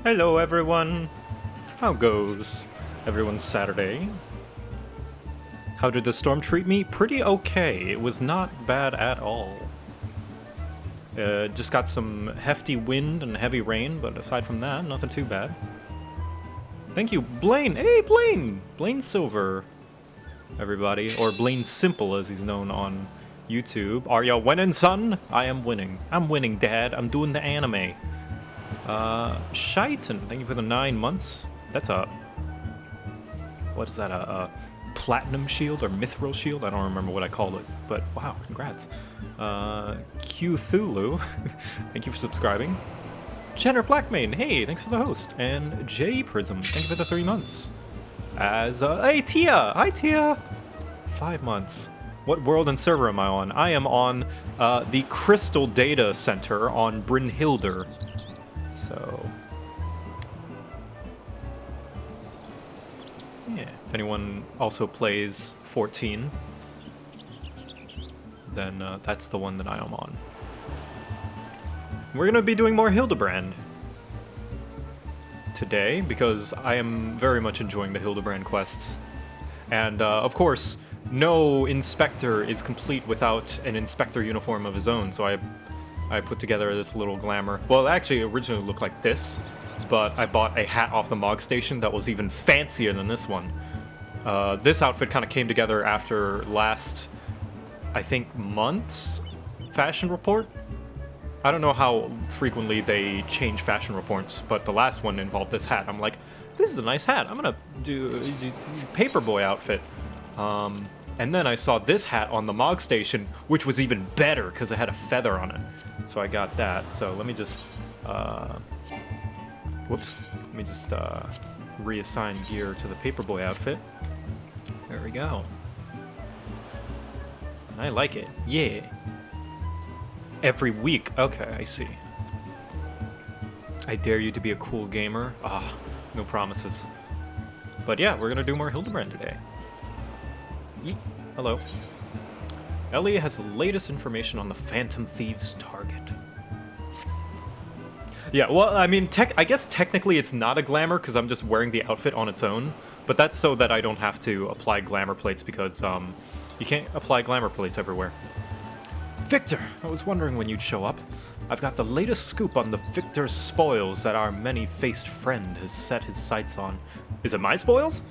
Hello everyone! How goes everyone's Saturday? How did the storm treat me? Pretty okay. It was not bad at all. Just got some hefty wind and heavy rain, but aside from that, nothing too bad. Thank you, Blaine! Hey, Blaine! Blaine Silver, everybody. Or Blaine Simple, as he's known on YouTube. Are ya winning, son? I am winning. I'm winning, Dad. I'm doing the anime. Shaitan, thank you for the 9 months. That's a... What is that, a platinum shield or mithril shield? I don't remember what I called it, but wow, congrats. Qthulu, thank you for subscribing. Jenner Blackmane, hey, thanks for the host. And J Prism, thank you for the 3 months. Hey, Tia! Hi, Tia! 5 months. What world and server am I on? I am on the Crystal Data Center on Brynhildr. So, yeah, if anyone also plays 14, then that's the one that I am on. We're going to be doing more Hildebrand today, because I am very much enjoying the Hildebrand quests. And, of course, no inspector is complete without an inspector uniform of his own, so I put together this little glamour. Well, it actually originally looked like this, but I bought a hat off the Mog Station that was even fancier than this one. This outfit kind of came together after last, I think, month's fashion report. I don't know how frequently they change fashion reports, but the last one involved this hat. I'm like, this is a nice hat. I'm gonna do Paperboy outfit. And then I saw this hat on the Mog Station, which was even better because it had a feather on it. So I got that. So let me just, whoops. Let me just reassign gear to the Paperboy outfit. There we go. I like it. Yeah. Every week. Okay, I see. I dare you to be a cool gamer. Ah, no promises. But yeah, we're gonna do more Hildebrand today. Hello. Ellie has the latest information on the Phantom Thieves' target. Yeah, well, I mean, I guess technically it's not a glamour because I'm just wearing the outfit on its own, but that's so that I don't have to apply glamour plates because you can't apply glamour plates everywhere. Victor, I was wondering when you'd show up. I've got the latest scoop on the Victor's spoils that our many-faced friend has set his sights on. Is it my spoils?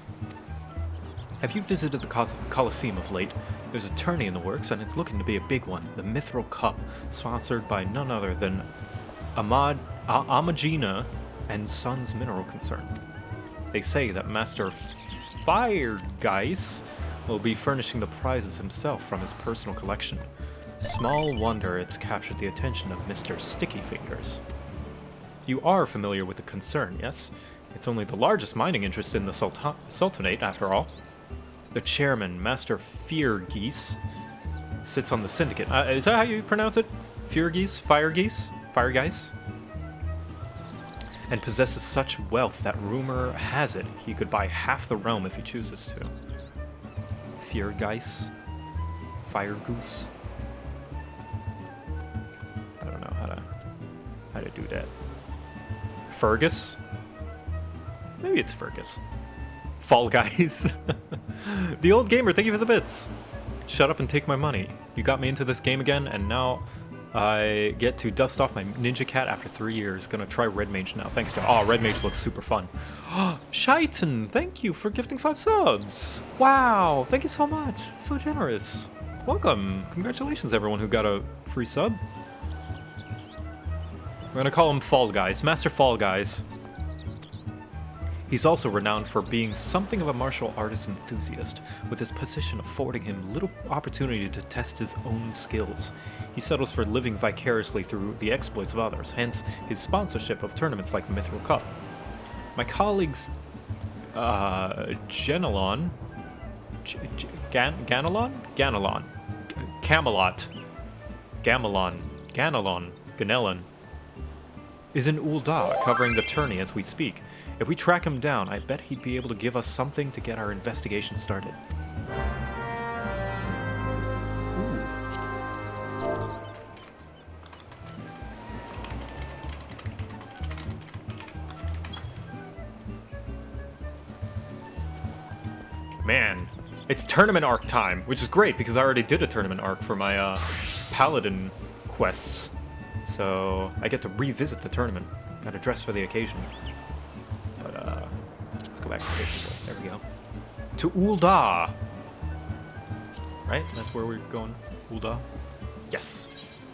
Have you visited the Colosseum of late? There's a tourney in the works, and it's looking to be a big one. The Mithril Cup, sponsored by none other than Amagina and Sons Mineral Concern. They say that Master Firegeist will be furnishing the prizes himself from his personal collection. Small wonder it's captured the attention of Mr. Sticky Fingers. You are familiar with the concern, yes? It's only the largest mining interest in the Sultanate, after all. The chairman, Master Firegeist, sits on the syndicate. Is that how you pronounce it? Firegeist? And possesses such wealth that rumor has it he could buy half the realm if he chooses to. Firegeist? Firegoose? I don't know how to do that. Fergus? Maybe it's Fergus. Fall Guys. The old gamer, thank you for the bits. Shut up and take my money. You got me into this game again, and now I get to dust off my Ninja Cat after 3 years. Gonna try Red Mage now. Thanks, Joe. Oh, Red Mage looks super fun. Shaitan, thank you for gifting 5 subs. Wow, thank you so much. So generous. Welcome. Congratulations, everyone who got a free sub. We're gonna call him Fall Guys. Master Fall Guys. He's also renowned for being something of a martial arts enthusiast, with his position affording him little opportunity to test his own skills. He settles for living vicariously through the exploits of others, hence his sponsorship of tournaments like the Mithril Cup. My colleagues, Ganelon, Ganelon, is in Ul'dah, covering the tourney as we speak. If we track him down, I bet he'd be able to give us something to get our investigation started. It's tournament arc time, which is great because I already did a tournament arc for my paladin quests. So I get to revisit the tournament. Gotta dress for the occasion. But let's go back to the page. There we go. To Ul'dah. Right? That's where we're going. Ul'dah? Yes.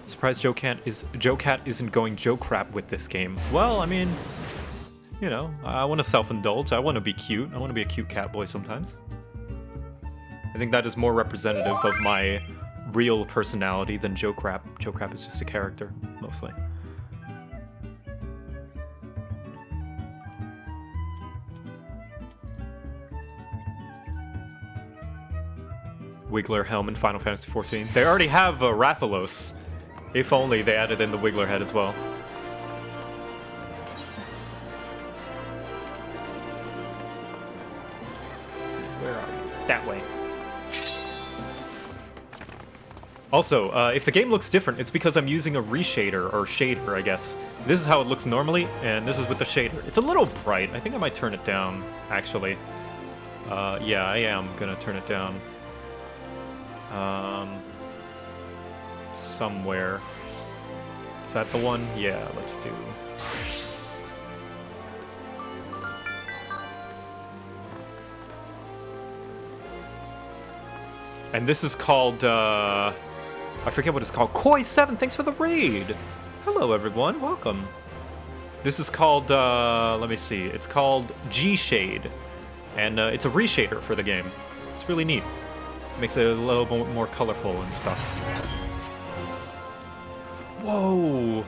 Surprised JoCat isn't going JoCrap with this game. Well, I mean, you know, I want to self-indulge. I want to be cute. I want to be a cute cat boy sometimes. I think that is more representative of my real personality than JoCrap. JoCrap is just a character, mostly. Wiggler helm in Final Fantasy XIV. They already have Rathalos. If only they added in the Wiggler head as well. Let's see, where are you? That way. Also, if the game looks different, it's because I'm using a reshader, or shader, I guess. This is how it looks normally, and this is with the shader. It's a little bright. I think I might turn it down, actually. Yeah, I am gonna turn it down. Somewhere. Is that the one? Yeah, let's do. And this is called, I forget what it's called. Koi7, thanks for the raid! Hello, everyone, welcome. This is called, let me see. It's called G-Shade. And it's a reshader for the game. It's really neat. Makes it a little bit more colorful and stuff. Whoa!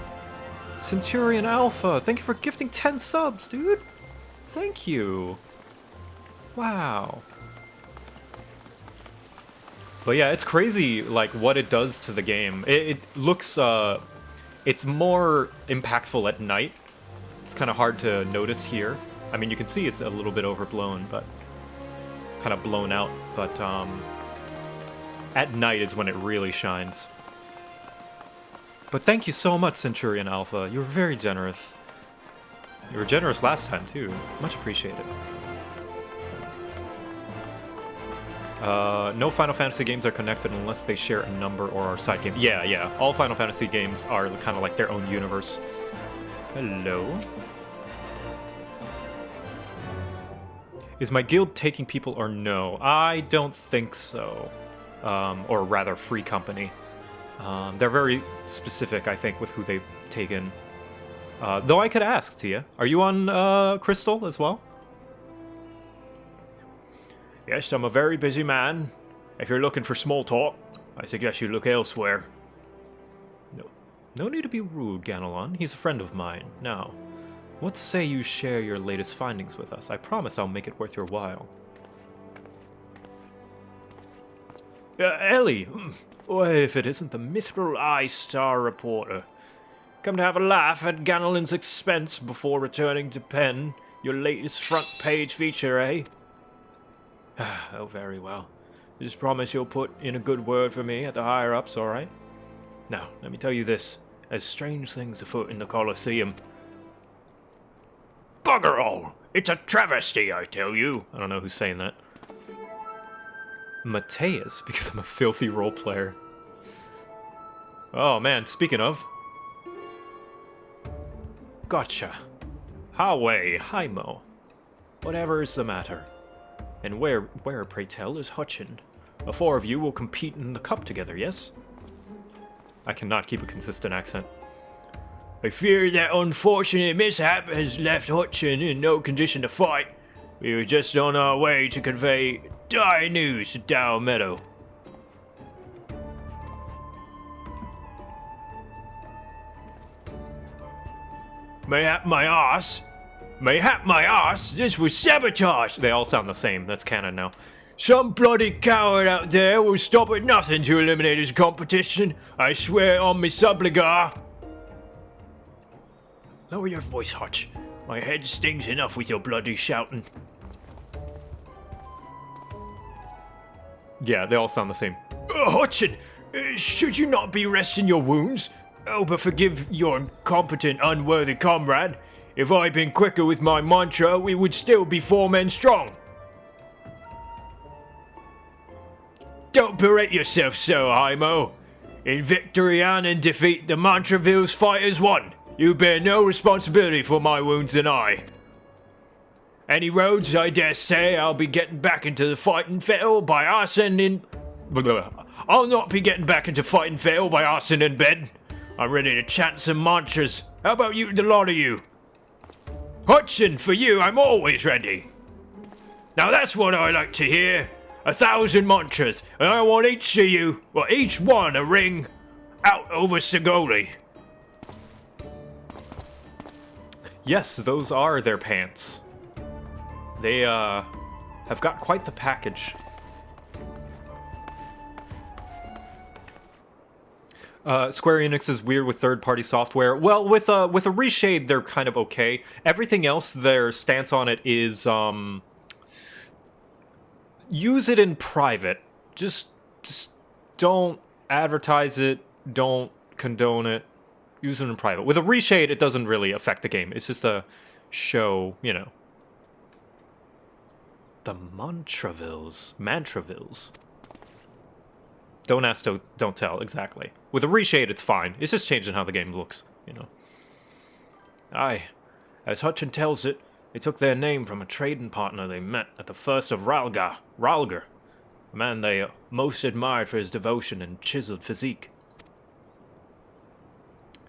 Centurion Alpha, thank you for gifting 10 subs, dude! Thank you! Wow. But yeah, it's crazy, like, what it does to the game. It looks, it's more impactful at night. It's kind of hard to notice here. I mean, you can see it's a little bit overblown, but kind of blown out, but, at night is when it really shines. But thank you so much, Centurion Alpha. You were very generous. You were generous last time, too. Much appreciated. No Final Fantasy games are connected unless they share a number or are side game. Yeah. All Final Fantasy games are kind of like their own universe. Hello. Is my guild taking people or no? I don't think so. Or rather, Free Company. They're very specific, I think, with who they take in. Though I could ask, Tia. Are you on Crystal as well? Yes, I'm a very busy man. If you're looking for small talk, I suggest you look elsewhere. No need to be rude, Ganelon. He's a friend of mine. Now, what say you share your latest findings with us? I promise I'll make it worth your while. Ellie! Well, if it isn't the Mithril Eye Star reporter. Come to have a laugh at Ganelon's expense before returning to pen your latest front page feature, eh? Oh, very well. Just promise you'll put in a good word for me at the higher-ups, alright? Now, let me tell you this. There's strange things afoot in the Colosseum. Bugger all! It's a travesty, I tell you! I don't know who's saying that. Mateus, because I'm a filthy role player. Oh man, speaking of. Gotcha. Howay, Haimo. Whatever is the matter? And where, pray tell, is Hutchin? The four of you will compete in the cup together, yes? I cannot keep a consistent accent. I fear that unfortunate mishap has left Hutchin in no condition to fight. We were just on our way to convey dire news to Dow Meadow. Mayhap my ass. Mayhap my ass. This was sabotage. They all sound the same. That's canon now. Some bloody coward out there will stop at nothing to eliminate his competition. I swear on me subligar. Lower your voice, Hutch. My head stings enough with your bloody shouting. Yeah, they all sound the same. Hutchin, should you not be resting your wounds? Oh, but forgive your incompetent, unworthy comrade. If I'd been quicker with my mantra, we would still be 4 men strong. Don't berate yourself so, Hymo. In victory and in defeat, the Montraville's fighters won. You bear no responsibility for my wounds and I. Any roads, I dare say, I'll be getting back into the fighting fettle by arson in... I'll not be getting back into fighting fettle by arson in bed. I'm ready to chant some mantras. How about you, the lot of you? Hudson, for you, I'm always ready. Now that's what I like to hear. 1,000 mantras, and I want each of you, well, each one a ring out over Segoli. Yes, those are their pants. They, have got quite the package. Square Enix is weird with third-party software. Well, with a reshade, they're kind of okay. Everything else, their stance on it is, use it in private. Just don't advertise it. Don't condone it. Use it in private. With a reshade, it doesn't really affect the game. It's just a show, you know. The Mantravilles. Don't ask, don't tell, exactly. With a reshade, it's fine. It's just changing how the game looks, you know. Aye, as Hutchin tells it, they took their name from a trading partner they met at the first of Ralgar, a man they most admired for his devotion and chiseled physique.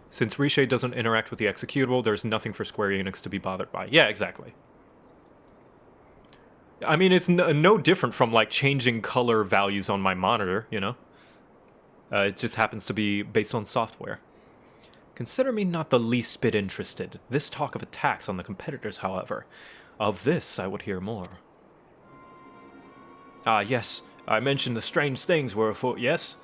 Since reshade doesn't interact with the executable, there's nothing for Square Enix to be bothered by. Yeah, exactly. I mean, it's no different from, like, changing color values on my monitor, you know? It just happens to be based on software. Consider me not the least bit interested. This talk of attacks on the competitors, however. Of this, I would hear more. Ah, yes. I mentioned the strange things were afoot, yes?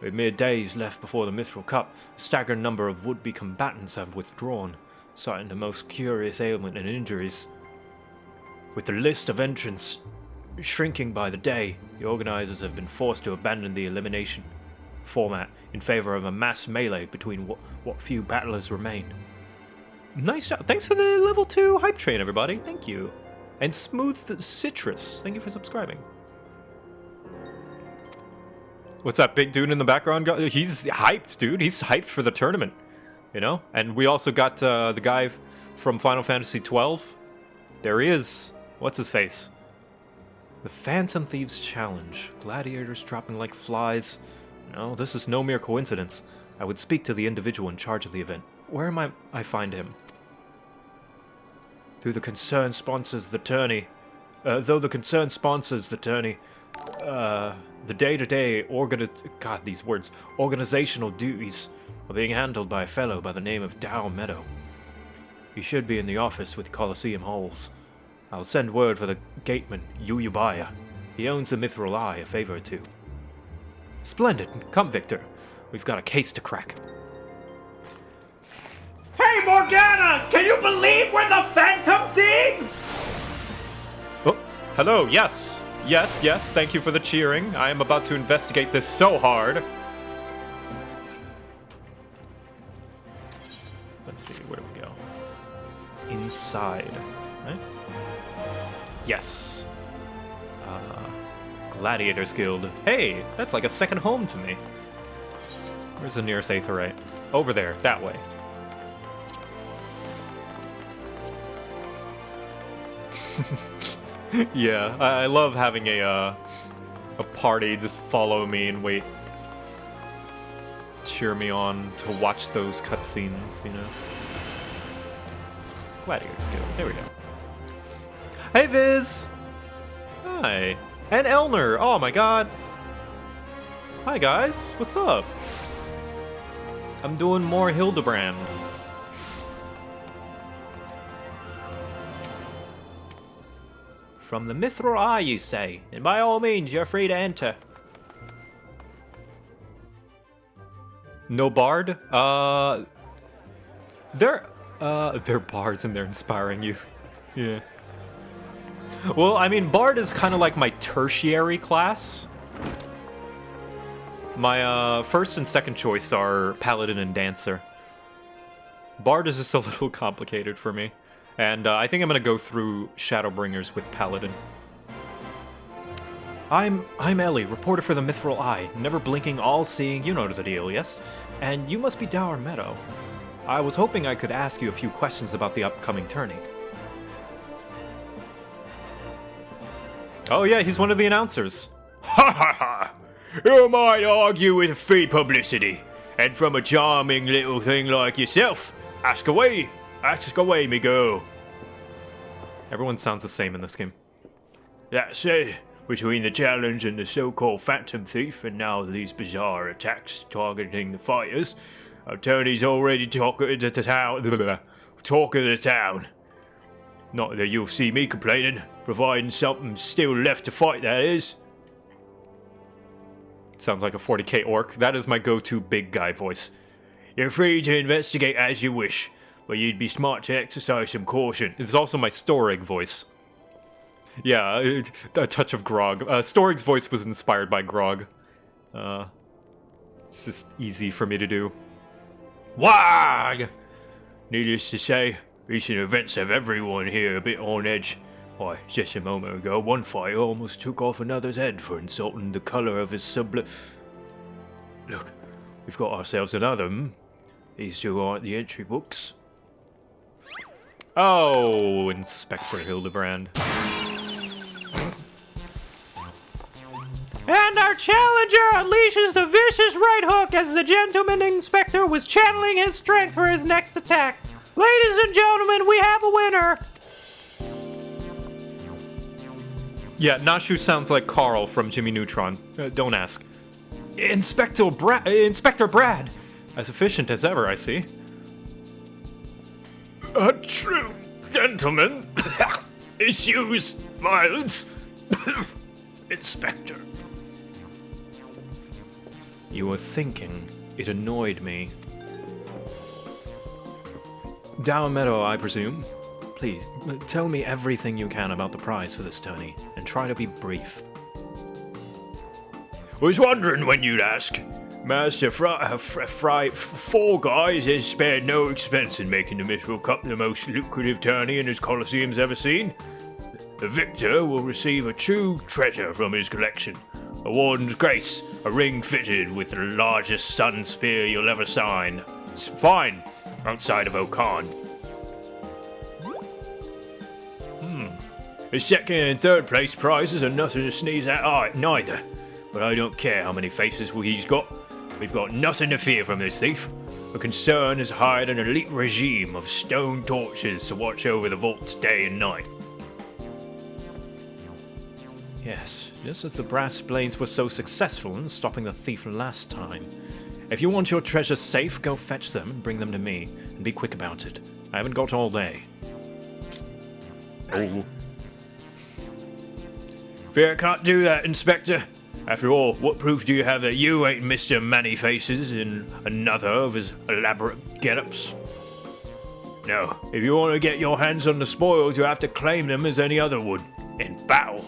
With mere days left before the Mithril Cup, a staggering number of would-be combatants have withdrawn, citing the most curious ailment and injuries. With the list of entrants shrinking by the day, the organizers have been forced to abandon the elimination format in favor of a mass melee between what few battlers remain. Nice job. Thanks for the level 2 hype train, everybody. Thank you. And Smooth Citrus, thank you for subscribing. What's that big dude in the background? He's hyped, dude. He's hyped for the tournament, you know? And we also got the guy from Final Fantasy XII. There he is. What's his face? The Phantom Thieves Challenge. Gladiators dropping like flies. No, this is no mere coincidence. I would speak to the individual in charge of the event. Where might I find him? Through the concerned sponsors the tourney. The day-to-day organizational duties are being handled by a fellow by the name of Dow Meadow. He should be in the office with Coliseum Halls. I'll send word for the gateman, Yuyubaya. He owns the Mithril Eye, a favor or two. Splendid. Come, Victor. We've got a case to crack. Hey, Morgana! Can you believe we're the Phantom Thieves? Oh, hello, yes. Yes, thank you for the cheering. I am about to investigate this so hard. Let's see, where do we go? Inside. Right? Yes. Gladiators Guild. Hey, that's like a second home to me. Where's the nearest Aetheryte? Over there, that way. Yeah, I love having a party just follow me and wait, cheer me on to watch those cutscenes, you know. Gladiators Guild. There we go. Hey, Viz. Hi. And Elner. Oh my God. Hi guys. What's up? I'm doing more Hildebrand. From the Mithril Eye, you say? And by all means, you're free to enter. No bard? They're bards and they're inspiring you. Yeah. Well, I mean, bard is kind of like my tertiary class. My first and second choice are paladin and dancer. Bard is just a little complicated for me. And I think I'm going to go through Shadowbringers with paladin. I'm Ellie, reporter for the Mithril Eye, never blinking, all-seeing, you know the deal, yes? And you must be Dower Meadow. I was hoping I could ask you a few questions about the upcoming tourney. Oh yeah, he's one of the announcers. Ha ha ha! Who might argue with free publicity? And from a charming little thing like yourself, ask away, me girl. Everyone sounds the same in this game. That said, between the challenge and the so-called Phantom Thief, and now these bizarre attacks targeting the fighters, our Tony's already talk of the town. Not that you'll see me complaining, providing something's still left to fight, that is. Sounds like a 40k orc. That is my go-to big guy voice. You're free to investigate as you wish, but you'd be smart to exercise some caution. It's also my Storig voice. Yeah, a touch of Grog. Storig's voice was inspired by Grog. It's just easy for me to do. Wag! Needless to say, recent events have everyone here a bit on edge. Why, just a moment ago, one fighter almost took off another's head for insulting the colour of his Look, we've got ourselves another, These two aren't the entry books. Oh, Inspector Hildebrand. And our challenger unleashes the vicious right hook as the gentleman inspector was channeling his strength for his next attack. Ladies and gentlemen, we have a winner. Yeah, Nashu sounds like Carl from Jimmy Neutron. Don't ask. Inspector Brad! As efficient as ever, I see. A true gentleman eschews violence. Inspector. You were thinking. It annoyed me. Dower Meadow, I presume. Please, tell me everything you can about the prize for this tourney, and try to be brief. Was wondering when you'd ask. Master Four Guys has spared no expense in making the Mithril Cup the most lucrative tourney in his Colosseum's ever seen. The victor will receive a true treasure from his collection. A Warden's Grace, a ring fitted with the largest sun sphere you'll ever find outside of Okan. The second and third place prizes are nothing to sneeze at neither. But I don't care how many faces he's got. We've got nothing to fear from this thief. The concern has hired an elite regime of stone torches to watch over the vaults day and night. Yes, just as the brass blades were so successful in stopping the thief last time. If you want your treasures safe, go fetch them and bring them to me, and be quick about it. I haven't got all day. Oh. Fear I can't do that, Inspector. After all, what proof do you have that you ain't Mr. Many Faces in another of his elaborate get-ups? No, if you want to get your hands on the spoils, you have to claim them as any other would, in battle.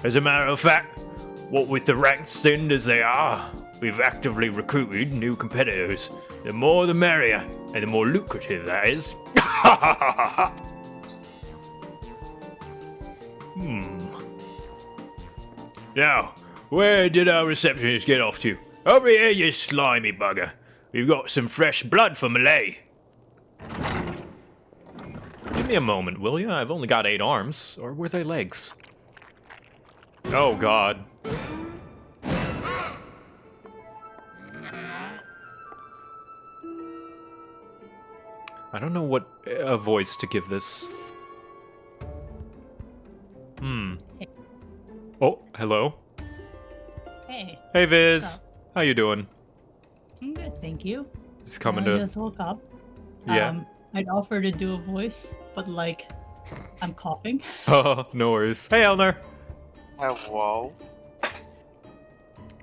As a matter of fact, what with the ranks thinned as they are, we've actively recruited new competitors. The more the merrier, and the more lucrative that is. Now, where did our receptionist get off to? Over here, you slimy bugger. We've got some fresh blood for Malay. Give me a moment, will you? I've only got 8 arms. Or were they legs? Oh, God. I don't know what voice to give this. Oh, hello. Hey. Hey, Viz. What's up? How you doing? I'm good, thank you. Just coming I to... just woke up. Yeah. I'd offer to do a voice, but like, I'm coughing. Oh, no worries. Hey, Elner. Hello.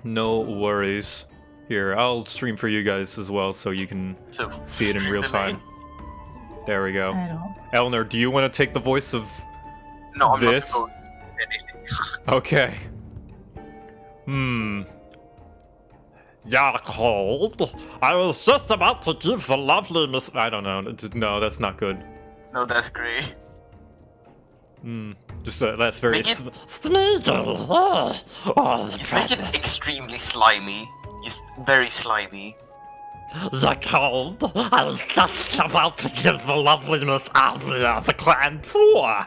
No worries. Here, I'll stream for you guys as well so you can So, see it in real time. There we go. I don't. Elner, do you want to take the voice of No, I'm this? not going to do anything. Okay. Yeah, cold. I was just about to give the lovely Miss... I don't know. No, that's not good. No, that's great. Just that's very Make it- Smeagol! Oh, the He's making it process. extremely slimy. He's very slimy. The cold. I was just about to give the lovely Miss Avia the clan 4.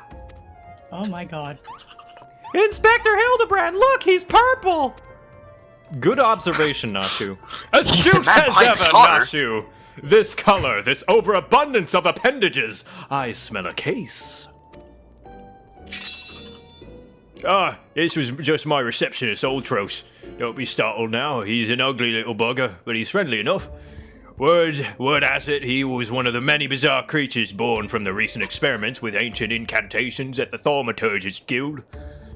Oh my god. Inspector Hildebrand, look, he's purple! good observation, Nashu. He's the Astute man as behind ever, slaughter. Nashu. This color, this overabundance of appendages. I smell a case. Ah, this was just my receptionist, Ultros. Don't be startled now. He's an ugly little bugger, but he's friendly enough. Word has it, he was one of the many bizarre creatures born from the recent experiments with ancient incantations at the Thaumaturgist Guild.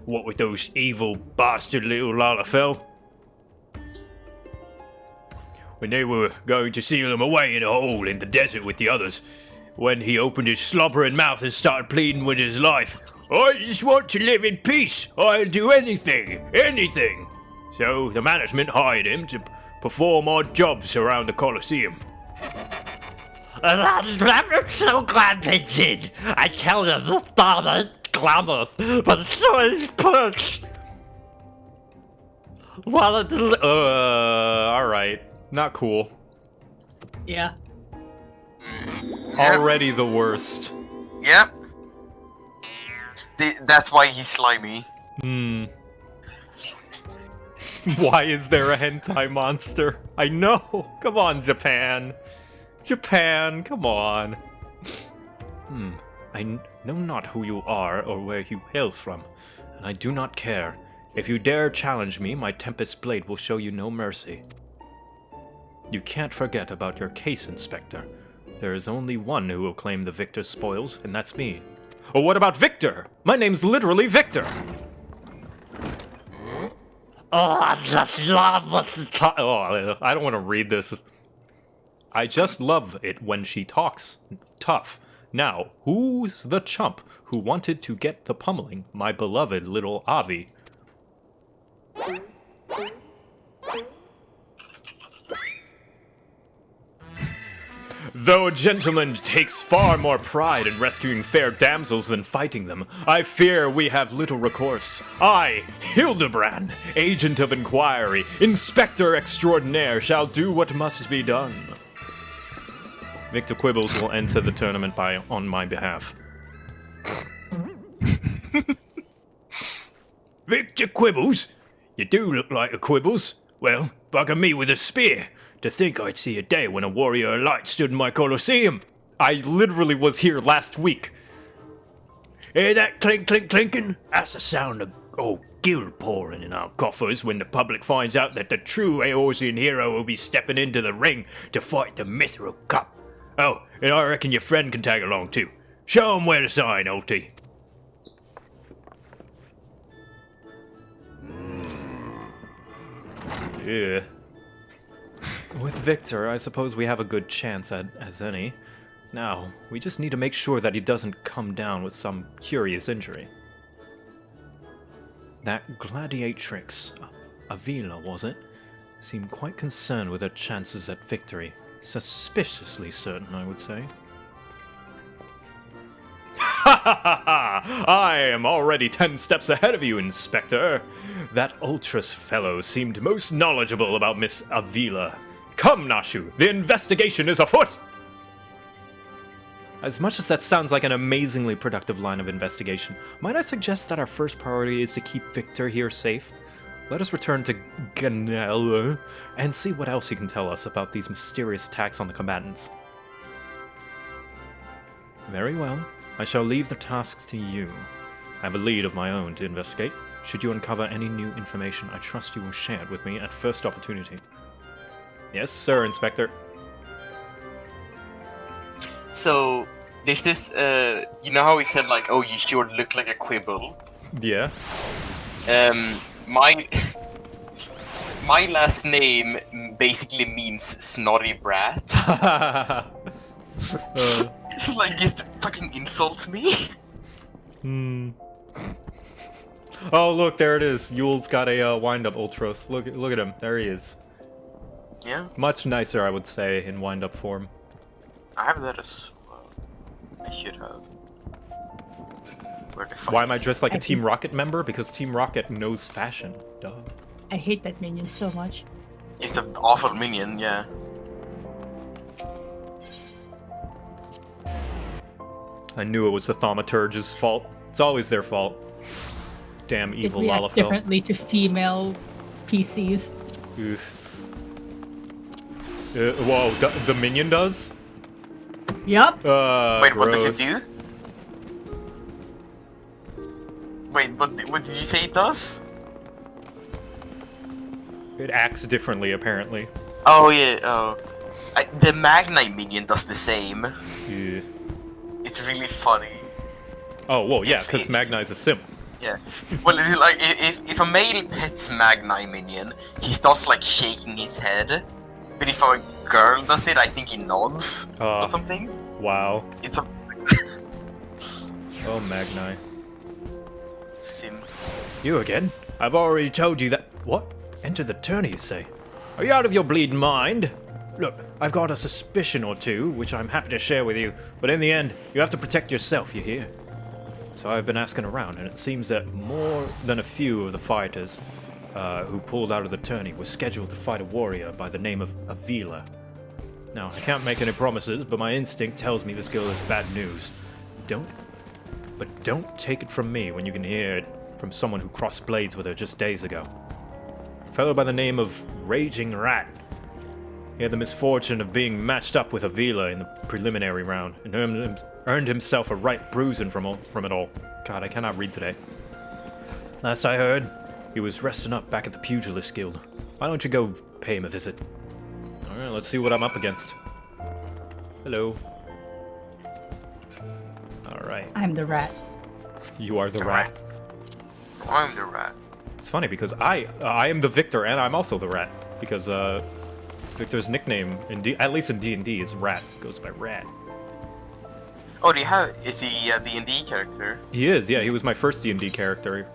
What with those evil bastard little Lalafell. When they were going to seal him away in a hole in the desert with the others, when he opened his slobbering mouth and started pleading with his life, I just want to live in peace. I'll do anything. So the management hired him to perform odd jobs around the Colosseum. And I'm never so glad they did. I tell you, this town ain't glamorous, but so is push. Well, it's Alright. Not cool. Yeah. Already the worst. Yep. That's why he's slimy. Why is there a hentai monster? I know! Come on, Japan! Japan, come on! I know not who you are or where you hail from, and I do not care. If you dare challenge me, my Tempest Blade will show you no mercy. You can't forget about your case, Inspector. There is only one who will claim the victor's spoils, and that's me. Oh, what about Victor? My name's literally Victor! I just love what the Oh, I don't want to read this. I just love it when she talks tough. Now, who's the chump who wanted to get the pummeling my beloved little Avi? Though a gentleman takes far more pride in rescuing fair damsels than fighting them, I fear we have little recourse. I, Hildebrand, agent of inquiry, inspector extraordinaire, shall do what must be done. Victor Quibbles will enter the tournament on my behalf. Victor Quibbles? You do look like a Quibbles. Well, bugger me with a spear. To think I'd see a day when a warrior of light stood in my Colosseum. I literally was here last week. Hear that clink, clink, clinking? That's the sound of old guild pouring in our coffers when the public finds out that the true Eorzean hero will be stepping into the ring to fight the Mithril Cup. Oh, and I reckon your friend can tag along too. Show him where to sign, Ulti. Yeah. With Victor, I suppose we have a good chance as any. Now, we just need to make sure that he doesn't come down with some curious injury. That gladiatrix, Avila, was it? Seemed quite concerned with her chances at victory. Suspiciously certain, I would say. Ha ha ha ha! I am already 10 steps ahead of you, Inspector. That ultras fellow seemed most knowledgeable about Miss Avila. Come, Nashu, the investigation is afoot! As much as that sounds like an amazingly productive line of investigation, might I suggest that our first priority is to keep Victor here safe? Let us return to Ganella and see what else he can tell us about these mysterious attacks on the combatants. Very well. I shall leave the tasks to you. I have a lead of my own to investigate. Should you uncover any new information, I trust you will share it with me at first opportunity. Yes, sir, Inspector. So, there's this, you know how he said, like, oh, you sure look like a quibble? Yeah. My last name basically means snotty brat. Like, just fucking insults me. Oh, look, there it is. Yule's got a wind-up Ultros. Look at him. There he is. Yeah, Much nicer, I would say, in wind-up form. I have that as well. I should have. Where the fuck Why am I is- dressed like a I Team think- Rocket member? Because Team Rocket knows fashion. Duh. I hate that minion so much. It's an awful minion, yeah. I knew it was the Thaumaturge's fault. It's always their fault. Damn It evil reacts Lalafell. differently to female PCs. Oof. Whoa, the minion does? Yup. Wait, what gross. does it do? Wait, what did you say it does? It acts differently, apparently. Oh yeah, oh. The Magnite minion does the same. Yeah. It's really funny. Oh, well, yeah, because Magnite's a simp. Yeah. Well, like if a male pets Magnite minion, he starts like shaking his head. But if a girl does it, I think he nods or something. Wow. It's a Oh, Magnite. sim. You again? I've already told you that. What? Enter the tourney, you say? Are you out of your bleeding mind? Look, I've got a suspicion or two, which I'm happy to share with you, but in the end, you have to protect yourself, you hear? So I've been asking around, and it seems that more than a few of the fighters who pulled out of the tourney were scheduled to fight a warrior by the name of Avila. Now, I can't make any promises, but my instinct tells me this girl is bad news. Don't take it from me when you can hear it from someone who crossed blades with her just days ago. A fellow by the name of Raging Rat. He had the misfortune of being matched up with Avila in the preliminary round, and earned himself a right bruising from it all. God, I cannot read today. Last I heard, he was resting up back at the Pugilist Guild. Why don't you go pay him a visit? Alright, let's see what I'm up against. Hello. Alright, I'm the rat. you are the rat. I'm the rat. It's funny because I am the Victor and I'm also the rat because Victor's nickname at least in D&D is Rat. Goes by Rat. Oh, do you have? Is he a D&D character? He is, yeah. He was my first D&D character.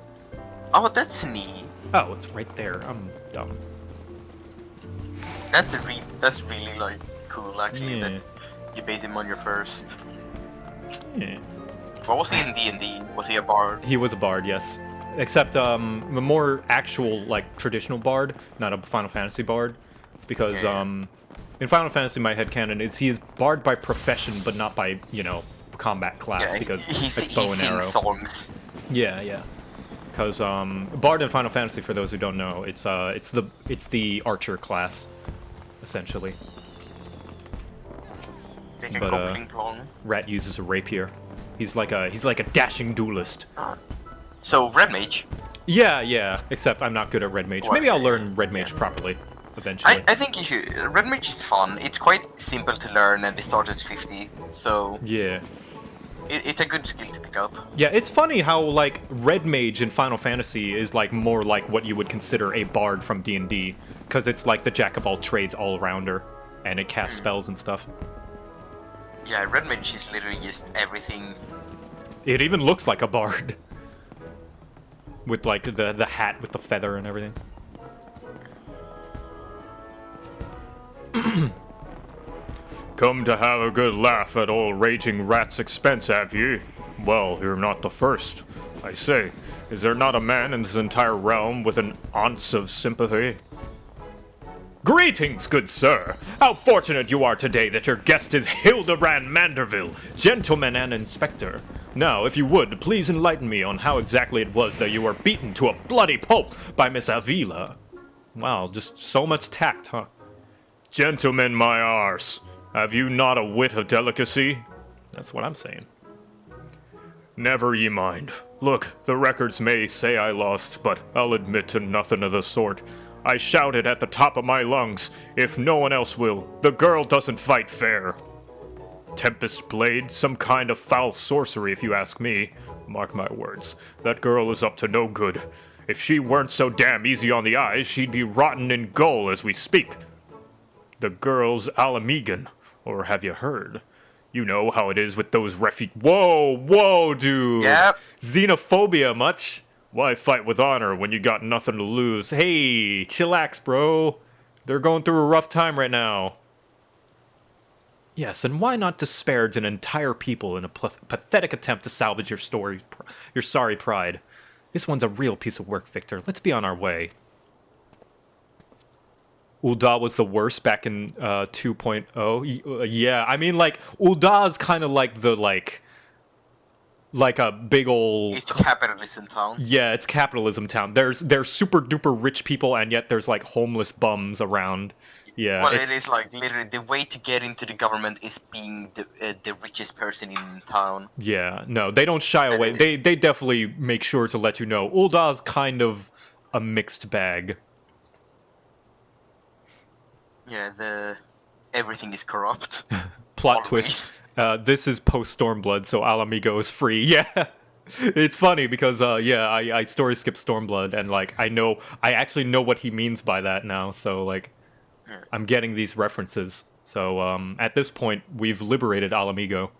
Oh, that's neat. Oh, it's right there. I'm dumb. That's really like cool actually. Yeah. That you base him on your first. Yeah. What was he in D&D? Was he a bard? He was a bard, yes. Except the more actual like traditional bard, not a Final Fantasy bard, because Yeah. in Final Fantasy my headcanon is he is bard by profession but not by combat class because it's bow and arrow. He sings songs. Yeah. Because bard in Final Fantasy, for those who don't know, it's the archer class, essentially. Like a But, goblin clone. Rat uses a rapier. He's like a dashing duelist. So red mage. Yeah. Except I'm not good at red mage. What? Maybe I'll learn red mage properly eventually. I think you should. Red mage is fun. It's quite simple to learn, and they start at 50. So Yeah. it's a good skill to pick up. Yeah, it's funny how like red mage in Final Fantasy is like more like what you would consider a bard from D&D, because it's like the jack of all trades all rounder, and it casts spells and stuff. Yeah, red mage is literally just everything. It even looks like a bard. With like the hat with the feather and everything. Come to have a good laugh at old Raging Rat's expense, have ye? Well, you're not the first. I say, is there not a man in this entire realm with an ounce of sympathy? Greetings, good sir! How fortunate you are today that your guest is Hildebrand Manderville, gentleman and inspector. Now, if you would, please enlighten me on how exactly it was that you were beaten to a bloody pulp by Miss Avila. Wow, just so much tact, huh? Gentlemen, my arse, have you not a wit of delicacy? That's what I'm saying. Never ye mind. Look, the records may say I lost, but I'll admit to nothing of the sort. I shouted at the top of my lungs, if no one else will, the girl doesn't fight fair. Tempest Blade, some kind of foul sorcery if you ask me. Mark my words, that girl is up to no good. If she weren't so damn easy on the eyes, she'd be rotten in Gaul as we speak. The girl's Alamegan, or have you heard? You know how it is with those Whoa, dude! Yep. Xenophobia much? Why fight with honor when you got nothing to lose? Hey, chillax, bro. They're going through a rough time right now. Yes, and why not disparage an entire people in a pathetic attempt to salvage your your sorry pride? This one's a real piece of work, Victor. Let's be on our way. Ul'dah was the worst back in 2.0. Yeah, I mean, like, Ul'dah is kind of like the, like a big old... It's capitalism town. Yeah, it's capitalism town. There's super duper rich people, and yet there's, like, homeless bums around. Yeah, well, it is like literally the way to get into the government is being the richest person in town. Yeah, no, they don't shy away. They definitely make sure to let you know. Ul'dah's kind of a mixed bag. Yeah, everything is corrupt. Plot Always. twist. This is post Stormblood, so Alamigo is free. Yeah. It's funny because, I story skip Stormblood, and, like, I actually know what he means by that now, so, like, I'm getting these references. So, at this point, we've liberated Alamigo.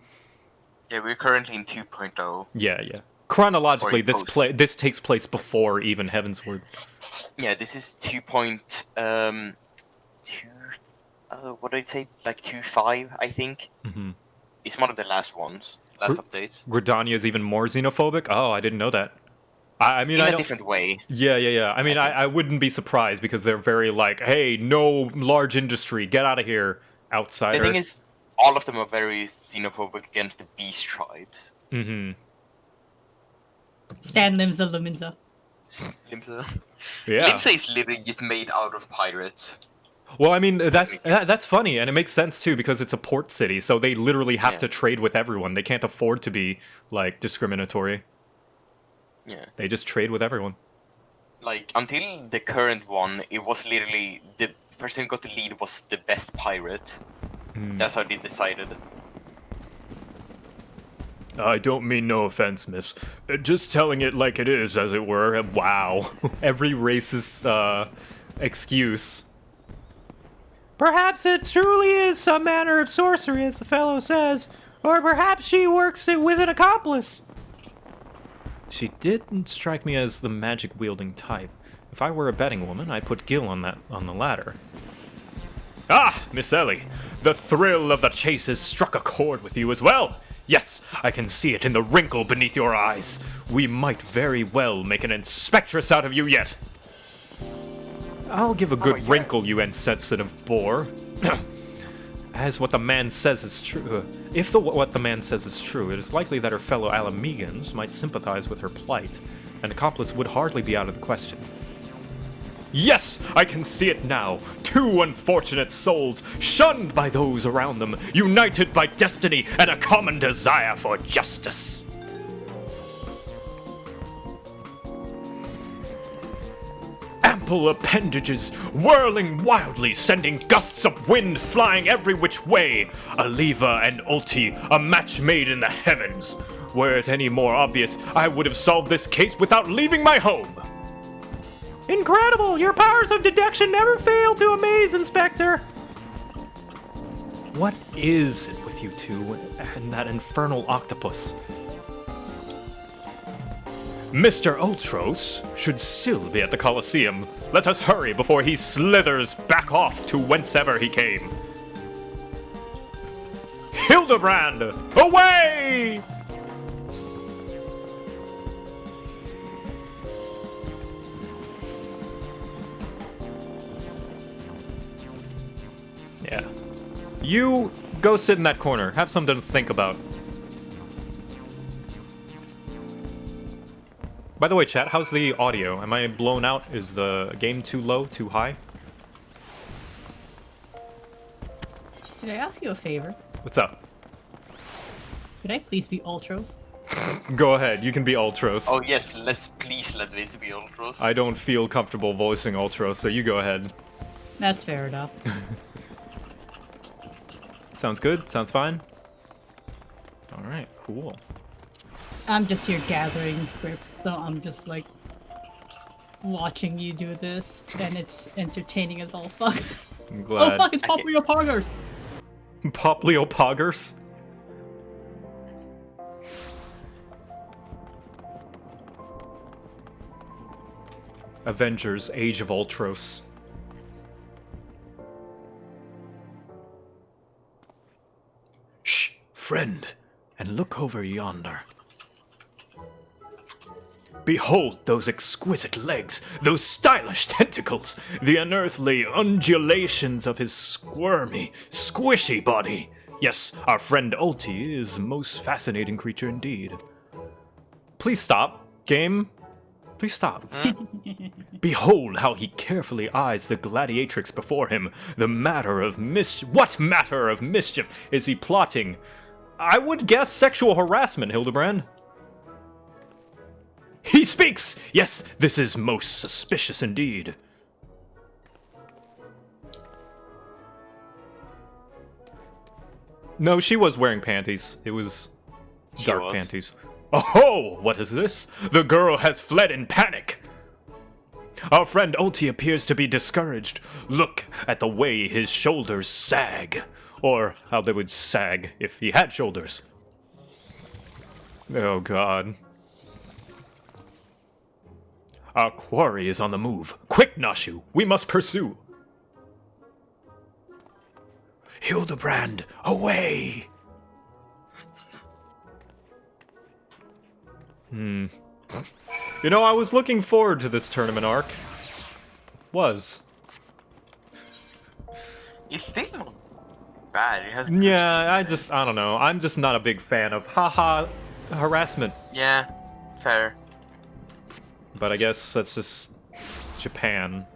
Yeah, we're currently in 2.0. Yeah. Chronologically, Or this takes place before even Heavensward. Yeah, this is 2. What did I say? Like 2.5, I think. Mm-hmm. It's one of the last ones. Last updates. Gridania is even more xenophobic? Oh, I didn't know that. I mean, in I a don't... different way. Yeah. I mean, I wouldn't be surprised because they're very like, hey, no large industry, get out of here, outsider. The thing is, all of them are very xenophobic against the beast tribes. Mm-hmm. Stan Limsa Luminza. Limsa. Yeah. Limsa is literally just made out of pirates. Well, I mean, that's funny, and it makes sense too because it's a port city, so they literally have to trade with everyone. They can't afford to be like discriminatory. Yeah. They just trade with everyone. Like, until the current one, it was literally the person who got the lead was the best pirate. That's how they decided. I don't mean no offense, miss. Just telling it like it is, as it were. Wow. Every racist excuse. Perhaps it truly is some manner of sorcery, as the fellow says, or perhaps she works it with an accomplice. She didn't strike me as the magic-wielding type. If I were a betting woman, I'd put Gil on the ladder. Ah, Miss Ellie, the thrill of the chase has struck a chord with you as well. Yes, I can see it in the wrinkle beneath your eyes. We might very well make an inspectress out of you yet. I'll give a good wrinkle, you insensitive boar. As what the man says is true, if what the man says is true, it is likely that her fellow Alamegans might sympathize with her plight. An accomplice would hardly be out of the question. Yes, I can see it now. Two unfortunate souls, shunned by those around them, united by destiny and a common desire for justice. Ample appendages, whirling wildly, sending gusts of wind flying every which way. Aliva and Ulti, a match made in the heavens. Were it any more obvious, I would have solved this case without leaving my home. Incredible! Your powers of deduction never fail to amaze, Inspector! What is it with you two and that infernal octopus? Mr. Ultros should still be at the Colosseum. Let us hurry before he slithers back off to whencever he came. Hildebrand, away! Yeah. You go sit in that corner. Have something to think about. By the way, chat, how's the audio? Am I blown out? Is the game too low, too high? Could I ask you a favor? What's up? Could I please be Ultros? Go ahead, you can be Ultros. Oh yes, please let this be Ultros. I don't feel comfortable voicing Ultros, so you go ahead. That's fair enough. Sounds good? Sounds fine? Alright, cool. I'm just here gathering grips, so I'm just like watching you do this, and it's entertaining as all fuck. I'm Oh glad. fuck, it's Poplio Poggers! Poplio Poggers? Avengers, Age of Ultros. Friend, and look over yonder. Behold those exquisite legs, those stylish tentacles, the unearthly undulations of his squirmy, squishy body. Yes, our friend Ulti is a most fascinating creature indeed. Please stop, game. Please stop. Behold how he carefully eyes the gladiatrix before him. What matter of mischief is he plotting? I would guess sexual harassment, Hildebrand. He speaks! Yes, this is most suspicious indeed. No, she was wearing panties. It was dark was. panties. Oh, what is this? The girl has fled in panic. Our friend Ulti appears to be discouraged. Look at the way his shoulders sag. Or how they would sag if he had shoulders. Oh, God. Our quarry is on the move. Quick, Nashu, we must pursue. Hildebrand, away! You know, I was looking forward to this tournament arc. Was. It's still not bad. It has Yeah, I don't know. I'm just not a big fan of haha harassment. Yeah, fair. But I guess that's just Japan.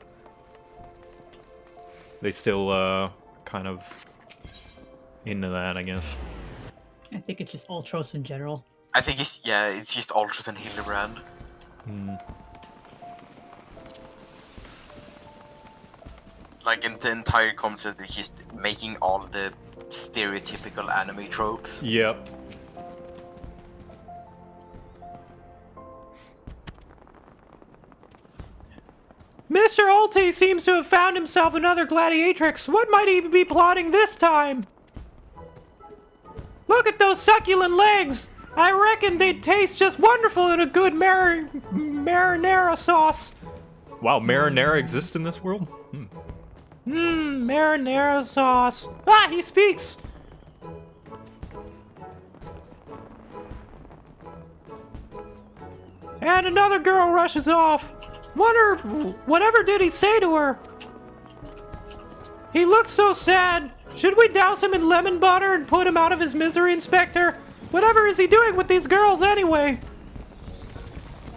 They still, kind of into that, I guess. I think it's just Ultros in general. I think it's just Ultras and Hildebrand. Like in the entire concept is just making all the stereotypical anime tropes. Yep. Mr. Ulti seems to have found himself another gladiatrix. What might he be plotting this time? Look at those succulent legs! I reckon they'd taste just wonderful in a good marinara sauce. Wow, marinara exists in this world? Marinara sauce. Ah, he speaks! And another girl rushes off. Wonder, whatever did he say to her? He looks so sad. Should we douse him in lemon butter and put him out of his misery, Inspector? Whatever is he doing with these girls anyway?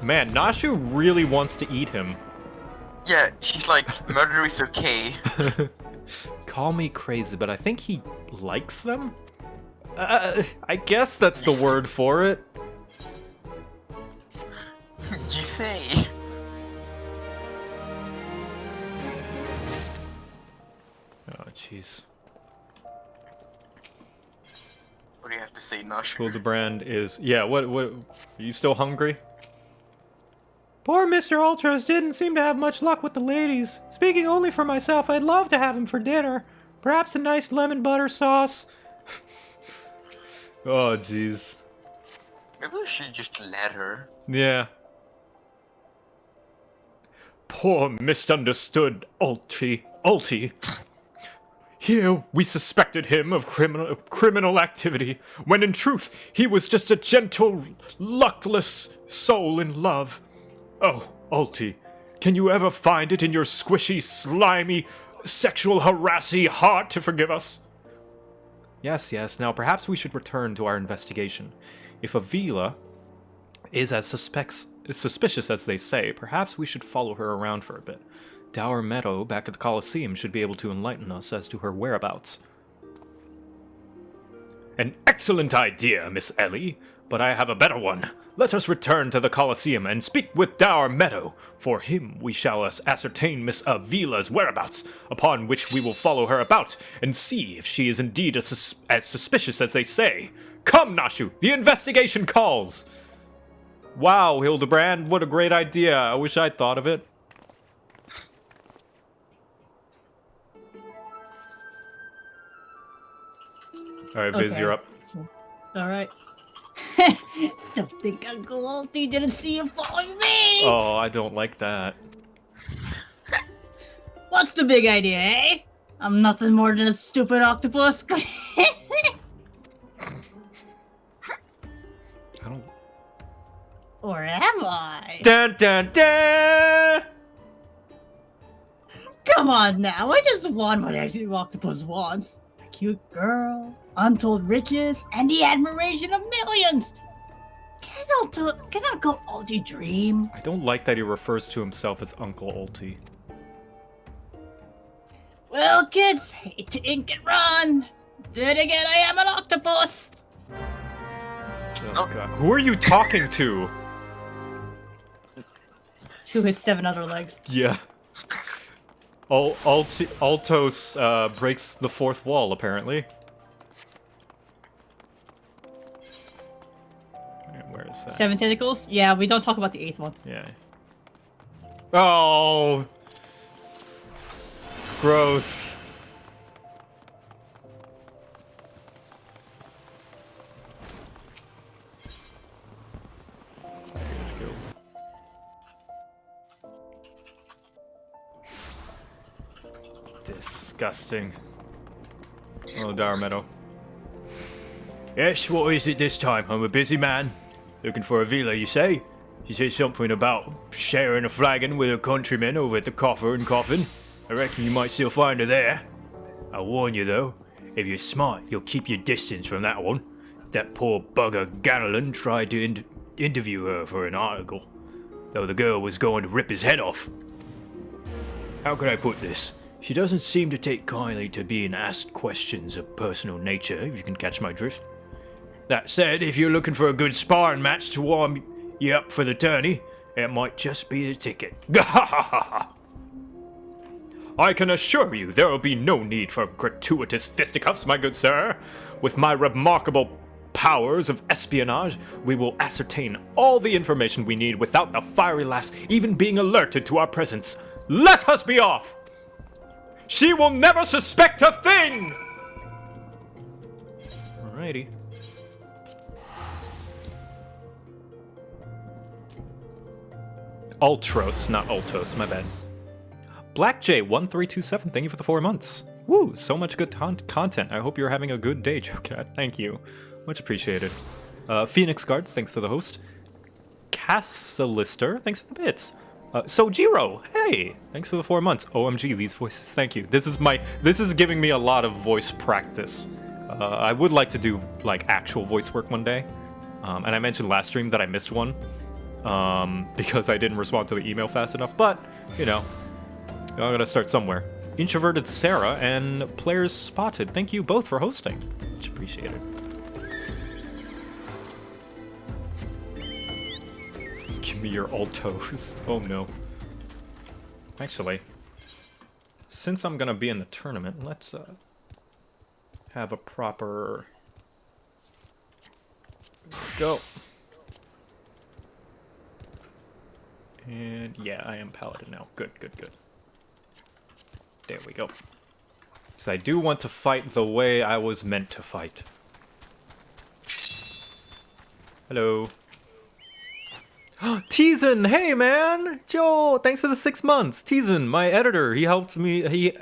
Man, Nashu really wants to eat him. Yeah, she's like, murder is okay. Call me crazy, but I think he likes them? I guess that's the word for it. You say. Oh, jeez. What do you have to say, Nash? Hildebrand is... Yeah, what... Are you still hungry? Poor Mr. Ultros didn't seem to have much luck with the ladies. Speaking only for myself, I'd love to have him for dinner. Perhaps a nice lemon butter sauce. Oh, jeez. Maybe we should just let her. Yeah. Poor misunderstood Ulti. Here we suspected him of criminal activity, when in truth he was just a gentle, luckless soul in love. Oh, Ulti, can you ever find it in your squishy, slimy, sexual harassy heart to forgive us? Yes. Now, perhaps we should return to our investigation. If Avila is as suspicious as they say, perhaps we should follow her around for a bit. Dower Meadow back at the Colosseum should be able to enlighten us as to her whereabouts. An excellent idea, Miss Ellie, but I have a better one. Let us return to the Colosseum and speak with Dower Meadow. For him we shall ascertain Miss Avila's whereabouts, upon which we will follow her about and see if she is indeed as suspicious as they say. Come, Nashu, the investigation calls! Wow, Hildebrand, what a great idea. I wish I'd thought of it. Alright, Viz, Okay. you're up. Alright. Don't think Uncle Ulti didn't see you following me! Oh, I don't like that. What's the big idea, eh? I'm nothing more than a stupid octopus. Dun dun dun! Come on now, I just want what every octopus wants. A cute girl, untold riches, and the admiration of millions. Can Uncle Alti dream? I don't like that he refers to himself as Uncle Ulti. Well, kids, hate to ink and run. Then again, I am an octopus. Oh god. Who are you talking to? To his 7 other legs. Yeah. Altos breaks the fourth wall, apparently. Where is that? 7 tentacles? Yeah, we don't talk about the 8th one. Yeah. Oh! Gross. Let's go. Disgusting. Oh, Darmeadow. Yes, what is it this time? I'm a busy man. Looking for a villa, you say? She said something about sharing a flagon with her countrymen over at the Coffer and Coffin. I reckon you might still find her there. I'll warn you though, if you're smart, you'll keep your distance from that one. That poor bugger Ganelon tried to interview her for an article, though the girl was going to rip his head off. How can I put this? She doesn't seem to take kindly to being asked questions of personal nature, if you can catch my drift. That said, if you're looking for a good sparring match to warm you up for the tourney, it might just be the ticket. I can assure you there will be no need for gratuitous fisticuffs, my good sir. With my remarkable powers of espionage, we will ascertain all the information we need without the fiery lass even being alerted to our presence. Let us be off! She will never suspect a thing! Alrighty. Ultros, not Ultos, my bad. Black J1327, thank you for the 4 months. Woo, so much good content. I hope you're having a good day, JoCat. Thank you. Much appreciated. Phoenix Guards, thanks for the host. Cassilister, thanks for the bits. Sojiro, hey, thanks for the 4 months. OMG, these voices, thank you. This is giving me a lot of voice practice. I would like to do like actual voice work one day. And I mentioned last stream that I missed one. Because I didn't respond to the email fast enough, but, you know, I gotta start somewhere. Introverted Sarah and Players Spotted, thank you both for hosting. Much appreciated. Give me your altos. Oh no. Actually, since I'm gonna be in the tournament, let's have a proper go. And yeah, I am Paladin now. Good, good, good. There we go. So I do want to fight the way I was meant to fight. Hello. Teasen! Hey, man! Joe, thanks for the 6 months. Teasen, my editor, he helped me, he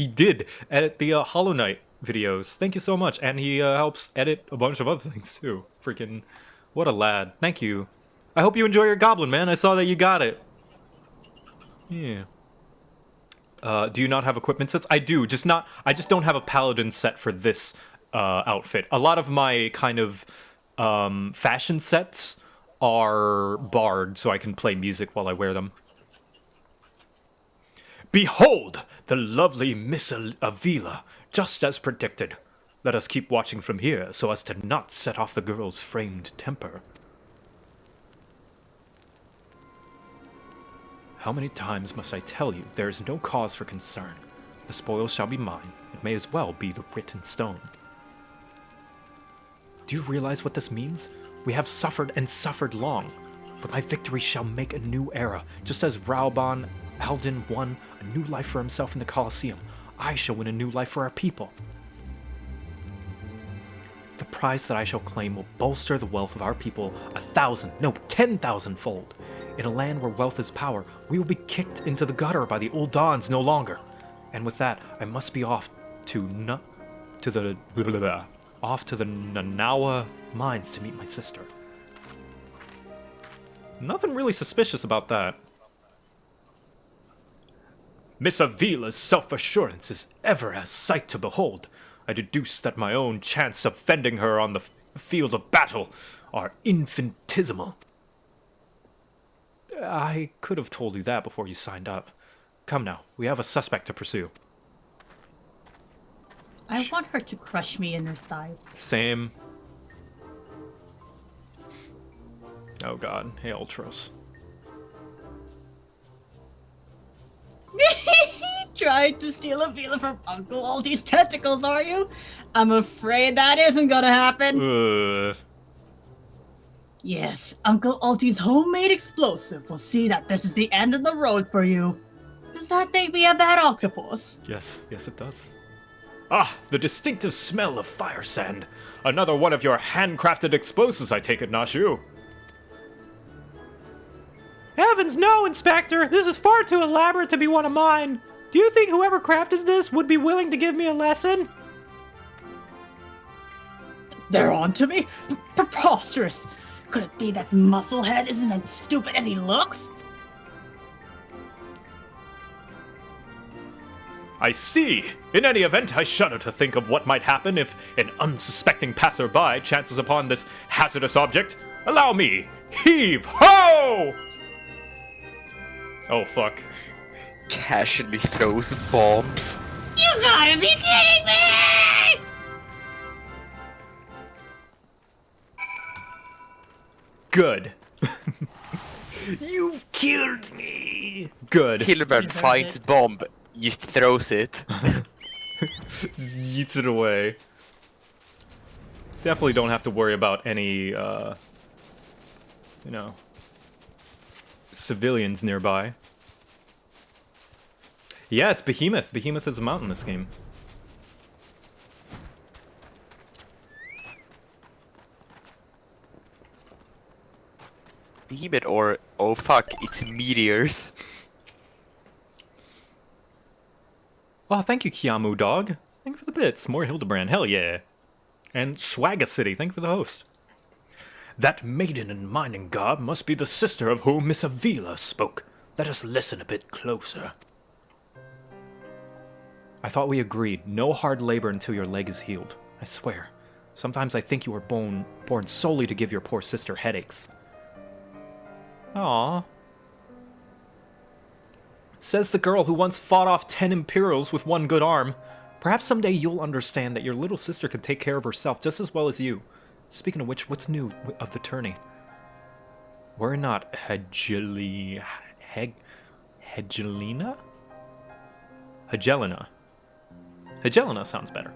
did edit the Hollow Knight videos. Thank you so much. And he helps edit a bunch of other things, too. Freaking, what a lad. Thank you. I hope you enjoy your goblin, man. I saw that you got it. Yeah. Do you not have equipment sets? I do, I just don't have a paladin set for this outfit. A lot of my kind of fashion sets are barred, so I can play music while I wear them. Behold, the lovely Miss Avila, just as predicted. Let us keep watching from here, so as to not set off the girl's framed temper. How many times must I tell you, there is no cause for concern. The spoils shall be mine. It may as well be the written stone. Do you realize what this means? We have suffered and suffered long, but my victory shall make a new era. Just as Raoban Alden won a new life for himself in the Colosseum, I shall win a new life for our people. The prize that I shall claim will bolster the wealth of our people 1,000, no, 10,000-fold. In a land where wealth is power, we will be kicked into the gutter by the old dons no longer. And with that, I must be off to the Nanawa mines to meet my sister. Nothing really suspicious about that. Miss Avila's self-assurance is ever a sight to behold. I deduce that my own chance of fending her on the field of battle are infinitesimal. I could have told you that before you signed up. Come now, we have a suspect to pursue. I want her to crush me in her thighs. Same. Oh god, hey Ultros. Trying to steal a Vila from Uncle Alty's tentacles, are you? I'm afraid that isn't gonna happen. Yes, Uncle Alty's homemade explosive will see that this is the end of the road for you. Does that make me a bad octopus? Yes, yes it does. Ah, the distinctive smell of fire sand. Another one of your handcrafted explosives, I take it, Nashu. Heavens no, Inspector! This is far too elaborate to be one of mine. Do you think whoever crafted this would be willing to give me a lesson? They're on to me? Preposterous! Could it be that Musclehead isn't as stupid as he looks? I see. In any event, I shudder to think of what might happen if an unsuspecting passerby chances upon this hazardous object. Allow me. Heave ho! Oh, fuck. Casually throws bombs. You gotta be kidding me! Good. You've killed me. Good. Hildebrand finds bomb, just throws it. Yeets it away. Definitely don't have to worry about any, civilians nearby. Yeah, it's Behemoth. Behemoth is a mountain in this game. Behemoth or, oh fuck, it's meteors. Oh, thank you, Kiamu Dog. Thank you for the bits. More Hildebrand. Hell yeah. And Swagga City. Thank you for the host. That maiden in mining garb must be the sister of whom Miss Avila spoke. Let us listen a bit closer. I thought we agreed. No hard labor until your leg is healed. I swear. Sometimes I think you were born solely to give your poor sister headaches. Aww. Says the girl who once fought off 10 Imperials with one good arm. Perhaps someday you'll understand that your little sister can take care of herself just as well as you. Speaking of which, what's new of the tourney? Were it not Hegelina? Hegelina. Hegelina sounds better.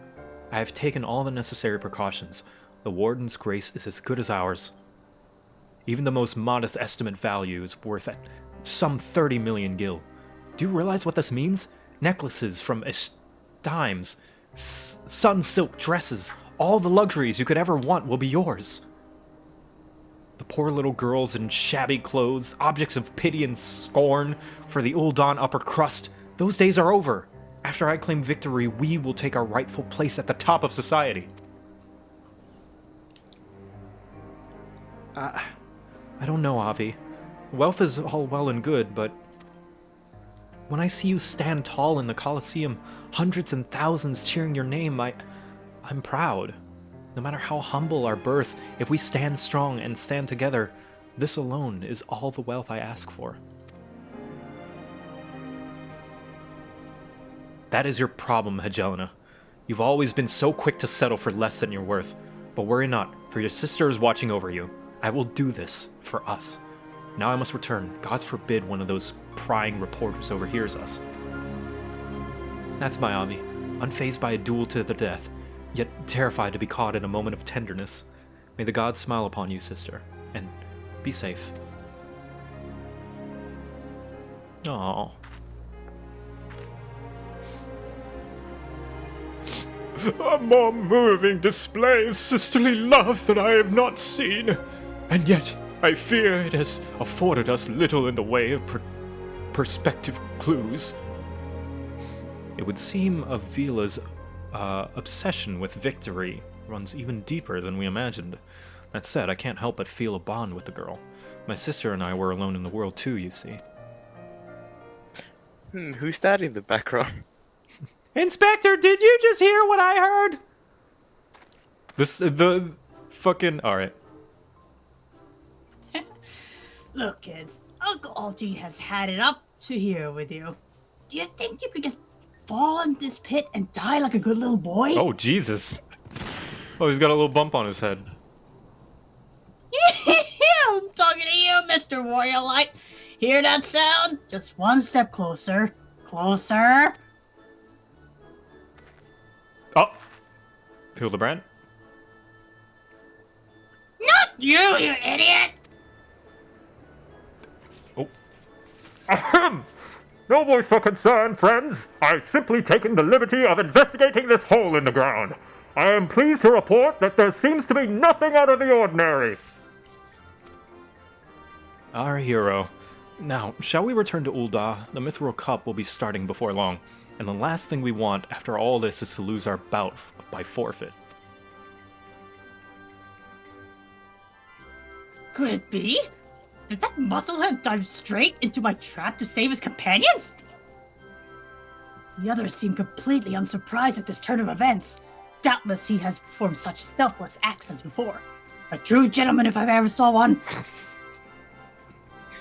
I have taken all the necessary precautions. The Warden's grace is as good as ours. Even the most modest estimate value is worth some 30 million gil. Do you realize what this means? Necklaces from dimes, sun silk dresses, all the luxuries you could ever want will be yours. The poor little girls in shabby clothes, objects of pity and scorn for the Uldan upper crust, those days are over. After I claim victory, we will take our rightful place at the top of society. I don't know, Avi. Wealth is all well and good, but when I see you stand tall in the Colosseum, hundreds and thousands cheering your name, I'm proud. No matter how humble our birth, if we stand strong and stand together, this alone is all the wealth I ask for. That is your problem, Hegelina. You've always been so quick to settle for less than you're worth. But worry not, for your sister is watching over you. I will do this for us. Now I must return. God forbid one of those prying reporters overhears us. That's my Avi, unfazed by a duel to the death, yet terrified to be caught in a moment of tenderness. May the gods smile upon you, sister, and be safe. Aww. A more moving display of sisterly love than I have not seen, and yet I fear it has afforded us little in the way of perspective clues. It would seem Avila's obsession with victory runs even deeper than we imagined. That said, I can't help but feel a bond with the girl. My sister and I were alone in the world too, you see. Who's that in the background? Inspector, did you just hear what I heard? The fucking... Alright. Look, kids, Uncle Alti has had it up to here with you. Do you think you could just fall in this pit and die like a good little boy? Oh, Jesus. Oh, he's got a little bump on his head. I'm talking to you, Mr. Warrior Light. Hear that sound? Just one step closer. Closer. Oh! Hildebrand? Not you, you idiot! Oh. Ahem! No voice for concern, friends. I've simply taken the liberty of investigating this hole in the ground. I am pleased to report that there seems to be nothing out of the ordinary. Our hero. Now, shall we return to Ul'dah? The Mithril Cup will be starting before long, and the last thing we want after all this is to lose our bout by forfeit. Could it be? Did that musclehead dive straight into my trap to save his companions? The others seem completely unsurprised at this turn of events. Doubtless he has performed such selfless acts as before. A true gentleman if I've ever saw one.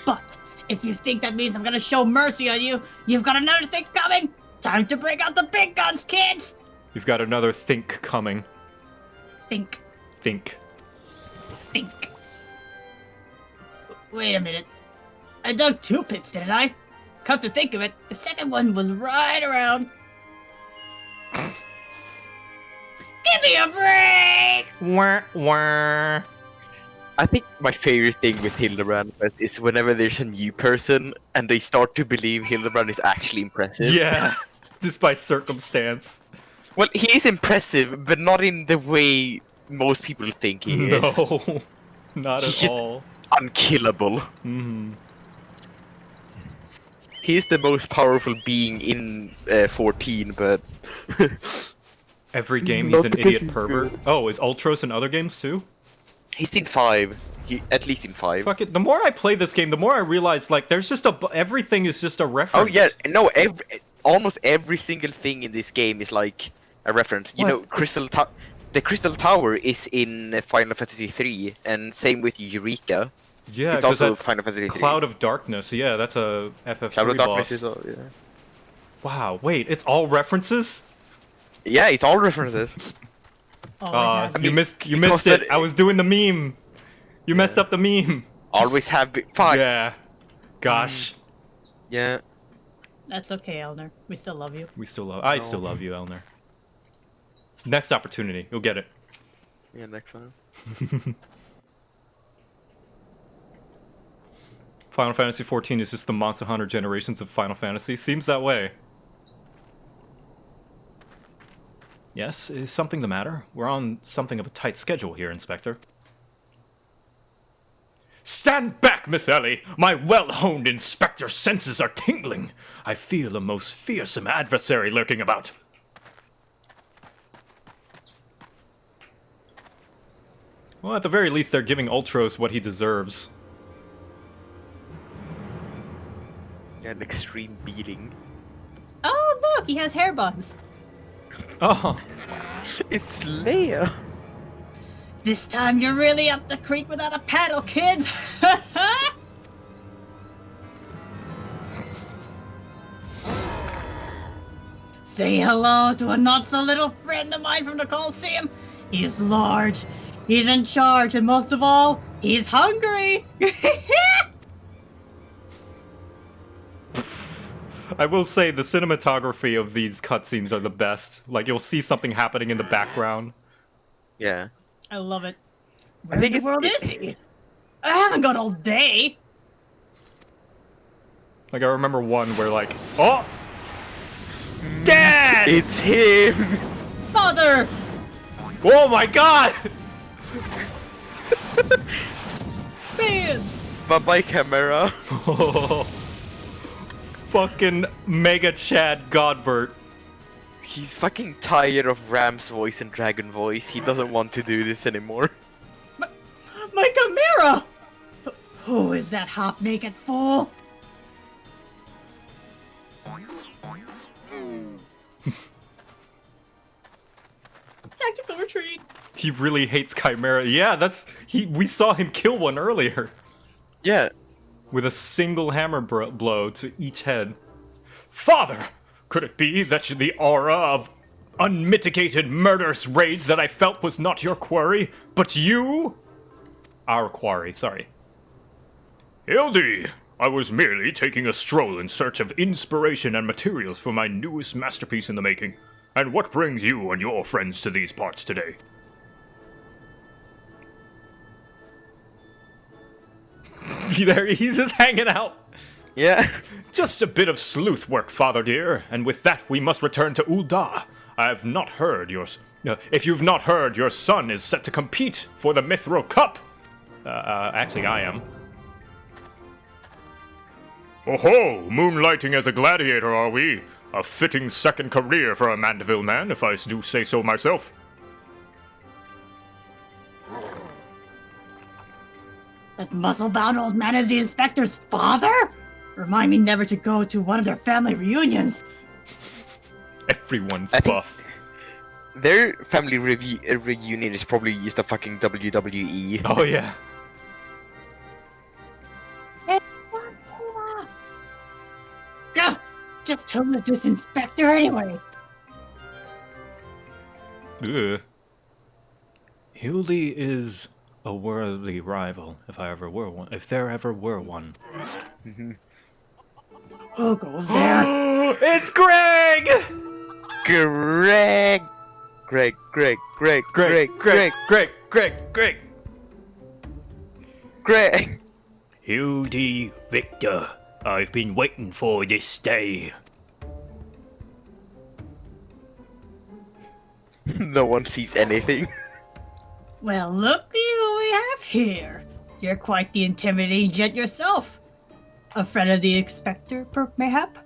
But if you think that means I'm gonna show mercy on you, you've got another thing coming! Time to break out the big guns, kids! You've got another think coming. Think. Think. Wait a minute. I dug 2 pits, didn't I? Come to think of it, the second one was right around. Give me a break! Wah, wah. I think my favorite thing with Hildebrand is whenever there's a new person and they start to believe Hildebrand is actually impressive. Yeah, just by circumstance. Well, he is impressive, but not in the way most people think he is. No, not He's at just all. unkillable. Mm-hmm. He's the most powerful being in 14, but... Every game No, he's an because idiot he's pervert. good. Oh, is Ultros in other games too? He's in 5. At least in 5. Fuck it. The more I play this game, the more I realize like there's just everything is just a Oh reference. yeah, no, almost every single thing in this game is like a reference. You What? know, the Crystal Tower is in Final Fantasy 3, and same with Eureka. Yeah, It's because also that's Final Fantasy 3. Cloud of Darkness. Yeah, that's a FF14 Cloud of boss. Darkness is all, yeah. Wow, wait, it's all references? Yeah, it's all references. Always has You been. missed because it. that- I was doing the meme. You messed up the meme. Always have been. Fuck. Yeah. Gosh. Yeah. That's okay, Elner. We still love you. We still love. I still love you, Elner. Next opportunity, you'll get it. Yeah, next time. Final Fantasy XIV is just the Monster Hunter generations of Final Fantasy. Seems that way. Yes, is something the matter? We're on something of a tight schedule here, Inspector. Stand back, Miss Ellie! My well-honed Inspector senses are tingling. I feel a most fearsome adversary lurking about. Well, at the very least, they're giving Ultros what he deserves. Yeah, an extreme beating. Oh, look, he has hair buns. Oh, It's Leia. This time you're really up the creek without a paddle, kids. Say hello to a not-so-little friend of mine from the Coliseum. He's large, he's in charge, and most of all, he's hungry. I will say the cinematography of these cutscenes are the best. Like, you'll see something happening in the background. Yeah. I love it. Where think in the it's- world is he? I haven't got all day. Like, I remember one where, like, oh! Dad! It's him! Father! Oh my god! Man! Bye-bye, camera. Fucking Mega Chad Godbert. He's fucking tired of Ram's voice and Dragon voice. He doesn't want to do this anymore. My Chimera! Who is that half-naked fool? Tactical retreat. He really hates Chimera. Yeah, we saw him kill one earlier. Yeah. With a single hammer blow to each head. Father! Could it be that the aura of unmitigated murderous rage that I felt was not your quarry, but you? Our quarry, sorry. Hildy, I was merely taking a stroll in search of inspiration and materials for my newest masterpiece in the making. And what brings you and your friends to these parts today? There, he's just hanging out. Yeah. Just a bit of sleuth work, father dear, and with that we must return to Ul'dah. I have not heard if you've not heard, your son is set to compete for the Mithril Cup. Actually, I am. Oh-ho! Moonlighting as a gladiator, are we? A fitting second career for a Mandeville man, if I do say so myself. That muscle-bound old man is the inspector's father? Remind me never to go to one of their family reunions. Everyone's I think buff. Their family reunion is probably just a fucking WWE. Oh, yeah. Gah! Just who is this inspector anyway? Ugh. Hildy is a worthy rival, if there ever were one. Who goes there? It's Greg! Greg! Greg! Hildy, Victor, I've been waiting for this day. No one sees anything. Well, look who we have here. You're quite the intimidating gent yourself. A friend of the inspector, mayhap?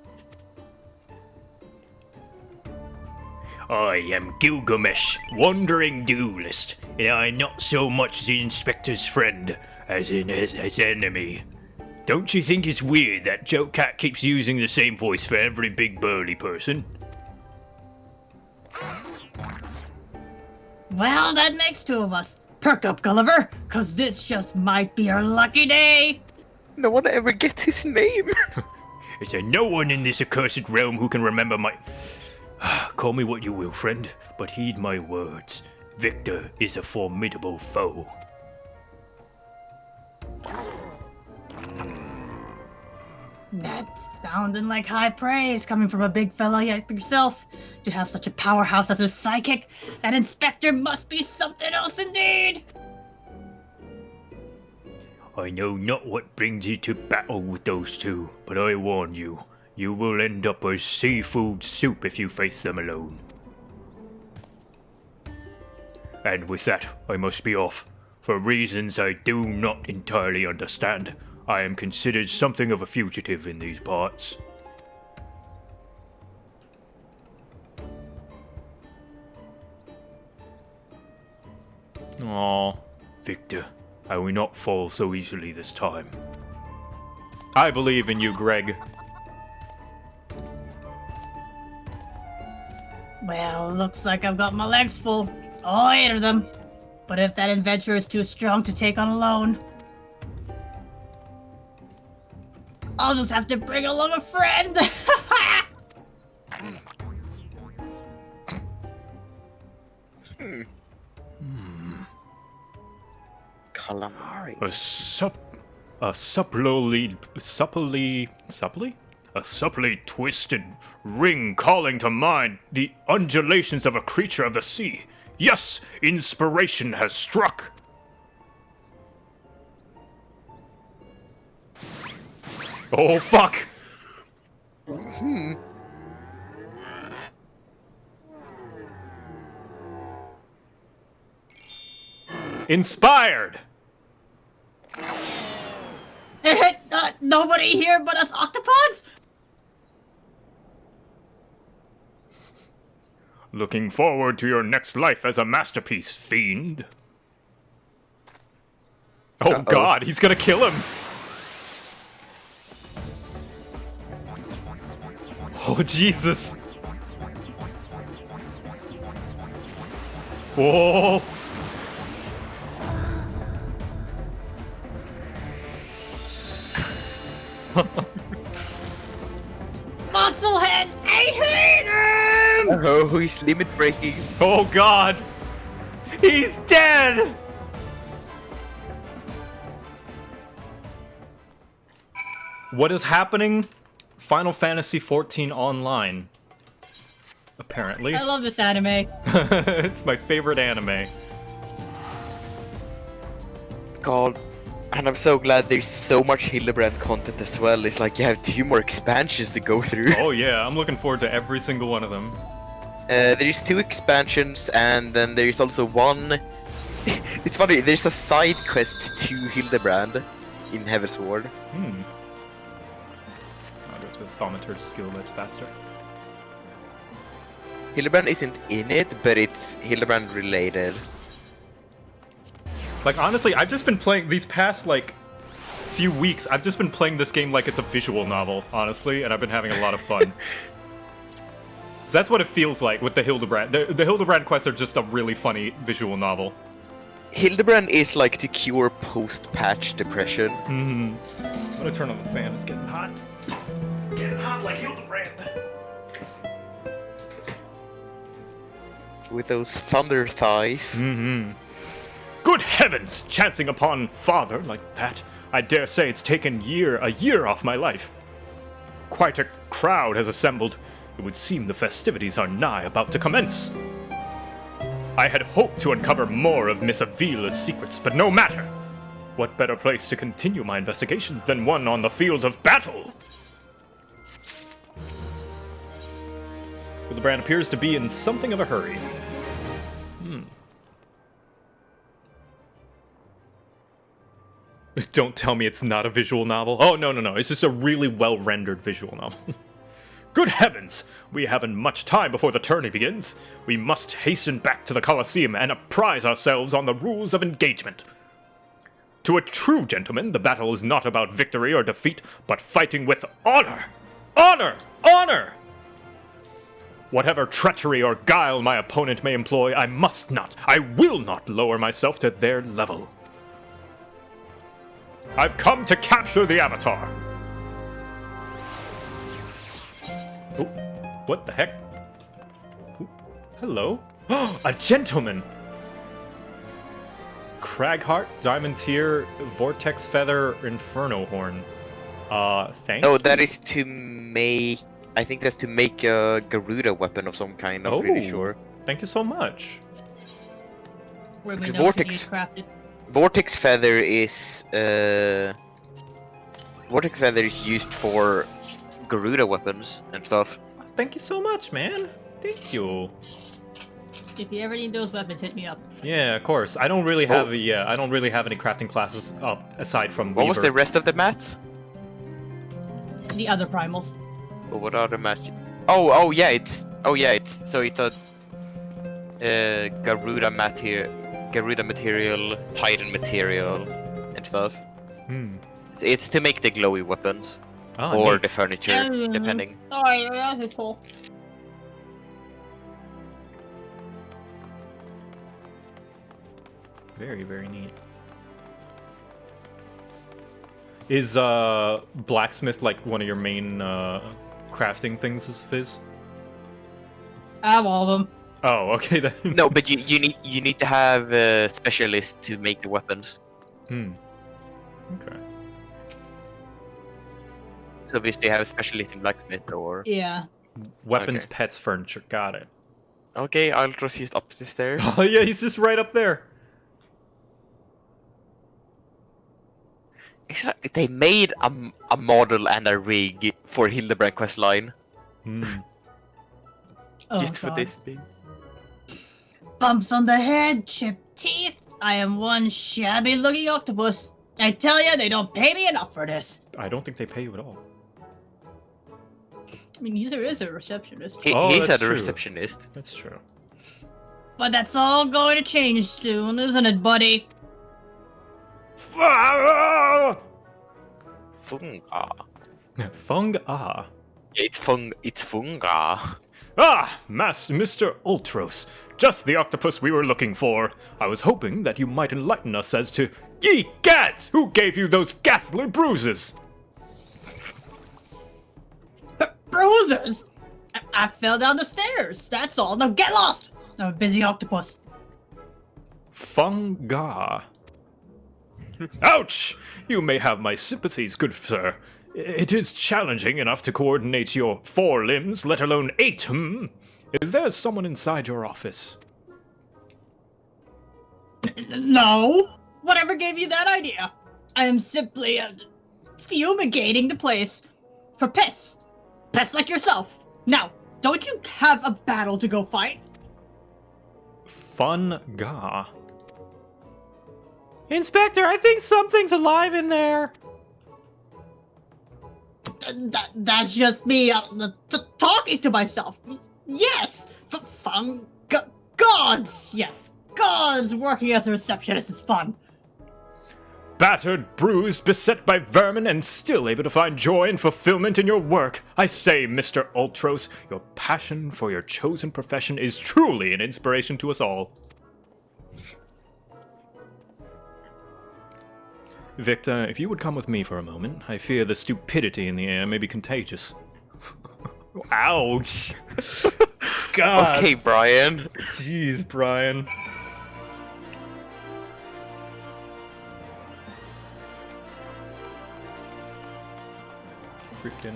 I am Gilgamesh, wandering duelist, and I'm not so much the inspector's friend as in his enemy. Don't you think it's weird that JoCat keeps using the same voice for every big burly person? Well, that makes two of us. Perk up, Gulliver, cause this just might be our lucky day. No one ever gets his name. Is there no one in this accursed realm who can remember my... Call me what you will, friend, but heed my words. Victor is a formidable foe. That's sounding like high praise coming from a big fella like yourself. To have such a powerhouse as a psychic, that inspector must be something else indeed. I know not what brings you to battle with those two, but I warn you, you will end up as seafood soup if you face them alone. And with that, I must be off. For reasons I do not entirely understand, I am considered something of a fugitive in these parts. Aww. Victor, I will not fall so easily this time. I believe in you, Greg. Well, looks like I've got my legs full. All 8 of them. But if that adventure is too strong to take on alone, I'll just have to bring along a friend. Calamari. A supply twisted ring calling to mind the undulations of a creature of the sea. Yes, inspiration has struck. Oh, fuck! Inspired! Nobody here but us octopods? Looking forward to your next life as a masterpiece, fiend. Oh god, he's gonna kill him! Oh, Jesus. Whoa. Muscleheads, I hate him! Oh, he's limit breaking. Oh, God. He's dead. What is happening? Final Fantasy XIV Online. Apparently. I love this anime. It's my favorite anime. God. And I'm so glad there's so much Hildebrand content as well. It's like you have 2 more expansions to go through. Oh yeah, I'm looking forward to every single one of them. There's 2 expansions, and then there's also one... It's funny, there's a side quest to Hildebrand in Heavensward. I'll go to the thaumaturge skill, that's faster. Hildebrand isn't in it, but it's Hildebrand related. Like, honestly, I've just been playing these past, like, few weeks. I've just been playing this game like it's a visual novel, honestly, and I've been having a lot of fun. So that's what it feels like with the Hildebrand. The Hildebrand quests are just a really funny visual novel. Hildebrand is like to cure post-patch depression. I'm gonna turn on the fan, it's getting hot. It's getting hot like Hildebrand. With those thunder thighs. Good heavens! Chancing upon father like that. I dare say it's taken a year off my life. Quite a crowd has assembled. It would seem the festivities are nigh about to commence. I had hoped to uncover more of Miss Avila's secrets, but no matter. What better place to continue my investigations than one on the field of battle? Hildebrand appears to be in something of a hurry. Don't tell me it's not a visual novel. Oh, no. It's just a really well-rendered visual novel. Good heavens! We haven't much time before the tourney begins. We must hasten back to the Colosseum and apprise ourselves on the rules of engagement. To a true gentleman, the battle is not about victory or defeat, but fighting with honor! Honor! Honor! Whatever treachery or guile my opponent may employ, I will not lower myself to their level. I've come to capture the Avatar. Oh, what the heck? Ooh, hello? A gentleman! Cragheart, Diamond Tear, Vortex Feather, Inferno Horn. Thank Oh, you. that is to make... I think that's to make a Garuda weapon of some kind, I'm pretty sure. Thank you so much. Where we The know Vortex- it's crafted. Vortex Feather is... Vortex Feather is used for Garuda weapons and stuff. Thank you so much, man. Thank you. If you ever need those weapons, hit me up. Yeah, of course. I don't really have I don't really have any crafting classes up aside from What was Weaver. the rest of the mats? The other primals. Or what are the mats? Oh yeah, it's so it's a Garuda material, Titan material, and stuff. It's to make the glowy weapons Ah, or neat. the furniture, depending. Oh, yeah, that's cool. Very, very neat. Is blacksmith like one of your main crafting things of his? I have all of them. Oh, okay then. No, but you need to have a specialist to make the weapons. Okay. So obviously you have a specialist in blacksmith or... Yeah. Weapons, Okay. pets, furniture. Got it. Okay, I'll proceed up the stairs. Oh yeah, he's just right up there. It's like they made a model and a rig for Hildebrand questline. Oh, Just for God. this thing. Bumps on the head, chipped teeth. I am one shabby-looking octopus. I tell ya, they don't pay me enough for this. I don't think they pay you at all. I mean, neither is a receptionist. Oh, He's that's a true. receptionist. That's true. But that's all going to change soon, isn't it, buddy? Funga. Fung ah. It's Funga. Ah, Mr. Ultros. Just the octopus we were looking for. I was hoping that you might enlighten us as to... Ye gads! Who gave you those ghastly bruises? Bruisers? I fell down the stairs. That's all. Now get lost. I'm a busy octopus. Funga. Ouch! You may have my sympathies, good sir. It is challenging enough to coordinate your 4 limbs, let alone 8, Is there someone inside your office? No. Whatever gave you that idea? I am simply fumigating the place for pests. Pests like yourself. Now, don't you have a battle to go fight? Funga. Inspector, I think something's alive in there. That's just me talking to myself. Yes, gods. Yes, gods working as a receptionist is fun. Battered, bruised, beset by vermin, and still able to find joy and fulfillment in your work. I say, Mr. Ultros, your passion for your chosen profession is truly an inspiration to us all. Victor, if you would come with me for a moment, I fear the stupidity in the air may be contagious. Ouch! God! Okay, Brian. Jeez, Brian. Freaking...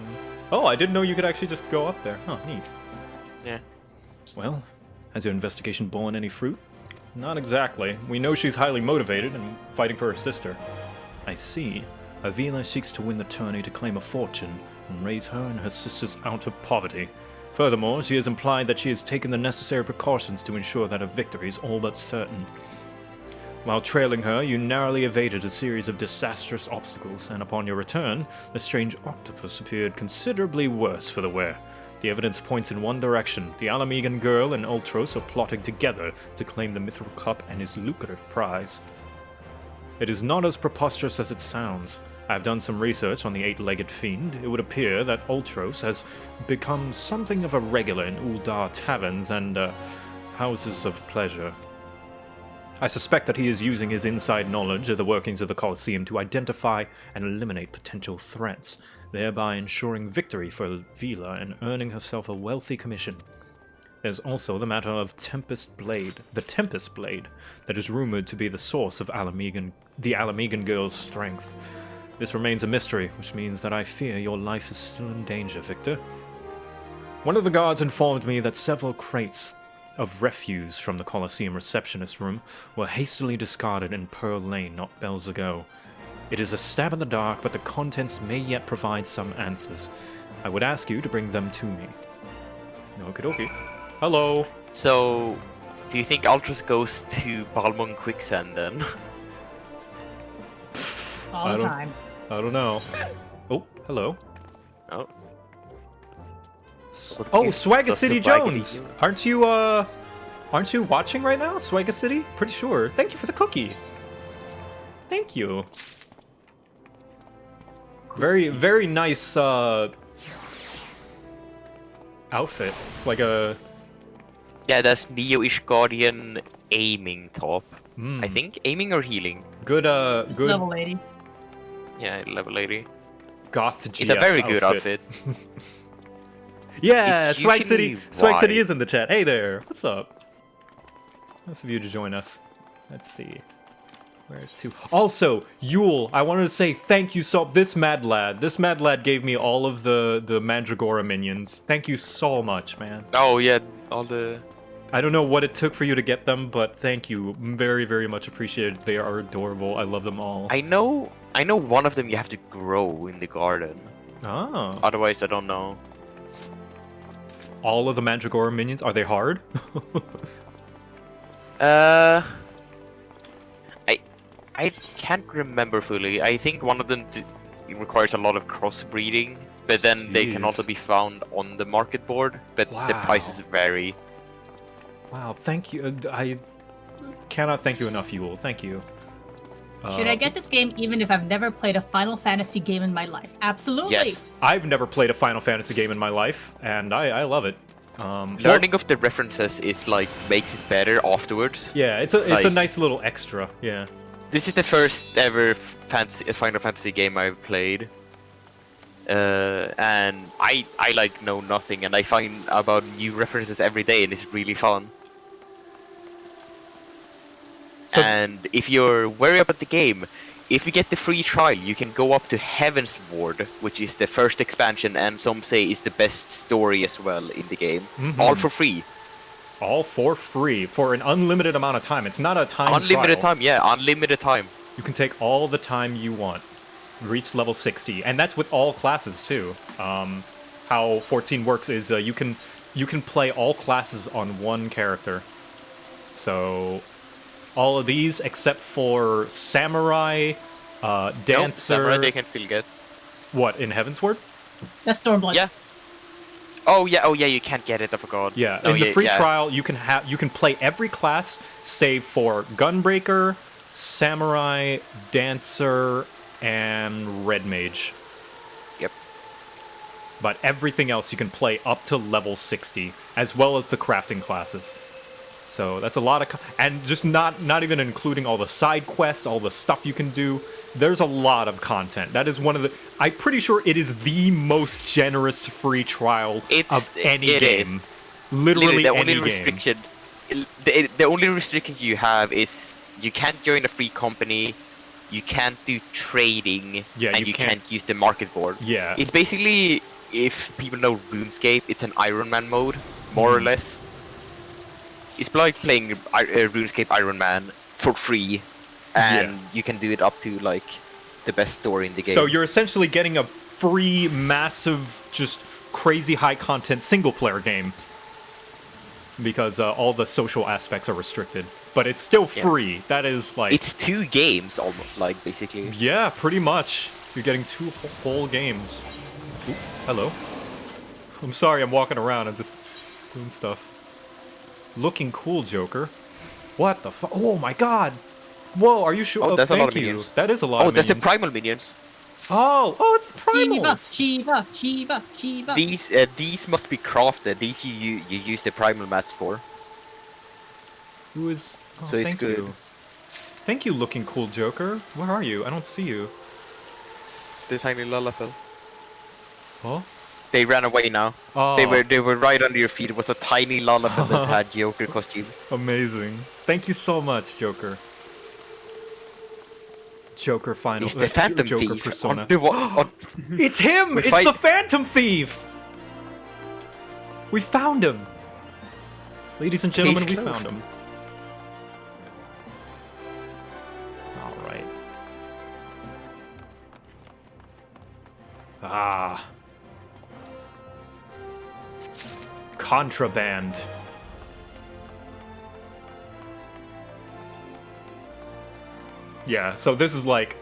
Oh, I didn't know you could actually just go up there. Huh, neat. Yeah. Well, has your investigation borne any fruit? Not exactly. We know she's highly motivated and fighting for her sister. I see. Avila seeks to win the tourney to claim a fortune and raise her and her sisters out of poverty. Furthermore, she has implied that she has taken the necessary precautions to ensure that her victory is all but certain. While trailing her, you narrowly evaded a series of disastrous obstacles, and upon your return, the strange octopus appeared considerably worse for the wear. The evidence points in one direction. The Alamegan girl and Ultros are plotting together to claim the Mithril Cup and his lucrative prize. It is not as preposterous as it sounds. I have done some research on the 8-legged fiend. It would appear that Ultros has become something of a regular in Uldar taverns and houses of pleasure. I suspect that he is using his inside knowledge of the workings of the Colosseum to identify and eliminate potential threats, thereby ensuring victory for Vila and earning herself a wealthy commission. There's also the matter of the Tempest Blade, that is rumored to be the source of the Alamegan girl's strength. This remains a mystery, which means that I fear your life is still in danger, Victor. One of the guards informed me that several crates of refuse from the Colosseum receptionist room were hastily discarded in Pearl Lane not bells ago. It is a stab in the dark, but the contents may yet provide some answers. I would ask you to bring them to me. Okie dokie. Hello. So, do you think Ultros goes to Balmung Quicksand then? All the time. I don't know. Oh, hello. Oh. Oh, Swagga City Jones! Aren't you watching right now? Swagga City? Pretty sure. Thank you for the cookie. Thank you. Very, very nice, outfit. It's like a... Yeah, that's Neo-ish Guardian aiming top. I think? Aiming or healing? Good, It's good... level 80. Yeah, level 80. Goth GF It's a very good outfit. Yeah, It's Swag City. usually Swag City wide. is in the chat. Hey there. What's up? Nice of you to join us. Let's see. Where to? Also, Yule, I wanted to say thank you so... This mad lad gave me all of the Mandragora minions. Thank you so much, man. Oh yeah, all the... I don't know what it took for you to get them, but thank you. Very, very much appreciated. They are adorable. I love them all. I know one of them you have to grow in the garden. Ah. Otherwise, I don't know. All of the Mandragora minions? Are they hard? I can't remember fully. I think one of them requires a lot of crossbreeding, but then they can Jeez. also be found on the market board, but the Wow. prices vary. Wow, thank you. I cannot thank you enough, Yule. Thank you. Should I get this game even if I've never played a Final Fantasy game in my life? Absolutely. Yes. I've never played a Final Fantasy game in my life, and I love it. Learning of the references is like makes it better afterwards. Yeah, it's a Like- nice little extra. Yeah. This is the first ever Final Fantasy game I've played. And I like know nothing, and I find about new references every day, and it's really fun. So- And if you're worried about the game, if you get the free trial, you can go up to Heaven's Ward, which is the first expansion, and some say is the best story as well in the game. All for free. All for free for an unlimited amount of time. It's not a time Unlimited trial. time, yeah, unlimited time. You can take all the time you want. Reach level 60, and that's with all classes too. How 14 works is you can play all classes on one character. So all of these except for samurai, Nope, dancer. Samurai they can still get. What in Heavensward? That's Stormblood. Yeah. Oh yeah, you can't get it, I forgot. Yeah, Oh, in the free yeah. trial, you can play every class save for Gunbreaker, Samurai, Dancer, and Red Mage. Yep. But everything else you can play up to level 60, as well as the crafting classes. So that's a lot of, and just not even including all the side quests, all the stuff you can do. There's a lot of content. That is one of the. I'm pretty sure it is the most generous free trial of any it game. is. Literally the any only game. restriction, the only restriction you have is you can't join a free company, you can't do trading, Yeah, and you you can't- can't use the market board. Yeah. It's basically, if people know RuneScape, it's an Iron Man mode, more Hmm. or less. It's like playing RuneScape Iron Man for free, and Yeah. you can do it up to like the best story in the game. So you're essentially getting a free, massive, just crazy high content single player game. Because all the social aspects are restricted. But it's still free. That is like... It's 2 games, almost, like, basically. Yeah, pretty much. You're getting 2 whole games. Ooh, hello. I'm sorry, I'm walking around. I'm just doing stuff. Looking cool, Joker. What the fuck? Oh my god! Whoa, are you sure? Oh, that's a lot thank of you. minions. That is a lot Oh, of that's the minions. primal minions. Oh, it's the primals. Shiva. These must be crafted. These you use the primal mats for. Who is... Oh, So it's thank good. you. Thank you, looking cool Joker. Where are you? I don't see you. The tiny Lalafell. Oh? They ran away now. Oh, They were right under your feet. It was a tiny Lalafell that had Joker costume. amazing. Thank you so much, Joker. Joker final... It's the Phantom Joker Thief. persona. On It's him! We It's fight- the Phantom Thief! We found him! Ladies and gentlemen, Case we closed. found him. Alright. Ah. Contraband. Yeah, so this is like...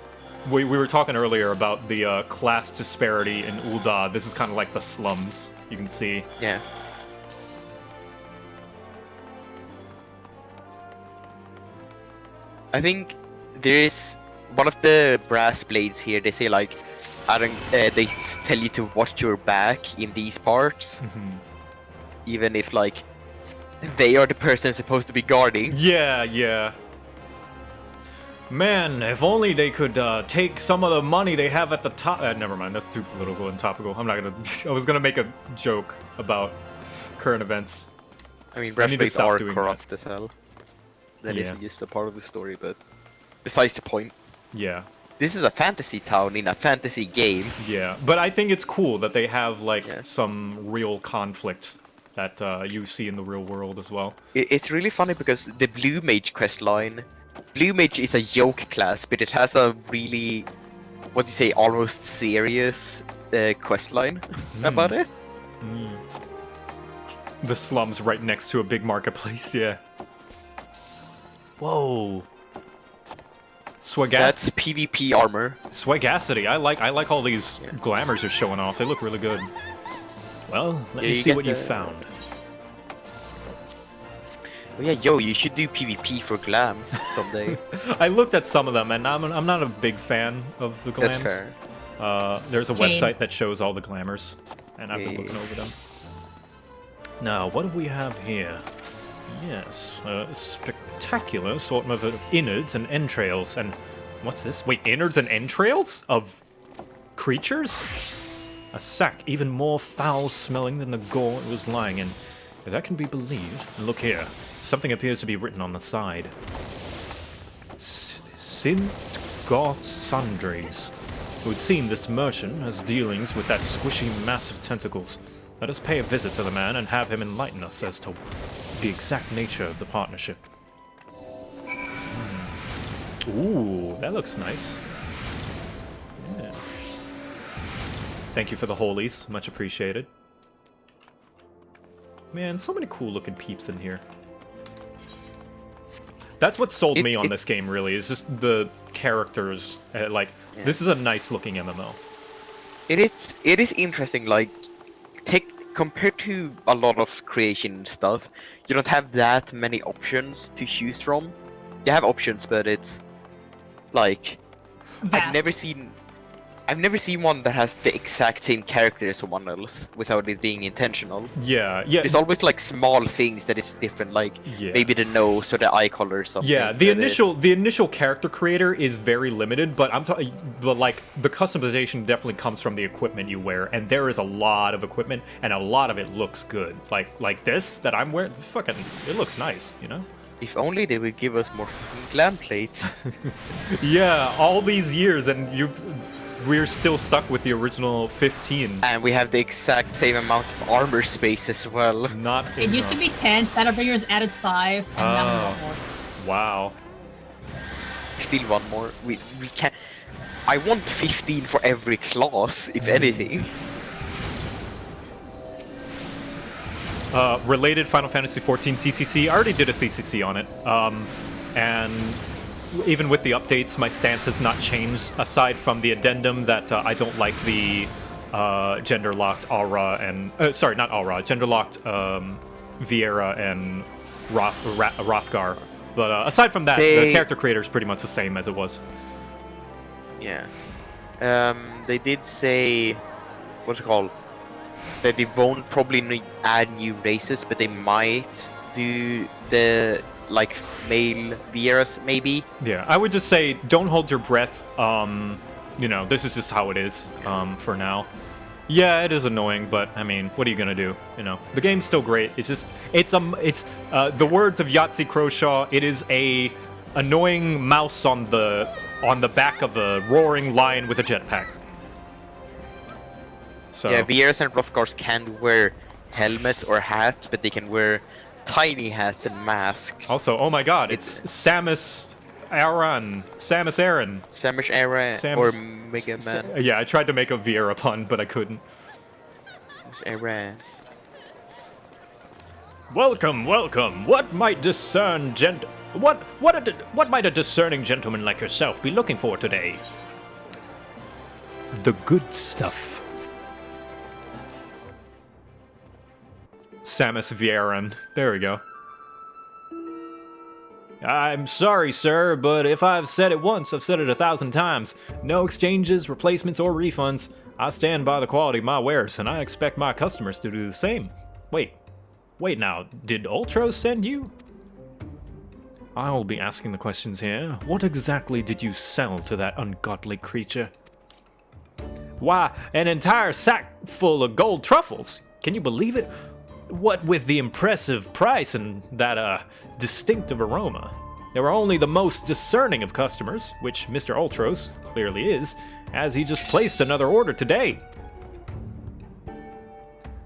We were talking earlier about the class disparity in Ul'dah. This is kind of like the slums, you can see. Yeah. I think there is one of the brass blades here. They say like, they tell you to watch your back in these parts, even if like they are the person supposed to be guarding. Yeah, yeah. Man, if only they could take some of the money they have at the top. Never mind, that's too political and topical. I'm not gonna. I was gonna make a joke about current events. I mean, I brass need to blades stop are doing corrupt as hell. That Yeah. is just a part of the story, but besides the point. Yeah, This is a fantasy town in a fantasy game. yeah. But I think it's cool that they have like Yeah. some real conflict that you see in the real world as well. It's really funny because the Blue Mage quest line, Blue Mage is a yoke class, but it has a really, what do you say, almost serious quest line about it. The slums right next to a big marketplace. Yeah. Whoa. That's PvP armor. Swagacity. I like all these glamours you're showing off. They look really good. Well, let Yeah, me you see get what you the- found. Oh yeah, yo, you should do PvP for glams someday. I looked at some of them, and I'm not a big fan of the glams. That's fair. There's a Same. website that shows all the glamours, and I've been Yeah. looking over them. Now, what do we have here? Yes, a spectacular assortment of innards and entrails, and what's this? Wait, innards and entrails of creatures? A sack even more foul-smelling than the gore it was lying in. If that can be believed. And look here, something appears to be written on the side. Sint Goth Sundries. It would seem this merchant has dealings with that squishy mass of tentacles. Let us pay a visit to the man and have him enlighten us as to the exact nature of the partnership. Ooh, that looks nice. Yeah. Thank you for the holies, much appreciated. Man, so many cool looking peeps in here. That's what sold me on this game, really, is just the characters. This is a nice looking MMO. It is interesting, like, compared to a lot of creation stuff, you don't have that many options to choose from. You have options, but it's like Vast. I've never seen one that has the exact same character as someone else without it being intentional. Yeah. It's always like small things that is different, like maybe the nose or the eye color or something. Yeah, the initial character creator is very limited, but like the customization definitely comes from the equipment you wear, and there is a lot of equipment, and a lot of it looks good. Like this that I'm wearing, it looks nice, you know. If only they would give us more glam plates. Yeah, all these years, and we're still stuck with the original 15. And we have the exact same amount of armor space as well. Not It used to be 10, Shadowbringers added 5, and now we want more. Wow. Still one more. We can't. I want 15 for every class, if anything. Related Final Fantasy 14 CCC. I already did a CCC on it. And even with the updates, my stance has not changed, aside from the addendum that I don't like the gender-locked Aura and... sorry, not Aura. Gender-locked Vieira and Rothgar. But aside from that, the character creator is pretty much the same as it was. Yeah. They did say... What's it called? That they won't probably add new races, but they might do the... like male Vieras, maybe. Yeah, I would just say don't hold your breath. You know, this is just how it is for now. Yeah, it is annoying, but I mean, what are you gonna do? You know, the game's still great. It's just it's the words of Yahtzee Croshaw. It is a annoying mouse on the back of a roaring lion with a jetpack. So Yeah, Vieras and Rothgars can't wear helmets or hats, but they can wear tiny hats and masks. Also, oh my god, it's Samus Aran. Or Mega Man. Yeah, I tried to make a Vieira pun, but I couldn't. Aran. Welcome. What might a discerning gentleman like yourself be looking for today? The good stuff. Samus Vieran. There we go. I'm sorry, sir, but if I've said it once, I've said it 1,000 times. No exchanges, replacements, or refunds. I stand by the quality of my wares, and I expect my customers to do the same. Wait now, did Ultros send you? I'll be asking the questions here. What exactly did you sell to that ungodly creature? Why, an entire sack full of gold truffles. Can you believe it? What with the impressive price and that, distinctive aroma. There were only the most discerning of customers, which Mr. Ultros clearly is, as he just placed another order today.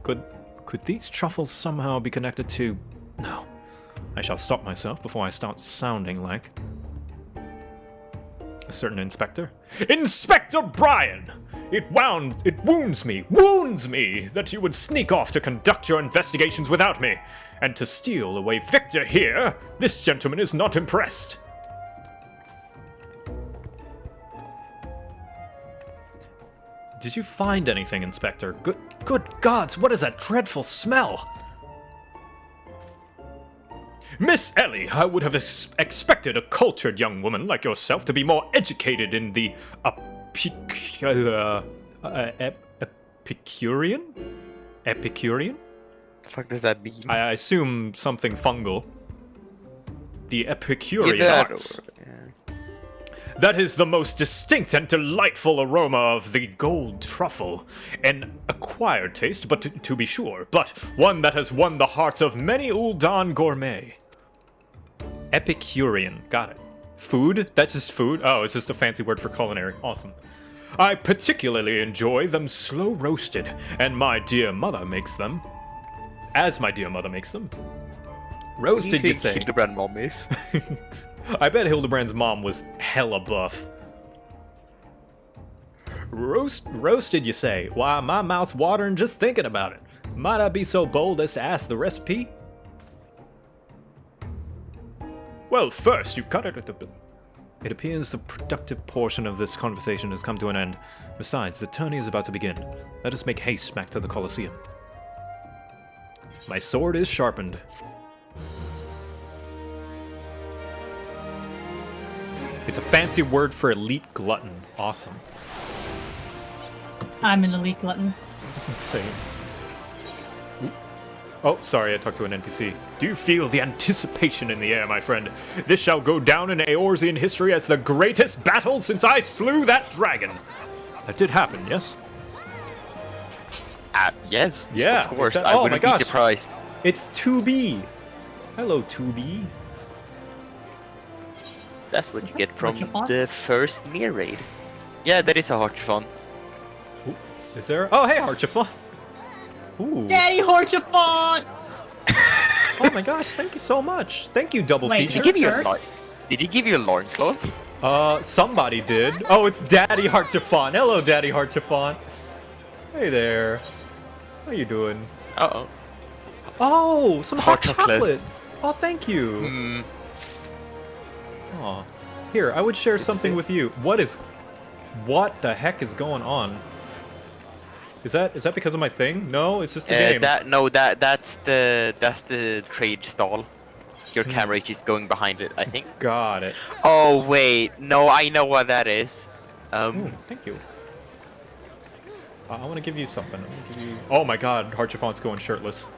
Could these truffles somehow be connected to... No. I shall stop myself before I start sounding like... a certain inspector. Inspector Brian! It wounds me that you would sneak off to conduct your investigations without me, and to steal away Victor here. This gentleman is not impressed. Did you find anything, Inspector? Good gods, what is that dreadful smell? Miss Ellie, I would have expected a cultured young woman like yourself to be more educated in the Epicurean? Epicurean? The fuck does that mean? I assume something fungal. The Epicurean Yeah, arts. That is the most distinct and delightful aroma of the gold truffle. An acquired taste, but to be sure, but one that has won the hearts of many Ul'dan gourmet. Epicurean, got it. Food? That's just food? Oh, it's just a fancy word for culinary. Awesome. I particularly enjoy them slow roasted, and my dear mother makes them. As my dear mother makes them. Roasted, you say? Hildebrand mom is. I bet Hildebrand's mom was hella buff. Roasted, you say? Why, my mouth's watering just thinking about it. Might I be so bold as to ask the recipe? Well, first, you cut it at the... It appears the productive portion of this conversation has come to an end. Besides, the tourney is about to begin. Let us make haste back to the Colosseum. My sword is sharpened. It's a fancy word for elite glutton. Awesome. I'm an elite glutton. Same. Oh, sorry, I talked to an NPC. Do you feel the anticipation in the air, my friend? This shall go down in Eorzean history as the greatest battle since I slew that dragon. That did happen, yes? Yes. Yeah, Of course. exactly. I Oh wouldn't my be gosh. surprised. It's 2B. Hello, 2B. That's what you get from Harchifon? the first near raid. Yeah, that is a Harchifon. Is there? Oh, hey, Harchifon. Ooh. Daddy Harchifon! Oh my gosh, thank you so much. Thank you, Double Wait, Feature. Did he give you a Sure. loin? Did he give you a loincloth? Somebody did. Oh, it's Daddy Harchifon. Hello, Daddy Harchifon. Hey there. How you doing? Uh-oh. Oh, some hot Hot chocolate. chocolate. Oh, thank you. Hmm. Aw. Here, I would share something with you. What the heck is going on? Is that because of my thing? No, it's just the game. That's the trade stall. Your camera is just going behind it, I think. Got it. Oh wait, no, I know what that is. Ooh, thank you. I want to give you something. I'm gonna give you... Oh my god, Harchifon's going shirtless.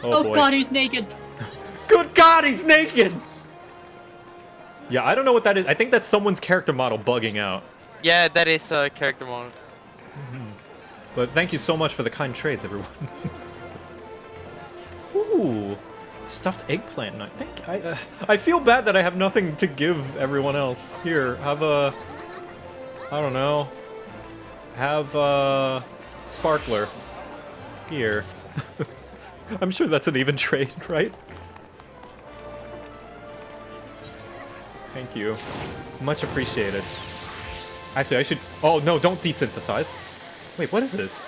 Oh boy. god, he's naked. Good god, he's naked! Yeah, I don't know what that is. I think that's someone's character model bugging out. Yeah, that is a character model. But thank you so much for the kind trades, everyone. Ooh, stuffed eggplant. I feel bad that I have nothing to give everyone else. Here, have a... I don't know. Have a... Sparkler. Here. I'm sure that's an even trade, right? Thank you. Much appreciated. Actually, I should... Oh, no, don't desynthesize. Wait, what is this?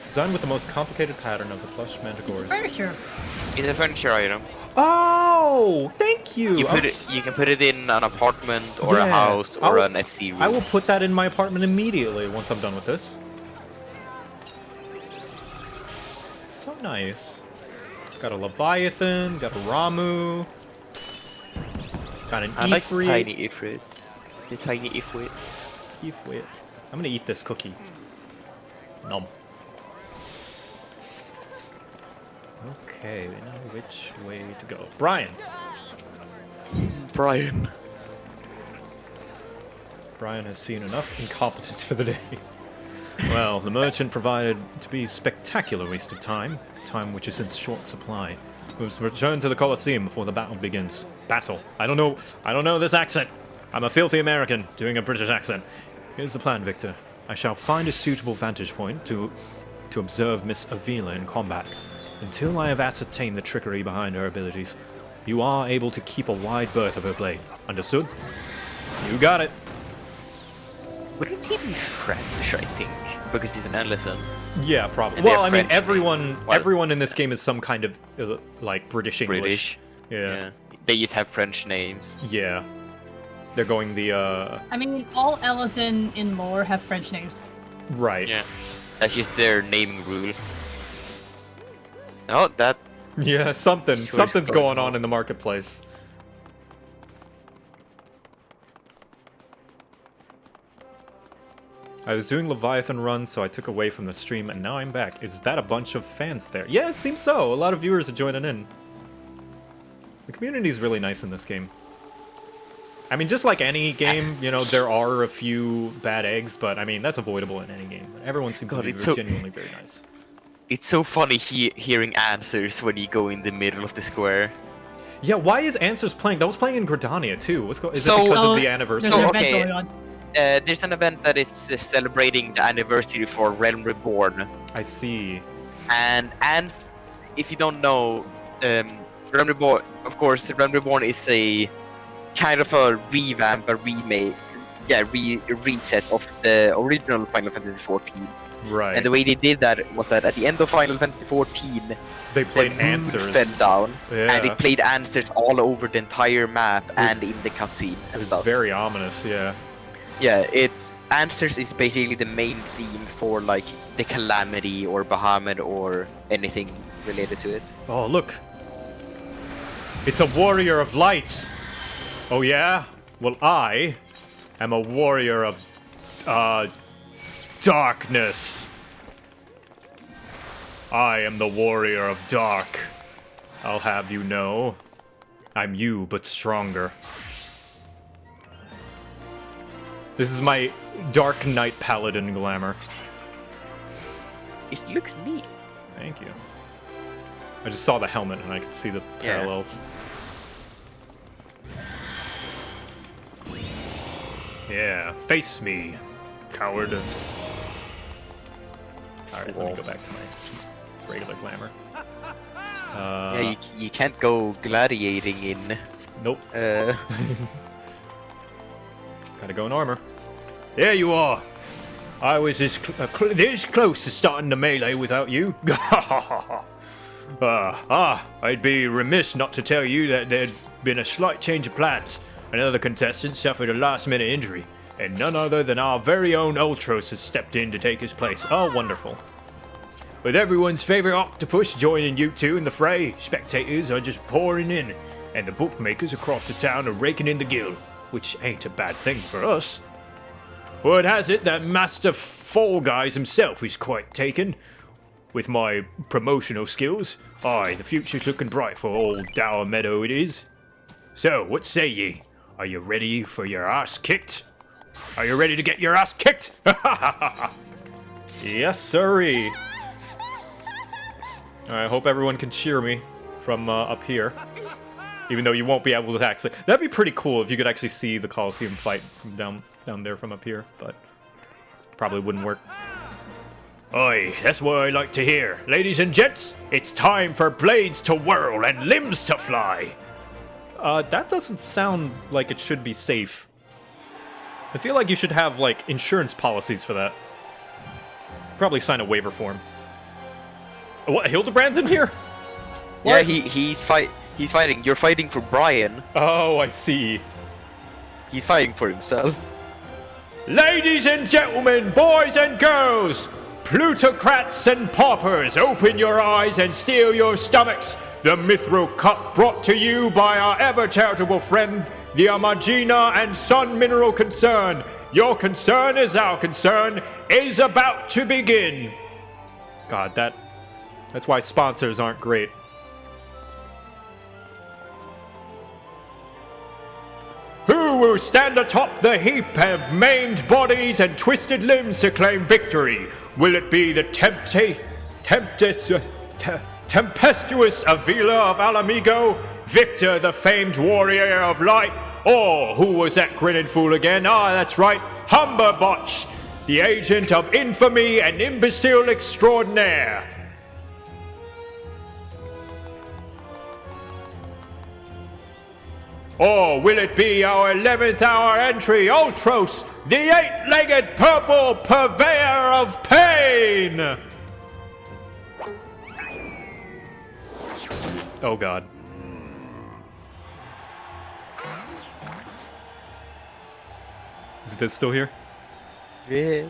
Designed with the most complicated pattern of the plush manticores. Furniture. It's a furniture item. Oh, thank you! You can put it in an apartment or a Yeah, house or I'll- an FC room. I will put that in my apartment immediately once I'm done with this. So nice. Got a Leviathan, got a Ramu. Got an I like the Ifrit. tiny Ifrit. The tiny Ifrit. Ifrit. I'm gonna eat this cookie. Nom. Okay, we know which way to go. Brian! Brian. Brian has seen enough incompetence for the day. Well, the merchant provided to be a spectacular waste of time. Time which is in short supply. We must return to the Colosseum before the battle begins. Battle. I don't know this accent. I'm a filthy American doing a British accent. Here's the plan, Victor. I shall find a suitable vantage point to observe Miss Avila in combat. Until I have ascertained the trickery behind her abilities, you are able to keep a wide berth of her blade. Understood? You got it. Wouldn't he be French, I think? Because he's an Ellison. Yeah, probably. And they're Well, I mean, French. everyone Well- in this game is some kind of like British English. British. Yeah. They just have French names. Yeah. They're going the I mean, all Ellison in lore have French names. right. Yeah. That's just their naming rule. No, that Yeah, something's going on in the marketplace. I was doing Leviathan run, so I took away from the stream, and now I'm back. Is that a bunch of fans there? Yeah, it seems so. A lot of viewers are joining in. The community's really nice in this game. I mean, just like any game, you know, there are a few bad eggs, but I mean, that's avoidable in any game. Everyone seems to be genuinely very nice. It's so funny hearing answers when you go in the middle of the square. Yeah, why is Answers playing? That was playing in Gridania too. Is it because of the anniversary? There's an okay. event going on. There's an event that is celebrating the anniversary for Realm Reborn. I see. And if you don't know, Realm Reborn, of course, Realm Reborn is a kind of a revamp, a remake, reset of the original Final Fantasy XIV. Right. And the way they did that was that at the end of Final Fantasy XIV, they played the moon Answers. fell down, Yeah. and it played Answers all over the entire map and in the cutscene It and was stuff. very ominous, yeah. Yeah, Answers is basically the main theme for like the Calamity or Bahamut or anything related to it. Oh, look. It's a warrior of light. Oh, yeah? Well, I am a warrior of, darkness. I am the warrior of dark. I'll have you know. I'm you, but stronger. This is my Dark Knight Paladin glamour. It looks neat. Thank you. I just saw the helmet and I could see the parallels. Yeah, face me, coward. Alright, let me go back to my regular glamour. Yeah, you can't go gladiating in. Nope. Gotta go in armor. There you are. I was this close to starting the melee without you. I'd be remiss not to tell you that there'd been a slight change of plans. Another contestant suffered a last-minute injury, and none other than our very own Ultros has stepped in to take his place. Oh, wonderful. With everyone's favorite octopus joining you two in the fray, spectators are just pouring in, and the bookmakers across the town are raking in the guild, which ain't a bad thing for us. Word has it that Master Fall Guys himself is quite taken with my promotional skills. Aye, the future's looking bright for old Dower Meadow it is. So, what say ye? Are you ready for your ass kicked? Are you ready to get your ass kicked? Yes, sirree. I hope everyone can cheer me from up here. Even though you won't be able to actually... That'd be pretty cool if you could actually see the Coliseum fight from down there from up here, but probably wouldn't work. Oi, that's what I like to hear. Ladies and gents, it's time for blades to whirl and limbs to fly. That doesn't sound like it should be safe. I feel like you should have, like, insurance policies for that. Probably sign a waiver form. What, Hildebrand's in here? What? Yeah, he's fighting. You're fighting for Brian. Oh, I see. He's fighting for himself. Ladies and gentlemen, boys and girls, plutocrats and paupers, open your eyes and steel your stomachs. The Mithril Cup brought to you by our ever-charitable friend, the Amagina and Sun Mineral Concern. Your concern is our concern, is about to begin. God, that's why sponsors aren't great. Who will stand atop the heap of maimed bodies and twisted limbs to claim victory? Will it be the tempestuous Avila of Alamigo, Victor the famed warrior of light, or who was that grinning fool again? Ah, that's right, Humberbotch, the agent of infamy and imbecile extraordinaire. Or will it be our 11th hour entry, Ultros, the eight-legged purple purveyor of pain? Oh god. Is Viz still here? Yeah.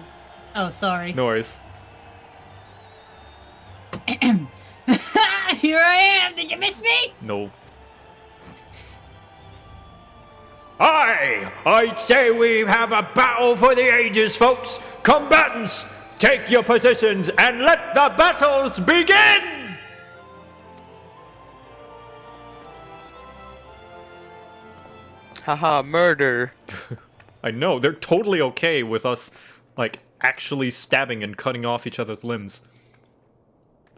Oh, sorry. No worries. Here I am, Did you miss me? No. Aye! I'd say we have a battle for the ages, folks! Combatants, take your positions and let the battles begin! Haha, murder. I know, they're totally okay with us, like, actually stabbing and cutting off each other's limbs.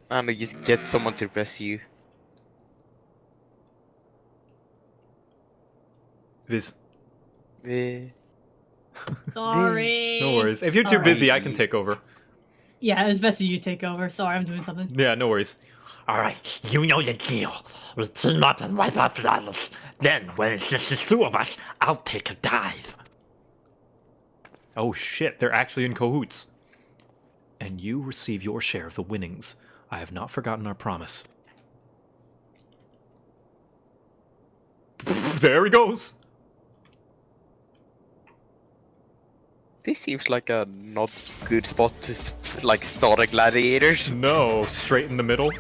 I'm gonna just get someone to rescue. Viz. Sorry. No worries. If you're too Alright. busy, I can take over. Yeah, it's best if you take over. Sorry, I'm doing something. Yeah, no worries. Alright, you know the deal. We team up and wipe out the others. Then, when it's just the two of us, I'll take a dive. Oh shit, they're actually in cahoots. And you receive your share of the winnings. I have not forgotten our promise. There he goes. This seems like a not good spot to like start a gladiators. No, straight in the middle.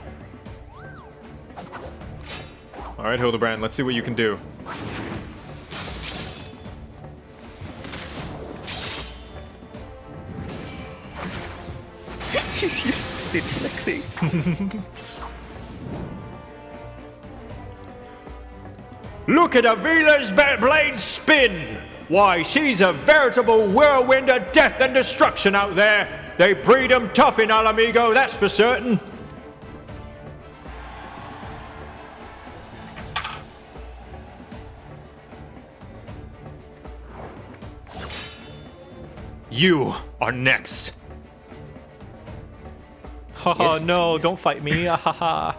Alright, Hildebrand, let's see what you can do. He's just still flexing. Look at Avila's blade spin! Why, she's a veritable whirlwind of death and destruction out there! They breed 'em tough in Alamigo, that's for certain! You are next. Haha, Yes, no, please. don't fight me. Haha.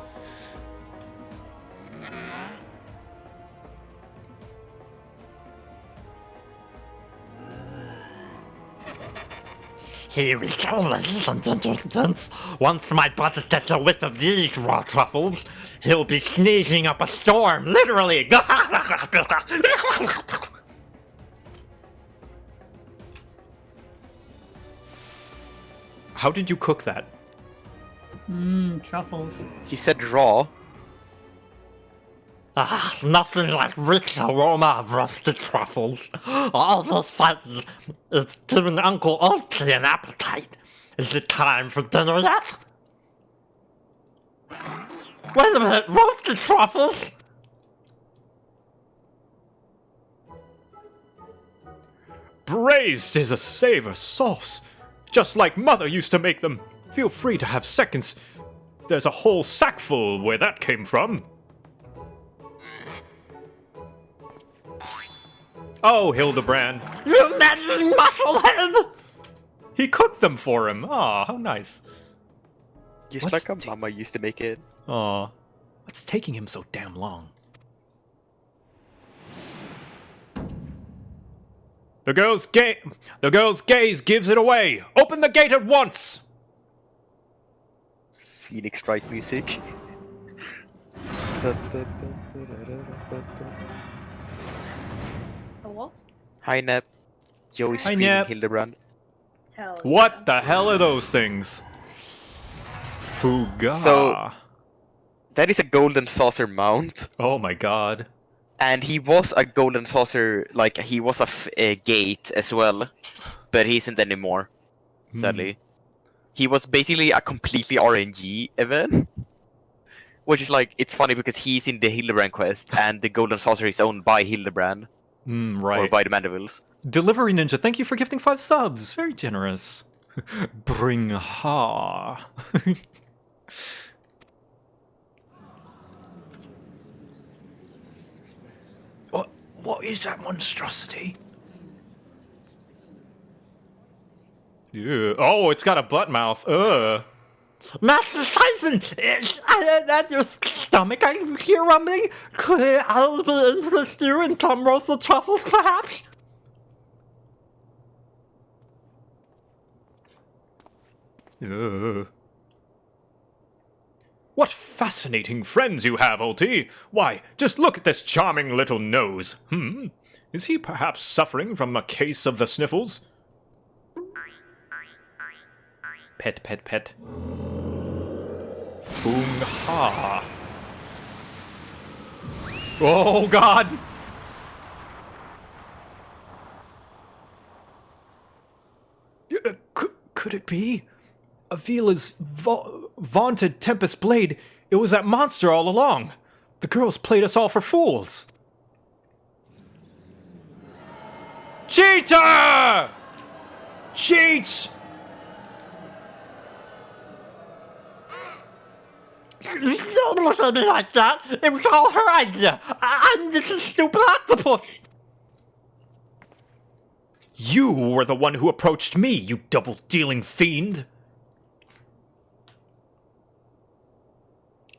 Here we go, ladies and gentlemen. Once my brother gets a whiff of these raw truffles, he'll be sneezing up a storm, literally. How did you cook that? Truffles. He said raw. Ah, nothing like rich aroma of roasted truffles. All this fighting is giving Uncle Oakley an appetite. Is it time for dinner yet? Wait a minute, roasted truffles? Braised is a savor sauce, just like Mother used to make them. Feel free to have seconds. There's a whole sackful where that came from. Oh, Hildebrand. You meddling musclehead! He cooked them for him. Aw, how nice. Just What's like a mama used to make it. Aw. What's taking him so damn long? The girl's gaze gives it away. Open the gate at once. Phoenix Bright music. The what? Hi Nep. Joey Hi, screaming Nep. Hildebrand. Hell. What the hell are those things? Fuga. So- That is a golden saucer mount. Oh my god. And he was a golden saucer, like he was a gate as well, but he isn't anymore. Sadly, he was basically a completely RNG event, which is like it's funny because he's in the Hildebrand quest, and the golden saucer is owned by Hildebrand or Right. by the Mandevils. Delivery Ninja, thank you for gifting 5 subs. Very generous. Bring ha. What is that monstrosity? Yeah. Oh, it's got a butt mouth. Master Typhon, is at your stomach? I hear rumbling. Could I be interest you in some roasted truffles, perhaps? What fascinating friends you have, Ulti. Why, just look at this charming little nose. Is he perhaps suffering from a case of the sniffles? Pet, pet, pet. Fung Ha. Oh, God! Could it be? Avila's vaunted Tempest Blade, it was that monster all along. The girls played us all for fools. Cheater! Cheats! Don't look at me like that. It was all her idea. I'm just a stupid octopus. You were the one who approached me, you double-dealing fiend.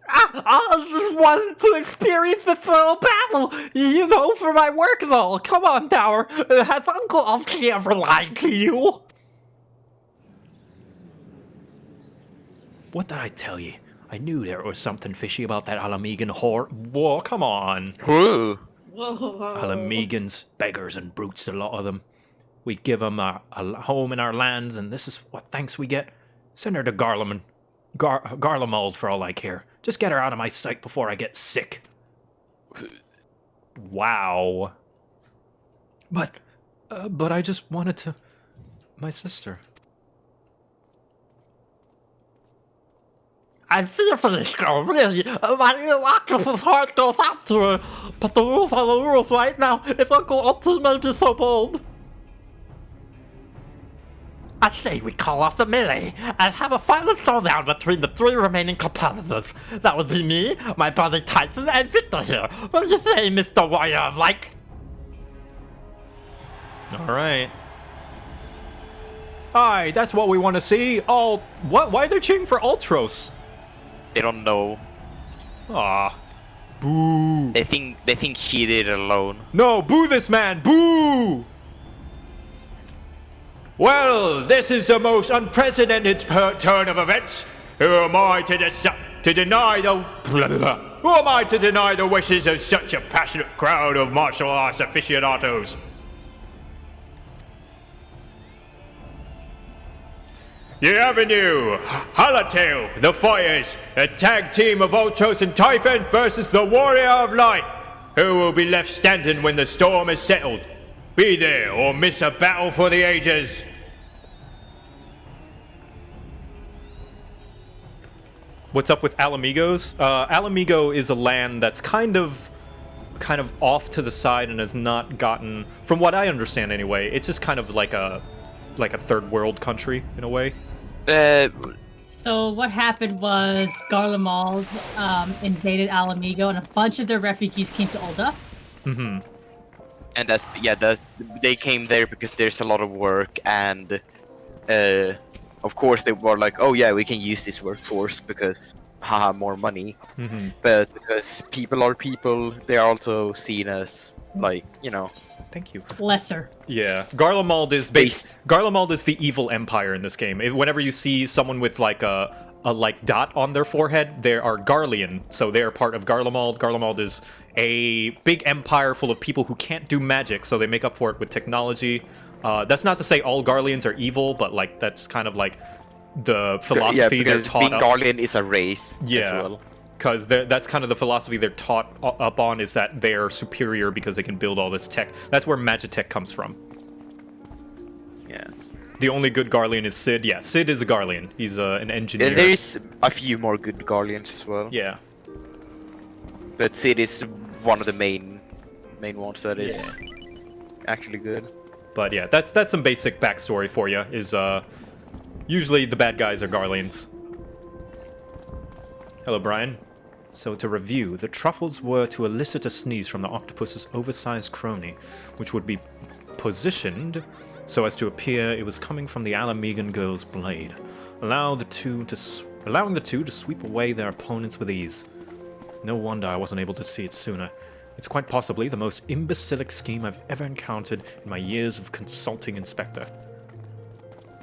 I just wanted to experience this little battle, you know, for my work and all. Come on, Tower. Has Uncle Alfie ever lied to you? What did I tell you? I knew there was something fishy about that Alamegan whore. Whoa, come on. Whoa. Alamegans, beggars and brutes, a lot of them. We give them a home in our lands, and this is what thanks we get. Send her to Garlemald for all I care. Just get her out of my sight before I get sick. Wow. But I just wanted to... My sister. I feel for this girl, really. My little octopus heart goes out to her. But the rules are the rules right now. If Uncle Alfie may be so bold. I say we call off the melee and have a final showdown between the 3 remaining competitors. That would be me, my buddy Tyson, and Victor here. What do you say, Mr. Warrior of Light? Alright. Aye, that's what we want to see. All... What? Why are they cheering for Ultros? They don't know. Aw. Boo. They think she did it alone. No, boo this man! Boo! Well, this is the most unprecedented turn of events. Who am I to deny the wishes of such a passionate crowd of martial arts aficionados? The Avenue, Halatail, the Fires, a tag team of Ultros and Typhon versus the Warrior of Light. Who will be left standing when the storm is settled? Be there or miss a battle for the ages. What's up with Alamigos? Alamigo is a land that's kind of off to the side and has not gotten, from what I understand anyway, it's just kind of like a third world country in a way. So what happened was Garlemald invaded Alamigo, and a bunch of their refugees came to Ulda. Mm-hmm. And they came there because there's a lot of work, and of course they were like, oh yeah, we can use this workforce because haha, more money. Mm-hmm. But because people are people, they are also seen as like, you know. Thank you. Lesser. Yeah, Garlemald is Garlemald is the evil empire in this game. Whenever you see someone with like a dot on their forehead, they are Garlean, so they are part of Garlemald. Garlemald is a big empire full of people who can't do magic, so they make up for it with technology. That's not to say all Garleans are evil, but like that's kind of like the philosophy they're taught. Being Garlean is a race. Yeah. As well. Because that's kind of the philosophy they're taught up on, is that they're superior because they can build all this tech. That's where Magitech comes from. Yeah. The only good Garlean is Sid. Yeah, Sid is a Garlean. He's an engineer. There is a few more good Garleans as well. Yeah. But Sid is one of the main ones that is actually good. But yeah, that's some basic backstory for you. Is usually the bad guys are Garleans. Hello, Brian. So to review, the truffles were to elicit a sneeze from the octopus's oversized crony, which would be positioned so as to appear it was coming from the Alamegan girl's blade, allowing the two to sweep away their opponents with ease. No wonder I wasn't able to see it sooner. It's quite possibly the most imbecilic scheme I've ever encountered in my years of consulting Inspector.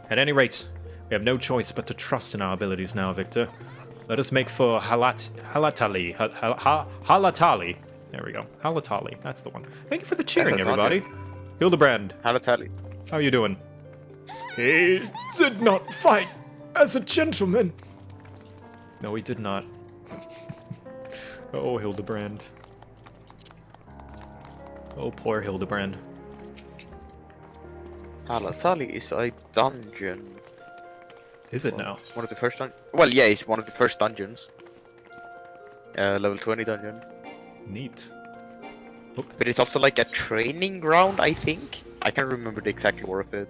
At any rate, we have no choice but to trust in our abilities now, Victor. Let us make for Halatali. Halatali. There we go. Halatali. That's the one. Thank you for the cheering, everybody. Hildebrand. Halatali. How are you doing? He did not fight as a gentleman. No, he did not. Oh, Hildebrand. Oh, poor Hildebrand. Alatali is a dungeon. Is it now? One of the first well, yeah, it's one of the first dungeons. Level 20 dungeon. Neat. But it's also like a training ground, I think. I can't remember the exact lore of it.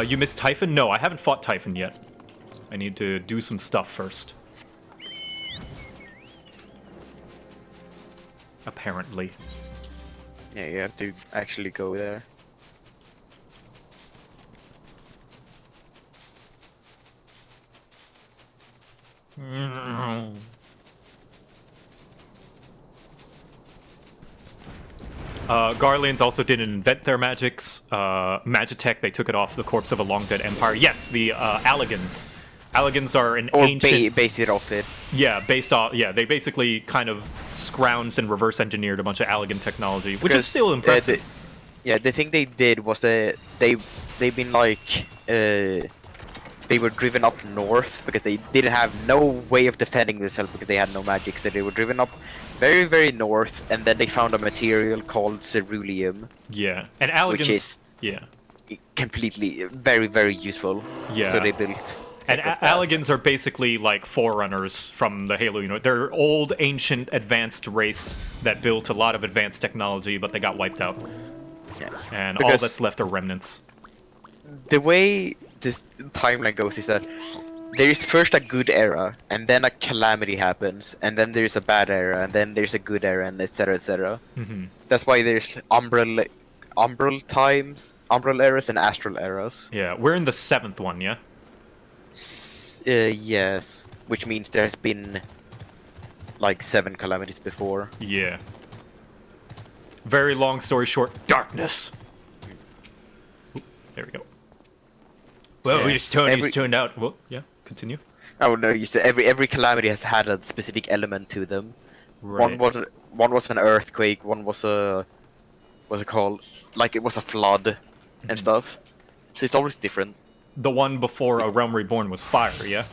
You missed Typhon? No, I haven't fought Typhon yet. I need to do some stuff first. Apparently. Yeah, you have to actually go there. Garleans also didn't invent their magics. Magitech, they took it off the corpse of a long-dead empire. Yes, the Alligans. Alligans are an Or ancient... base it off it. Yeah, based off... Yeah, they basically kind of scrounged and reverse engineered a bunch of Alligan technology, which is still impressive. The thing they did was that they've been like... they were driven up north because they didn't have no way of defending themselves because they had no magic, so they were driven up very, very north, and then they found a material called ceruleum. Yeah, and Alligans... Which is completely very, very useful. Yeah. So they built... And Alligans are basically like forerunners from the Halo unit. They're old, ancient, advanced race that built a lot of advanced technology, but they got wiped out. Yeah. And all that's left are remnants. The way this timeline goes is that there is first a good era, and then a calamity happens, and then there's a bad era, and then there's a good era, and etc. etc. That's why there's umbral eras, and astral eras. Yeah, we're in the 7th one, yeah? Yes, which means there's been like 7 calamities before. Yeah. Very long story short, darkness. Ooh, there we go. Well, This Tony's turned out. Well, yeah, continue. Oh no, you said every calamity has had a specific element to them. Right. One was an earthquake, one was a what's it called? Like it was a flood and stuff. So it's always different. The one before A Realm Reborn was fire, yeah?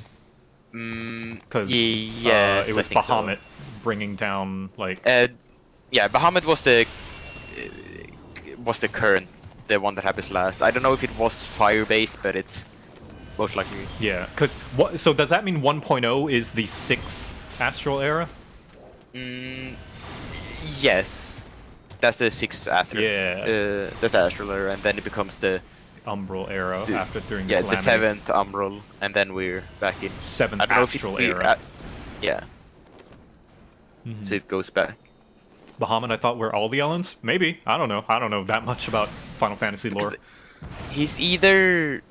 Because yes, it was I think Bahamut bringing down, like... yeah, Bahamut was the current, the one that happens last. I don't know if it was fire-based, but it's most likely. Yeah, because... So does that mean 1.0 is the 6th Astral Era? Yes. That's the 6th after. Yeah. That's the Astral Era, and then it becomes the... Umbral Era during the yeah, Calamity. the 7th Umbral, and then we're back in 7th Astral Era. Yeah. So it goes back. Bahamut, I thought were all the Ellens? Maybe. I don't know. I don't know that much about Final Fantasy lore. He's either...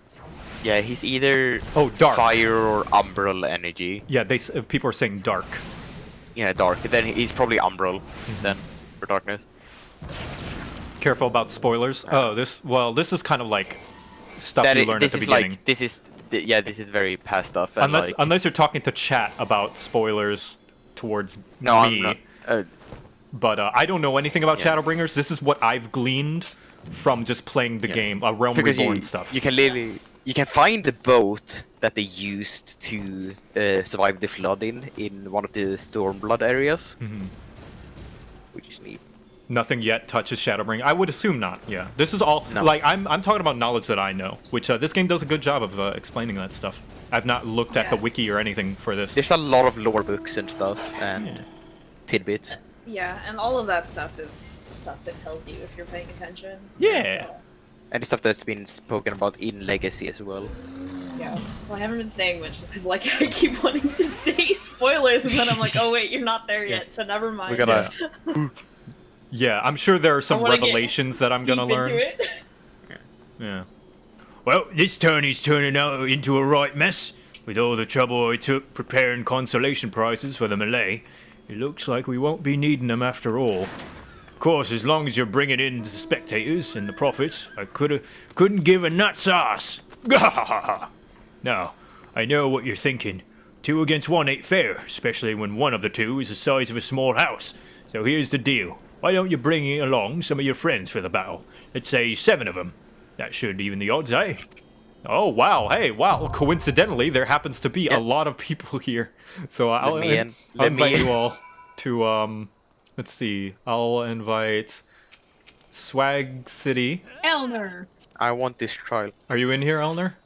Yeah, he's either dark. fire or umbral energy. Yeah, people are saying dark. Yeah, dark. Then he's probably umbral then for darkness. Careful about spoilers. Oh, this is kind of like stuff you learned at the beginning. This is very past stuff. And Unless you're talking to chat about spoilers towards me. I'm not. But I don't know anything about Shadowbringers. This is what I've gleaned from just playing the game, Realm Reborn stuff. You can find the boat that they used to survive the flood in one of the Stormblood areas, which is neat. Nothing yet touches Shadowbring. I would assume not. Yeah, this is all like I'm talking about knowledge that I know, which this game does a good job of explaining that stuff. I've not looked at the wiki or anything for this. There's a lot of lore books and stuff and tidbits. Yeah, and all of that stuff is stuff that tells you if you're paying attention. Yeah. So, and the stuff that's been spoken about in Legacy as well. yeah. So I haven't been saying much just because like I keep wanting to say spoilers and then I'm like, oh wait, you're not there yet, so never mind. We gotta. Yeah, I'm sure there are some revelations that I'm gonna learn. Yeah. Well, this Tony's turning out into a right mess. With all the trouble I took preparing consolation prizes for the melee, it looks like we won't be needing them after all. Of course, as long as you're bringing in the spectators and the profits, I couldn't give a nut's ass. Now, I know what you're thinking. 2 against 1 ain't fair, especially when one of the two is the size of a small house. So here's the deal. Why don't you bring along some of your friends for the battle? Let's say 7 of them. That should even the odds, eh? Oh, wow. Hey, wow. Coincidentally, there happens to be a lot of people here. So I'll invite you all to, let's see. I'll invite Swag City. Elner. I want this trial. Are you in here, Elner?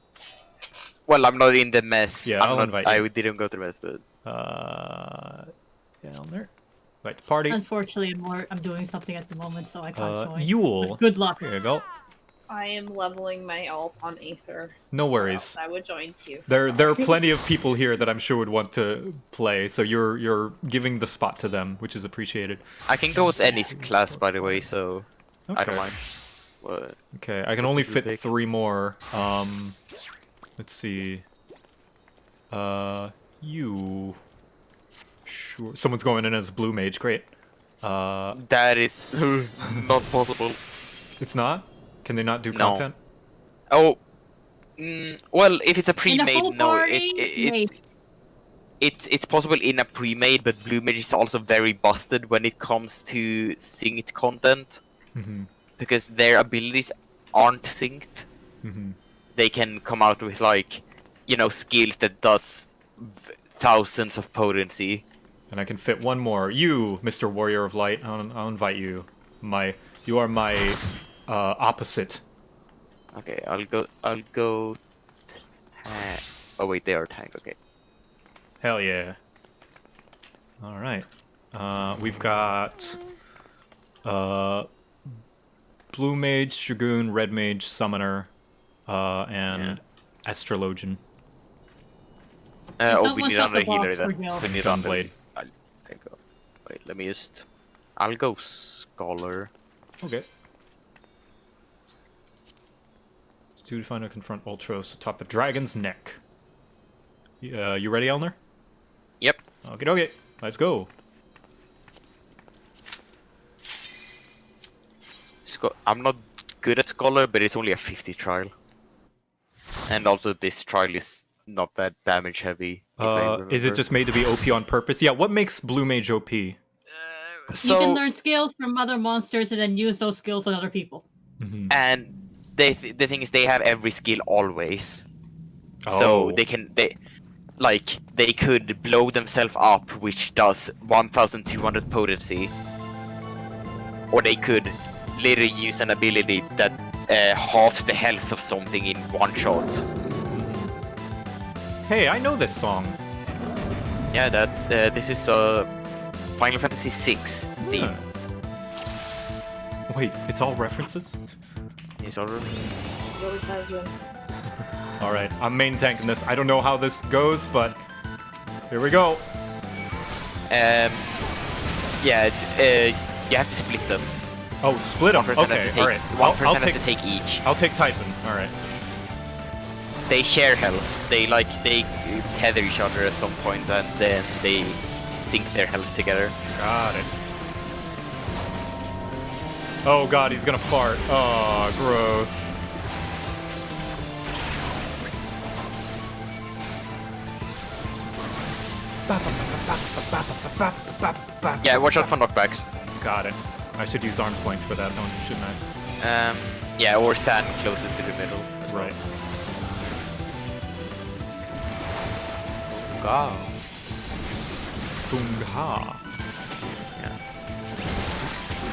Well, I'm not in the mess. Yeah, I'll invite you. I didn't go to the mess, but... Elner? Invite the party. Unfortunately, I'm doing something at the moment, so I can't join. Yule. But good luck. Here you go. I am leveling my alt on Aether. No Or worries. else I would join too. There are plenty of people here that I'm sure would want to play, so you're giving the spot to them, which is appreciated. I can go with any class, by the way, so I don't mind. What? Okay, I can only fit 3 more. Let's see. You. Sure. Someone's going in as blue mage. Great. That is not possible. It's not? Can they not do No. content? Oh. Well, if it's a In a whole pre-made, no. party, It's possible in a pre-made, but blue mage is also very busted when it comes to synced content. Because their abilities aren't synced. They can come out with, like, you know, skills that does thousands of potency. And I can fit 1 more. You, Mr. Warrior of Light, I'll invite you. You are my opposite. Okay, I'll go. Oh wait, they are tank. Okay. Hell yeah. All right. We've got blue mage, dragoon, red mage, summoner, and astrologian. Oh, we Someone need shut the another healer box for then. Gil. We need Gunblade. Wait, let me just. I'll go scholar. Okay. To find and confront Ultros atop the dragon's neck. You ready, Elner? Yep. Okay, let's go. I'm not good at scholar, but it's only a 50 trial. And also, this trial is not that damage heavy. Is it just made to be OP on purpose? Yeah, what makes blue mage OP? You can learn skills from other monsters and then use those skills on other people. And the thing is, they have every skill always. Oh. So they could blow themselves up, which does 1,200 potency. Or they could literally use an ability that halves the health of something in 1 shot. Hey, I know this song. Yeah, this is Final Fantasy VI theme. Wait, it's all references? It's already. Rose has one. Alright, I'm main tanking this. I don't know how this goes, but here we go. Yeah, you have to split them. Oh, split them. Okay, alright. One person has to take each. I'll take Typhon. Alright. They share health. They tether each other at some point, and then they sync their health together. Got it. Oh god, he's gonna fart. Oh, gross. Yeah, watch out for knockbacks. Got it. I should use arm's length for that, shouldn't I? Yeah, or stand closer to the middle. Right. Wow. Fungha.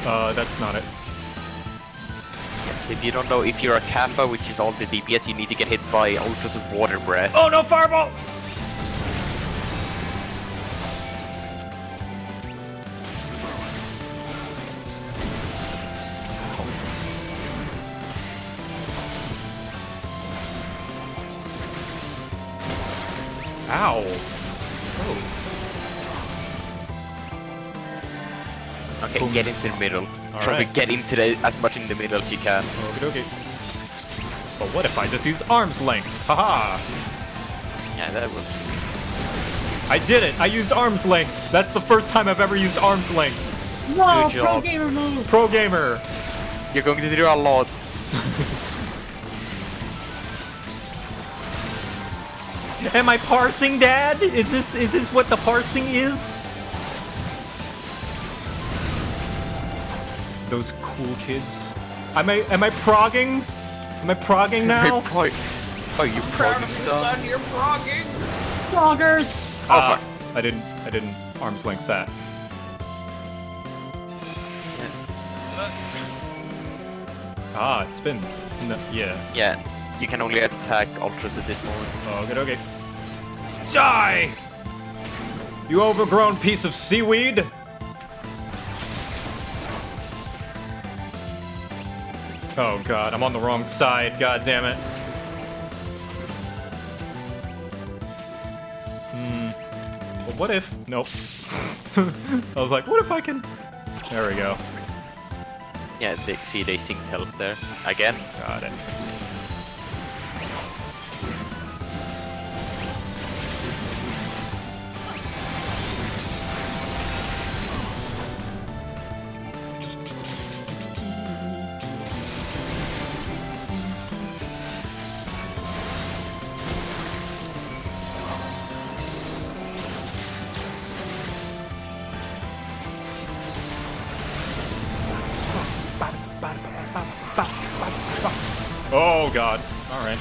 Yeah. That's not it. So if you don't know, if you're a Kappa, which is all the DPS, you need to get hit by Ultra's Water Breath. Oh no, fireball! Ow. Gross. Okay, get into the middle. Try Alright. to get into as much in the middle as you can. Okay. But what if I just use arm's length? Haha! Yeah, that will. I did it! I used arm's length! That's the first time I've ever used arm's length! Whoa, Good pro job. gamer move! Pro gamer! You're going to do a lot. Am I parsing, Dad? Is this what the parsing is? Those cool kids. Am I progging? Am I progging now? Oh, you proud of Son, you're progging. Froggers! Oh fuck! I didn't arm's length that. Ah, it spins. No, yeah. Yeah, you can only attack ultras at this moment. Okay. Die! You overgrown piece of seaweed! Oh god, I'm on the wrong side. God damn it. Well, what if? Nope. I was like, what if I can? There we go. Yeah, they synced health there. Again. Got it. Oh god. Alright.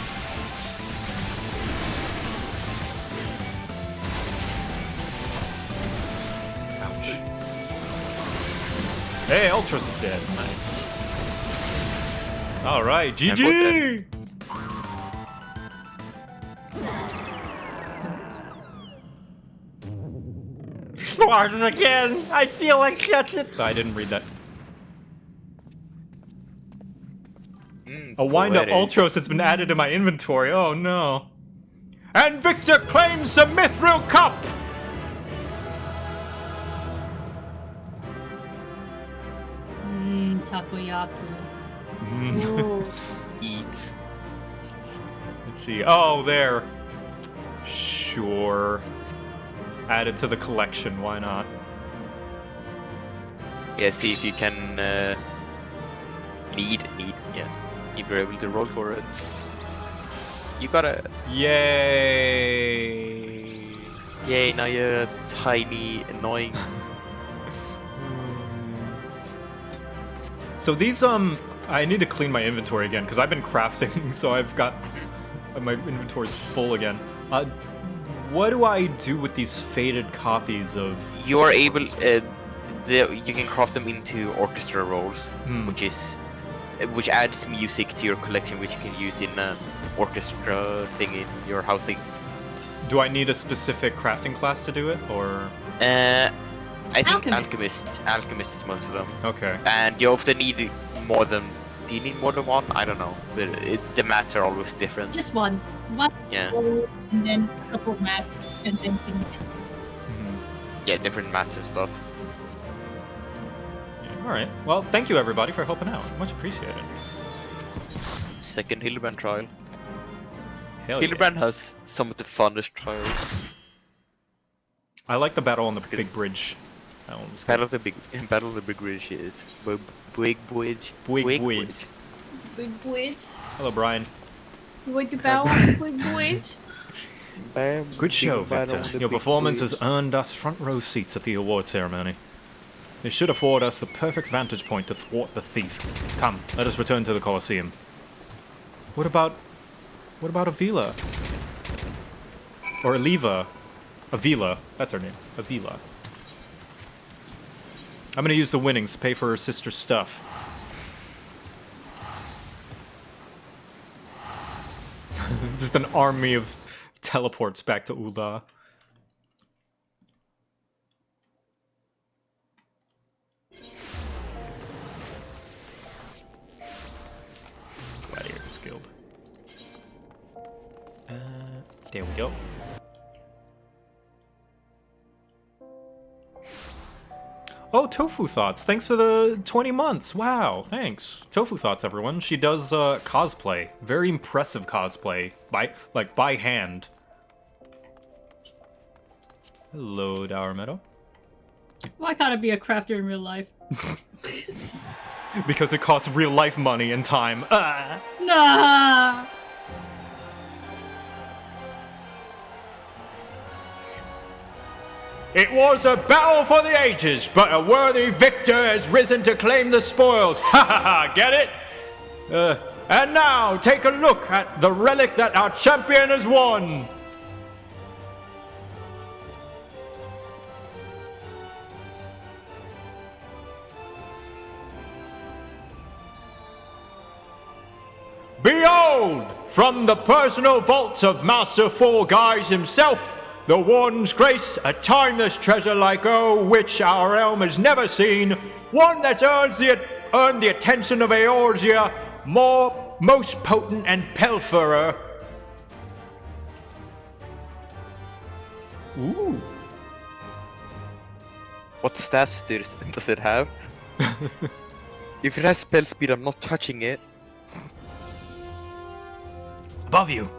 Ouch. Hey, Ultras is dead. Nice. Alright, GG! Spartan again! I feel like that's it! I didn't read that. A wind-up Ultros has been added to my inventory. Oh no. And Victor claims the Mithril Cup! Takoyaki. Ooh. Eats. Let's see. Oh, there. Sure. Add it to the collection. Why not? Yeah, see if you can need, yes. If you're able to roll for it. You gotta... Yay! Yay, now you're tiny, annoying... So these, I need to clean my inventory again, because I've been crafting, so I've got... my inventory's full again. What do I do with these faded copies of... You are able... you can craft them into orchestra rolls, which adds music to your collection, which you can use in an orchestra thing in your housing. Do I need a specific crafting class to do it, or...? I think Alchemist. Alchemist is most of them. Okay. And you often need more than... Do you need more than one? I don't know. But the mats are always different. Just one. One, Yeah. and then a couple mats, and then... Yeah, different mats and stuff. Alright. Well, thank you everybody for helping out. Much appreciated. Second Hildebrand trial. Hell Hildebrand has some of the funnest trials. I like the battle on the big bridge. That one was good. Battle of the Big Bridge is Big Bridge. Big bridge. Big witch. Hello, Brian. What about big witch? Good show, Victor. Your performance has earned us front row seats at the award ceremony. It should afford us the perfect vantage point to thwart the thief. Come, let us return to the Colosseum. What about Avila? Or Aliva? Avila, that's her name. Avila. I'm gonna use the winnings to pay for her sister's stuff. Just an army of teleports back to Ula. Gladiators Guild. There we go. Oh, Tofu Thoughts. Thanks for the 20 months. Wow, thanks. Tofu Thoughts, everyone. She does cosplay. Very impressive cosplay. By hand. Hello, Dower Meadow. Why can't I be a crafter in real life? Because it costs real life money and time. Ah! Nah! It was a battle for the ages, but a worthy victor has risen to claim the spoils. Ha ha ha, get it? And now, take a look at the relic that our champion has won. Behold, from the personal vaults of Master Four Guys himself, the Warden's Grace, a timeless treasure like which our realm has never seen, one that earned the attention of Eorzea, most potent and pilferer. Ooh. What stats does it have? If it has spell speed, I'm not touching it. Above you.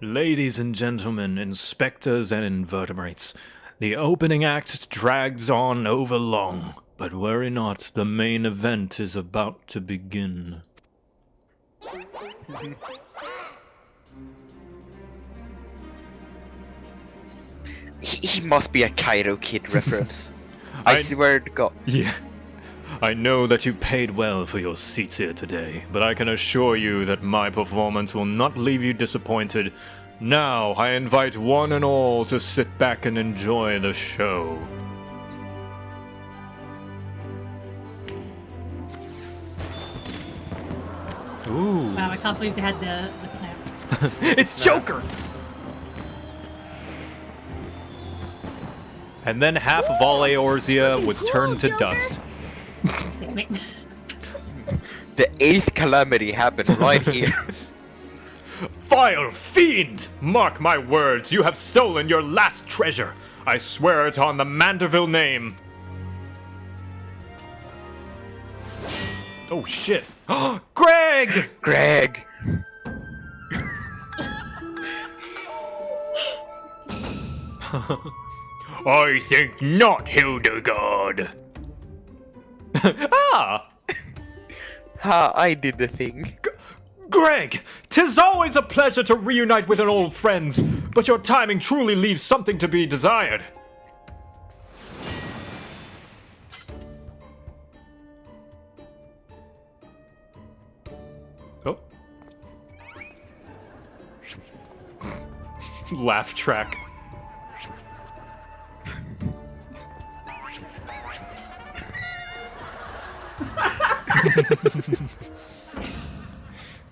Ladies and gentlemen, inspectors and invertebrates, the opening act drags on over long, but worry not, the main event is about to begin. He must be a Cairo Kid reference. I swear to God. Yeah. I know that you paid well for your seats here today, but I can assure you that my performance will not leave you disappointed. Now, I invite one and all to sit back and enjoy the show. Ooh. Wow, I can't believe they had the clamp. It's Joker! And then half of all Eorzea was turned to dust. Damn it. The 8th calamity happened right here. Vile fiend! Mark my words, you have stolen your last treasure. I swear it on the Manderville name. Oh shit. Greg! Greg! I think not, Hildebrand. Ah! Ha, I did the thing. Greg, 'tis always a pleasure to reunite with an old friend, but your timing truly leaves something to be desired. Oh. Laugh track.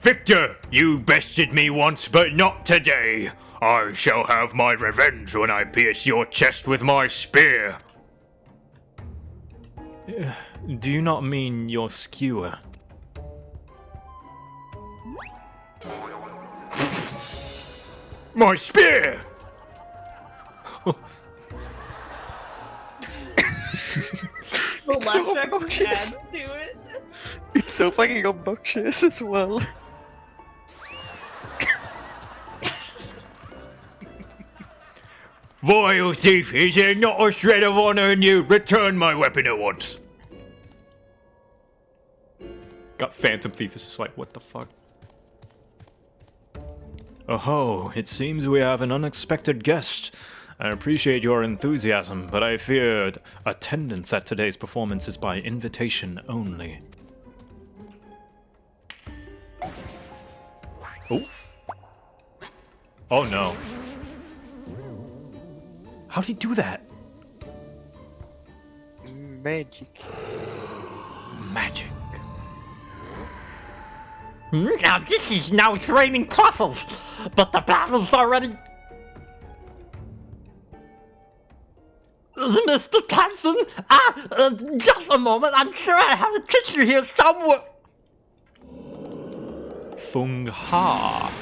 Victor, you bested me once, but not today. I shall have my revenge when I pierce your chest with my spear. Do you not mean your skewer? My spear! The It's so laugh track just obnoxious. adds to it. It's so fucking obnoxious as well. Vile thief, is there not a shred of honor in you? Return my weapon at once. Got Phantom Thief is just like, what the fuck? Oh, it seems we have an unexpected guest. I appreciate your enthusiasm, but I feared attendance at today's performance is by invitation only. Oh. Oh no. How'd he do that? Magic. Magic. Now this is now raining truffles, but the battle's already... Mr. Thompson? Just a moment, I'm sure I have a tissue here somewhere. Fung Ha.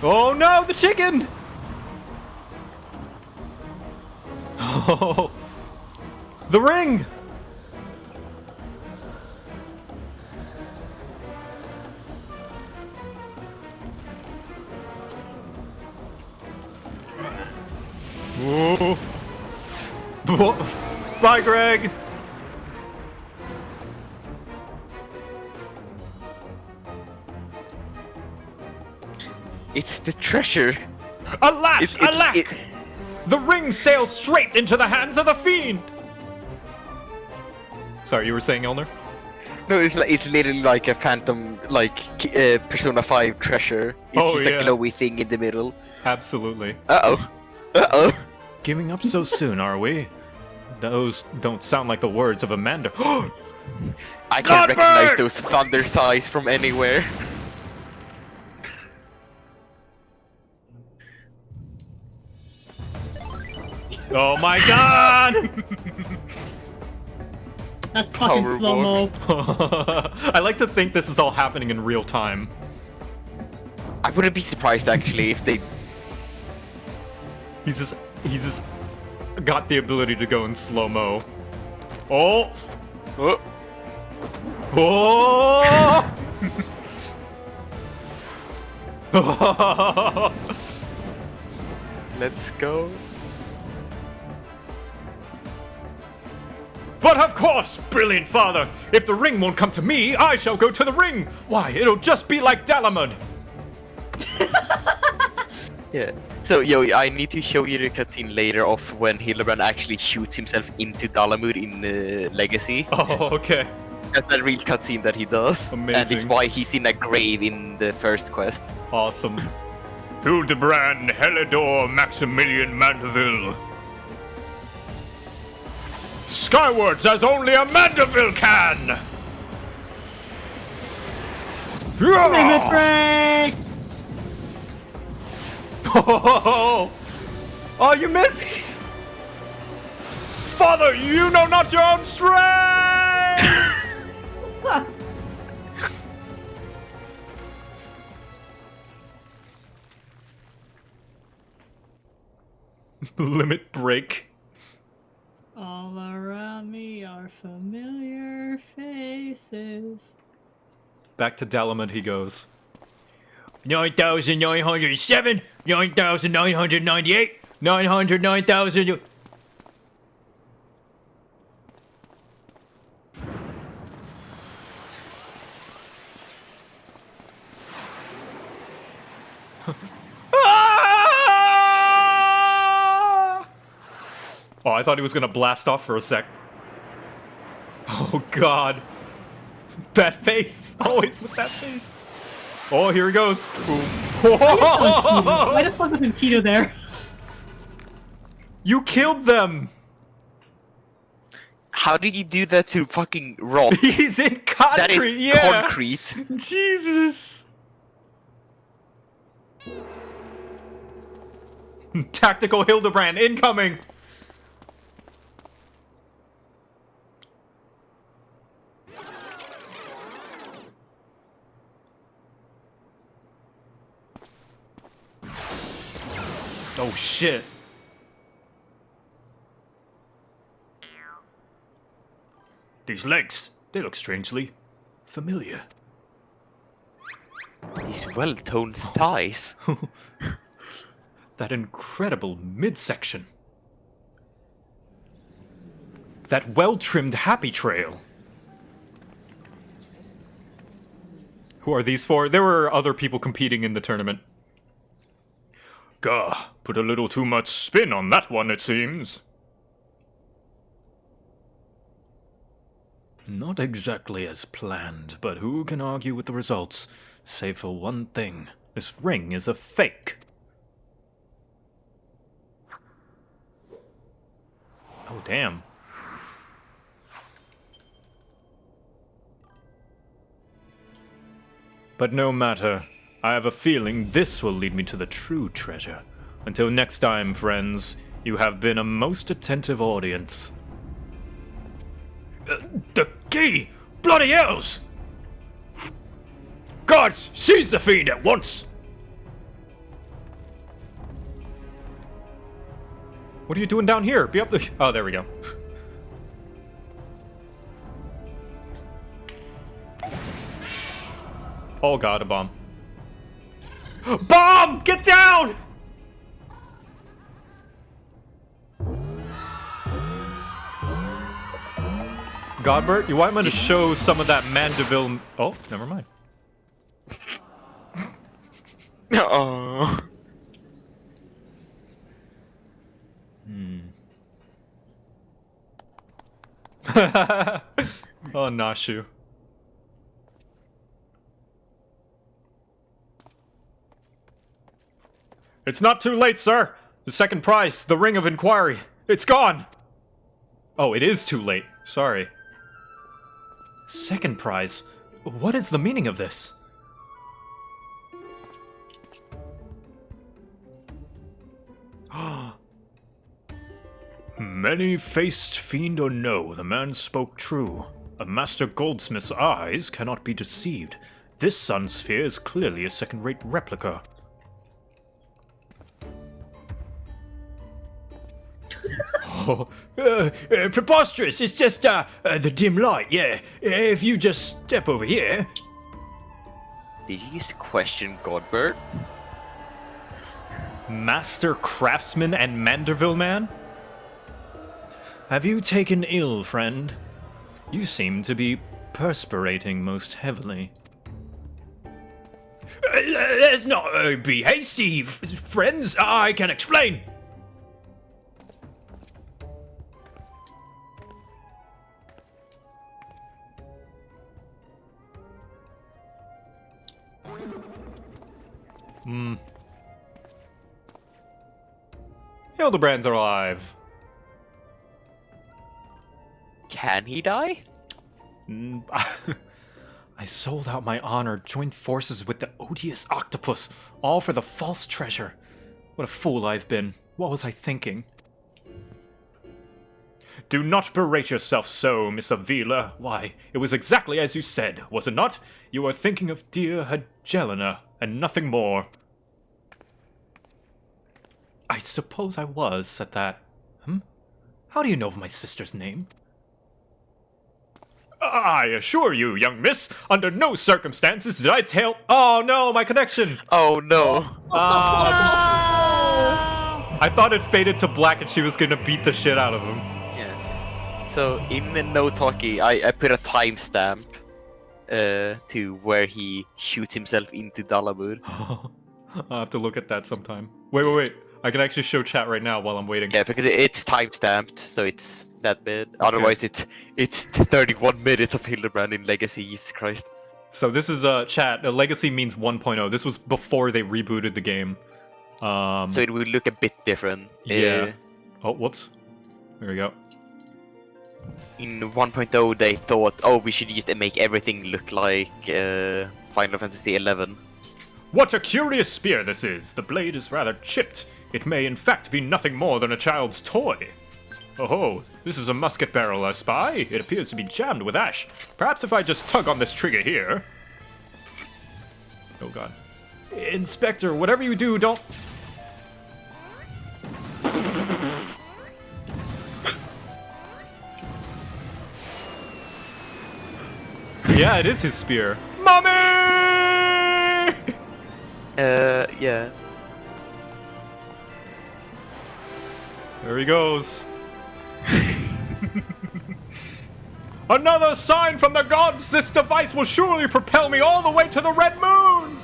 Oh no, the chicken! Oh, the ring! Whoa. Bye, Greg! It's the treasure. Alas, alack! The ring sails straight into the hands of the fiend! Sorry, you were saying, Elner? No, it's literally like a phantom, like Persona 5 treasure. It's just a glowy thing in the middle. Absolutely. Uh-oh. Giving up so soon, are we? Those don't sound like the words of Amanda. I can recognize those thunder thighs from anywhere. Oh my god! That's fucking slow-mo. I like to think this is all happening in real time. I wouldn't be surprised actually if they... He's just got the ability to go in slow-mo. Oh! Oh! Oh! Let's go. But of course, brilliant father! If the ring won't come to me, I shall go to the ring! Why, it'll just be like Dalamud! Yeah. So, I need to show you the cutscene later of when Hildebrand actually shoots himself into Dalamud in Legacy. Oh, okay. That's a real cutscene that he does. Amazing. And it's why he's in a grave in the first quest. Awesome. Hildebrand, Helidor, Maximilian Mandeville. Skywards as only a Mandeville can! Limit break! Oh, you missed! Father, you know not your own strength! Limit break. All around me are familiar faces. Back to Dalamud he goes. 9,907, 9,998, 909,000... Oh, I thought he was gonna blast off for a sec. Oh god. That face! Always with that face. Oh, here he goes. Why the fuck was Keto there? You killed them! How did you do that to fucking rock? He's in concrete, That is yeah! concrete. Jesus! Tactical Hildebrand incoming! Oh shit. These legs, they look strangely familiar. These well-toned thighs. That incredible midsection. That well-trimmed happy trail. Who are these for? There were other people competing in the tournament. Gah, put a little too much spin on that one, it seems. Not exactly as planned, but who can argue with the results? Save for one thing. This ring is a fake. Oh, damn. But no matter. I have a feeling this will lead me to the true treasure. Until next time, friends, you have been a most attentive audience. The key! Bloody hells! Guards, seize the fiend at once! What are you doing down here? Be up the... Oh, there we go. Oh god, a bomb. Bomb! Get down! Godbert, you might want to show some of that Mandeville... Oh, never mind. Oh. Oh, Nashu. It's not too late, sir. The second prize, the Ring of Inquiry. It's gone. Oh, it is too late. Sorry. Second prize? What is the meaning of this? Many-faced fiend or no, the man spoke true. A master goldsmith's eyes cannot be deceived. This sun sphere is clearly a second-rate replica. Oh, Preposterous. It's just, the dim light, yeah. If you just step over here. Did you just question Godbert? Master craftsman and Manderville man? Have you taken ill, friend? You seem to be perspirating most heavily. Let's not be hasty, friends. I can explain. Hildebrand's alive. Can he die? I sold out my honor, joined forces with the odious octopus, all for the false treasure. What a fool I've been. What was I thinking? Do not berate yourself so, Miss Avila. Why, it was exactly as you said, was it not? You were thinking of dear Helena, and nothing more. I suppose I was at that. How do you know of my sister's name? I assure you, young miss, under no circumstances did I tell— Oh no, my connection! Oh no. I thought it faded to black and she was gonna beat the shit out of him. Yeah. So in the no talkie, I put a timestamp to where he shoots himself into Dalamur. I'll have to look at that sometime. Wait. I can actually show chat right now while I'm waiting. Yeah, because it's timestamped, so it's that bit. Otherwise, it's 31 minutes of Hildebrand in Legacy. Jesus Christ. So this is chat. Legacy means 1.0. This was before they rebooted the game. So it will look a bit different. Yeah. Oh, whoops. There we go. In 1.0, they thought, oh, we should just make everything look like Final Fantasy 11. What a curious spear this is! The blade is rather chipped. It may in fact be nothing more than a child's toy. Oh, this is a musket barrel, I spy. It appears to be jammed with ash. Perhaps if I just tug on this trigger here... Oh god. Inspector, whatever you do, don't... Yeah, it is his spear. Mommy! Yeah. There he goes. Another sign from the gods! This device will surely propel me all the way to the Red Moon!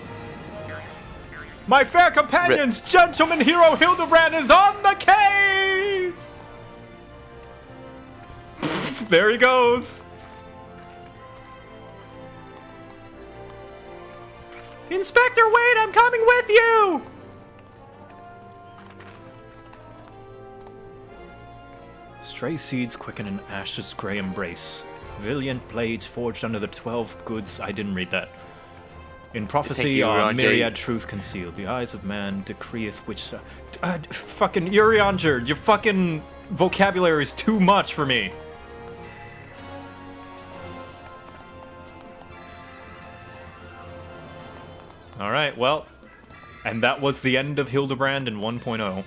My fair companions, gentleman hero Hildebrand is on the case! There he goes. Inspector, wait, I'm coming with you! Stray seeds quicken an ash's grey embrace. Valiant blades forged under the 12 goods. I didn't read that. In prophecy are myriad truth concealed. The eyes of man decreeth which... fucking Urianger, your fucking vocabulary is too much for me. Alright, well, and that was the end of Hildebrand in 1.0.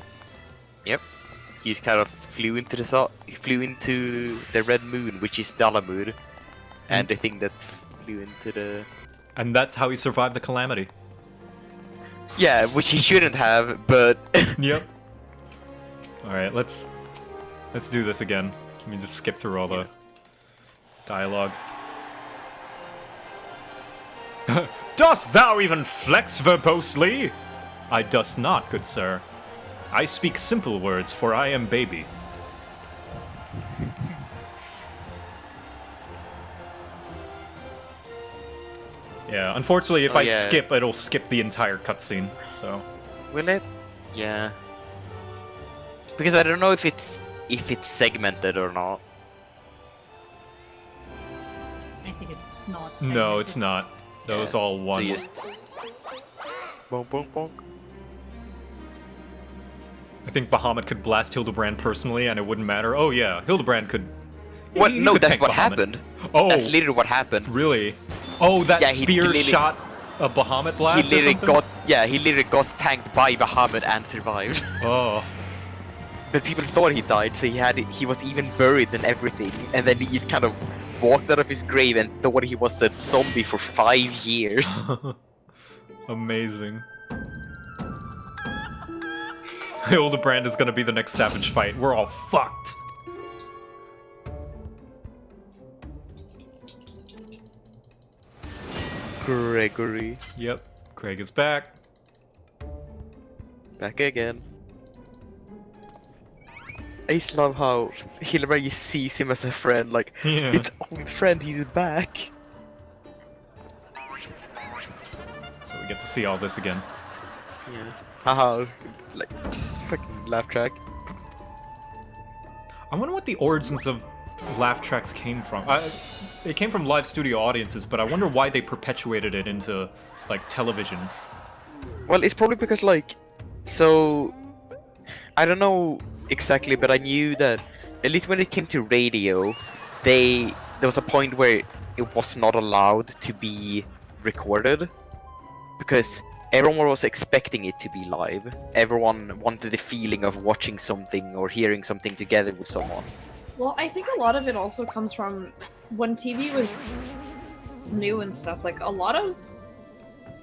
Yep. He's kind of flew into the Red Moon, which is Dalamur, and the thing that flew into the... And that's how he survived the calamity. Yeah, which he shouldn't have, but... Yep. Alright, let's do this again. Let me just skip through all the dialogue. Dost thou even flex verbosely? I does not, good sir. I speak simple words, for I am baby. Yeah, unfortunately, if I skip, it'll skip the entire cutscene, so... Will it? Yeah. Because I don't know if it's segmented or not. I think it's not. No, it's not. Those all one. So you just... Bonk, bonk, bonk. I think Bahamut could blast Hildebrand personally and it wouldn't matter. Oh yeah, Hildebrand could... What? he No, could that's tank what Bahamut. happened. Oh, That's literally what happened. really? Oh, that Yeah, he spear literally- shot a Bahamut He blast or literally something? he literally got tanked by Bahamut and survived. Oh. But people thought he died, so he was even buried and everything. And then he just kind of walked out of his grave and thought he was a zombie for 5 years. Amazing. Hildebrand is gonna be the next Savage fight. We're all fucked. Gregory. Yep. Craig is back. Back again. I just love how Hildebrand sees him as a friend, like, Yeah. it's old friend, he's back. So we get to see all this again. Yeah. Haha, like, fucking laugh track. I wonder what the origins of laugh tracks came from. It came from live studio audiences, but I wonder why they perpetuated it into, like, television. Well, it's probably because, like, so... I don't know exactly, but I knew that, at least when it came to radio, there was a point where it was not allowed to be recorded. Because everyone was expecting it to be live. Everyone wanted the feeling of watching something or hearing something together with someone. Well, I think a lot of it also comes from when TV was new and stuff. Like, a lot of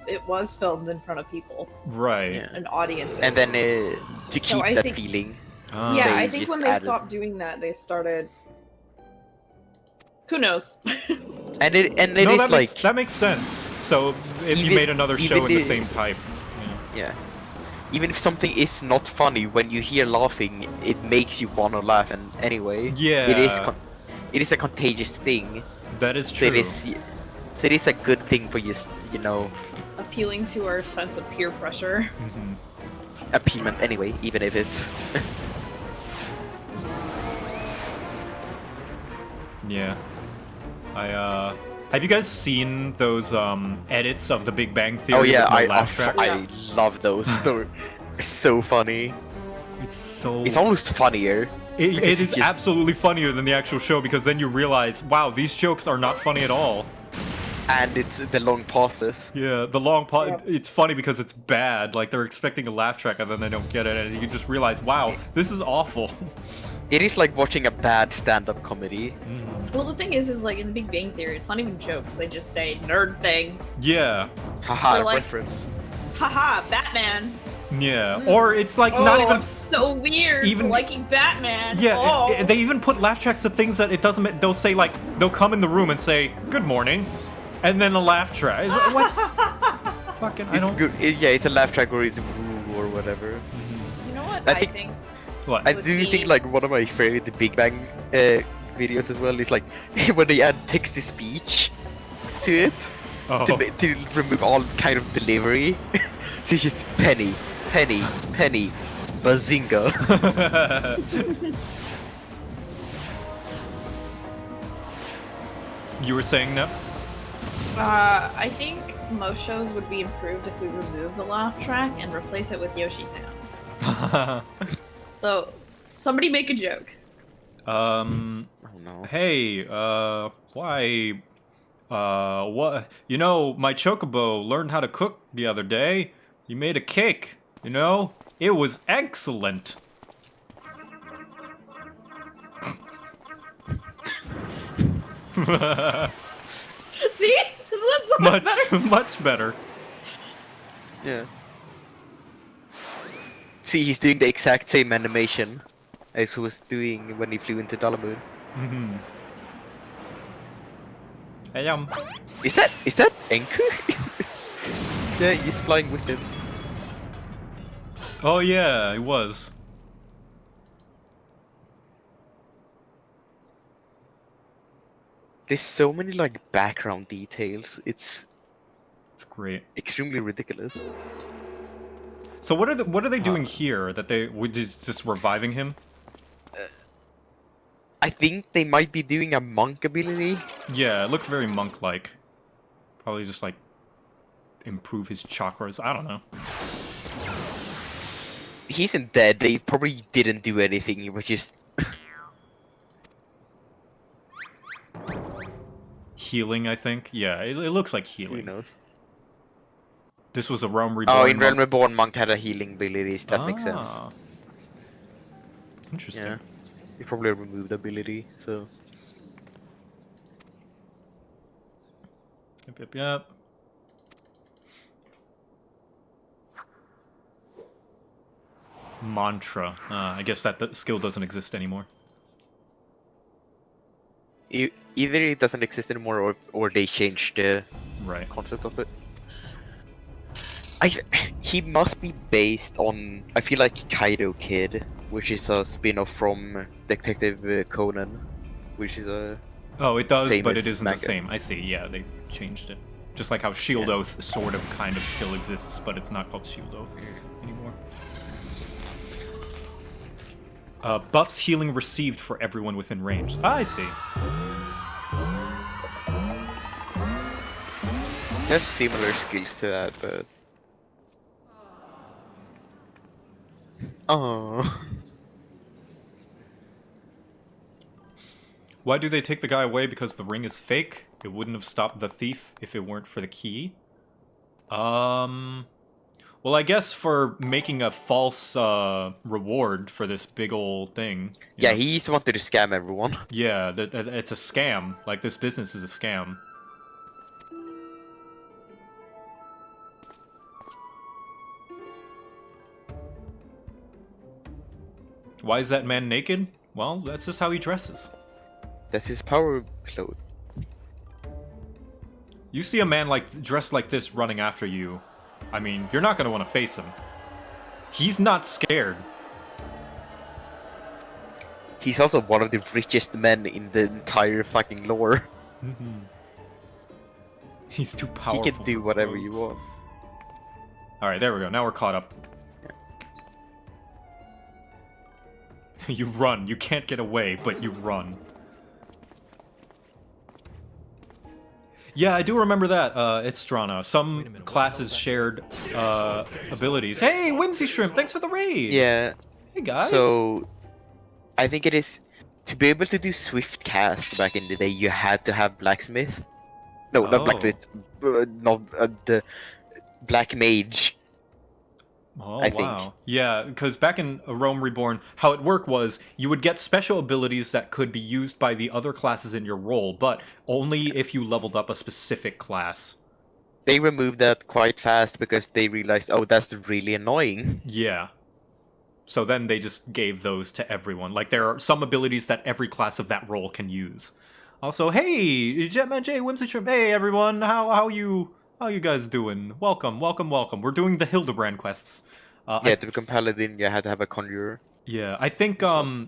it was filmed in front of people Right. Yeah. and audiences. And then to So keep I that think- feeling. Yeah, they I think just when they added- stopped doing that, they started. Who knows? And it No, is that, like... that makes sense. So if you Even- made another show even in the the- same type. Yeah. Even if something is not funny, when you hear laughing, it makes you wanna laugh. And anyway, Yeah. it is a contagious thing. That is So true. it is a good thing for just, you know, Appealing to our sense of peer pressure. Mhm. appeasement anyway, even if it's... Yeah. Have you guys seen those edits of the Big Bang Theory? Oh yeah, with no laugh track? I love those. They're so funny. It's so. It's almost funnier. It because is it's just- absolutely funnier than the actual show because then you realize, wow, these jokes are not funny at all. And it's the long pauses. Yeah, the long pause. It's funny because it's bad. Like they're expecting a laugh track and then they don't get it, and you just realize, wow, this is awful. It is like watching a bad stand-up comedy. Well, the thing is like in the Big Bang Theory, it's not even jokes. They just say nerd thing. Yeah, Haha, Or like- reference. Haha, Batman. yeah. Or it's like Oh, not even. I'm so weird. even- liking Batman. Yeah, Oh. they even put laugh tracks to things that it doesn't. They'll say like they'll come in the room and say good morning, and then a laugh track. It's like, what? Fucking, I It's don't. good. Yeah, it's a laugh track or it's a woo or whatever. You know what? I I think- think What? I Would do be- think like one of my favorite Big Bang videos as well is like when they add text-to-speech to it Oh. to remove all kind of delivery. So it's just penny, penny, penny, bazinga. You were saying no? I think most shows would be improved if we remove the laugh track and replace it with Yoshi sounds. So, somebody make a joke. Oh no. Hey, why? What? You know, my chocobo learned how to cook the other day. He made a cake, you know? It was excellent. See? Isn't that so much better? much better. Yeah. See, he's doing the exact same animation as he was doing when he flew into Dalamoon. Mm-hmm. Hey, Is that Enku? Yeah, he's flying with him. Oh yeah, it was. There's so many like background details. It's great. extremely ridiculous. So what are they doing here? That they would just reviving him? I think they might be doing a monk ability. Yeah, it looked very monk-like. Probably just like improve his chakras. I don't know. He isn't dead. They probably didn't do anything. He was just Healing, I think. Yeah, it looks like who healing. knows. This was a Realm Reborn. Oh, in Realm monk. Reborn, monk had a healing abilities. That makes sense. Ah. Interesting. Yeah, he probably removed the ability. So Yep, yep, yep. Mantra. I guess that skill doesn't exist anymore. either it doesn't exist anymore, or they changed the Right. concept of it. He must be based on, I feel like, Kaido Kid, which is a spin-off from Detective Conan, which is a Oh, it does, but famous it isn't manga. the same. I see. Yeah, they changed it. Just like how Shield Oath sort of kind of still exists, but it's not called Shield Oath anymore. Buffs healing received for everyone within range. Ah, I see. There's similar skills to that, but oh, Why do they take the guy away? Because the ring is fake? It wouldn't have stopped the thief if it weren't for the key? Well, I guess for making a false reward for this big old thing. you yeah, know? he just wanted to scam everyone. Yeah, it's a scam. Like, this business is a scam. Why is that man naked? Well, that's just how he dresses. That's his power clothes. You see a man dressed like this running after you, I mean, you're not gonna want to face him. He's not scared. He's also one of the richest men in the entire fucking lore. He's too powerful. He can do for whatever you clothes. want. Alright, there we go. Now we're caught up. You run. You can't get away, but you run. Yeah, I do remember that, it's Strana. Some classes shared abilities. Hey, Whimsy Shrimp, thanks for the raid! Yeah. Hey, guys. So, I think it is to be able to do swift cast back in the day. You had to have blacksmith. No, not Oh. blacksmith. The black mage. Oh, I think. wow. Yeah, because back in Realm Reborn, how it worked was you would get special abilities that could be used by the other classes in your role, but only if you leveled up a specific class. They removed that quite fast because they realized, oh, that's really annoying. Yeah. So then they just gave those to everyone. Like, there are some abilities that every class of that role can use. Also, hey, Jetman J, Whimsy Shrimp, hey everyone, how you guys doing? Welcome. We're doing the Hildebrand quests. Yeah, to become paladin, you had to have a conjurer. Yeah, I think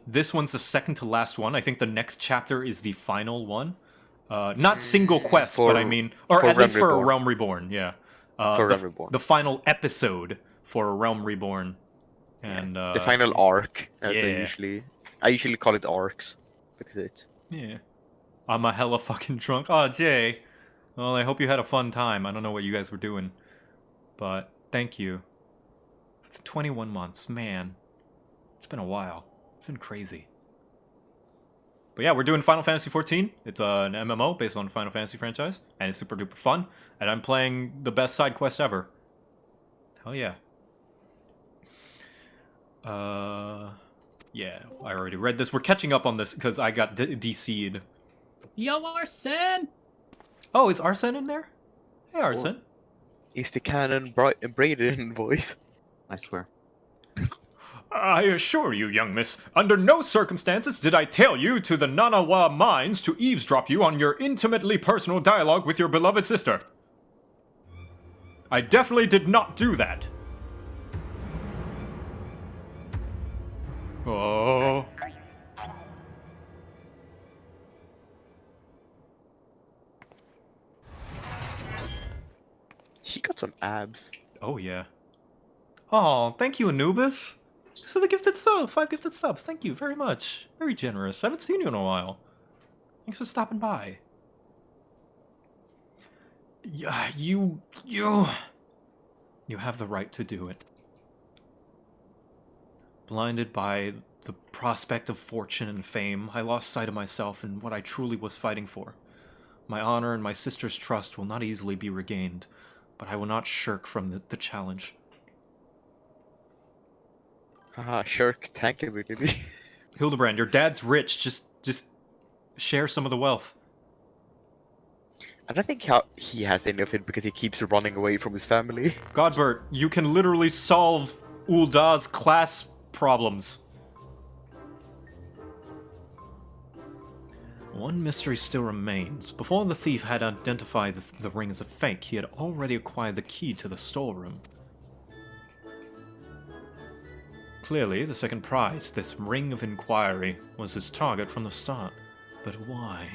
this one's the second to last one. I think the next chapter is the final one. Not single quest, but I mean, or at least for a Realm Reborn, yeah. Realm Reborn. The final episode for a Realm Reborn. And The final arc, as yeah. I usually call it arcs, because it's... Yeah. I'm a hella fucking drunk. Oh, Jay. Well, I hope you had a fun time. I don't know what you guys were doing. But, thank you. It's 21 months. Man. It's been a while. It's been crazy. But yeah, we're doing Final Fantasy XIV. It's an MMO based on the Final Fantasy franchise. And it's super duper fun. And I'm playing the best side quest ever. Hell yeah. Yeah, I already read this. We're catching up on this because I got DC'd. Yo, Arsene! Oh, is Arsene in there? Hey, Arsene. It's the canon Brayden voice. I swear. I assure you, young miss, under no circumstances did I tell you to the Nanawa mines to eavesdrop you on your intimately personal dialogue with your beloved sister. I definitely did not do that. Oh. She got some abs. Oh, yeah. Oh, thank you, Anubis. Thanks for the gifted sub. 5 gifted subs. Thank you very much. Very generous. I haven't seen you in a while. Thanks for stopping by. Yeah, you have the right to do it. Blinded by the prospect of fortune and fame, I lost sight of myself and what I truly was fighting for. My honor and my sister's trust will not easily be regained, but I will not shirk from the challenge. Haha, shirk tank ability. Hildebrand, your dad's rich. Just share some of the wealth. I don't think he has any of it because he keeps running away from his family. Godbert, you can literally solve Ulda's class problems. One mystery still remains. Before the thief had identified the ring as a fake, he had already acquired the key to the storeroom. Clearly, the second prize, this ring of inquiry, was his target from the start. But why?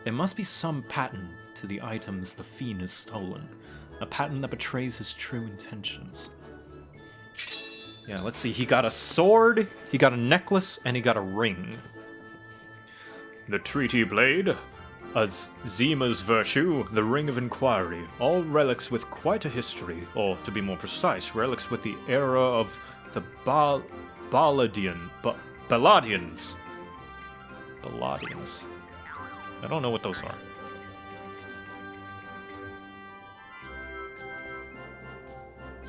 There must be some pattern to the items the fiend has stolen. A pattern that betrays his true intentions. Yeah, let's see. He got a sword, he got a necklace, and he got a ring. The treaty blade, Zima's virtue, the ring of inquiry, all relics with quite a history, or to be more precise, relics with the era of the Balladians. Balladians. I don't know what those are.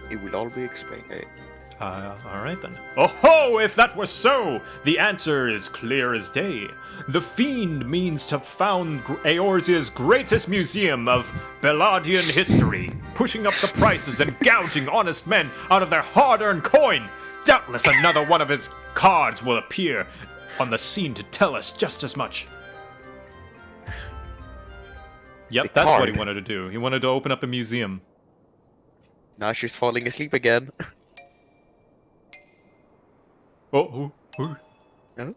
It will all be explained. Alright then. Oh ho! If that were so, the answer is clear as day. The fiend means to found Eorzea's greatest museum of Belladian history, pushing up the prices and gouging honest men out of their hard-earned coin. Doubtless another one of his cards will appear on the scene to tell us just as much. Yep, that's what he wanted to do. He wanted to open up a museum. Now she's falling asleep again. Oh. No?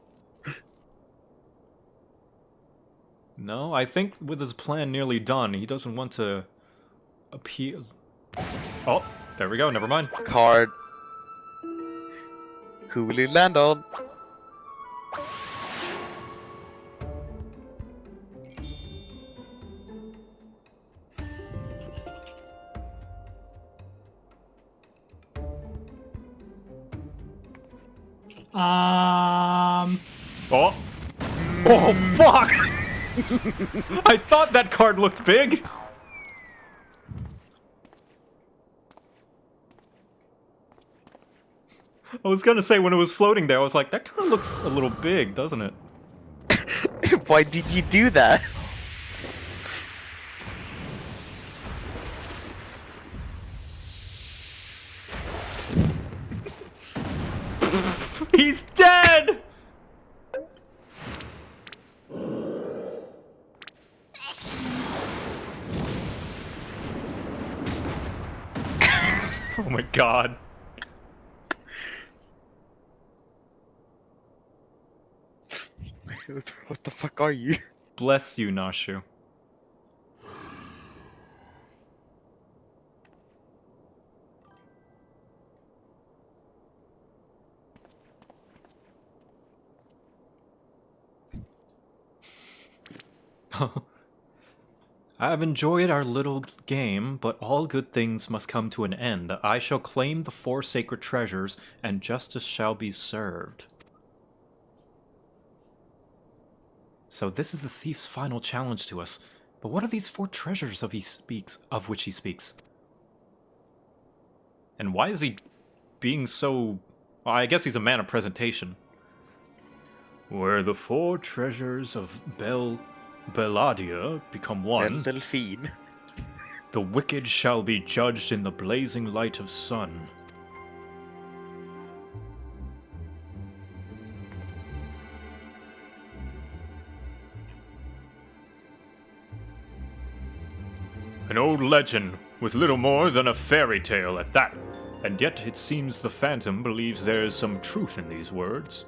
No, I think with his plan nearly done, he doesn't want to appeal. Oh, there we go, never mind. Card. Who will it land on? Oh. Oh, fuck! I thought that card looked big! I was gonna say, when it was floating there, I was like, that kind of looks a little big, doesn't it? Why did you do that? He's dead! Oh my god. What the fuck are you? Bless you, Nashu. I have enjoyed our little game, but all good things must come to an end. I shall claim the 4 sacred treasures, and justice shall be served. So this is the thief's final challenge to us. But what are these 4 treasures of which he speaks? And why is he being so... Well, I guess he's a man of presentation. Where the 4 treasures of Belladia become one, Delphine. the wicked shall be judged in the blazing light of sun. An old legend, with little more than a fairy tale at that, and yet it seems the Phantom believes there is some truth in these words.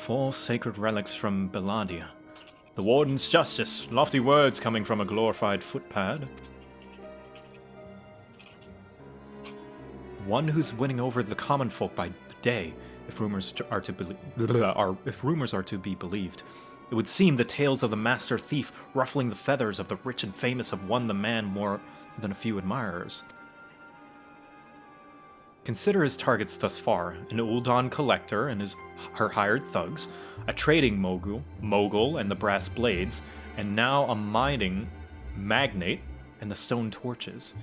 4 sacred relics from Belladia. The Warden's justice. Lofty words coming from a glorified footpad. One who's winning over the common folk by the day, if rumors are to be believed. It would seem the tales of the master thief ruffling the feathers of the rich and famous have won the man more than a few admirers. Consider his targets thus far: an Uldan collector and her hired thugs, a trading mogul and the brass blades, and now a mining magnate and the stone torches.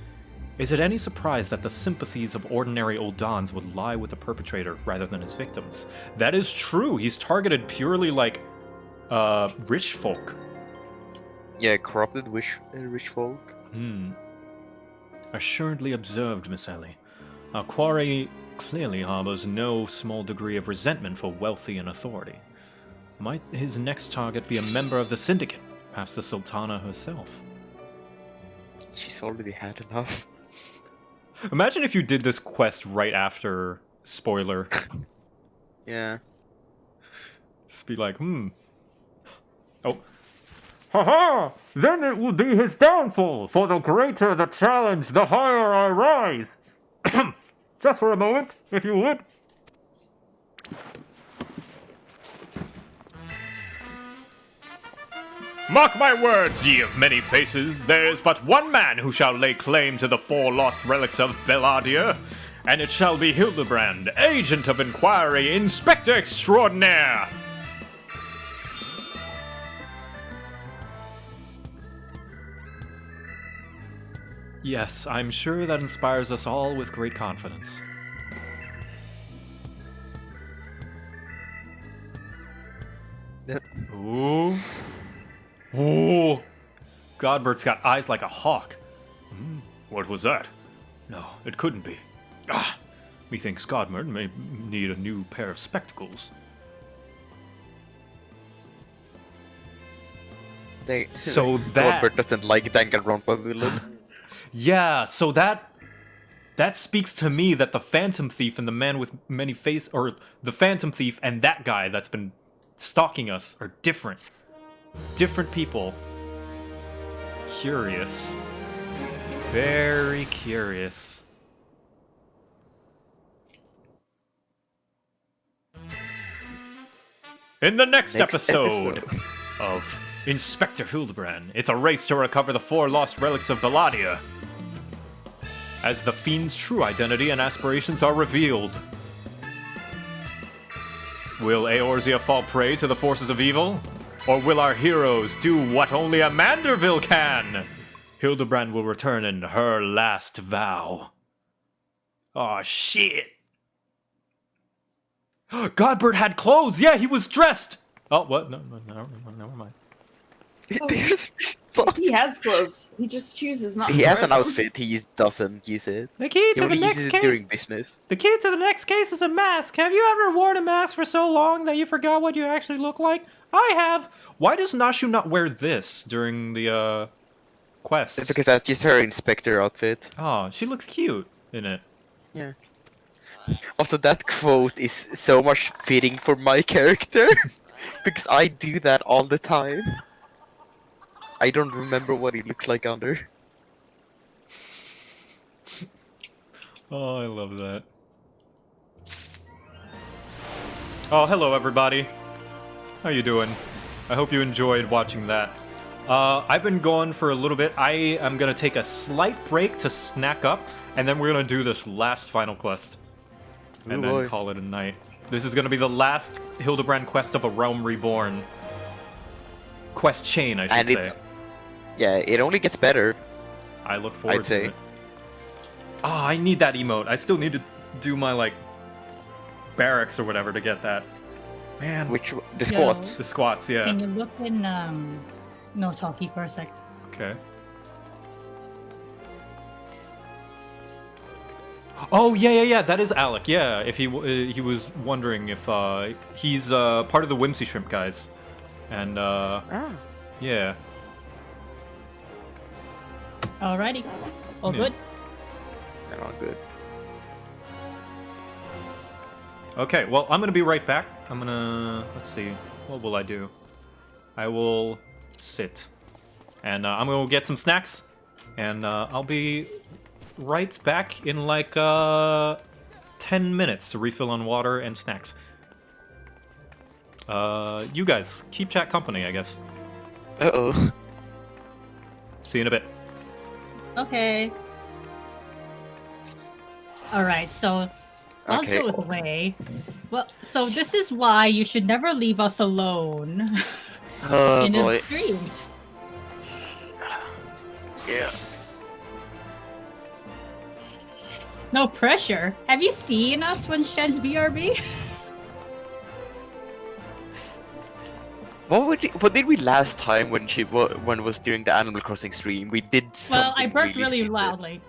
Is it any surprise that the sympathies of ordinary Uldans would lie with the perpetrator rather than his victims? That is true. He's targeted purely like rich folk. Yeah, corrupted rich folk. Assuredly observed, Miss Ellie. Our quarry clearly harbors no small degree of resentment for wealthy and authority. Might his next target be a member of the Syndicate? Perhaps the Sultana herself? She's already had enough. Imagine if you did this quest right after spoiler. Yeah. Just be like, Oh. Haha! Then it will be his downfall, for the greater the challenge, the higher I rise. Just for a moment, if you would. Mark my words, ye of many faces, there's but one man who shall lay claim to the 4 lost relics of Belladia, and it shall be Hildebrand, agent of inquiry, inspector extraordinaire. Yes, I'm sure that inspires us all with great confidence. Yep. Ooh. Ooh. Godbert's got eyes like a hawk. What was that? No, it couldn't be. Methinks Godbert may need a new pair of spectacles. So that- Robert doesn't like Danganronpa villain. Yeah, so that speaks to me that the Phantom Thief and the man with many faces, or the Phantom Thief and that guy that's been stalking us are different. Different people. Curious. Very curious. In the next Next episode episode. of Inspector Hildebrand, it's a race to recover the 4 lost relics of Belladia. As the fiend's true identity and aspirations are revealed. Will Eorzea fall prey to the forces of evil? Or will our heroes do what only a Manderville can? Hildebrand will return in her last vow. Aw, shit! Godbert had clothes! Yeah, he was dressed! Oh, what? No, never mind. There's stuff. He has clothes. He just chooses not He to. has wear an them. outfit, he just doesn't use it. The key He to the only next uses it case. during business. The key to the next case is a mask. Have you ever worn a mask for so long that you forgot what you actually look like? I have. Why does Nashu not wear this during the, quest? It's because that's just her inspector outfit. Oh, she looks cute in it. Yeah. Also, that quote is so much fitting for my character. Because I do that all the time. I don't remember what he looks like under. Oh, I love that. Oh, hello everybody. How you doing? I hope you enjoyed watching that. I've been gone for a little bit. I am gonna take a slight break to snack up, and then we're gonna do this last final quest. And then boy. call it a night. This is gonna be the last Hildebrand quest of A Realm Reborn. Quest chain, I should And say. Yeah, it only gets better. I look forward I'd to say. it. Oh, I need that emote. I still need to do my, like, barracks or whatever to get that. Man, Which the squat. the squats, yeah. Can you look in no talkie for a sec? Okay. Oh yeah. That is Alec. Yeah, if he was wondering if he's part of the Whimsy Shrimp guys, and yeah. Alrighty. All Yeah. good. Oh, good. Okay, well I'm gonna be right back. I'm gonna... Let's see. What will I do? I will sit. And I'm gonna get some snacks. And I'll be right back in like 10 minutes to refill on water and snacks. You guys, keep chat company, I guess. Uh-oh. See you in a bit. Okay. Alright, so I'll Okay. go with away. Well, so this is why you should never leave us alone Oh in boy. a stream. Yeah. No pressure. Have you seen us when Shen's BRB? What did we last time when when it was during the Animal Crossing stream? We did something. Well, I burped really stupid. loudly.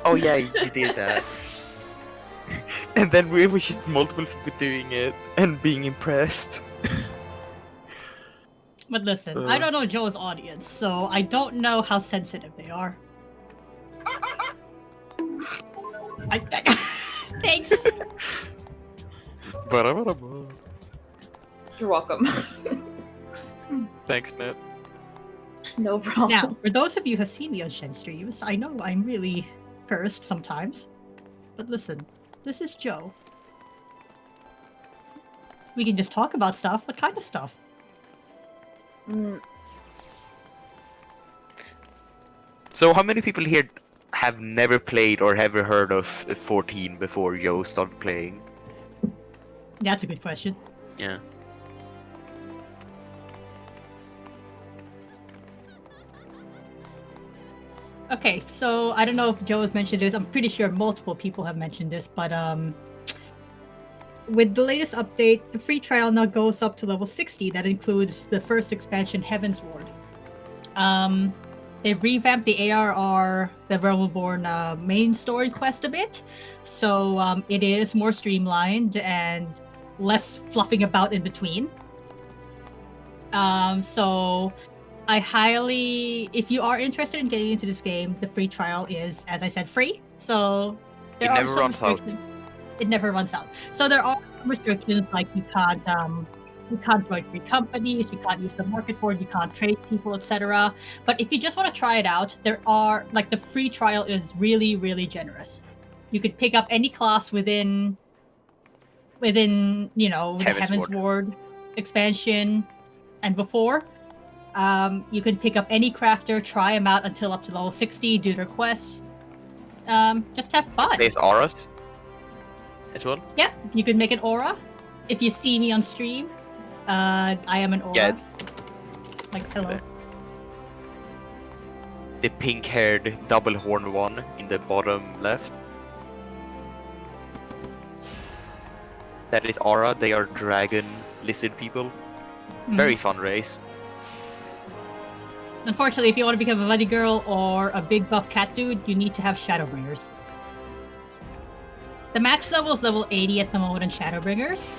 Oh yeah, you did that. And then we were just multiple people doing it and being impressed. But listen, I don't know Joe's audience, so I don't know how sensitive they are. Thanks. You're welcome. Thanks, Matt. No problem. Now, for those of you who have seen me on Shen streams, I know I'm really cursed sometimes. But listen, this is Joe. We can just talk about stuff. What kind of stuff? So how many people here have never played or ever heard of 14 before Joe started playing? That's a good question. Yeah. Okay, so I don't know if Joe has mentioned this. I'm pretty sure multiple people have mentioned this, but with the latest update, the free trial now goes up to level 60. That includes the first expansion, Heaven's Ward. They revamped the ARR, the Realmborn main story quest a bit, so it is more streamlined and less fluffing about in between. So I highly, if you are interested in getting into this game, the free trial is, as I said, free. So there are never some runs out. restrictions. It never runs out. So there are some restrictions, like you can't join free companies, you can't use the market board, you can't trade people, etc. But if you just want to try it out, there are, like, the free trial is really, really generous. You could pick up any class within you know, the Heaven's Ward expansion and before. You can pick up any crafter, try them out until up to level 60, do their quests. Just have fun. There's auras as well. Yeah, you can make an aura. If you see me on stream, I am an aura. Yeah. Like, hello. The pink-haired double-horned one in the bottom left. That is Aura. They are dragon lizard people. Very fun race. Unfortunately, if you want to become a bunny girl or a big buff cat dude, you need to have Shadowbringers. The max level is level 80 at the moment in Shadowbringers.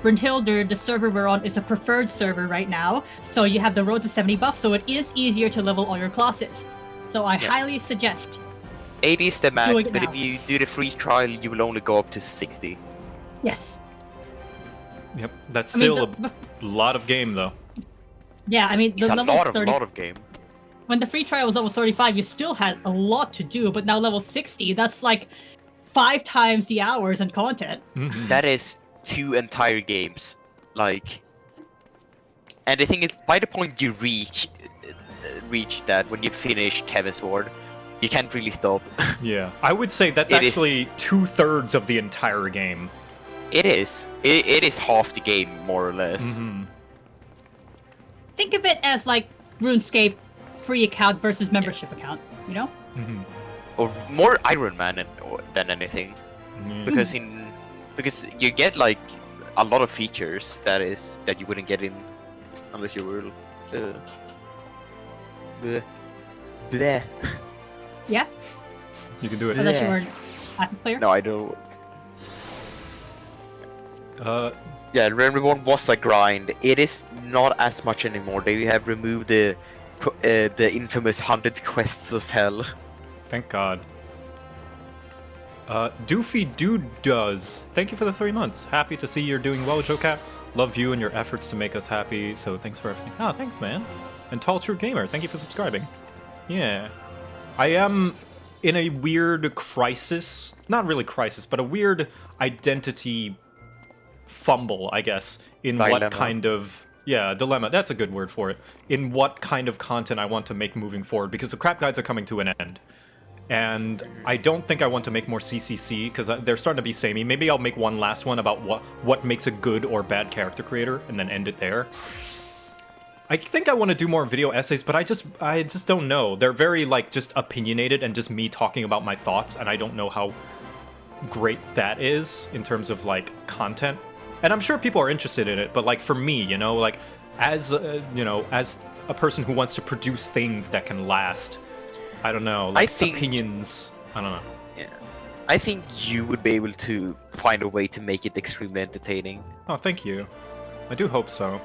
Brunhilde, the server we're on, is a preferred server right now, so you have the road to 70 buff, so it is easier to level all your classes. So I highly suggest 80 is the max, doing it but now. if you do the free trial, you will only go up to 60. Yes. Yep, that's I mean, still the- a lot of game, though. Yeah, I mean, It's the a level lot 30... of game. When the free trial was level 35, you still had a lot to do, but now level 60, that's like 5 times the hours and content. That is 2 entire games. Like, and the thing is, by the point you reach that, when you finish Heaven's Ward, you can't really stop. Yeah, I would say that's It is- actually 2/3 of the entire game. It is. It is half the game, more or less. Think of it as like RuneScape free account versus membership account, you know? Or more Iron Man than anything. Because you get like a lot of features that you wouldn't get in unless you were bleh. Yeah? You can do it. Unless you were an active player? No, I don't. Uh, Yeah, Realm Reborn was a grind. It is not as much anymore. They have removed the infamous 100 quests of hell. thank God. Doofy Dude does. Thank you for the 3 months. Happy to see you're doing well, JoCat. Love you and your efforts to make us happy, so thanks for everything. Oh, thanks, man. And Tall True Gamer, thank you for subscribing. Yeah. I am in a weird crisis. Not really crisis, but a weird identity fumble, I guess, in Dilemma. what kind of... Yeah, dilemma. That's a good word for it. In what kind of content I want to make moving forward, because the crap guides are coming to an end. And I don't think I want to make more CCC, because they're starting to be samey. Maybe I'll make one last one about what makes a good or bad character creator, and then end it there. I think I want to do more video essays, but I just don't know. They're very, like, just opinionated and just me talking about my thoughts, and I don't know how great that is in terms of, like, content. And I'm sure people are interested in it, but, like, for me, you know, like, as, as a person who wants to produce things that can last... I don't know, like, opinions, I don't know. Yeah. I think you would be able to find a way to make it extremely entertaining. Oh, thank you. I do hope so.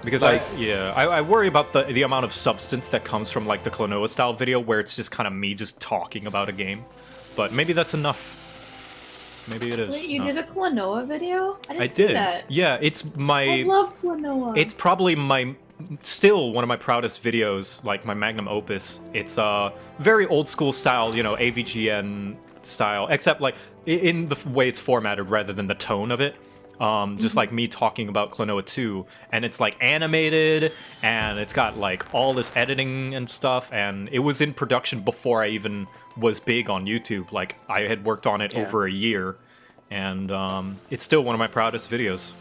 Because Like- I worry about the amount of substance that comes from, like, the Klonoa style video, where it's just kind of me just talking about a game. But maybe that's enough. Maybe it is. Wait, you No. did a Klonoa video? I didn't I see did. that. Yeah, it's my... I love Klonoa. It's probably still one of my proudest videos, like my magnum opus. It's very old school style, you know, AVGN style, except like in the way it's formatted rather than the tone of it. Just like me talking about Klonoa 2, and it's like animated, and it's got like all this editing and stuff, and it was in production before I even was big on YouTube. Like, I had worked on it over a year, and it's still one of my proudest videos.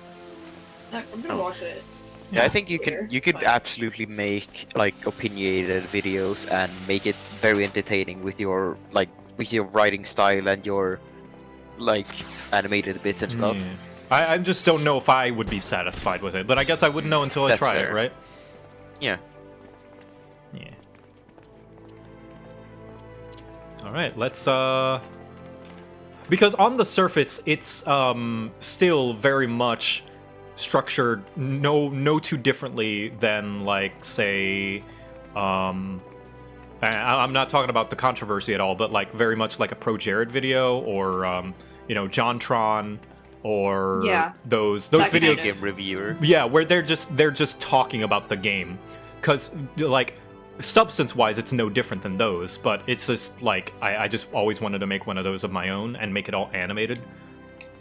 I'm gonna watch it. Yeah, I think you could Fine. absolutely make like opinionated videos and make it very entertaining with your writing style and your like animated bits and stuff. Yeah. I just don't know if I would be satisfied with it, but I guess I wouldn't know until I That's try it, fair. right? Yeah. Yeah. Alright, let's, because on the surface, it's, still very much structured no too differently than, like, say, I'm not talking about the controversy at all, but, like, very much like a Pro Jared video, or, you know, JonTron, or Yeah. those That kind videos. of- Game reviewer. Yeah, where they're just talking about the game, because like substance-wise, it's no different than those. But it's just like I just always wanted to make one of those of my own and make it all animated,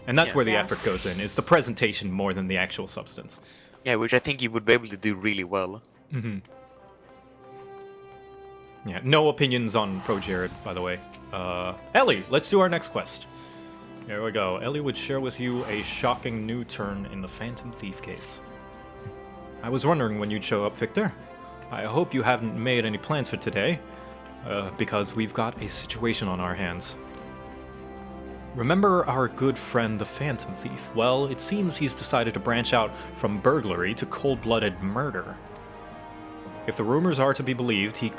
and that's where the Yeah. effort goes in. Is the presentation more than the actual substance. Yeah, which I think you would be able to do really well. Yeah, no opinions on Pro Jared, by the way. Ellie, let's do our next quest. Here we go. Ellie would share with you a shocking new turn in the Phantom Thief case. I was wondering when you'd show up, Victor. I hope you haven't made any plans for today, because we've got a situation on our hands. Remember our good friend the Phantom Thief? Well, it seems he's decided to branch out from burglary to cold-blooded murder. If the rumors are to be believed, he's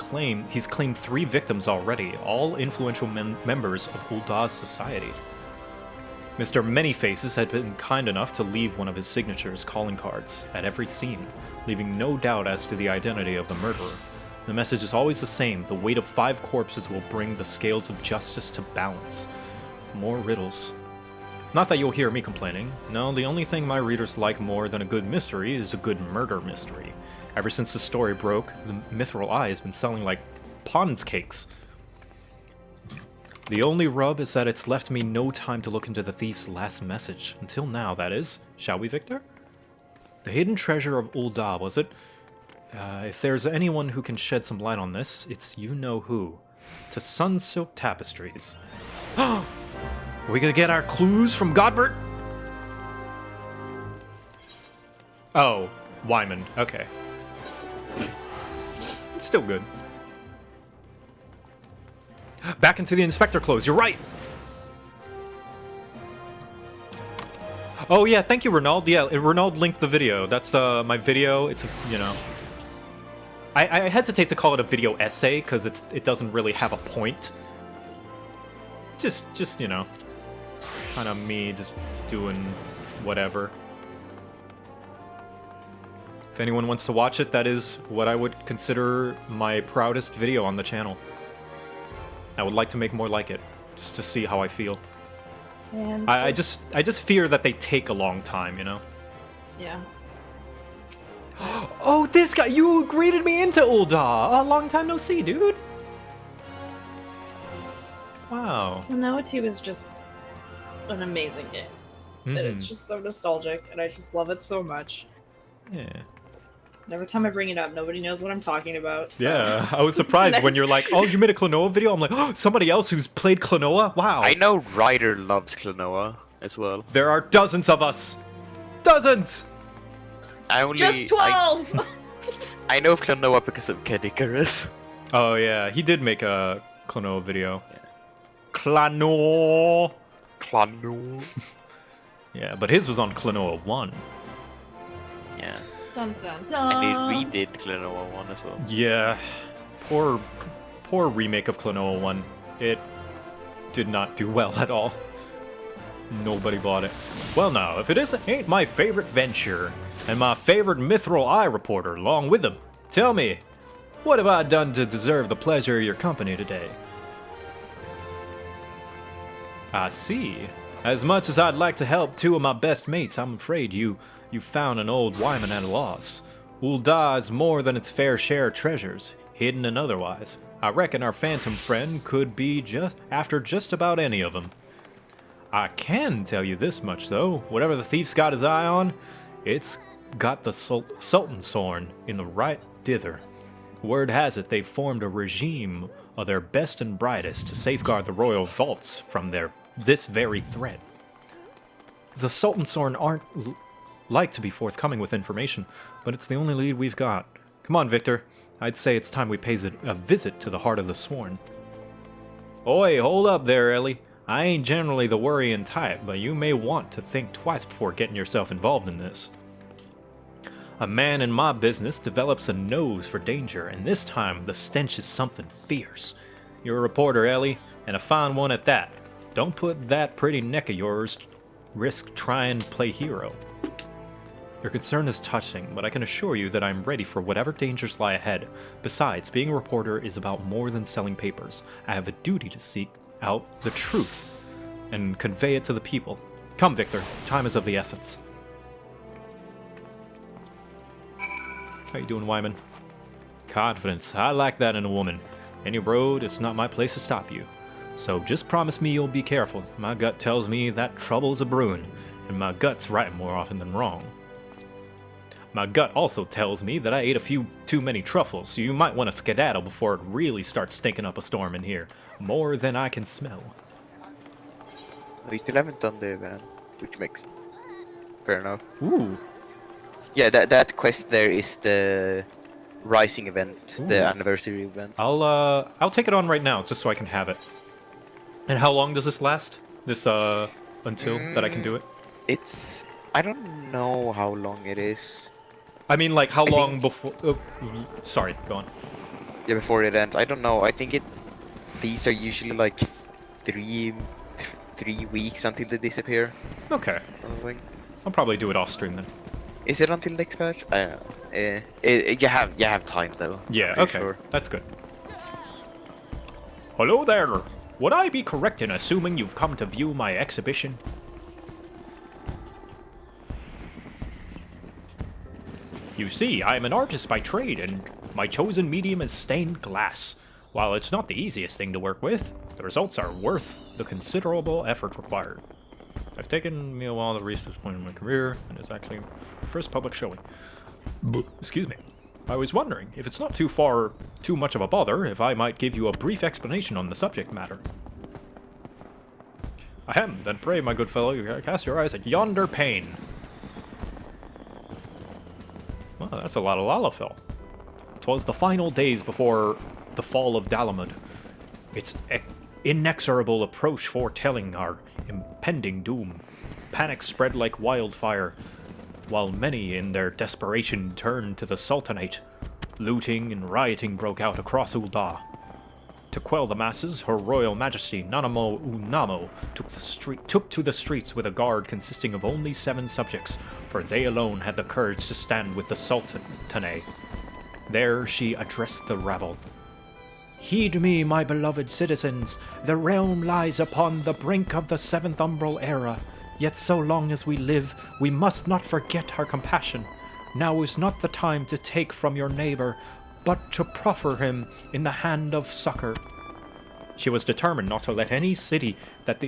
claimed 3 victims already, all influential members of Uldah's society. Mr. Manyfaces had been kind enough to leave one of his signatures calling cards at every scene, leaving no doubt as to the identity of the murderer. The message is always the same: the weight of 5 corpses will bring the scales of justice to balance. More riddles. Not that you'll hear me complaining. No, the only thing my readers like more than a good mystery is a good murder mystery. Ever since the story broke, the Mithril Eye has been selling like Pond's cakes. The only rub is that it's left me no time to look into the thief's last message. Until now, that is. Shall we, Victor? The hidden treasure of Uldah, was it? If there's anyone who can shed some light on this, it's you-know-who. To Sun Silk Tapestries. Are we gonna get our clues from Godbert? Oh, Wyman. Okay. It's still good. Back into the inspector clothes. You're right. Oh yeah, thank you, Ronald. Yeah, Ronald linked the video. That's my video. It's you know, I hesitate to call it a video essay because it doesn't really have a point. Just you know, kind of me just doing whatever. If anyone wants to watch it, that is what I would consider my proudest video on the channel. I would like to make more like it, just to see how I feel. And I just fear that they take a long time, you know? Yeah. Oh, this guy! You greeted me into Ul'dah! A long time no see, dude! Wow. Klonoa 2 is just an amazing game. And it's just so nostalgic, and I just love it so much. Yeah. And every time I bring it up, nobody knows what I'm talking about. So. Yeah, I was surprised when you're like, oh, you made a Klonoa video? I'm like, oh, somebody else who's played Klonoa? Wow. I know Ryder loves Klonoa as well. There are dozens of us! Dozens! Just 12! I know of Klonoa because of Kid Icarus. Oh yeah, he did make a Klonoa video. Yeah. Klonoa! Yeah, but his was on Klonoa 1. Yeah. Dun dun dun! And he redid Klonoa 1 as well. Yeah. Poor remake of Klonoa 1. It did not do well at all. Nobody bought it. Well now, if it ain't my favorite venture, and my favorite Mithril Eye reporter along with him, tell me, what have I done to deserve the pleasure of your company today? I see. As much as I'd like to help two of my best mates, I'm afraid you found an old Wyman at a loss. Ul'dah is more than its fair share of treasures, hidden and otherwise. I reckon our phantom friend could be after just about any of them. I can tell you this much, though. Whatever the thief's got his eye on, it's got the Sultan's Horn in the right dither. Word has it they've formed a regime of their best and brightest to safeguard the royal vaults from this very threat. The Sultan's Horn aren't like to be forthcoming with information, but it's the only lead we've got. Come on, Victor. I'd say it's time we pay a visit to the Heart of the Sworn. Oi, hold up there, Ellie. I ain't generally the worrying type, but you may want to think twice before getting yourself involved in this. A man in my business develops a nose for danger, and this time the stench is something fierce. You're a reporter, Ellie, and a fine one at that. Don't put that pretty neck of yours risk trying to play hero. Your concern is touching, but I can assure you that I'm ready for whatever dangers lie ahead. Besides, being a reporter is about more than selling papers. I have a duty to seek out the truth and convey it to the people. Come, Victor. Time is of the essence. How you doing, Wyman? Confidence. I like that in a woman. Any road, it's not my place to stop you. So just promise me you'll be careful. My gut tells me that trouble's a brewing, and my gut's right more often than wrong. My gut also tells me that I ate a few too many truffles, so you might want to skedaddle before it really starts stinking up a storm in here. More than I can smell. We still haven't done the event, which makes fair enough. Ooh. Yeah, that quest there is the Rising event, the anniversary event. I'll take it on right now, just so I can have it. And how long does this last? This until that I can do it? I don't know how long it is. I mean, like, how long before... Oh, sorry, go on. Yeah, before it ends. I don't know. I think these are usually like 3 weeks until they disappear. Okay. I'll probably do it off stream then. Is it until next patch? I don't know. You have time though. Yeah, okay. Sure. That's good. Hello there. Would I be correct in assuming you've come to view my exhibition? You see, I am an artist by trade, and my chosen medium is stained glass. While it's not the easiest thing to work with, the results are worth the considerable effort required. I've taken me a while to reach this point in my career, and it's actually my first public showing. Excuse me. I was wondering, if it's not too much of a bother, if I might give you a brief explanation on the subject matter. Ahem, then pray, my good fellow, you cast your eyes at yonder pane. Well, that's a lot of Lalafell. 'Twas the final days before the fall of Dalamud. Its inexorable approach foretelling our impending doom. Panic spread like wildfire, while many in their desperation turned to the Sultanate. Looting and rioting broke out across Ul'dah. To quell the masses, Her Royal Majesty Nanamo Unamo took to the streets with a guard consisting of only 7 subjects, for they alone had the courage to stand with the Sultanate. There she addressed the rabble. Heed me, my beloved citizens. The realm lies upon the brink of the seventh umbral era. Yet so long as we live, we must not forget our compassion. Now is not the time to take from your neighbor, but to proffer him in the hand of succor. She was determined not to let the city that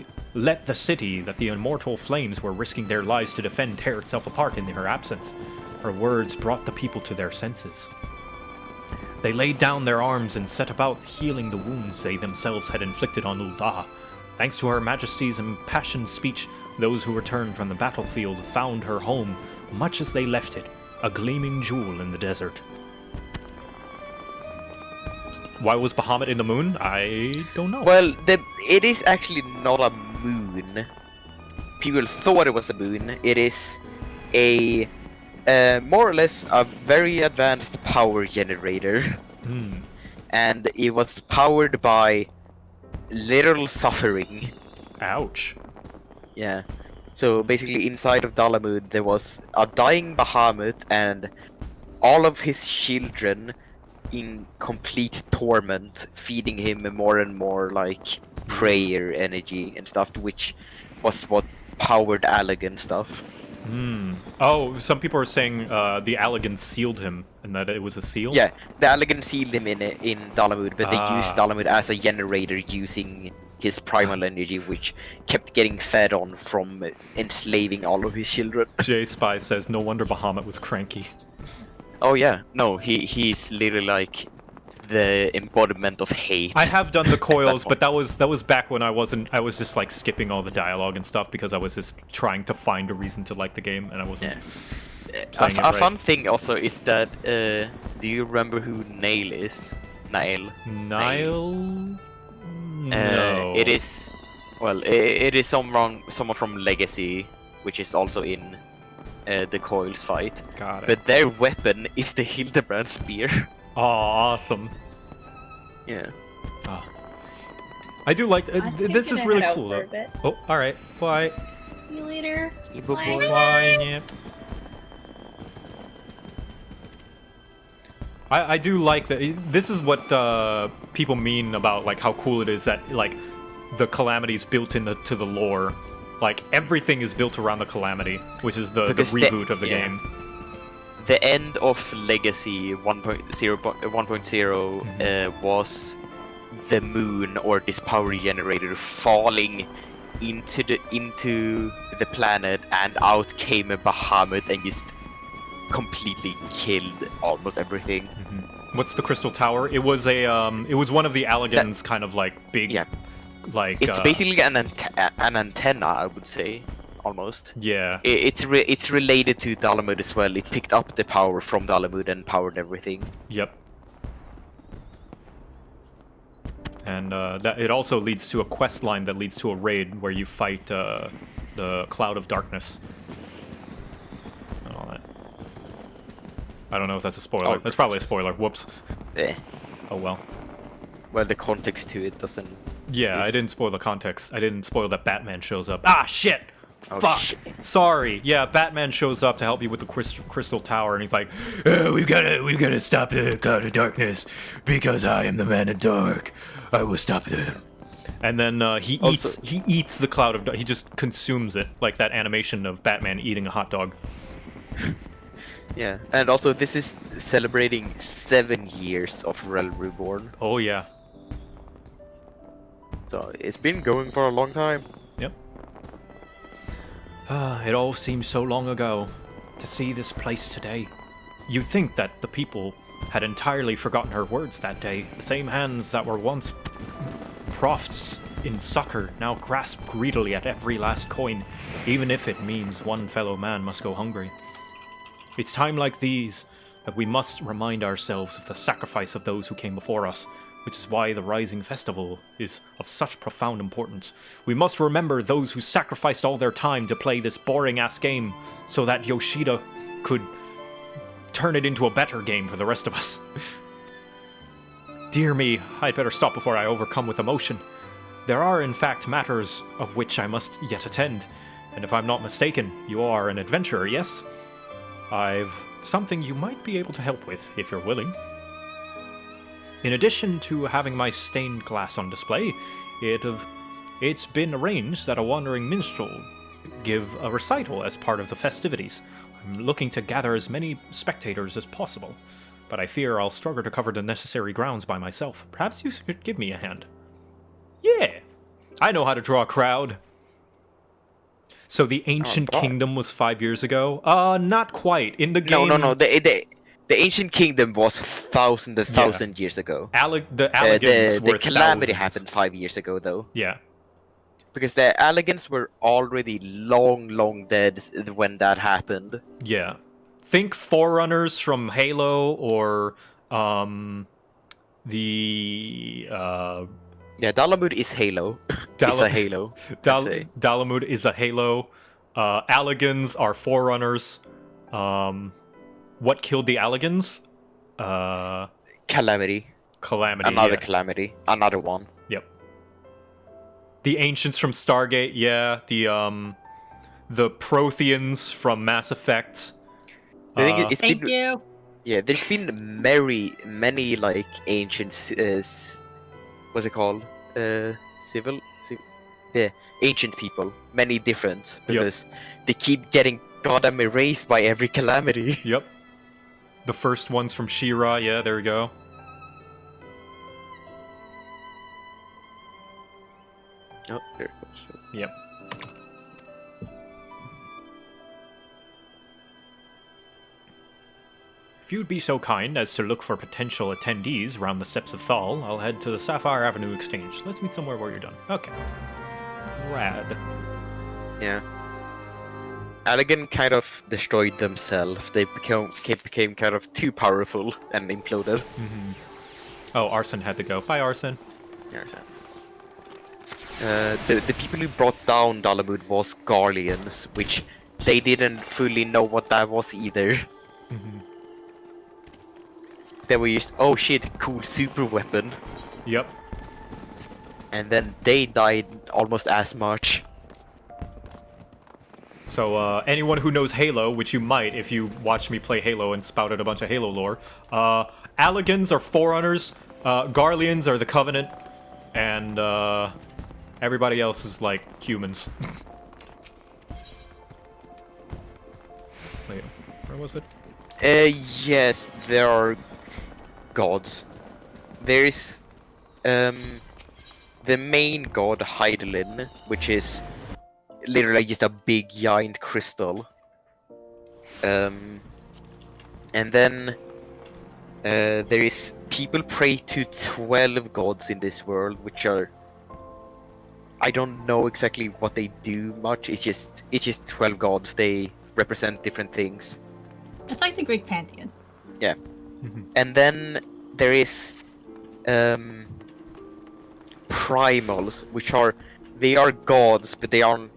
the immortal flames were risking their lives to defend tear itself apart in her absence. Her words brought the people to their senses. They laid down their arms and set about healing the wounds they themselves had inflicted on Ul'dah. Thanks to Her Majesty's impassioned speech, those who returned from the battlefield found her home, much as they left it, a gleaming jewel in the desert. Why was Bahamut in the moon? I don't know. Well, it is actually not a moon. People thought it was a moon. It is a more or less a very advanced power generator. And it was powered by literal suffering. Ouch. Yeah. So basically inside of Dalamud there was a dying Bahamut and all of his children in complete torment, feeding him more and more like prayer energy and stuff, which was what powered Allegan stuff. Oh, some people are saying the Allegan sealed him, and that it was a seal? Yeah, the Allegan sealed him in Dalamud, but they used Dalamud as a generator using his primal energy, which kept getting fed on from enslaving all of his children. J Spy says, no wonder Bahamut was cranky. Oh yeah, no, he's literally like the embodiment of hate. I have done the coils, but that was back when I was just like skipping all the dialogue and stuff because I was just trying to find a reason to like the game and I wasn't playing it A right. fun thing also is that do you remember who Nail is? Nail. Nile? No. It is it is someone from Legacy, which is also in the coils fight. Got it. But their weapon is the Hildebrand spear. Oh, awesome. Yeah. Oh. I do like this is really cool though. Oh, all right. Bye. See you later. Bye. Yeah. I do like that. This is what people mean about like how cool it is that like the Calamity's built into the lore. Like everything is built around the Calamity, which is the reboot of the game. The end of Legacy 1.0 was the moon or this power generator falling into the planet, and out came a Bahamut and just completely killed almost everything. What's the Crystal Tower? It was it was one of the Allegan's kind of like big, like it's basically an antenna, I would say. Almost. Yeah. It's related to Dalamud as well. It picked up the power from Dalamud and powered everything. Yep. And that it also leads to a quest line that leads to a raid where you fight the Cloud of Darkness. And all that. I don't know if that's a spoiler. Oh, that's probably a spoiler. Whoops. Oh well. Well, the context to it doesn't. Yeah, I didn't spoil the context. I didn't spoil that Batman shows up. Ah, shit! Oh, Fuck! shit. Sorry. Yeah, Batman shows up to help you with the Crystal Tower, and he's like, oh, we've gotta stop the Cloud of Darkness because I am the Man in Dark. I will stop them. And then he eats the Cloud of Darkness. He just consumes it, like that animation of Batman eating a hot dog. Yeah, and also this is celebrating 7 years of Realm Reborn. Oh yeah. So it's been going for a long time. Yep. It all seems so long ago. To see this place today. You'd think that the people had entirely forgotten her words that day. The same hands that were once profts in succor now grasp greedily at every last coin, even if it means one fellow man must go hungry. It's time like these that we must remind ourselves of the sacrifice of those who came before us, which is why the Rising Festival is of such profound importance. We must remember those who sacrificed all their time to play this boring-ass game so that Yoshida could turn it into a better game for the rest of us. Dear me, I'd better stop before I overcome with emotion. There are, in fact, matters of which I must yet attend, and if I'm not mistaken, you are an adventurer, yes? I've something you might be able to help with, if you're willing. In addition to having my stained glass on display, it's been arranged that a wandering minstrel give a recital as part of the festivities. I'm looking to gather as many spectators as possible, but I fear I'll struggle to cover the necessary grounds by myself. Perhaps you could give me a hand. Yeah, I know how to draw a crowd. So the Ancient Kingdom was 5 years ago? Not quite. In the game... No. The Ancient Kingdom was thousand years ago. The Allegans were the Calamity thousands. happened 5 years ago, though. Yeah. Because the Allegans were already long dead when that happened. Yeah. Think Forerunners from Halo, or Yeah, Dalamud is Halo. It's a Halo. Dalamud is a Halo. Allegans are Forerunners. What killed the Allegans? Calamity. Calamity. Another yeah. Calamity. Another one. Yep. The Ancients from Stargate, yeah. The Protheans from Mass Effect. I think it's Thank been, you. Yeah, there's been many like ancient, what's it called? Yeah, ancient people. Many different, because they keep getting goddamn erased by every Calamity. Yep. The first ones from She-Ra, yeah, there we go. Oh, there it goes. Yep. If you'd be so kind as to look for potential attendees around the steps of Thal, I'll head to the Sapphire Avenue Exchange. Let's meet somewhere where you're done. Okay. Rad. Yeah. Allegan kind of destroyed themselves. They became kind of too powerful and imploded. Mm-hmm. Oh, Arson had to go. Bye, Arson. Yeah, the people who brought down Dalamud was Garleans, which they didn't fully know what that was either. Mm-hmm. They were just, oh shit, cool super weapon. Yep. And then they died almost as much. So, anyone who knows Halo, which you might if you watched me play Halo and spouted a bunch of Halo lore, Allegans are Forerunners, Garleans are the Covenant, and, everybody else is, like, humans. Wait, where was it? Yes, there are gods. There's, the main god, Heidelin, which is literally just a big giant crystal. And then there is people pray to 12 gods in this world, which are, I don't know exactly what they do much. It's just 12 gods. They represent different things. It's like the Greek pantheon. Yeah. And then there is primals, which they are gods, but they aren't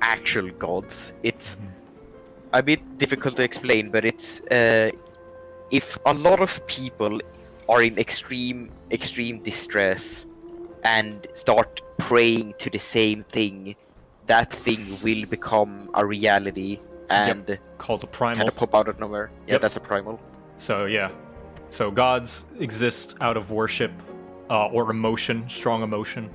actual gods. It's a bit difficult to explain, but it's if a lot of people are in extreme distress and start praying to the same thing, that thing will become a reality and called a primal. kind of pop out of nowhere. Yeah, Yep. that's a primal. So, yeah. So, gods exist out of worship or emotion, strong emotion.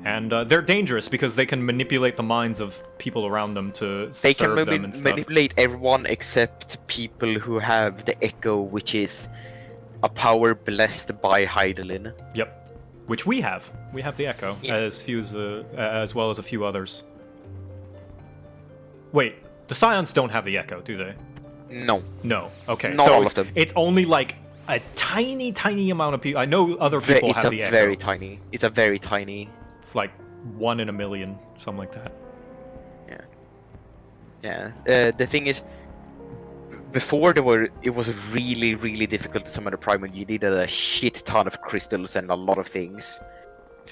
And they're dangerous because they can manipulate the minds of people around them to They can serve them and stuff. manipulate everyone except people who have the Echo, which is a power blessed by Heidelin. Yep. Which we have. We have the Echo, Yeah. as well as a few others. Wait, the Scions don't have the Echo, do they? No. No. Okay. Not so all it's, of them. it's only like a tiny amount of people. I know other people have the It's a Echo. very tiny. It's a very tiny. It's like 1 in a million, something like that. Yeah. The thing is, before it was really difficult to summon a primal. You needed a shit ton of crystals and a lot of things.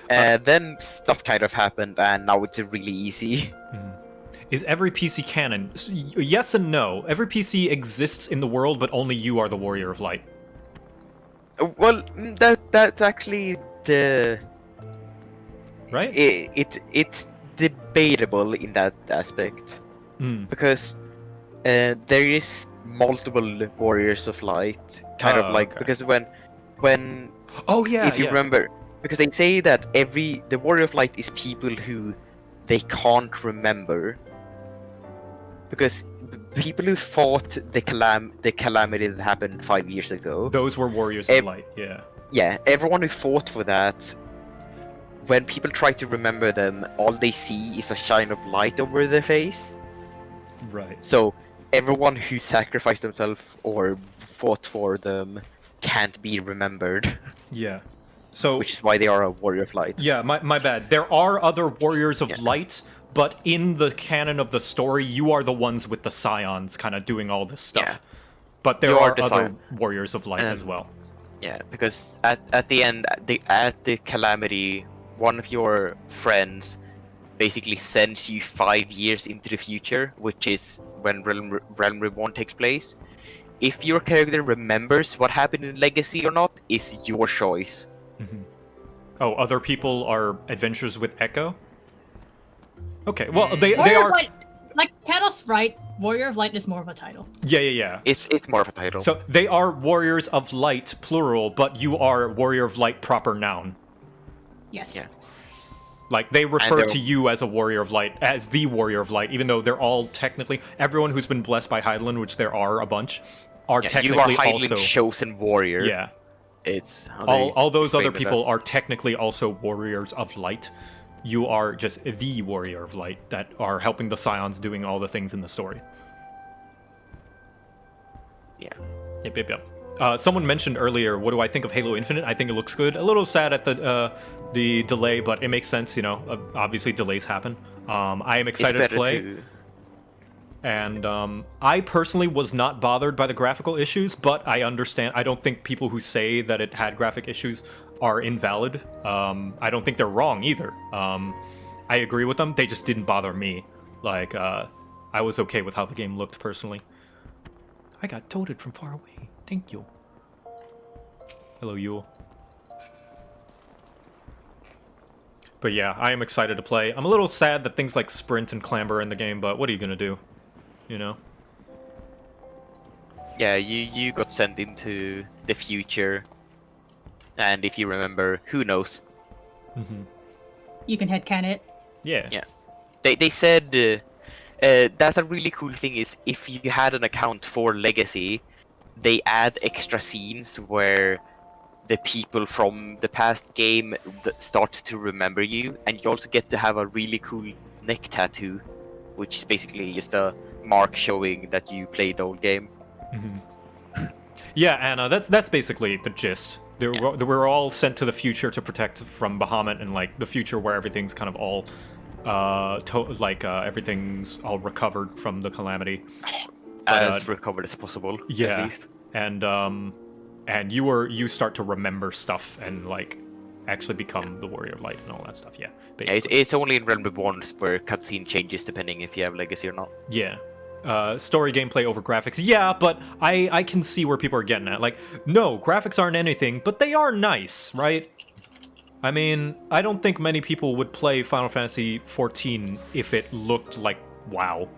Then stuff kind of happened, and now it's really easy. Is every PC canon? Yes and no. Every PC exists in the world, but only you are the Warrior of Light. Well, that's actually the Right? it's debatable in that aspect Mm. because there is multiple Warriors of Light, kind of like okay. because when when Oh yeah, if you yeah. remember, because they say that the Warrior of Light is people who they can't remember, because people who fought the calamity that happened 5 years ago. Those were Warriors of Light, yeah. Yeah, everyone who fought for that, when people try to remember them, all they see is a shine of light over their face. Right. So everyone who sacrificed themselves or fought for them can't be remembered. Yeah. So which is why they are a Warrior of Light. Yeah, my bad. There are other Warriors of Light, but in the canon of the story, you are the ones with the Scions kind of doing all this stuff. Yeah. But there You are are the other Scion. Warriors of Light as well. Yeah, because at the end, at the calamity, one of your friends basically sends you 5 years into the future, which is when Realm Reborn takes place. If your character remembers what happened in Legacy or not, is your choice. Mm-hmm. Oh, other people are adventures with Echo? Okay, well, they are... Light, like Katos, right? Warrior of Light is more of a title. Yeah. It's more of a title. So they are Warriors of Light, plural, but you are Warrior of Light proper noun. Yes. Yeah. Like, they refer to you as a Warrior of Light, as the Warrior of Light, even though they're all technically... Everyone who's been blessed by Hydaelyn, which there are a bunch, are technically you are Hydaelyn's also... chosen warrior. Yeah. It's... All those other people are technically also Warriors of Light. You are just the Warrior of Light that are helping the Scions doing all the things in the story. Yeah. Yep. Someone mentioned earlier, what do I think of Halo Infinite? I think it looks good. A little sad at the delay, but it makes sense, you know. Obviously, delays happen. I am excited to play. And I personally was not bothered by the graphical issues, but I understand. I don't think people who say that it had graphic issues are invalid. I don't think they're wrong either. I agree with them. They just didn't bother me. Like, I was okay with how the game looked personally. I got toted from far away. Thank you. Hello, Yule. But yeah, I am excited to play. I'm a little sad that things like sprint and clamber in the game, but what are you gonna do? You know? Yeah, you got sent into the future. And if you remember, who knows? Mm-hmm. You can headcan it. Yeah. Yeah. They said that's a really cool thing is if you had an account for Legacy, they add extra scenes where the people from the past game starts to remember you, and you also get to have a really cool neck tattoo, which is basically just a mark showing that you played the old game. Mm-hmm. Yeah, and that's basically the gist. We're all sent to the future to protect from Bahamut and like the future where everything's kind of all everything's all recovered from the calamity. As recovered as possible. Yeah, at least. And you start to remember stuff and like actually become the Warrior of Light and all that stuff. Yeah, basically. It's only in Realm Reborn where cutscene changes depending if you have Legacy or not. Yeah. Story gameplay over graphics. Yeah, but I can see where people are getting at. Like, no, graphics aren't anything, but they are nice, right? I mean, I don't think many people would play Final Fantasy XIV if it looked like WoW.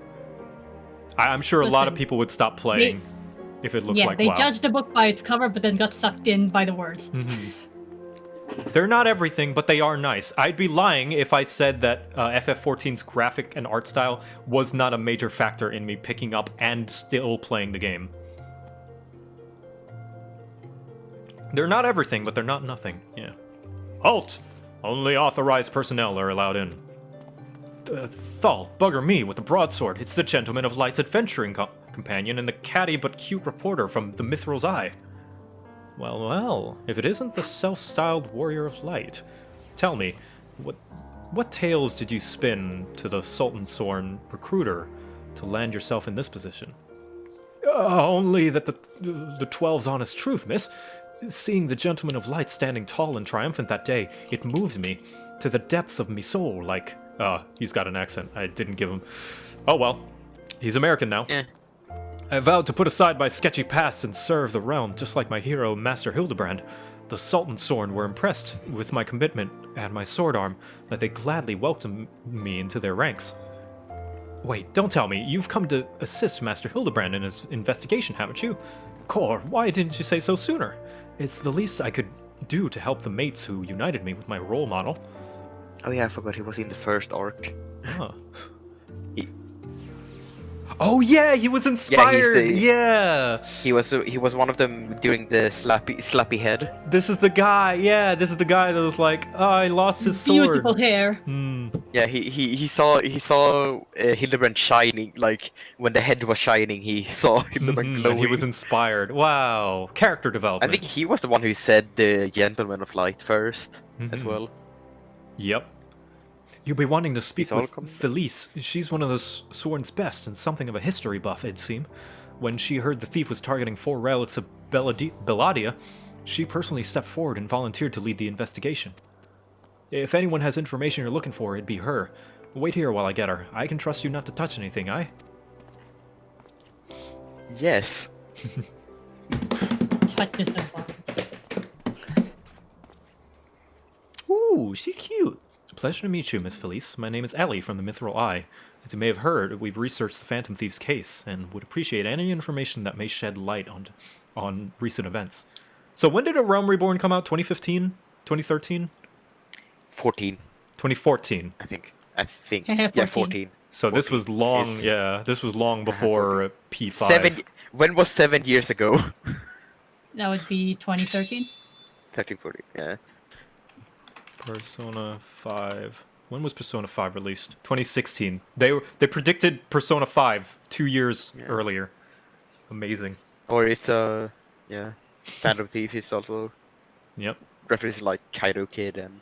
I'm sure a lot of people would stop playing if it looked like WoW. Yeah, they judged the book by its cover, but then got sucked in by the words. Mm-hmm. They're not everything, but they are nice. I'd be lying if I said that FF14's graphic and art style was not a major factor in me picking up and still playing the game. They're not everything, but they're not nothing. Yeah. Halt! Only authorized personnel are allowed in. Thal, bugger me with the broadsword. It's the Gentleman of Light's adventuring companion and the catty but cute reporter from the Mithril's Eye. Well, if it isn't the self-styled Warrior of Light. Tell me, what tales did you spin to the Sultan-Sorn recruiter to land yourself in this position? Only that the 12's honest truth, miss. Seeing the Gentleman of Light standing tall and triumphant that day, it moved me to the depths of me soul, like... he's got an accent. I didn't give him... Oh well. He's American now. Yeah. I vowed to put aside my sketchy past and serve the realm, just like my hero, Master Hildebrand. The Sultan-Sorn were impressed with my commitment and my sword arm, that they gladly welcomed me into their ranks. Wait, don't tell me, you've come to assist Master Hildebrand in his investigation, haven't you? Cor, why didn't you say so sooner? It's the least I could do to help the mates who united me with my role model. Oh yeah, I forgot he was in the first arc. Huh. He- Oh yeah, he was inspired. Yeah, He was one of them during the slappy head. this is the guy. Yeah, this is the guy that was like, oh, I lost his sword. Beautiful hair. Hmm. Yeah, he saw Hildebrand shining, like when the head was shining, he saw Hildebrand Mhm, glowing. and he was inspired. Wow, character I development. think he was the one who said the Gentleman of Light first as Mhm. well. Yep. You'll be wanting to speak It's all with coming back. Felice. She's one of the Sword's best and something of a history buff, it'd seem. When she heard the thief was targeting 4 relics of Belladia, she personally stepped forward and volunteered to lead the investigation. If anyone has information you're looking for, it'd be her. Wait here while I get her. I can trust you not to touch anything, aye? Yes. Touch this important. Ooh, she's cute. It's a pleasure to meet you, Miss Felice. My name is Ellie from the Mithril Eye. As you may have heard, we've researched the Phantom Thief's case and would appreciate any information that may shed light on recent events. So when did A Realm Reborn come out? 2015? 2013? 14, 2014. I think. Yeah, Yeah, 14. 14. So this was long, It's- yeah, this was long before P5. when was 7 years ago? That would be 2013. 13, 14, yeah. Persona 5. When was Persona 5 released? 2016. They predicted Persona 5 2 years earlier. Amazing. Or it's yeah. Phantom Thief is also Yep. references like Kaido Kid and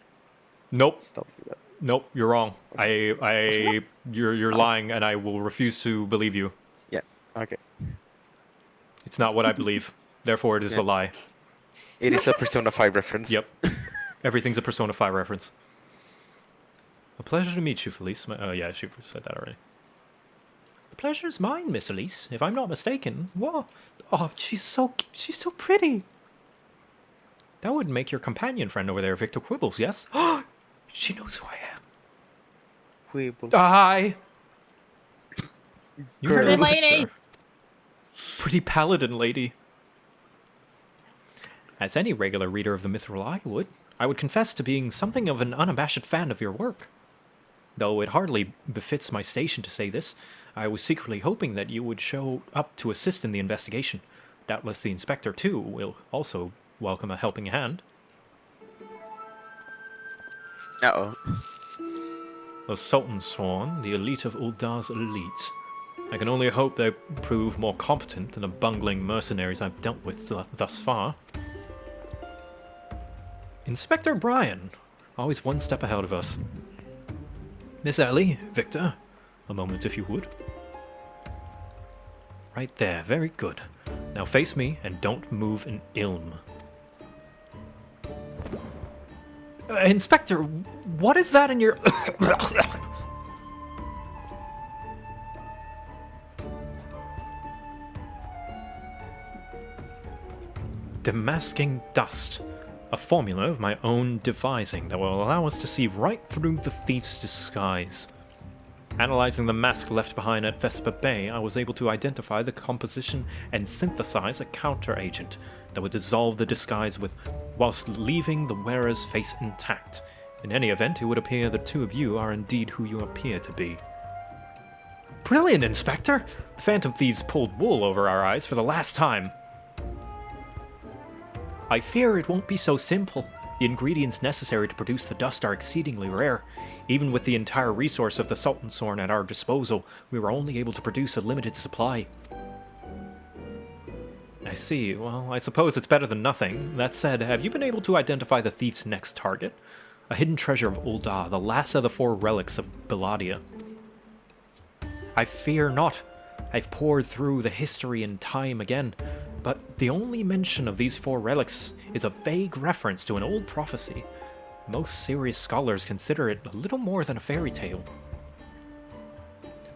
Nope. stuff like that. Nope, you're wrong. You're lying, and I will refuse to believe you. Yeah, okay. It's not what I believe. Therefore, it is a lie. It is a Persona 5 reference. Yep. Everything's a Persona 5 reference. A pleasure to meet you, Felice. Oh yeah, she said that already. The pleasure is mine, Miss Elise. If I'm not mistaken. What? Oh, she's so pretty. That would make your companion friend over there, Victor Quibbles. Yes. She knows who I am. Quibble. Hi. You Pretty know lady. Victor. Pretty paladin lady. As any regular reader of the Mithril Eye would, I would confess to being something of an unabashed fan of your work. Though it hardly befits my station to say this, I was secretly hoping that you would show up to assist in the investigation. Doubtless the inspector, too, will also welcome a helping hand. Uh-oh. The Sultan's Sworn, the elite of Uldar's elite. I can only hope they prove more competent than the bungling mercenaries I've dealt with thus far. Inspector Brian, always one step ahead of us. Miss Ellie, Victor, a moment if you would. Right there, very good. Now face me and don't move an ilm. Inspector, what is that in your... Demasking dust. A formula of my own devising that will allow us to see right through the thief's disguise. Analyzing the mask left behind at Vespa Bay, I was able to identify the composition and synthesize a counter-agent that would dissolve the disguise whilst leaving the wearer's face intact. In any event, it would appear the two of you are indeed who you appear to be. Brilliant, Inspector! The Phantom Thieves pulled wool over our eyes for the last time. I fear it won't be so simple. The ingredients necessary to produce the dust are exceedingly rare. Even with the entire resource of the Sultan's Sworn at our disposal, we were only able to produce a limited supply. I see. Well, I suppose it's better than nothing. That said, have you been able to identify the thief's next target? A hidden treasure of Ul'dah, the last of the 4 relics of Belladia. I fear not. I've poured through the history and time again, but the only mention of these 4 relics is a vague reference to an old prophecy. Most serious scholars consider it a little more than a fairy tale.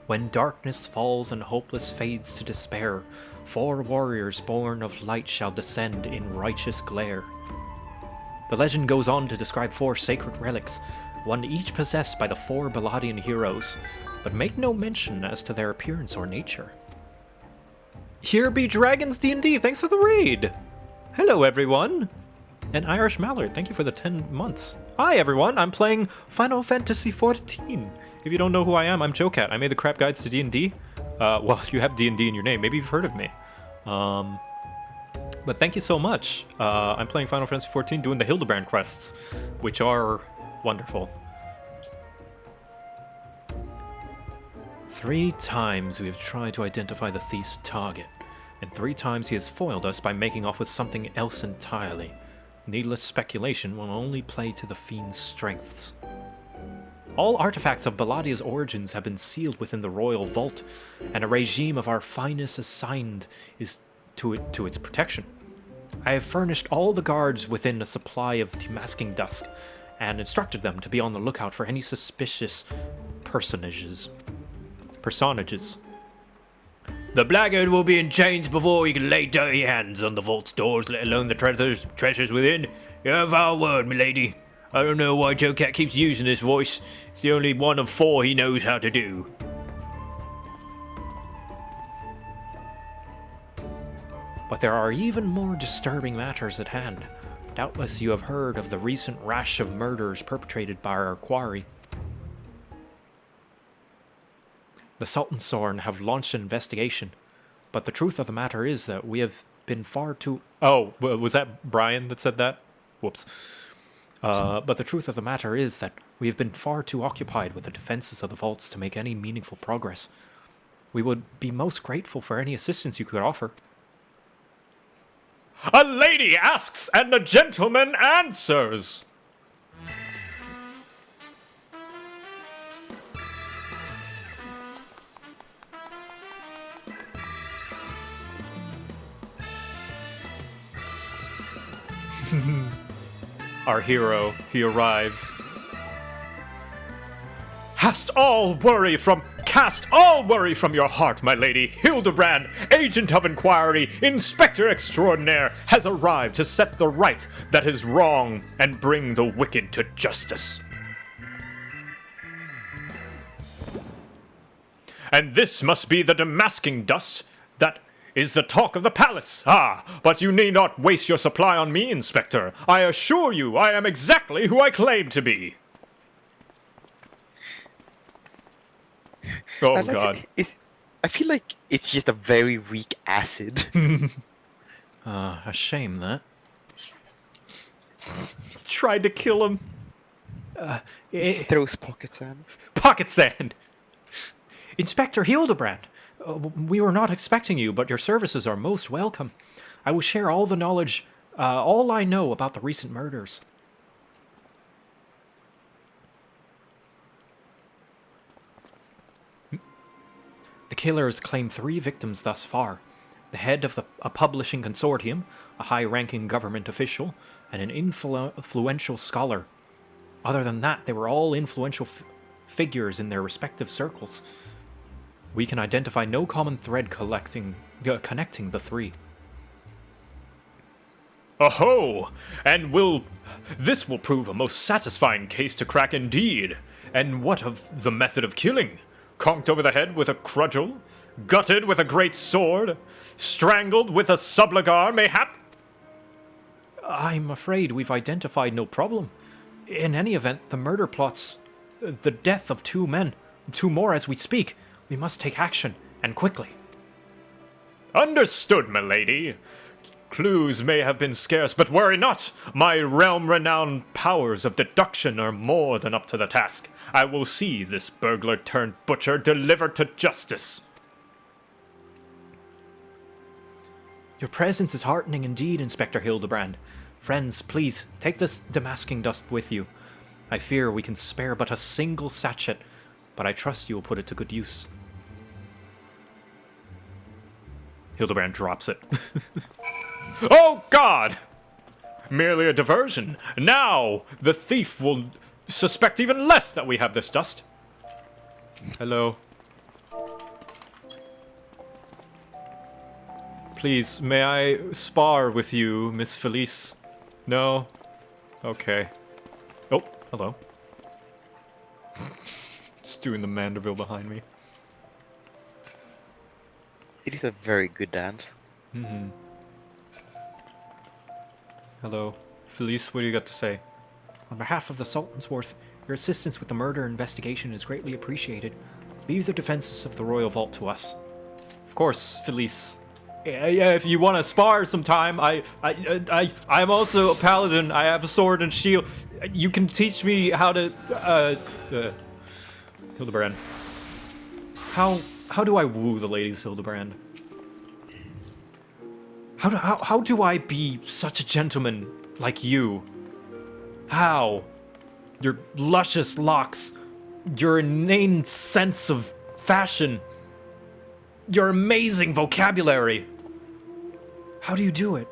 When darkness falls and hopeless fades to despair, 4 warriors born of light shall descend in righteous glare. The legend goes on to describe 4 sacred relics, one each possessed by the 4 Belladian heroes, but make no mention as to their appearance or nature. Here be Dragons D&D, thanks for the raid! Hello, everyone. An Irish Mallard, thank you for the 10 months. Hi, everyone. I'm playing Final Fantasy XIV. If you don't know who I am, I'm JoCat. I made the crap guides to D&D. Well, you have D&D in your name. Maybe you've heard of me. But thank you so much. I'm playing Final Fantasy XIV, doing the Hildebrand quests, which are wonderful. 3 times we have tried to identify the thief's target, and 3 times he has foiled us by making off with something else entirely. Needless speculation will only play to the fiend's strengths. All artifacts of Balladia's origins have been sealed within the royal vault, and a regime of our finest assigned is to its protection. I have furnished all the guards within a supply of demasking dust, and instructed them to be on the lookout for any suspicious personages. The blackguard will be in chains before he can lay dirty hands on the vault's doors, let alone the treasures within. You have our word, milady. I don't know why JoCat keeps using this voice. It's the only one of 4 he knows how to do. But there are even more disturbing matters at hand. Doubtless you have heard of the recent rash of murders perpetrated by our quarry. The Sultansorn have launched an investigation, but the truth of the matter is that we have been far too... Oh, was that Brian that said that? Whoops. But the truth of the matter is that we have been far too occupied with the defenses of the vaults to make any meaningful progress. We would be most grateful for any assistance you could offer. A lady asks and a gentleman answers. Our hero, he arrives. Cast all worry from your heart, my lady. Hildebrand, agent of inquiry, inspector extraordinaire, has arrived to set the right that is wrong and bring the wicked to justice. And this must be the demasking dust that is the talk of the palace. Ah, but you need not waste your supply on me, Inspector. I assure you I am exactly who I claim to be. Oh, God. I feel like it's just a very weak acid. A shame that. Tried to kill him. He throws pocket sand. Pocket sand! Inspector Hildebrand! We were not expecting you, but your services are most welcome. I will share all the knowledge, all I know about the recent murders. The killers claim 3 victims thus far. The head of a publishing consortium, a high-ranking government official, and an influential scholar. Other than that, they were all influential figures in their respective circles. We can identify no common thread connecting the 3. Oh, and this will prove a most satisfying case to crack indeed. And what of the method of killing? Conked over the head with a cudgel? Gutted with a great sword? Strangled with a subligar, mayhap? I'm afraid we've identified no problem. In any event, the murder plots, the death of 2 men, 2 more as we speak. We must take action, and quickly. Understood, milady. Clues may have been scarce, but worry not. My realm-renowned powers of deduction are more than up to the task. I will see this burglar-turned-butcher delivered to justice. Your presence is heartening indeed, Inspector Hildebrand. Friends, please, take this demasking dust with you. I fear we can spare but a single sachet, but I trust you will put it to good use. Hildebrand drops it. Oh, God! Merely a diversion. Now, the thief will suspect even less that we have this dust. Hello. Please, may I spar with you, Miss Felice? No? Okay. Oh, hello. Just doing the Manderville behind me. It is a very good dance. Mm-hmm. Hello. Felice, what do you got to say? On behalf of the Sultansworth, your assistance with the murder investigation is greatly appreciated. Leave the defenses of the Royal Vault to us. Of course, Felice. Yeah, if you want to spar sometime, I'm also a paladin. I have a sword and shield. You can teach me how to, Hildebrand. How do I woo the ladies, Hildebrand? How do I be such a gentleman like you? How? Your luscious locks, your inane sense of fashion, your amazing vocabulary. How do you do it?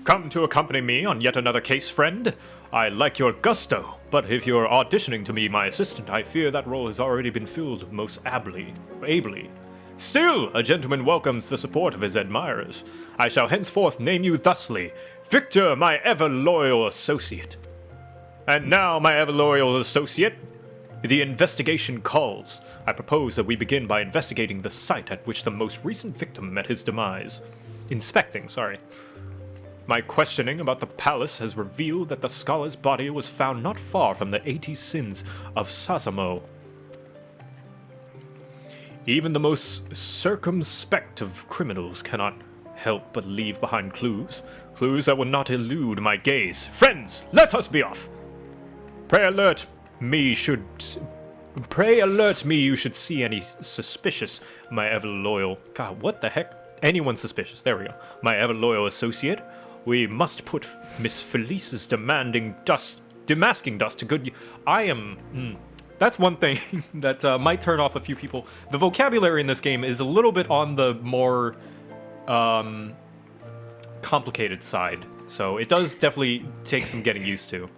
Come to accompany me on yet another case, friend. I like your gusto, but if you're auditioning to be my assistant, I fear that role has already been filled most ably. Still, a gentleman welcomes the support of his admirers. I shall henceforth name you thusly, Victor, my ever-loyal associate. And now, my ever-loyal associate, the investigation calls. I propose that we begin by investigating the site at which the most recent victim met his demise. Inspecting, sorry. My questioning about the palace has revealed that the scholar's body was found not far from the 80 sins of Sasamo. Even the most circumspect of criminals cannot help but leave behind clues. Clues that will not elude my gaze. Friends, let us be off! Pray alert me you should see any suspicious, my ever-loyal... God, what the heck? Anyone suspicious, there we go. My ever-loyal associate. We must put Miss Felice's demasking dust to good... That's one thing that might turn off a few people. The vocabulary in this game is a little bit on the more complicated side, so it does definitely take some getting used to.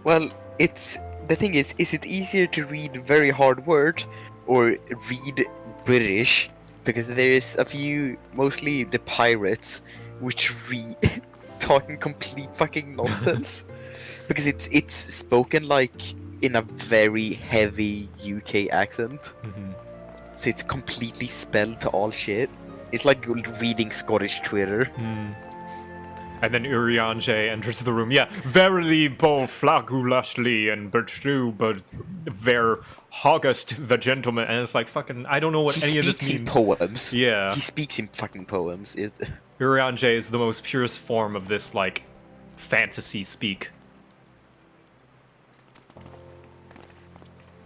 Well, the thing is it easier to read very hard words or read British? Because there is a few, mostly the pirates, which read talking complete fucking nonsense. Because it's spoken like in a very heavy UK accent. So it's completely spelled to all shit. It's like reading Scottish Twitter. And then Urianger enters the room. Yeah, verily bo flagulashly and bertru, but ver August the gentleman. And it's like fucking, I don't know what any of this means. He speaks in poems. Yeah. He speaks in fucking poems. Urianger is the most purest form of this, like, fantasy speak.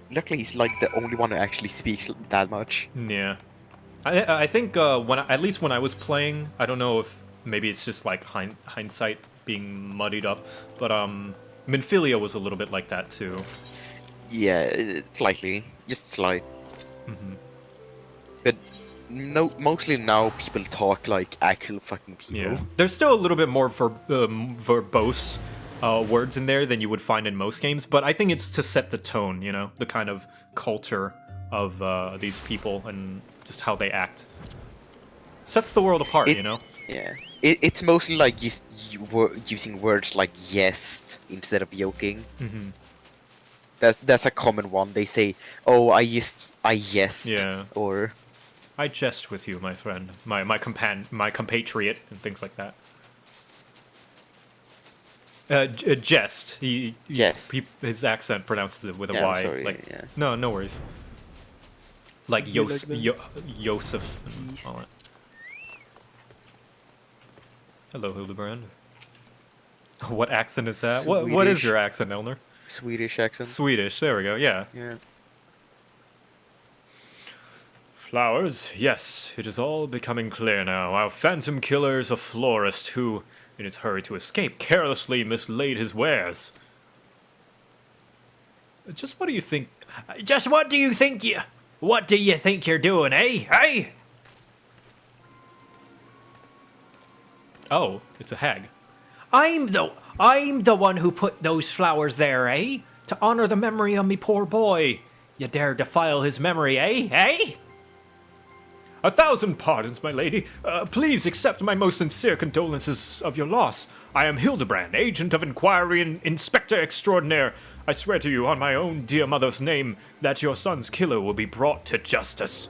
Luckily, he's like the only one who actually speaks that much. Yeah. I think at least when I was playing, I don't know if maybe it's just like hindsight being muddied up, but Minfilia was a little bit like that too. Yeah, slightly, just slight. But no, mostly now people talk like actual fucking people. Yeah. There's still a little bit more verbose words in there than you would find in most games, but I think it's to set the tone, you know, the kind of culture of these people and just how they act. Sets the world apart, you know? Yeah. It's mostly like using words like yes instead of joking. That's a common one. They say, "Oh, I jest," yeah. Or I jest with you, my friend, my compatriot, and things like that. Jest. His accent pronounces it with a Y. Sorry, like, yeah. No worries. Like Joseph and all that. Hello, Hildebrand. What accent is that? What is your accent, Elner? Swedish accent. Swedish. There we go. Yeah. Yeah. Flowers? Yes, it is all becoming clear now. Our phantom killer is a florist who, in his hurry to escape, carelessly mislaid his wares. Just what do you think? Just what do you think What do you think you're doing, eh? Hey! Oh, it's a hag. I'm the one who put those flowers there, eh? To honor the memory of me poor boy. You dare defile his memory, eh? Eh? 1,000 pardons, my lady. Please accept my most sincere condolences of your loss. I am Hildebrand, agent of inquiry and inspector extraordinaire. I swear to you on my own dear mother's name that your son's killer will be brought to justice.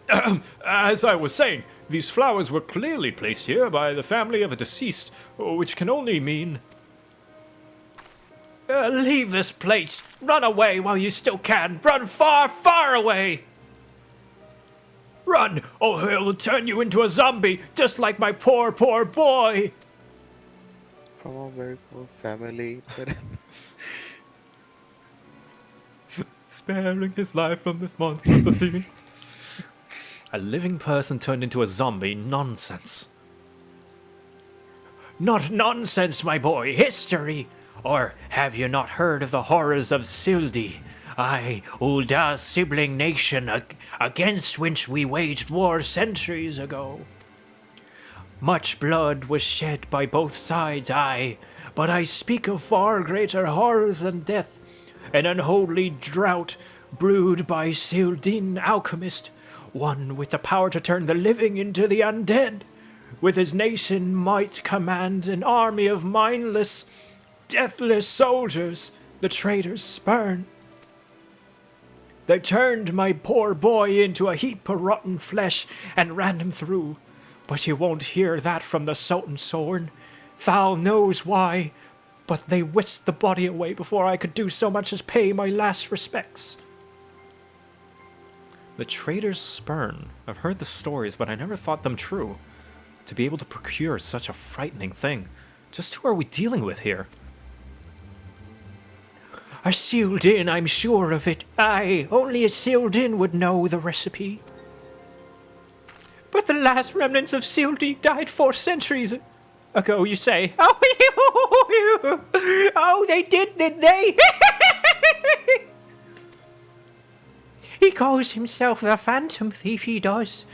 As I was saying, These flowers were clearly placed here by the family of a deceased, which can only mean... leave this place! Run away while you still can! Run far, far away! Run, or he'll turn you into a zombie, just like my poor, poor boy! From a very poor family, but... Sparing his life from this monstrosity. A living person turned into a zombie? Nonsense. Not nonsense, my boy, history! Or have you not heard of the horrors of Sildi? Aye, Ulda's sibling nation against which we waged war centuries ago. Much blood was shed by both sides, aye, but I speak of far greater horrors than death. An unholy drought brewed by Sildin alchemist, one with the power to turn the living into the undead. With his nation might command an army of mindless, deathless soldiers the traitors spurn. They turned my poor boy into a heap of rotten flesh and ran him through. But you won't hear that from the Sultan Sorn. Thou knows why, but they whisked the body away before I could do so much as pay my last respects. The traitors spurn. I've heard the stories, but I never thought them true. To be able to procure such a frightening thing. Just who are we dealing with here? A sealed in, I'm sure of it. Aye, only a sealed in would know the recipe. But the last remnants of Sildi died 4 centuries ago, you say? Oh, they did they? He calls himself the Phantom Thief, he does.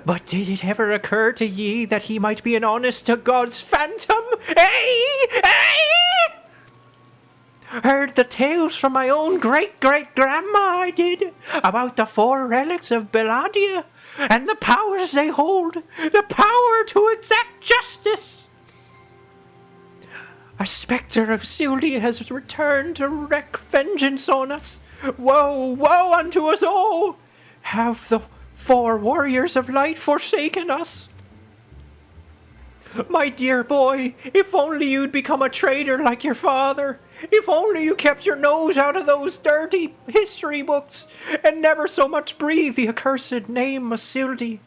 But did it ever occur to ye that he might be an honest-to-God's phantom? Heard the tales from my own great-great-grandma, I did, about the 4 relics of Beladia, and the powers they hold, the power to exact justice. A spectre of Sildi has returned to wreak vengeance on us. Woe, woe unto us all! Have the 4 warriors of light forsaken us? My dear boy, if only you'd become a traitor like your father. If only you kept your nose out of those dirty history books and never so much breathed the accursed name of Sildi.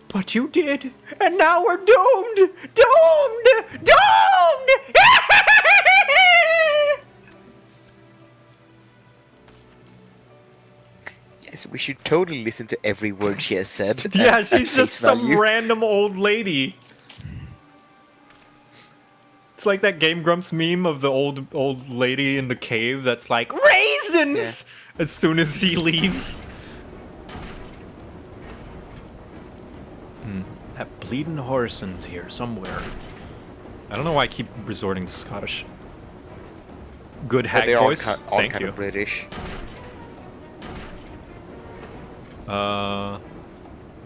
But you did, and now we're doomed! Doomed! Doomed! Yes, we should totally listen to every word she has said. Yeah, at she's just face some value. random old lady. It's like that Game Grumps meme of the old lady in the cave that's like, raisins! As soon as she leaves. That bleeding Horson's here somewhere. I don't know why I keep resorting to Scottish. Good hack They're voice. all Thank kind you. of British.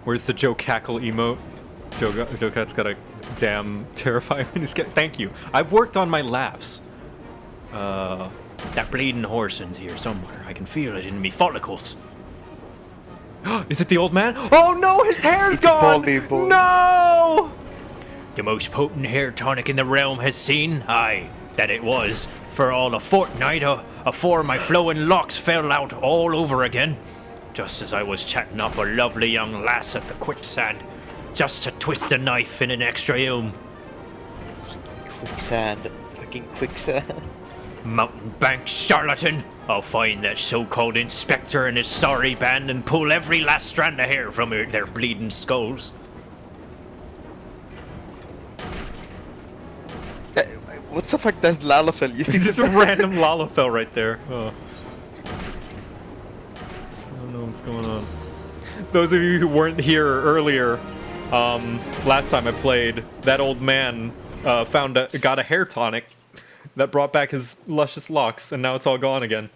Where's the Joe Cackle emote? JoCat's got a damn terrifying. Thank you. I've worked on my laughs. That bleeding Horson's here somewhere. I can feel it in me follicles. Is it the old man? Oh no, his hair's gone! baldy boy. No! The most potent hair tonic in the realm has seen, aye, that it was, for all a fortnight afore my flowing locks fell out all over again. Just as I was chatting up a lovely young lass at the quicksand, just to twist a knife in an extra ilm. Quicksand. Fucking quicksand. Mountebank charlatan! I'll find that so-called inspector and his sorry band and pull every last strand of hair from their bleeding skulls. What the fuck does Lalafell used to It's just a random Lalafell right there. Oh. I don't know what's going on. Those of you who weren't here earlier, last time I played, that old man got a hair tonic that brought back his luscious locks, and now it's all gone again.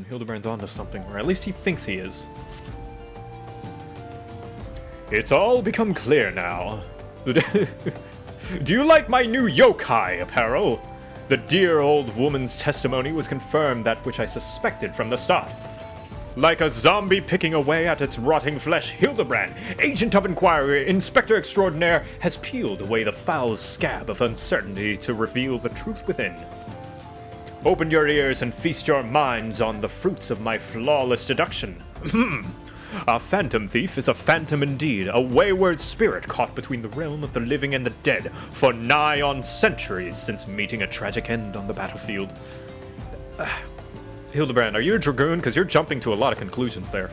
Hildebrand's onto something, or at least he thinks he is. It's all become clear now. Do you like my new yokai apparel? The dear old woman's testimony was confirmed that which I suspected from the start. Like a zombie picking away at its rotting flesh, Hildebrand, agent of inquiry, inspector extraordinaire, has peeled away the foul scab of uncertainty to reveal the truth within. Open your ears and feast your minds on the fruits of my flawless deduction. A phantom thief is a phantom indeed, a wayward spirit caught between the realm of the living and the dead for nigh on centuries since meeting a tragic end on the battlefield. Hildebrand, are you a dragoon? Because you're jumping to a lot of conclusions there.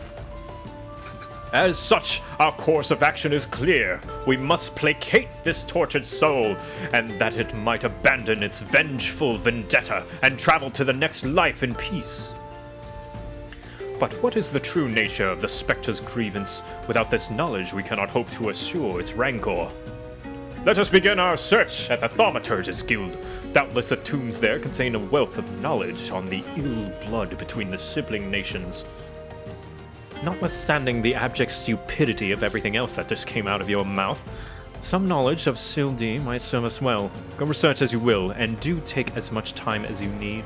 As such, our course of action is clear. We must placate this tortured soul, and that it might abandon its vengeful vendetta and travel to the next life in peace. But what is the true nature of the spectre's grievance? Without this knowledge, we cannot hope to assure its rancor. Let us begin our search at the Thaumaturge's Guild. Doubtless the tombs there contain a wealth of knowledge on the ill blood between the sibling nations. Notwithstanding the abject stupidity of everything else that just came out of your mouth, some knowledge of Sildi might serve us well. Go research as you will, and do take as much time as you need.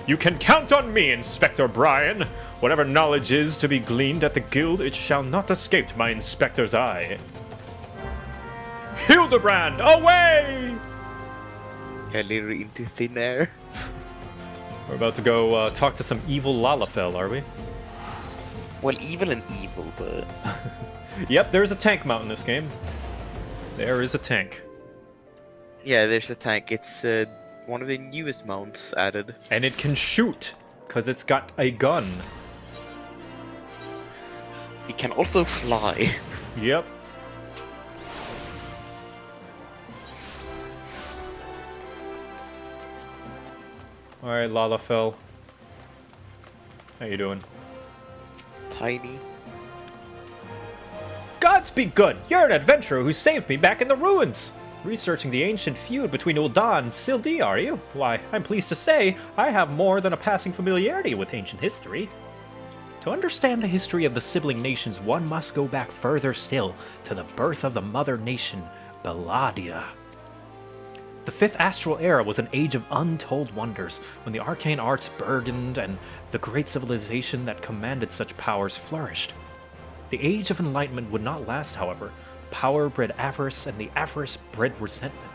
You can count on me, Inspector Brian. Whatever knowledge is to be gleaned at the guild, it shall not escape my inspector's eye. Hildebrand, away! Yeah, literally into thin air. We're about to go talk to some evil Lalafell, are we? Well, evil and evil, but... Yep, there's a tank mount in this game. There is a tank. Yeah, there's a tank. It's one of the newest mounts added. And it can shoot, because it's got a gun. It can also fly. Yep. Alright, Lalafell. How you doing? Tiny. Gods be good! You're an adventurer who saved me back in the ruins! Researching the ancient feud between Ul'dah and Sildi, are you? Why, I'm pleased to say, I have more than a passing familiarity with ancient history. To understand the history of the sibling nations, one must go back further still, to the birth of the mother nation, Belladia. The Fifth Astral Era was an age of untold wonders, when the arcane arts burgeoned and the great civilization that commanded such powers flourished. The Age of Enlightenment would not last, however. Power bred avarice, and the avarice bred resentment.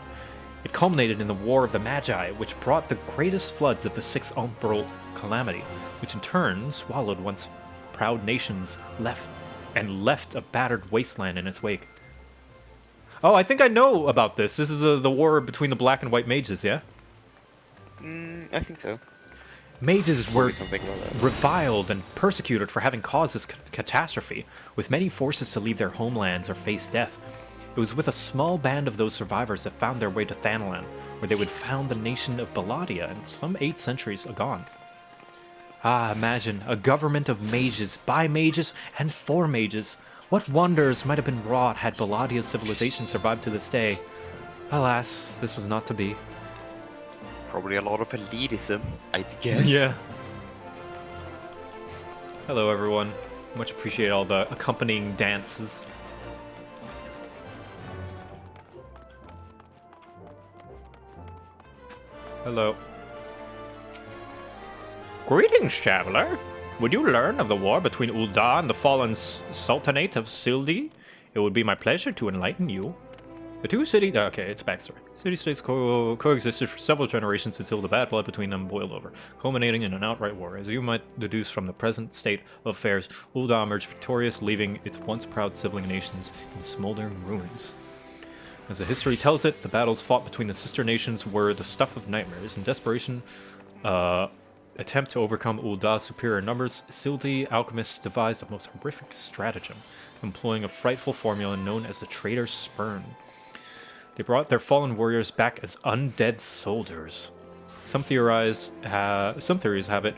It culminated in the War of the Magi, which brought the greatest floods of the Sixth Umbral Calamity, which in turn swallowed once proud nations left a battered wasteland in its wake. Oh, I think I know about this. This is the war between the black and white mages, yeah? I think so. Mages were Something like that. reviled and persecuted for having caused this catastrophe, with many forces to leave their homelands or face death. It was with a small band of those survivors that found their way to Thanalan, where they would found the nation of Belladia, and some 8 centuries agone. Ah, imagine, a government of mages, by mages, and for mages. What wonders might have been wrought had Belladia's civilization survived to this day. Alas, this was not to be. Probably a lot of elitism, I guess. Yeah. Hello, everyone. Much appreciate all the accompanying dances. Hello. Greetings, traveler. Would you learn of the war between Ul'dah and the fallen Sultanate of Sildi? It would be my pleasure to enlighten you. The two cities... Okay, it's backstory. City-states coexisted for several generations until the bad blood between them boiled over, culminating in an outright war. As you might deduce from the present state of affairs, Ul'dah emerged victorious, leaving its once proud sibling nations in smoldering ruins. As the history tells it, the battles fought between the sister nations were the stuff of nightmares. In desperation, attempt to overcome Ul'dah's superior numbers, Sildi alchemists devised a most horrific stratagem, employing a frightful formula known as the Traitor's Spurn. They brought their fallen warriors back as undead soldiers. Some theories have it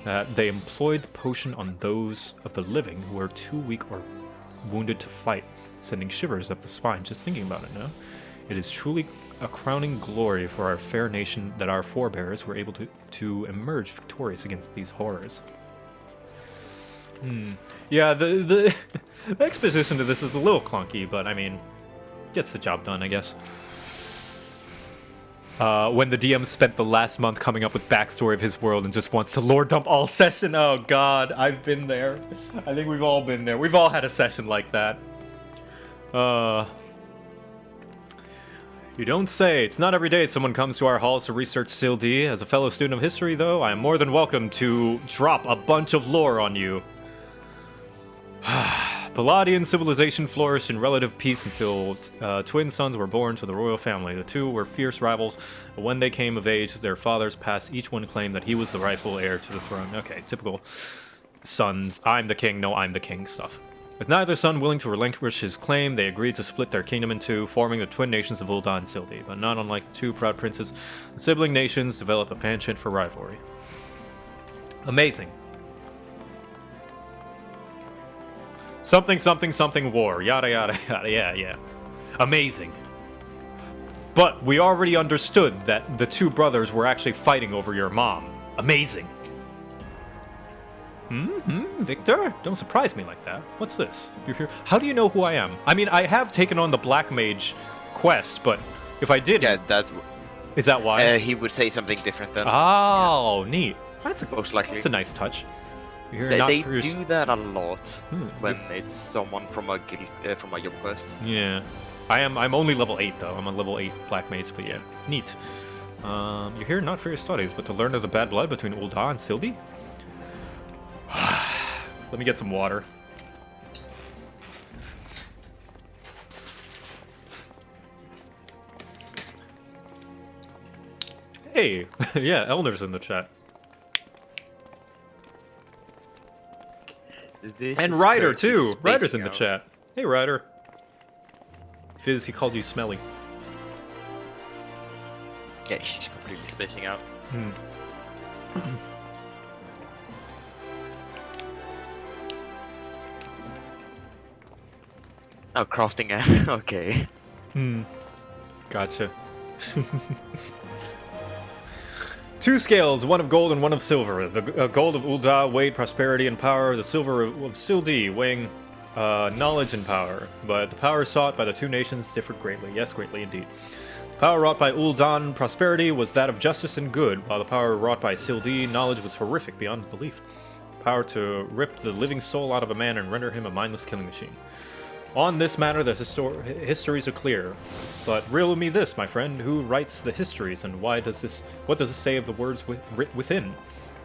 that they employed the potion on those of the living who were too weak or wounded to fight, sending shivers up the spine just thinking about it now. It is truly a crowning glory for our fair nation that our forebears were able to emerge victorious against these horrors. Yeah, the exposition to this is a little clunky, but I mean, gets the job done, I guess. when the DM spent the last month coming up with backstory of his world and just wants to lore dump all session. Oh god, I've been there. I think we've all been there. We've all had a session like that. You don't say. It's not every day someone comes to our halls to research Sildee. As a fellow student of history, though, I am more than welcome to drop a bunch of lore on you. Palladian civilization flourished in relative peace until twin sons were born to the royal family. The two were fierce rivals, but when they came of age, their fathers passed. Each one claimed that he was the rightful heir to the throne. Okay, typical sons, I'm the king, no, I'm the king stuff. With neither son willing to relinquish his claim, they agreed to split their kingdom in two, forming the twin nations of Ul'dah and Sildee. But not unlike the two proud princes, the sibling nations developed a penchant for rivalry. Amazing. Something, something, something war. Yada, yada, yada. Yeah. Amazing. But we already understood that the two brothers were actually fighting over your mom. Amazing. Victor? Don't surprise me like that. What's this? You're here. How do you know who I am? I mean, I have taken on the Black Mage quest, but if I did... Yeah, that... Is that why? He would say something different then. Oh, yeah. Neat. That's most likely. That's a nice touch. They do that a lot when it's someone from a guild, from a young quest. Yeah, I'm only level 8 though. I'm a level 8 Black Mage, but yeah, neat. You're here not for your studies, but to learn of the bad blood between Ul'dah and Sildee. Let me get some water. Hey, yeah, Elner's in the chat. And Ryder too. Ryder's in the chat. Hey Ryder. Fizz, he called you smelly. Yeah, she's completely spacing out. Oh, crafting it. Okay. Gotcha. 2 scales, one of gold and one of silver. The gold of Ul'dah weighed prosperity and power, the silver of Sildee weighing knowledge and power. But the power sought by the two nations differed greatly. Yes, greatly indeed. The power wrought by Ul'dah prosperity was that of justice and good, while the power wrought by Sildee knowledge was horrific beyond belief. Power to rip the living soul out of a man and render him a mindless killing machine. On this matter, the histories are clear. But riddle me this, my friend, who writes the histories, and what does this say of the words writ within?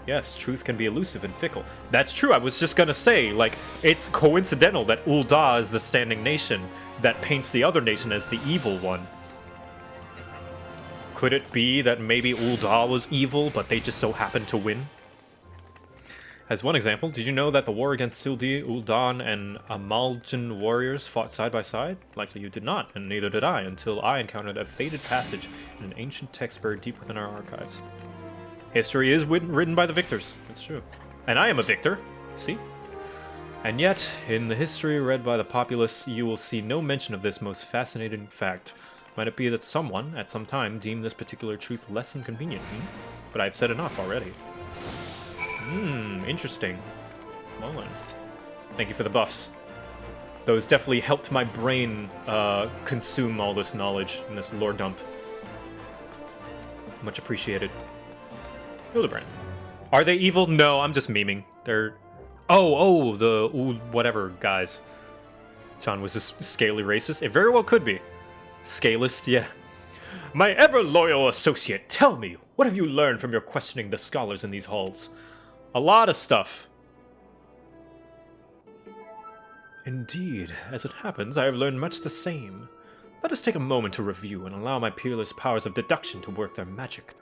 Yes, truth can be elusive and fickle. That's true, I was just gonna say, like, it's coincidental that Ul'dah is the standing nation that paints the other nation as the evil one. Could it be that maybe Ul'dah was evil, but they just so happened to win? As one example, did you know that the war against Sildee, Ul'dah, and Amaljan warriors fought side by side? Likely you did not, and neither did I, until I encountered a faded passage in an ancient text buried deep within our archives. History is written by the victors, it's true. And I am a victor, see? And yet, in the history read by the populace, you will see no mention of this most fascinating fact. Might it be that someone, at some time, deemed this particular truth less than convenient, But I've said enough already. Interesting. Well then. Thank you for the buffs. Those definitely helped my brain consume all this knowledge in this lore dump. Much appreciated. Hildebrand. Are they evil? No, I'm just memeing. They're... Oh, the whatever guys. John was just scaly racist. It very well could be. Scalist, yeah. My ever-loyal associate, tell me, what have you learned from your questioning the scholars in these halls? A lot of stuff. Indeed, as it happens, I have learned much the same. Let us take a moment to review and allow my peerless powers of deduction to work their magic.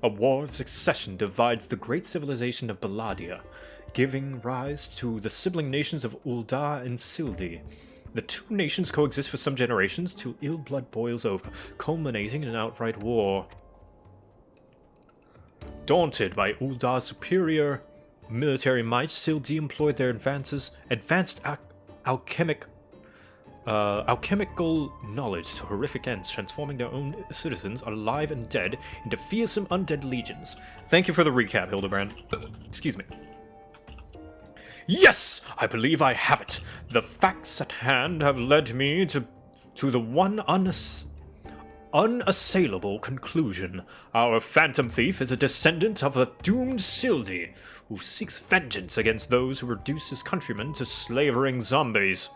A war of succession divides the great civilization of Balladia, giving rise to the sibling nations of Ul'dah and Sildee. The two nations coexist for some generations till ill blood boils over, culminating in an outright war. Daunted by Ul'dah's superior military might, Sildee employed their advanced alchemical knowledge to horrific ends, transforming their own citizens, alive and dead, into fearsome undead legions. Thank you for the recap, Hildebrand. Excuse me. Yes! I believe I have it. The facts at hand have led me to the one unassailable conclusion. Our phantom thief is a descendant of a doomed Sildi, who seeks vengeance against those who reduce his countrymen to slavering zombies.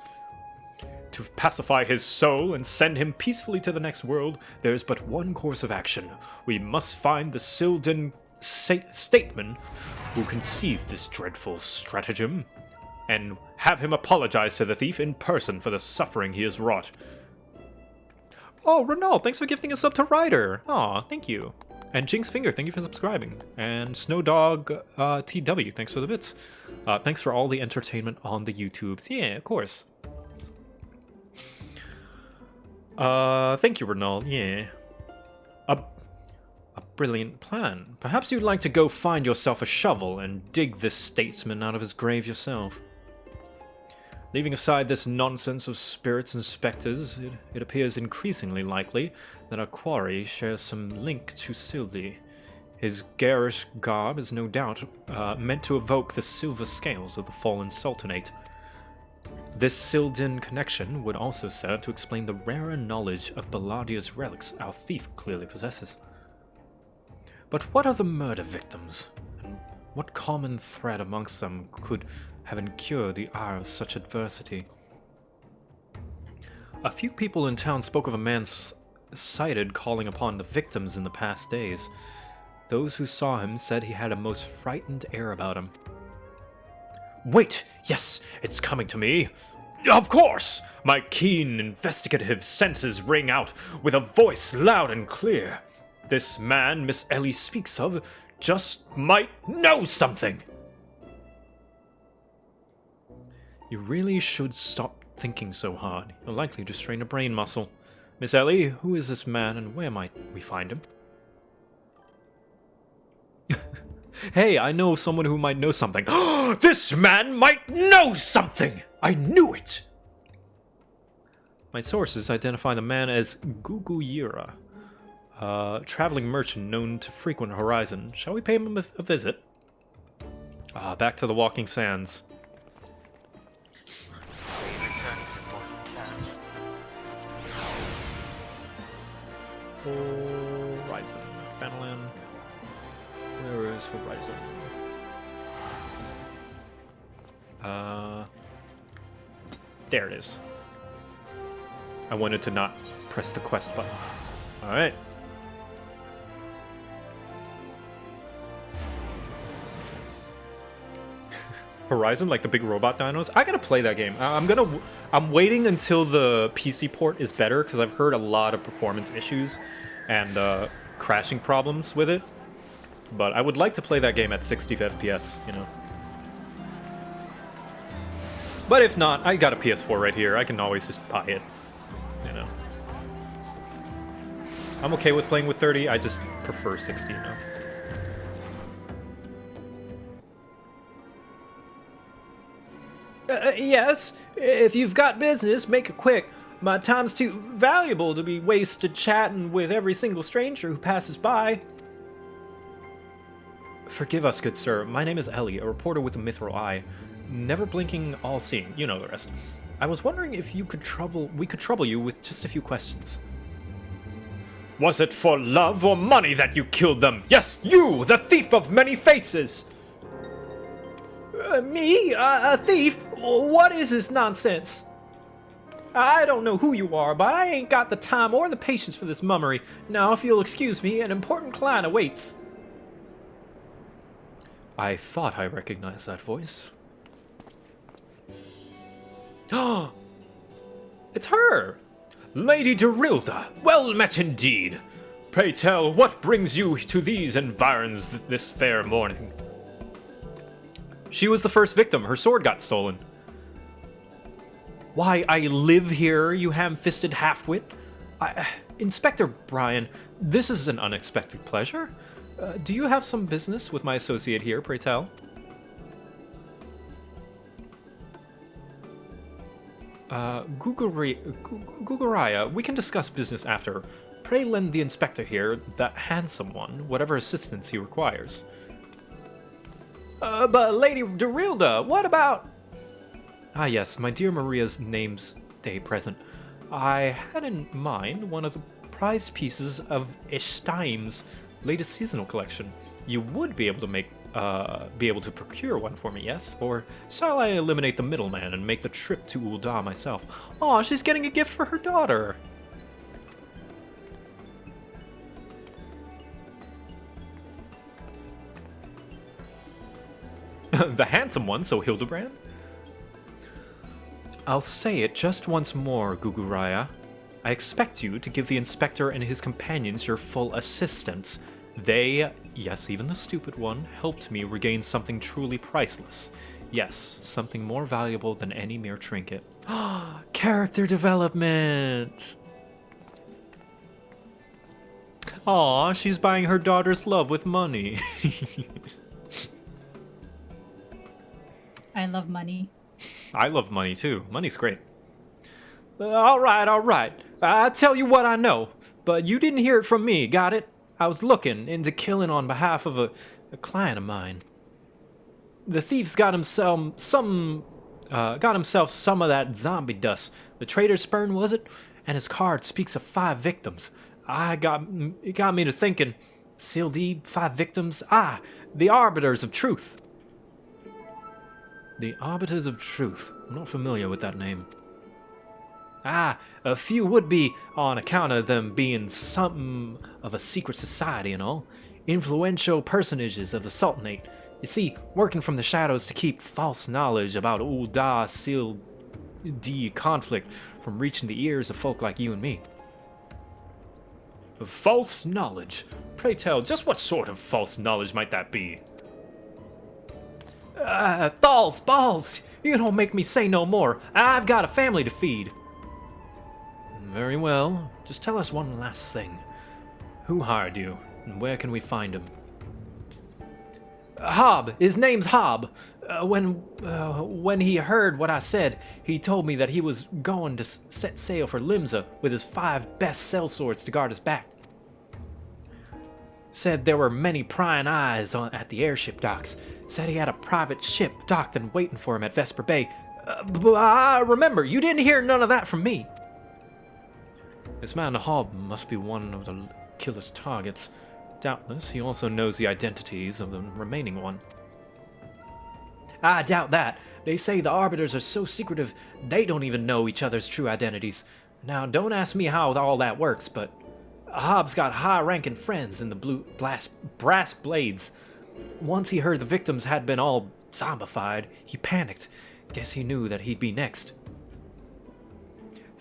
To pacify his soul and send him peacefully to the next world, there is but one course of action. We must find the Sildan statesman who conceived this dreadful stratagem, and have him apologize to the thief in person for the suffering he has wrought. Oh, Renal, thanks for gifting us up to Ryder. Aw, thank you. And Jinx Finger, thank you for subscribing. And Snowdog TW, thanks for the bits. Thanks for all the entertainment on the YouTubes. Yeah, of course. Thank you, Renal. Yeah. A brilliant plan. Perhaps you'd like to go find yourself a shovel and dig this statesman out of his grave yourself. Leaving aside this nonsense of spirits and specters, it appears increasingly likely that our quarry shares some link to Sildi. His garish garb is no doubt meant to evoke the silver scales of the fallen sultanate. This Sildan connection would also serve to explain the rarer knowledge of Balladia's relics our thief clearly possesses. But what are the murder victims? And what common thread amongst them could have incurred the ire of such adversity? A few people in town spoke of a man sighted calling upon the victims in the past days. Those who saw him said he had a most frightened air about him. Wait! Yes, it's coming to me. Of course! My keen, investigative senses ring out with a voice loud and clear. This man Miss Ellie speaks of just might know something. You really should stop thinking so hard. You're likely to strain a brain muscle. Miss Ellie, who is this man and where might we find him? Hey, I know someone who might know something. This man might know something! I knew it! My sources identify the man as Guguyira, a traveling merchant known to frequent Horizon. Shall we pay him a visit? Back to the Walking Sands. Horizon. Fanalan. Where is Horizon? There it is. I wanted to not press the quest button. Alright. Horizon, like the big robot dinos? I gotta play that game. I'm waiting until the PC port is better, because I've heard a lot of performance issues and crashing problems with it. But I would like to play that game at 60 FPS, you know. But if not, I got a PS4 right here. I can always just buy it, you know. I'm okay with playing with 30, I just prefer 60 now. Yes, if you've got business, make it quick. My time's too valuable to be wasted chatting with every single stranger who passes by. Forgive us, good sir. My name is Ellie, a reporter with a mithril eye. Never blinking, all-seeing. You know the rest. I was wondering if we could trouble you with just a few questions. Was it for love or money that you killed them? Yes, you, the thief of many faces! Me? A thief? What is this nonsense? I don't know who you are, but I ain't got the time or the patience for this mummery. Now, if you'll excuse me, an important client awaits. I thought I recognized that voice. Oh, it's her! Lady Dorilda, well met indeed. Pray tell, what brings you to these environs this fair morning? She was the first victim. Her sword got stolen. Why, I live here, you ham-fisted halfwit. Inspector Brian, this is an unexpected pleasure. Do you have some business with my associate here, pray tell? Guguraya, we can discuss business after. Pray lend the inspector here, that handsome one, whatever assistance he requires. But Lady Dorilda, what about... Ah yes, my dear Maria's name's day present. I had in mind one of the prized pieces of Eshtaim's latest seasonal collection. You would be able to procure one for me, yes? Or shall I eliminate the middleman and make the trip to Ul'dah myself? Aw, she's getting a gift for her daughter. The handsome one, so Hildebrand? I'll say it just once more, Guguraya. I expect you to give the inspector and his companions your full assistance. They, yes, even the stupid one, helped me regain something truly priceless. Yes, something more valuable than any mere trinket. Character development! Aw, she's buying her daughter's love with money. I love money. I love money too. Money's great. All right. I'll tell you what I know, but you didn't hear it from me, got it? I was looking into killing on behalf of a client of mine. The thief's got himself some of that zombie dust. The trader's sperm, was it? And his card speaks of 5 victims. It got me to thinking. Sealed deed, 5 victims. The Arbiters of Truth. The Arbiters of Truth. I'm not familiar with that name. A few would be on account of them being something of a secret society and all. Influential personages of the Sultanate. You see, working from the shadows to keep false knowledge about Ul'dah Sealed D conflict from reaching the ears of folk like you and me. False knowledge? Pray tell, just what sort of false knowledge might that be? Balls! You don't make me say no more. I've got a family to feed. Very well. Just tell us one last thing. Who hired you, and where can we find him? Hob. His name's Hob. When he heard what I said, he told me that he was going to set sail for Limsa with his 5 best sellswords to guard his back. Said there were many prying eyes at the airship docks. Said he had a private ship docked and waiting for him at Vesper Bay. Remember, you didn't hear none of that from me. This man Hob must be one of the killer's targets. Doubtless, he also knows the identities of the remaining one. I doubt that. They say the Arbiters are so secretive, they don't even know each other's true identities. Now, don't ask me how all that works, but Hobbs got high-ranking friends in the brass blades. Once he heard the victims had been all zombified, he panicked. Guess he knew that he'd be next.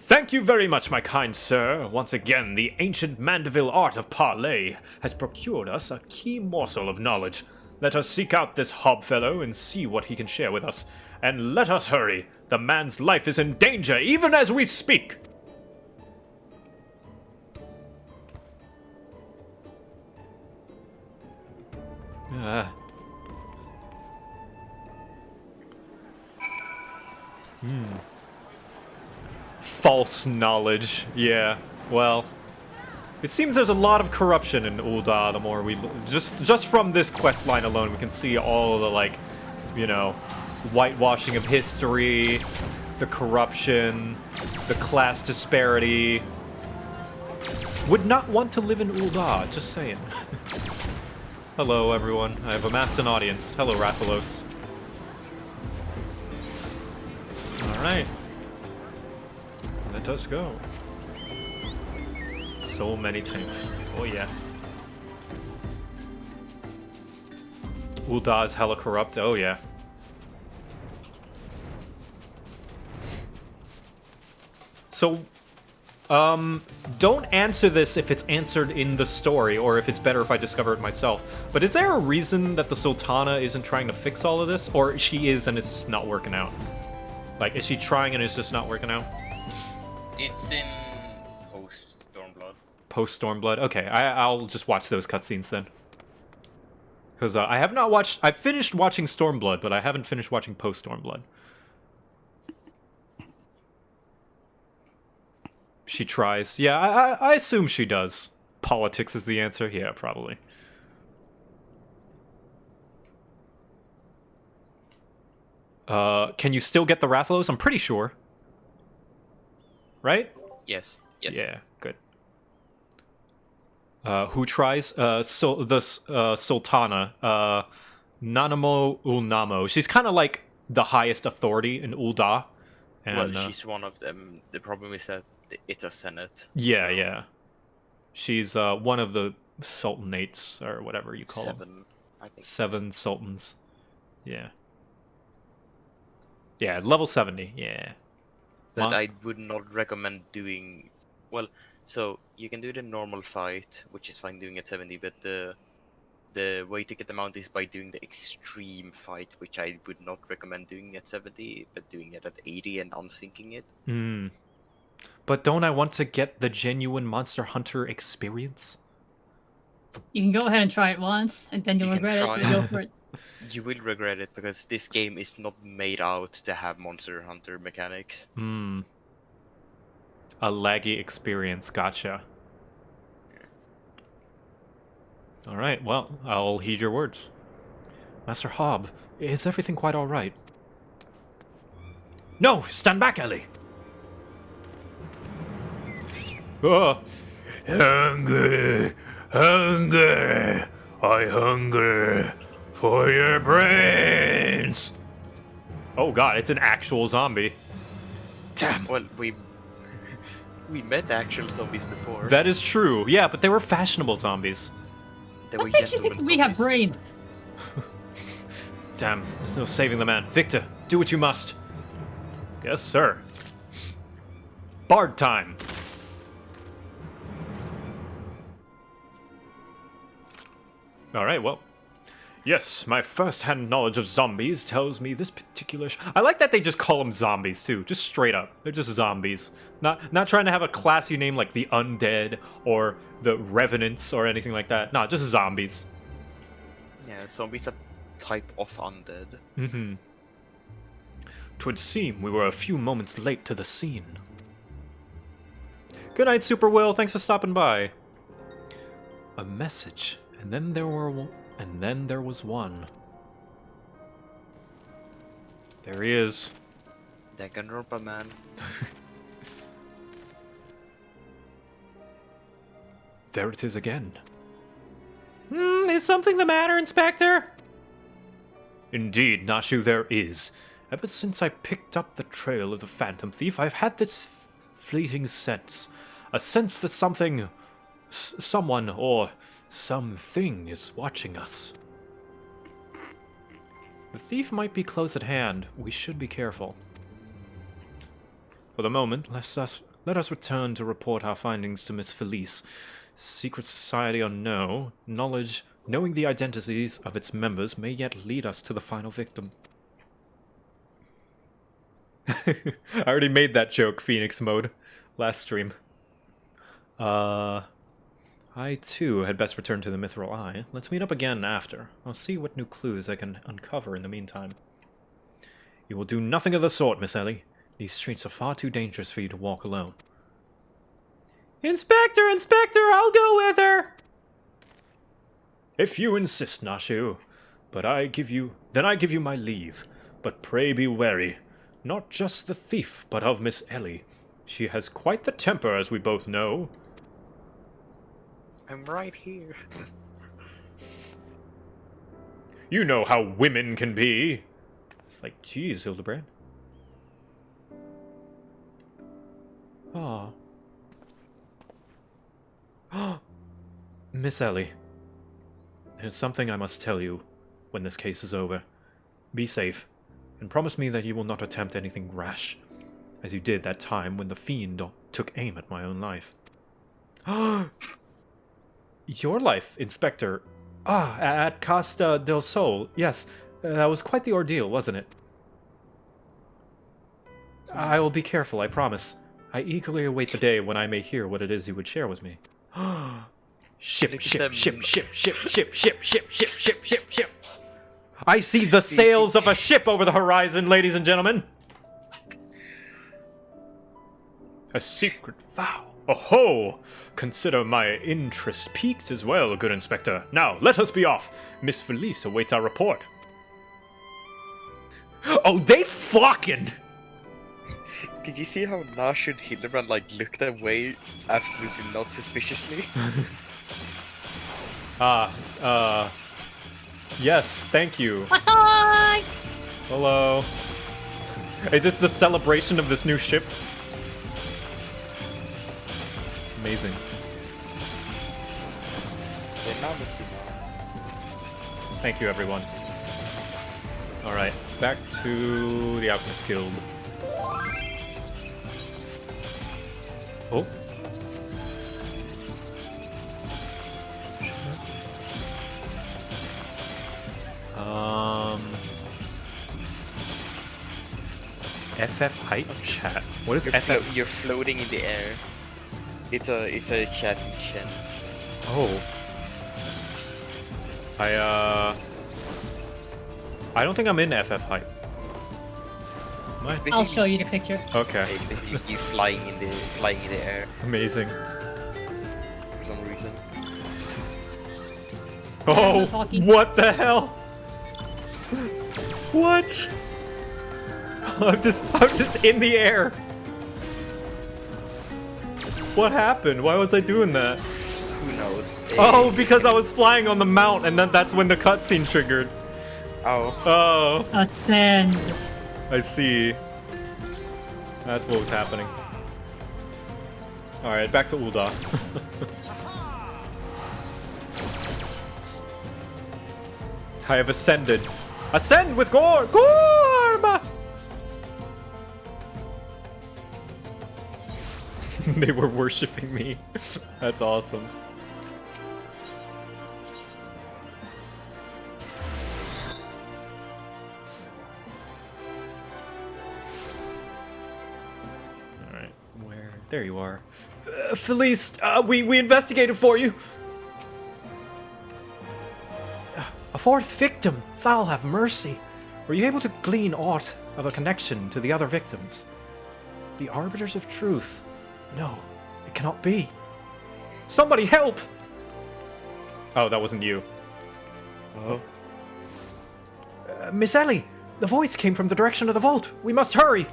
Thank you very much, my kind sir. Once again, the ancient Mandeville art of parley has procured us a key morsel of knowledge. Let us seek out this Hob fellow and see what he can share with us. And let us hurry. The man's life is in danger even as we speak. False knowledge. Yeah, well, it seems there's a lot of corruption in Ul'dah. The more we just from this quest line alone, we can see all the whitewashing of history, the corruption, the class disparity. Would not want to live in Ul'dah, just saying. Hello, everyone. I have amassed an audience. Hello, Rathalos. Alright. Let us go. So many tanks. Oh, yeah. Ul'dah is hella corrupt. Oh, yeah. So, don't answer this if it's answered in the story, or if it's better if I discover it myself. But is there a reason that the Sultana isn't trying to fix all of this? Or she is and it's just not working out? Like, is she trying and it's just not working out? It's in post-Stormblood. Post-Stormblood? Okay, I'll just watch those cutscenes then. Because I have not watched... I finished watching Stormblood, but I haven't finished watching post-Stormblood. She tries. Yeah, I assume she does. Politics is the answer? Yeah, probably. Can you still get the Rathalos? I'm pretty sure. Right? Yes. Yeah, good. Who tries? Sultana, Nanamo Ulnamo. She's kind of like the highest authority in Ul'dah. And, well, she's one of them. The problem is that it's a senate. Yeah. She's one of the sultanates, or whatever you call them. I think. 7 sultans. Yeah. Yeah, level 70, yeah. But I would not recommend doing... Well, so you can do the normal fight, which is fine doing at 70, but the way to get the mount is by doing the extreme fight, which I would not recommend doing at 70, but doing it at 80 and unsyncing it. But don't I want to get the genuine Monster Hunter experience? You can go ahead and try it once, and then you'll You can regret it. try You go for it. You will regret it, because this game is not made out to have Monster Hunter mechanics. A laggy experience, gotcha. Alright, well, I'll heed your words. Master Hob, is everything quite alright? No! Stand back, Ellie! Oh! Hunger, hunger, I hunger for your brains. Oh god, it's an actual zombie. Damn. Well, we met actual zombies before. That is true, yeah, but they were fashionable zombies. They were What makes you think gentlemen we have zombies. brains? Damn, there's no saving the man. Victor, do what you must. Yes, sir. Bard time. Alright, well. Yes, my first-hand knowledge of zombies tells me this particular... I like that they just call them zombies, too. Just straight up. They're just zombies. Not trying to have a classy name like the Undead or the Revenants or anything like that. No, just zombies. Yeah, zombies are type of undead. Mm-hmm. 'Twould seem we were a few moments late to the scene. Good night, Super Will. Thanks for stopping by. A message, and then there was one. There he is. Danganronpa man. There it is again. Is something the matter, Inspector? Indeed, Nashu, there is. Ever since I picked up the trail of the Phantom Thief, I've had this fleeting sense. A sense that something, someone, or something is watching us. The thief might be close at hand. We should be careful. For the moment, let us return to report our findings to Miss Felice. Secret society or no, knowing the identities of its members may yet lead us to the final victim. I already made that joke, Phoenix mode, last stream. I too had best return to the Mithril Eye. Let's meet up again after. I'll see what new clues I can uncover in the meantime. You will do nothing of the sort, Miss Ellie. These streets are far too dangerous for you to walk alone. Inspector, I'll go with her! If you insist, Nashu, then I give you my leave. But pray be wary, not just the thief, but of Miss Ellie. She has quite the temper, as we both know. I'm right here. You know how women can be. It's like, geez, Hildebrand. Ah. Miss Ellie, there's something I must tell you when this case is over. Be safe, and promise me that you will not attempt anything rash, as you did that time when the fiend took aim at my own life. Your life, Inspector? At Costa del Sol. Yes, that was quite the ordeal, wasn't it? I will be careful, I promise. I eagerly await the day when I may hear what it is you would share with me. Ship. I see the sails of a ship over the horizon, ladies and gentlemen. A secret vow. Oh-ho! Consider my interest piqued as well, good Inspector. Now, let us be off. Miss Felice awaits our report. Oh, they fucking... Did you see how Nash and Hildebrand looked away absolutely not suspiciously? Yes, thank you. Hi! Hello. Is this the celebration of this new ship? Amazing. Thank you, everyone. Alright, back to the Alchemist Guild. Oh. FF height chat. What is FF? You're floating in the air. It's a chatting chance. Oh. I don't think I'm in FF height. Am I? I'll show you the picture. Okay. It's basically you flying in the air Amazing. for some reason. Oh, what the hell? What? I'm just in the air. What happened? Why was I doing that? Who knows? Oh, because I was flying on the mount, and then that's when the cutscene triggered. Oh. Oh, Ascend. I see. That's what was happening. Alright, back to Ul'dah. I have ascended. Ascend with Gorb! They were worshipping me. That's awesome. Alright, where? There you are. Felice, we investigated for you. A fourth victim. Foul have mercy. Were you able to glean aught of a connection to the other victims? The Arbiters of Truth. No, it cannot be. Somebody help! Oh, that wasn't you. Oh. Miss Ellie, the voice came from the direction of the vault. We must hurry.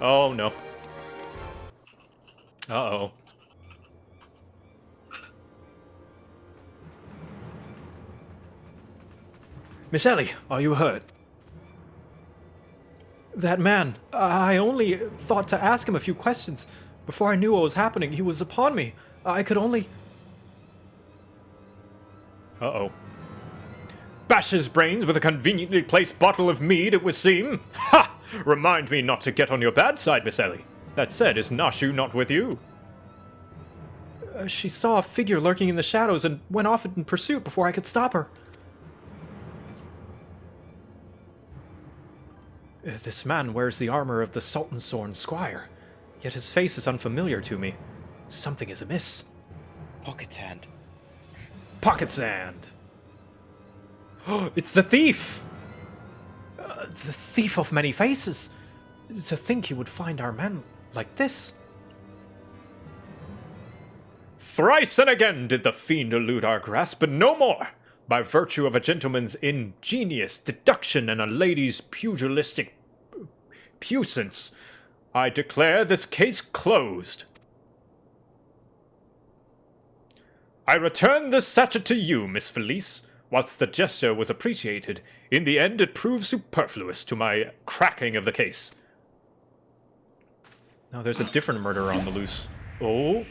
Oh, no. Uh-oh. Miss Ellie, are you hurt? That man, I only thought to ask him a few questions. Before I knew what was happening, he was upon me. I could only... Uh-oh. Bash his brains with a conveniently placed bottle of mead, it would seem. Ha! Remind me not to get on your bad side, Miss Ellie. That said, is Nashu not with you? She saw a figure lurking in the shadows and went off in pursuit before I could stop her. This man wears the armor of the Sultansorn Squire, yet his face is unfamiliar to me. Something is amiss. Pocket sand. Pocket sand! It's the thief! The thief of many faces! To think he would find our men like this. Thrice and again did the fiend elude our grasp, but no more! By virtue of a gentleman's ingenious deduction and a lady's pugilistic puissance, I declare this case closed. I return this sachet to you, Miss Felice. Whilst the gesture was appreciated, in the end it proved superfluous to my cracking of the case. Now there's a different murderer on the loose. Oh.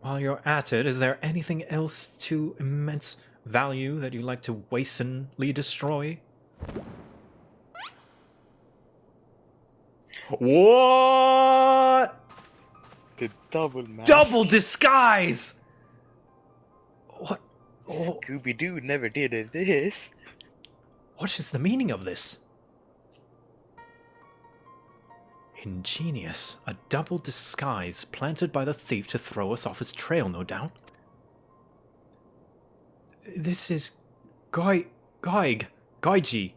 While you're at it, is there anything else to immense value that you'd like to wastefully destroy? What? The double mask. Double disguise! What? Oh, Scooby-Doo never did this. what is the meaning of this? Ingenious. A double disguise planted by the thief to throw us off his trail, no doubt. This is... Gaige? Guiji.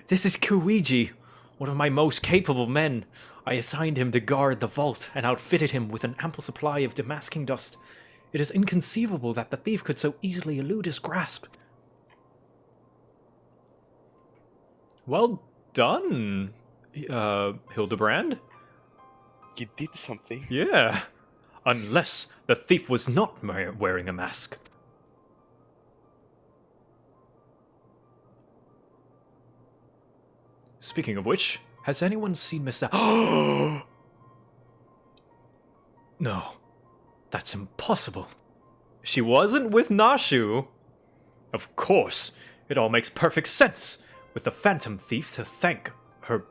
This is Kuiji, one of my most capable men. I assigned him to guard the vault and outfitted him with an ample supply of demasking dust. It is inconceivable that the thief could so easily elude his grasp. Well done, Hildebrand. You did something. Yeah. Unless the thief was not wearing a mask. Speaking of which, has anyone seen Miss No. That's impossible. She wasn't with Nashu. Of course. It all makes perfect sense. With the Phantom Thief to thank her,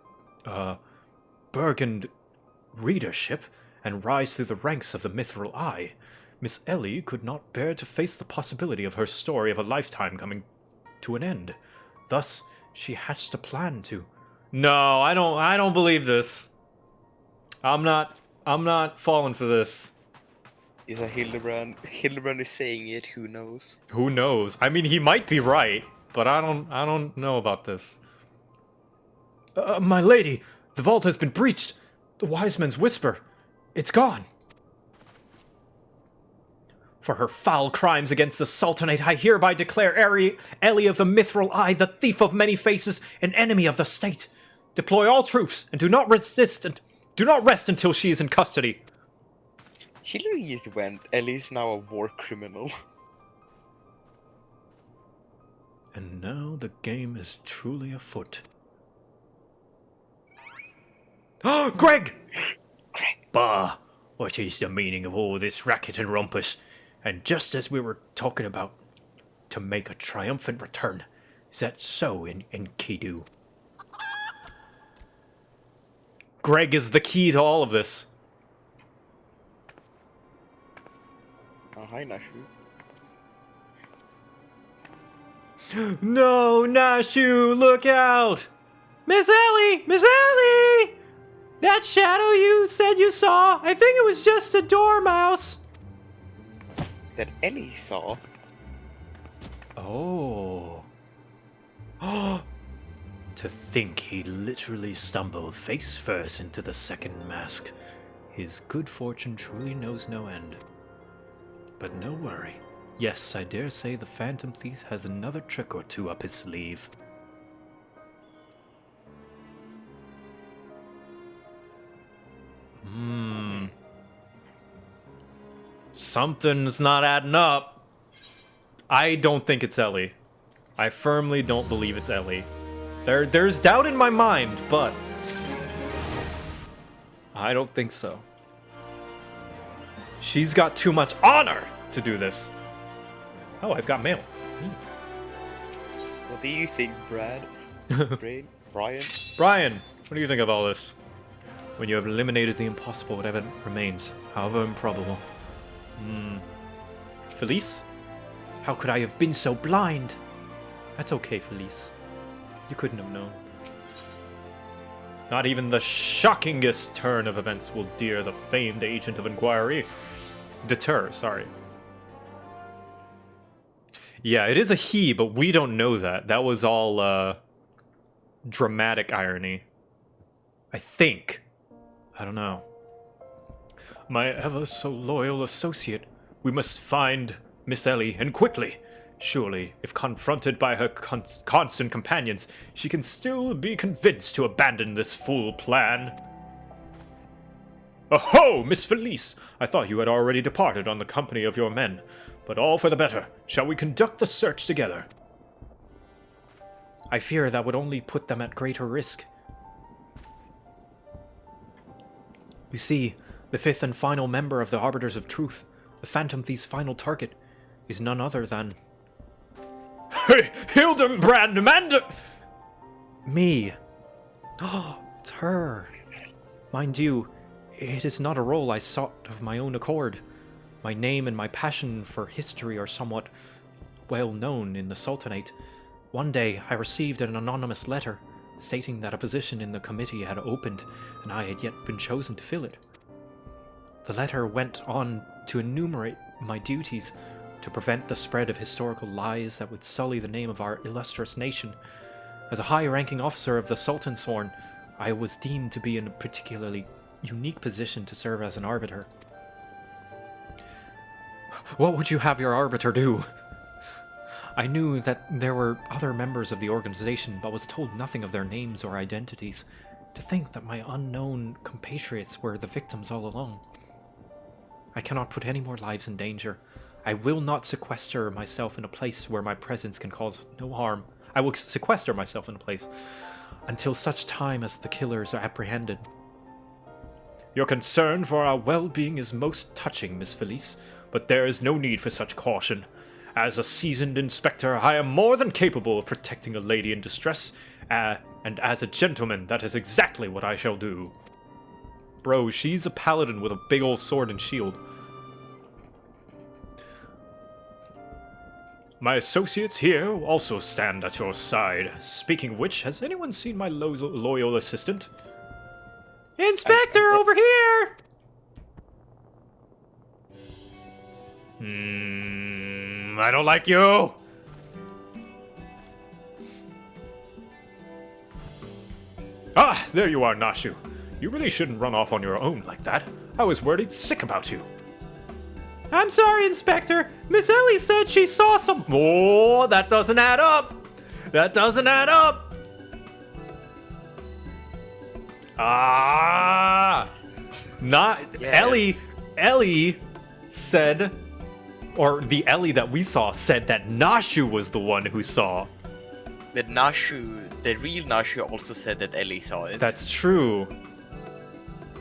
Burgund readership and rise through the ranks of the Mithril Eye, Miss Ellie could not bear to face the possibility of her story of a lifetime coming to an end. Thus, she hatched a plan to... No, I don't believe this. I'm not falling for this. Is that Hildebrand? Hildebrand is saying it, who knows? Who knows? I mean, he might be right, but I don't know about this. My lady, the vault has been breached. The wise men's whisper. It's gone. For her foul crimes against the Sultanate, I hereby declare Ellie of the Mithril Eye, the thief of many faces, an enemy of the state. Deploy all troops, and do not rest until she is in custody. She literally just went, Ellie's now a war criminal. And now the game is truly afoot. Oh, Greg! Greg! Bah! What is the meaning of all this racket and rumpus? And just as we were talking about to make a triumphant return, is that so in Kidu? Greg is the key to all of this. Oh, hi, Nashu. No, Nashu, look out! Miss Ellie! Miss Ellie! That shadow you said you saw, I think it was just a dormouse. That Ellie saw? Oh. To think he literally stumbled face first into the second mask. His good fortune truly knows no end. But no worry. Yes, I dare say the Phantom Thief has another trick or two up his sleeve. Something's not adding up. I don't think it's Ellie. I firmly don't believe it's Ellie. There's doubt in my mind, but I don't think so. She's got too much honor to do this. Oh, I've got mail. What do you think, Brad? Brian? Brian, what do you think of all this? When you have eliminated the impossible, whatever remains, however improbable. Felice? How could I have been so blind? That's okay, Felice. You couldn't have known. Not even the shockingest turn of events will deter the famed agent of inquiry. Sorry. Yeah, it is a he, but we don't know that. That was all, dramatic irony. I think. I don't know. My ever-so-loyal associate. We must find Miss Ellie, and quickly. Surely, if confronted by her constant companions, she can still be convinced to abandon this fool plan. Aho, Miss Felice! I thought you had already departed on the company of your men, but all for the better. Shall we conduct the search together? I fear that would only put them at greater risk. You see, the fifth and final member of the Arbiters of Truth, the Phantom Thief's final target, is none other than... Hey, Hildebrand, Amanda! Me. Oh, it's her. Mind you, it is not a role I sought of my own accord. My name and my passion for history are somewhat well known in the Sultanate. One day, I received an anonymous letter stating that a position in the committee had opened and I had yet been chosen to fill it. The letter went on to enumerate my duties to prevent the spread of historical lies that would sully the name of our illustrious nation. As a high-ranking officer of the Sultan Sworn, I was deemed to be in a particularly unique position to serve as an arbiter. What would you have your arbiter do? I knew that there were other members of the organization, but was told nothing of their names or identities. To think that my unknown compatriots were the victims all along. I cannot put any more lives in danger. I will not sequester myself in a place where my presence can cause no harm. I will sequester myself in a place until such time as the killers are apprehended. Your concern for our well-being is most touching, Miss Felice, but there is no need for such caution. As a seasoned inspector, I am more than capable of protecting a lady in distress, and as a gentleman, that is exactly what I shall do. Bro, she's a paladin with a big old sword and shield. My associates here also stand at your side. Speaking of which, has anyone seen my loyal assistant? Inspector, over here! I don't like you! Ah, there you are, Nashu. You really shouldn't run off on your own like that. I was worried sick about you. I'm sorry, Inspector. Miss Ellie said she saw some. Oh, that doesn't add up! That doesn't add up! Ah! Not Yeah. Ellie said, or the Ellie that we saw said that Nashu was the one who saw. But Nashu, the real Nashu, also said that Ellie saw it. That's true.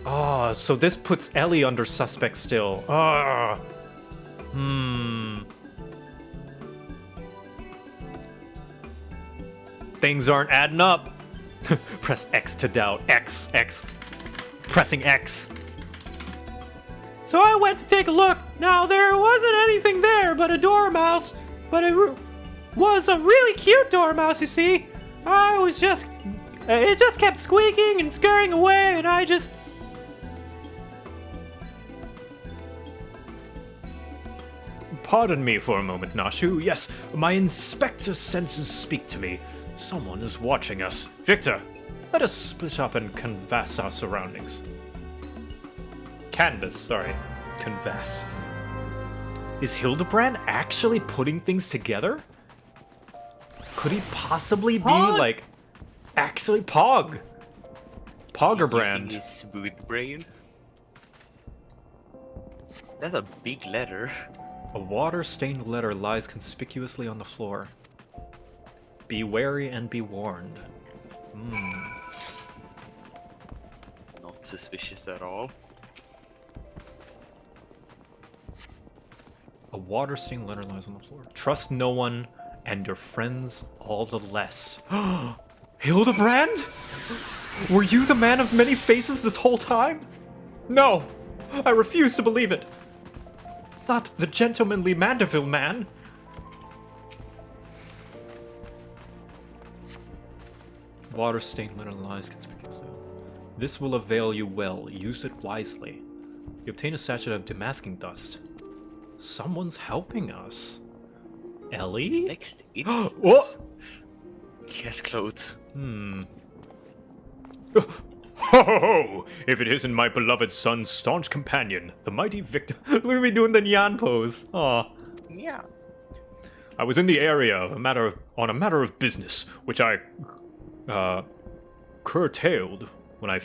Oh, so this puts Ellie under suspect still. Ah. Things aren't adding up. Press X to doubt. X. Pressing X. So I went to take a look. Now, there wasn't anything there but a dormouse, but it was a really cute dormouse, you see. It just kept squeaking and scurrying away, and I just... Pardon me for a moment, Nashu. Yes, my inspector senses speak to me. Someone is watching us. Victor, let us split up and canvass our surroundings. Canvas, sorry. Canvas. Is Hildebrand actually putting things together? Could he possibly be like actually Pog? Poggerbrand. Using his smooth brain. That's a big letter. A water-stained letter lies conspicuously on the floor. Be wary and be warned. Not suspicious at all. A water-stained letter lies on the floor. Trust no one, and your friends all the less. Hildebrand? Were you the man of many faces this whole time? No! I refuse to believe it! Not the gentlemanly Mandeville man! Water-stained letter lies conspicuously. This will avail you well. Use it wisely. You obtain a sachet of demasking dust. Someone's helping us. Ellie? Next instance. What? He has clothes. Ho ho ho! If it isn't my beloved son's staunch companion, the mighty Victor. Look at me doing the Nyan pose. Aw. Yeah. I was in the area on a matter of business, which I curtailed when I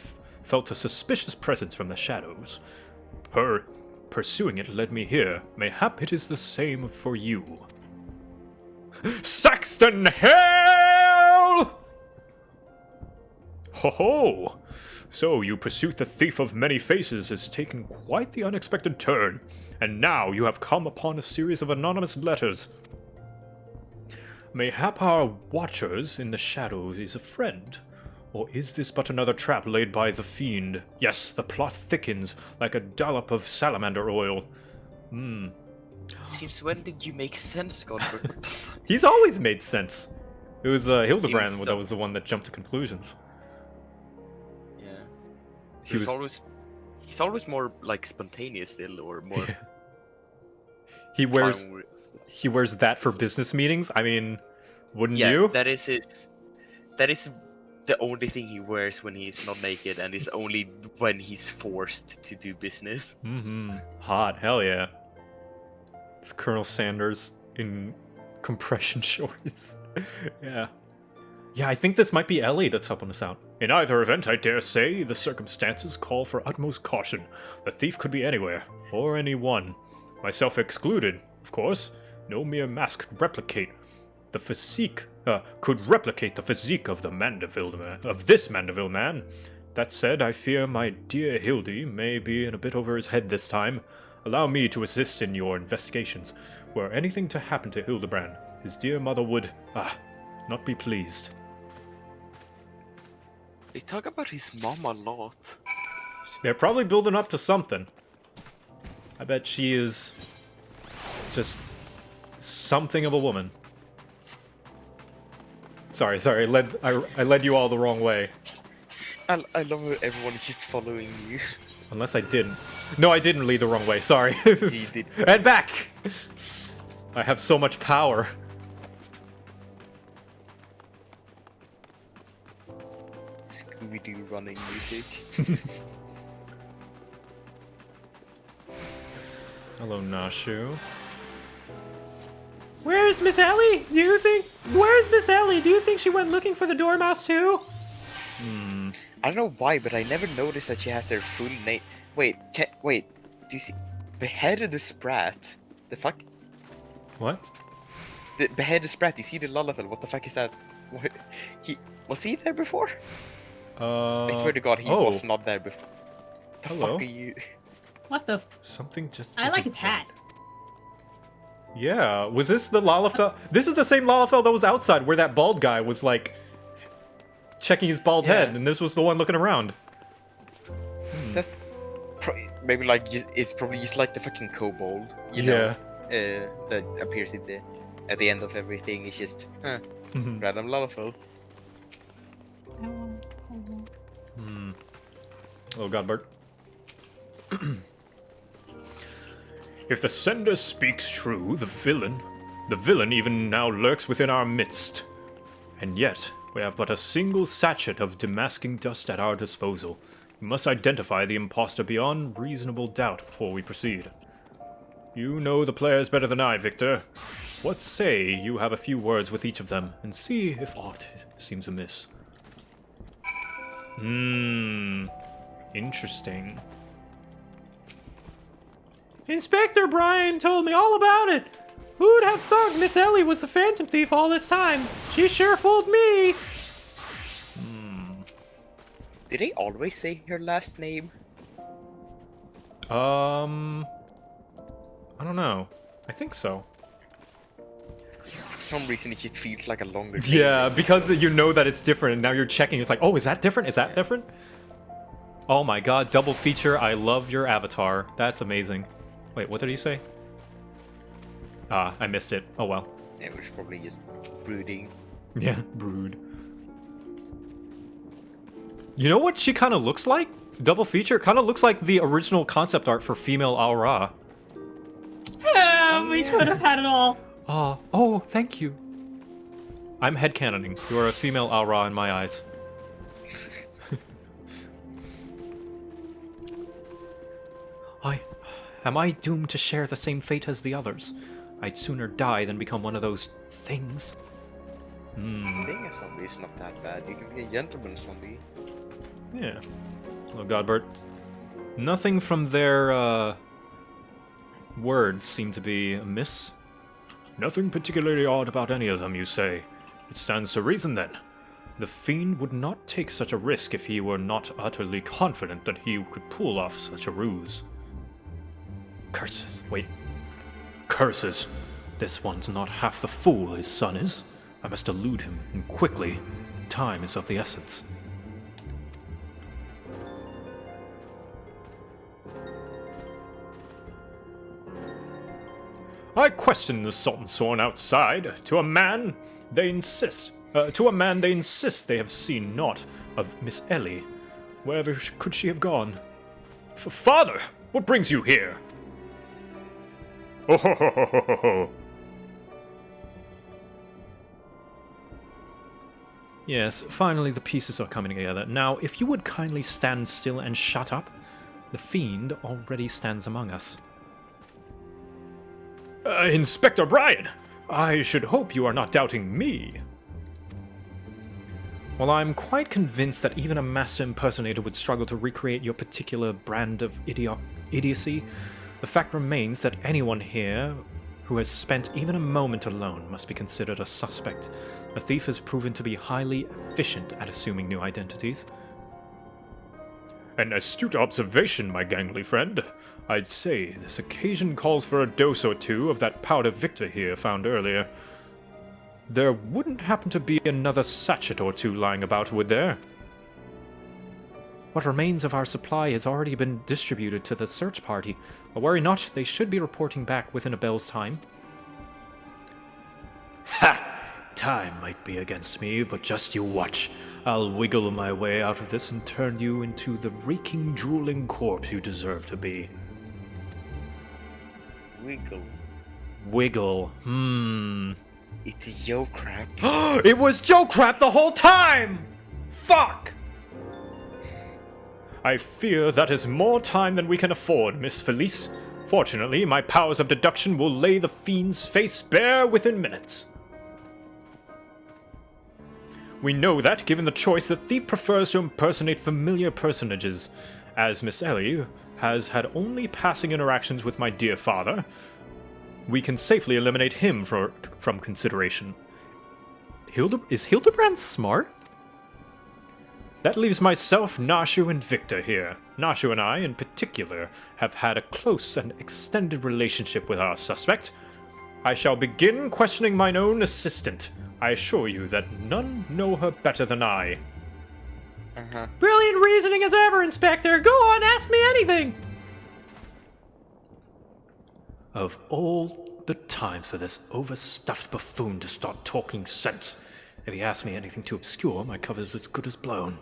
felt a suspicious presence from the shadows. Her pursuing it led me here. Mayhap it is the same for you. Saxton Hale! Ho ho! So you pursued the thief of many faces has taken quite the unexpected turn, and now you have come upon a series of anonymous letters. Mayhap our watchers in the shadows is a friend, or is this but another trap laid by the fiend? Yes, the plot thickens like a dollop of salamander oil. Since when did you make sense, Godfrey? What the fuck? He's always made sense. It was Hildebrand so. that was the one that jumped to conclusions. Yeah. He was He's always more like spontaneous still, or more. he wears that for business meetings. I mean, wouldn't Yeah, you? that is his. That is the only thing he wears when he's not naked, and it's only when he's forced to do business. Hot, hell yeah. It's Colonel Sanders in compression shorts. Yeah. Yeah, I think this might be Ellie that's helping us out. In either event, I dare say, the circumstances call for utmost caution. The thief could be anywhere, or anyone. Myself excluded, of course. No mere mask could replicate the physique, of the Mandeville man, of this Mandeville man. That said, I fear my dear Hildy may be in a bit over his head this time. Allow me to assist in your investigations. Were anything to happen to Hildebrand, his dear mother would, not be pleased. They talk about his mom a lot. They're probably building up to something. I bet she is just something of a woman. Sorry, I led you all the wrong way. I love how everyone is just following you. Unless I didn't. No, I didn't lead the wrong way, sorry. You did. And back! I have so much power. Scooby-Doo running music. Hello, Nashu. Where's Miss Ellie? Where's Miss Ellie? Do you think she went looking for the Dormouse too? I don't know why, but I never noticed that she has her full name. Wait, do you see? Beheaded the Sprat. The fuck? What? The beheaded Sprat, you see the Lullaby? What the fuck is that? What? Was he there before? I swear to God, he was not there before. The Hello. fuck are you? What the? Something just. I like isn't his hat. right. Yeah, was this the Lalafell? This is the same Lalafell that was outside, where that bald guy was like checking his bald head, and this was the one looking around. That's maybe like it's probably just like the fucking kobold, you know, that appears at the end of everything. It's just random Lalafell. Oh God, Bert. If the sender speaks true, the villain even now lurks within our midst. And yet, we have but a single sachet of demasking dust at our disposal. We must identify the imposter beyond reasonable doubt before we proceed. You know the players better than I, Victor. What say you have a few words with each of them, and see if aught seems amiss? Interesting. Inspector Brian told me all about it. Who'd have thought Miss Ellie was the Phantom Thief all this time? She sure fooled me. Did they always say her last name? I don't know. I think so. For some reason, it just feels like a longer name. Yeah, because you know that it's different, and now you're checking. It's like, oh, is that different? Is that different? Oh my God, double feature. I love your avatar. That's amazing. Wait, what did he say? I missed it. Oh well. It was probably just brooding. Yeah, brood. You know what she kind of looks like? Double feature kind of looks like the original concept art for female Aura. We could have had it all. Oh, thank you. I'm headcanoning. You are a female Aura in my eyes. Am I doomed to share the same fate as the others? I'd sooner die than become one of those things. Being a zombie is not that bad. You can be a gentleman zombie. Yeah. Oh God, Bert. Nothing from their, words seem to be amiss. Nothing particularly odd about any of them, you say. It stands to reason, then. The fiend would not take such a risk if he were not utterly confident that he could pull off such a ruse. Curses. Wait. Curses. This one's not half the fool his son is. I must elude him, and quickly. Time is of the essence. I question the Sultan sworn outside. To a man, they insist they have seen naught of Miss Ellie. Wherever could she have gone? Father, what brings you here? Oh ho ho ho ho ho. Yes, finally the pieces are coming together. Now, if you would kindly stand still and shut up, the fiend already stands among us. Inspector Brian, I should hope you are not doubting me. Well, I'm quite convinced that even a master impersonator would struggle to recreate your particular brand of idiocy. The fact remains that anyone here who has spent even a moment alone must be considered a suspect. The thief has proven to be highly efficient at assuming new identities. An astute observation, my gangly friend. I'd say this occasion calls for a dose or two of that powder Victor here found earlier. There wouldn't happen to be another sachet or two lying about, would there? What remains of our supply has already been distributed to the search party, but worry not, they should be reporting back within a bell's time. Ha! Time might be against me, but just you watch. I'll wiggle my way out of this and turn you into the reeking, drooling corpse you deserve to be. Wiggle. Wiggle. It's JoCat. It was JoCat the whole time! Fuck! I fear that is more time than we can afford, Miss Felice. Fortunately, my powers of deduction will lay the fiend's face bare within minutes. We know that, given the choice, the thief prefers to impersonate familiar personages. As Miss Ellie has had only passing interactions with my dear father, we can safely eliminate him from consideration. Is Hildebrand smart? That leaves myself, Nashu, and Victor here. Nashu and I, in particular, have had a close and extended relationship with our suspect. I shall begin questioning mine own assistant. I assure you that none know her better than I. Brilliant reasoning as ever, Inspector. Go on, ask me anything. Of all the time for this overstuffed buffoon to start talking sense. If he asks me anything too obscure, my cover's as good as blown.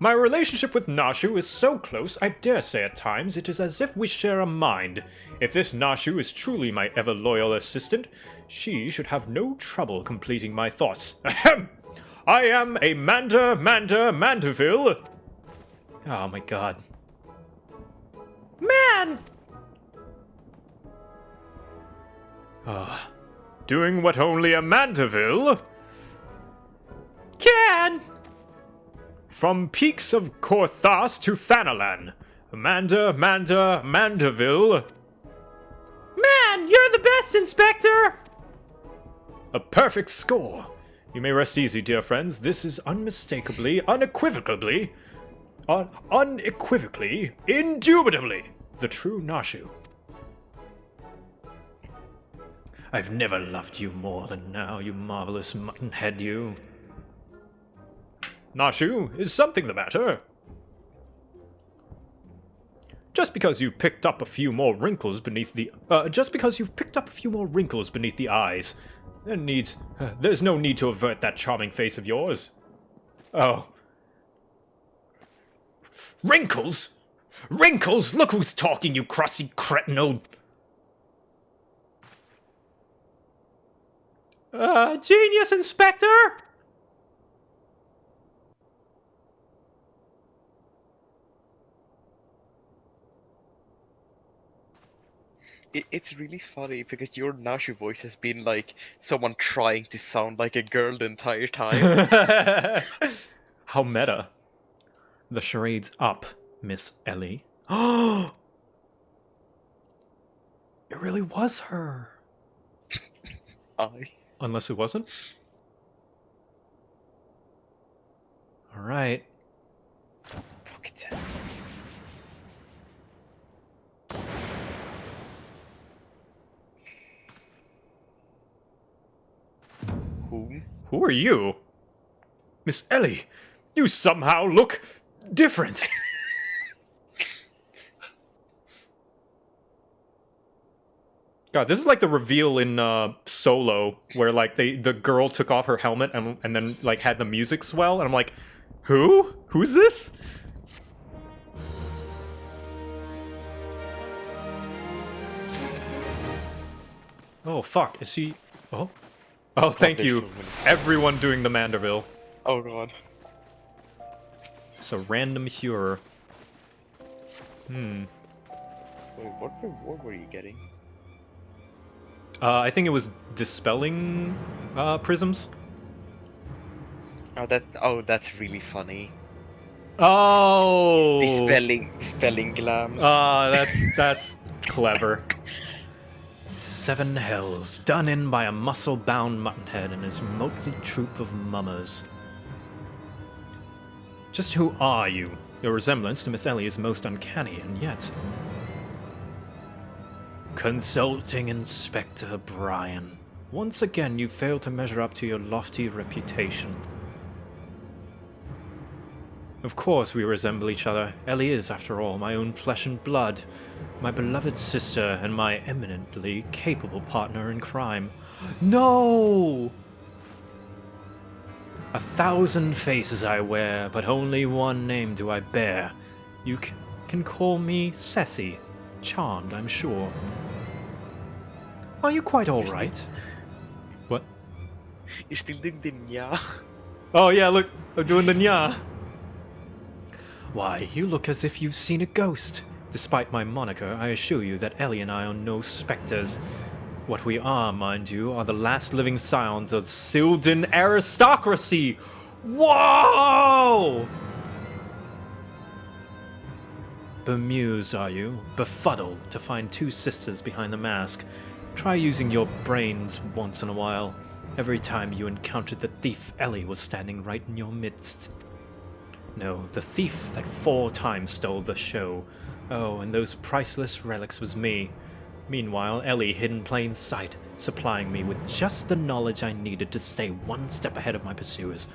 My relationship with Nashu is so close, I dare say at times it is as if we share a mind. If this Nashu is truly my ever-loyal assistant, she should have no trouble completing my thoughts. Ahem! I am a Mandeville. Oh my god. Man! Doing what only a Mandeville Can! From peaks of Korthas to Thanalan. Mandeville. Man, you're the best, Inspector! A perfect score. You may rest easy, dear friends. This is unmistakably, unequivocally, indubitably, the true Nashu. I've never loved you more than now, you marvelous muttonhead, you. Nashu, is something the matter? Just because you've picked up a few more wrinkles beneath the eyes, there's no need to avert that charming face of yours. Oh. Wrinkles? Wrinkles? Look who's talking, you crusty cretin old... Genius, Inspector! It's really funny because your Nashu voice has been like someone trying to sound like a girl the entire time. How meta. The charade's up, Miss Ellie. Oh! It really was her. Unless it wasn't? Alright. Who are you? Miss Ellie, you somehow look different. God, this is like the reveal in Solo, where like the girl took off her helmet and then like had the music swell, and I'm like, who? Who's this? Oh fuck, is he? Oh, oh, thank you, everyone doing the Mandeville. Oh god. It's a random Hur. Wait, what reward were you getting? I think it was dispelling prisms. Oh, that's really funny. Oh! Spelling glams. That's clever. 7 hells, done in by a muscle-bound muttonhead and his motley troop of mummers. Just who are you? Your resemblance to Miss Ellie is most uncanny, and yet... Consulting Inspector Brian. Once again, you failed to measure up to your lofty reputation. Of course we resemble each other. Ellie is, after all, my own flesh and blood, my beloved sister, and my eminently capable partner in crime. No! 1,000 faces I wear, but only one name do I bear. You can call me Ceci. Charmed, I'm sure. Are you quite all right? What? You're still doing the nya. Oh yeah, look, I'm doing the nya. Why, you look as if you've seen a ghost. Despite my moniker, I assure you that Ellie and I are no specters. What we are, mind you, are the last living scions of Syldan aristocracy! Whoa! Bemused, are you? Befuddled to find 2 sisters behind the mask. Try using your brains once in a while. Every time you encountered the thief, Ellie was standing right in your midst. No, the thief that 4 times stole the show. Oh, and those priceless relics was me. Meanwhile, Ellie hid in plain sight, supplying me with just the knowledge I needed to stay one step ahead of my pursuers,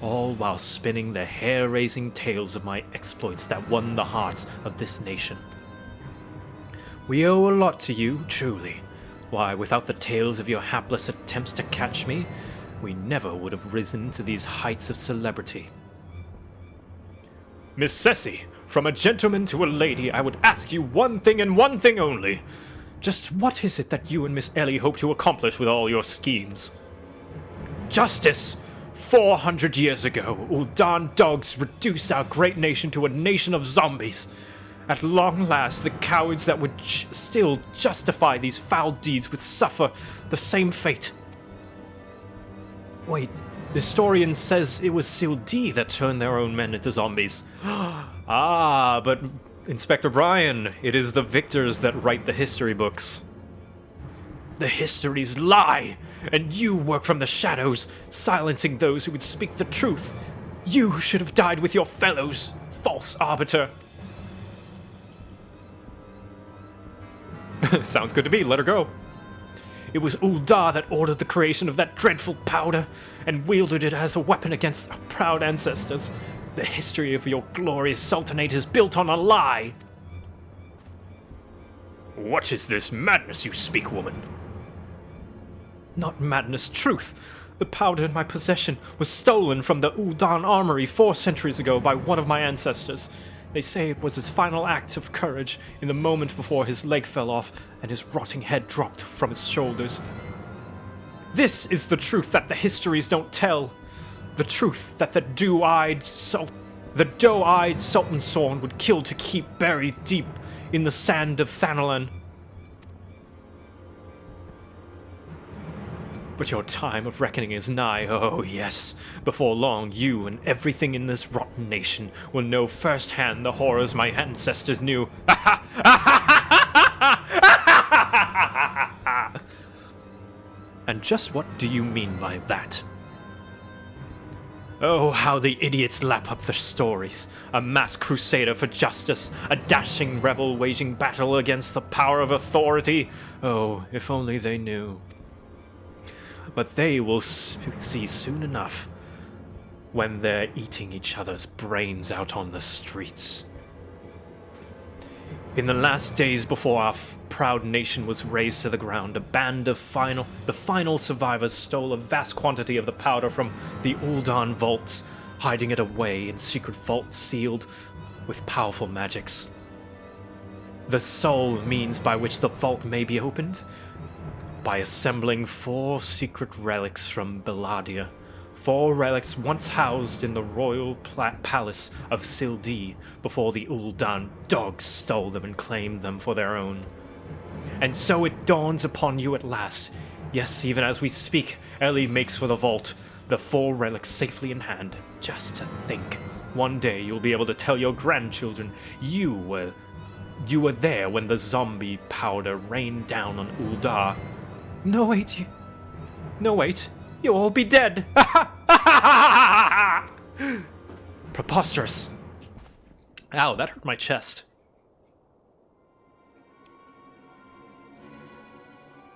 all while spinning the hair-raising tales of my exploits that won the hearts of this nation. We owe a lot to you, truly. Why, without the tales of your hapless attempts to catch me, we never would have risen to these heights of celebrity. Miss Ceci, from a gentleman to a lady, I would ask you one thing and one thing only. Just what is it that you and Miss Ellie hope to accomplish with all your schemes? Justice! 400 years ago, Ul'dan dogs reduced our great nation to a nation of zombies. At long last, the cowards that would still justify these foul deeds would suffer the same fate. Wait, the historian says it was Syldi that turned their own men into zombies. Ah, but Inspector Brian, it is the victors that write the history books. The histories lie, and you work from the shadows, silencing those who would speak the truth. You should have died with your fellows, false arbiter. Sounds good to me, let her go. It was Ul'dah that ordered the creation of that dreadful powder, and wielded it as a weapon against our proud ancestors. The history of your glorious sultanate is built on a lie. What is this madness you speak, woman? Not madness, truth. The powder in my possession was stolen from the Ul'dan armory 4 centuries ago by one of my ancestors. They say it was his final act of courage in the moment before his leg fell off and his rotting head dropped from his shoulders. This is the truth that the histories don't tell. The truth that the doe-eyed Sultan Sorn would kill to keep buried deep in the sand of Thanalan. But your time of reckoning is nigh, oh yes. Before long, you and everything in this rotten nation will know firsthand the horrors my ancestors knew. And just what do you mean by that? Oh, how the idiots lap up their stories. A masked crusader for justice, a dashing rebel waging battle against the power of authority. Oh, if only they knew. But they will see soon enough when they're eating each other's brains out on the streets. In the last days before our proud nation was razed to the ground, a band of the final survivors stole a vast quantity of the powder from the Ul'dan vaults, hiding it away in secret vaults sealed with powerful magics. The sole means by which the vault may be opened? By assembling 4 secret relics from Belladia, 4 relics once housed in the royal palace of Sildi before the Ul'dan dogs stole them and claimed them for their own. And so it dawns upon you at last. Yes, even as we speak, Ellie makes for the vault, the 4 relics safely in hand. Just to think, one day you'll be able to tell your grandchildren you were there when the zombie powder rained down on Ul'dah. No, wait, you'll all be dead. Preposterous. Ow, that hurt my chest.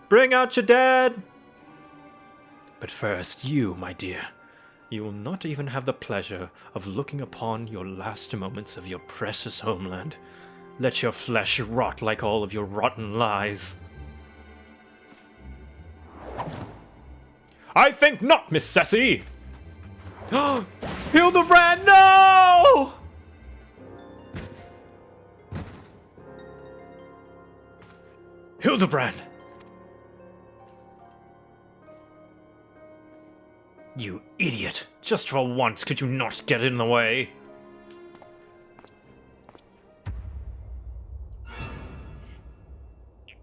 Bring out your dad! But first, you, my dear, you will not even have the pleasure of looking upon your last moments of your precious homeland. Let your flesh rot like all of your rotten lies. I think not, Miss Ceci! Hildebrand, no! Hildebrand! You idiot! Just for once, could you not get in the way?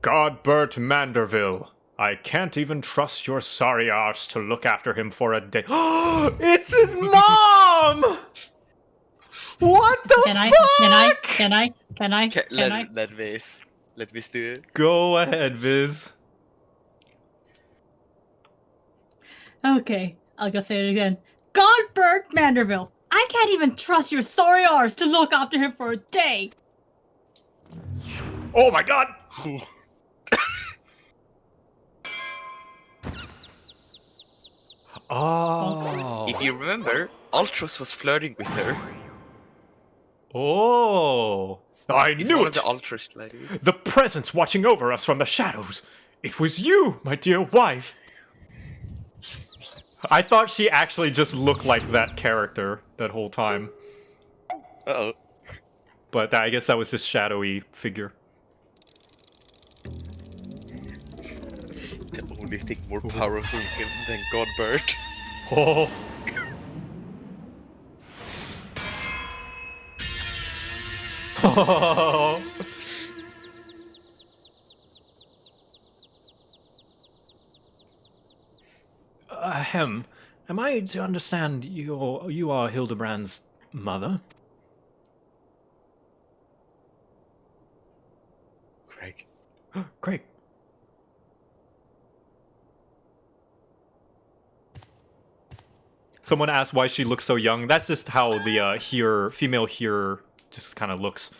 Godbert Manderville, I can't even trust your sorry arse to look after him for a day. It's his mom! What the fuck? Can I? Let Viz do it. Go ahead, Viz. Okay, I'll go say it again. Godbert Manderville, I can't even trust your sorry arse to look after him for a day. Oh my god! Oh. If you remember, Ultros was flirting with her. Oh. I He's knew one it! of the Ultros ladies. The presence watching over us from the shadows. It was you, my dear wife. I thought she actually just looked like that character that whole time. Uh-oh. But I guess that was his shadowy figure. The only thing more powerful than Godbert. Oh. Oh. Ahem. Am I to understand you are Hildebrand's mother? Greg. Great. Someone asked why she looks so young. That's just how the female hearer just kind of looks.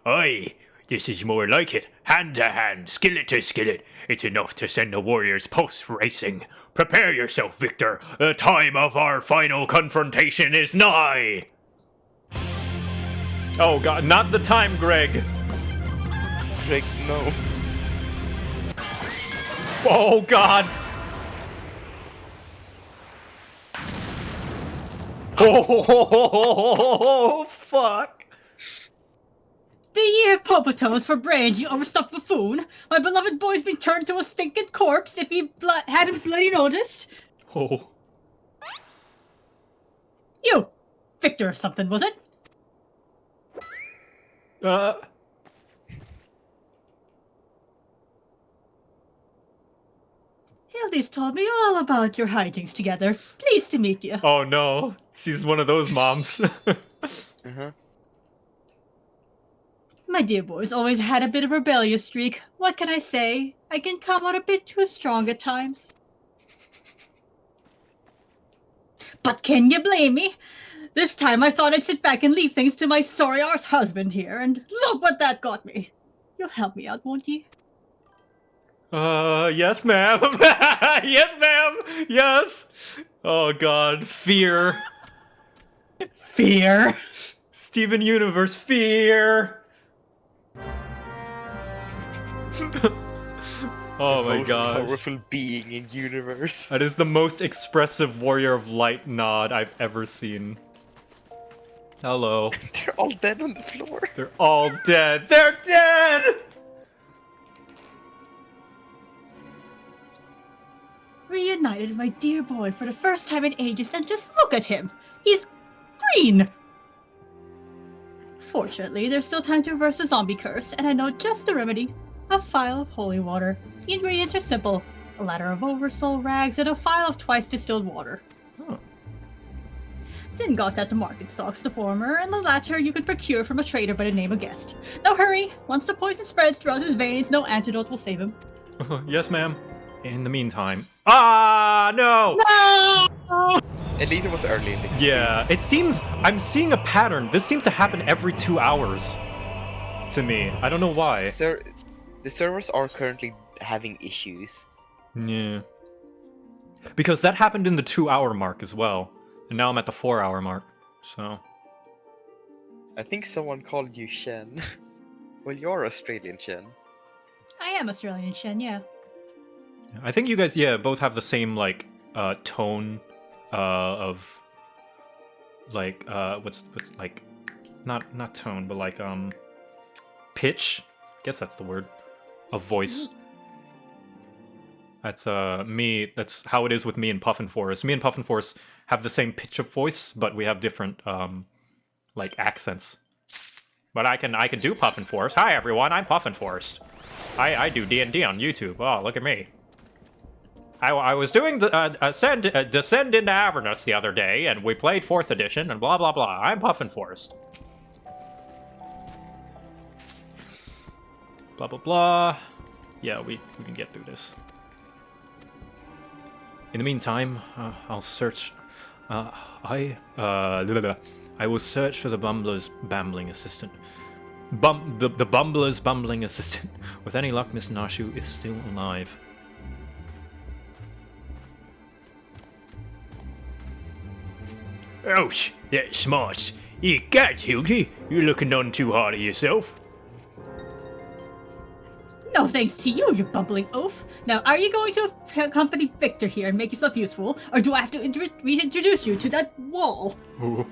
Aye, this is more like it. Hand to hand, skillet to skillet. It's enough to send the warriors post-racing. Prepare yourself, Victor. The time of our final confrontation is nigh. Oh god, not the time, Greg. Greg, no. Oh god. Oh, fuck. Do ye have popatoes for brains, you overstuffed buffoon? My beloved boy's been turned to a stinking corpse if ye hadn't bloody noticed. Oh. You! Victor or something, was it? Hildy's told me all about your hijinks together. Pleased to meet you. Oh no. She's one of those moms. Uh-huh. My dear boy's always had a bit of a rebellious streak. What can I say? I can come out a bit too strong at times. But can you blame me? This time I thought I'd sit back and leave things to my sorry arse husband here, and look what that got me. You'll help me out, won't ye? Yes, ma'am. Yes, ma'am. Yes. Oh god, fear. Fear. Steven Universe, fear. Oh my Most gosh. powerful being in universe. That is the most expressive Warrior of Light nod I've ever seen. Hello. They're all dead on the floor. They're all dead. They're dead! Reunited with my dear boy for the first time in ages, and just look at him! He's green! Fortunately, there's still time to reverse the zombie curse, and I know just the remedy. A phial of holy water. The ingredients are simple. A ladder of oversoul rags and a phial of twice distilled water. Huh. Sin got that the market stocks the former, and the latter you can procure from a trader by the name of Guest. Now hurry! Once the poison spreads throughout his veins, no antidote will save him. Yes, ma'am. In the meantime... Ah, no! At least it was early in the Yeah, it seems... I'm seeing a pattern. This seems to happen every 2 hours. To me. I don't know why. The servers are currently having issues. Yeah. Because that happened in the 2-hour mark as well. And now I'm at the 4-hour mark. So... I think someone called you Shen. Well, you're Australian, Shen. I am Australian, Shen, yeah. I think you guys, both have the same, like, tone of... Like, what's like... Not tone, but like, pitch? I guess that's the word. Of voice. That's, that's how it is with me and Puffin Forest. Me and Puffin Forest have the same pitch of voice, but we have different, like, accents. But I can do Puffin Forest. Hi, everyone, I'm Puffin Forest. I do D&D on YouTube. Oh, look at me. I was doing Descend into Avernus the other day, and we played 4th edition, and blah, blah, blah. I'm Puffin Forest. Blah, blah, blah. Yeah, we can get through this. In the meantime, I'll search... I will search for the Bumbler's Bambling Assistant. The Bumbler's Bumbling Assistant. With any luck, Miss Nashu is still alive. Ouch, that's smart. You got Hildy. You're looking none too hard at yourself. No thanks to you, you bumbling oaf. Now, are you going to accompany Victor here and make yourself useful, or do I have to reintroduce you to that wall? Oh.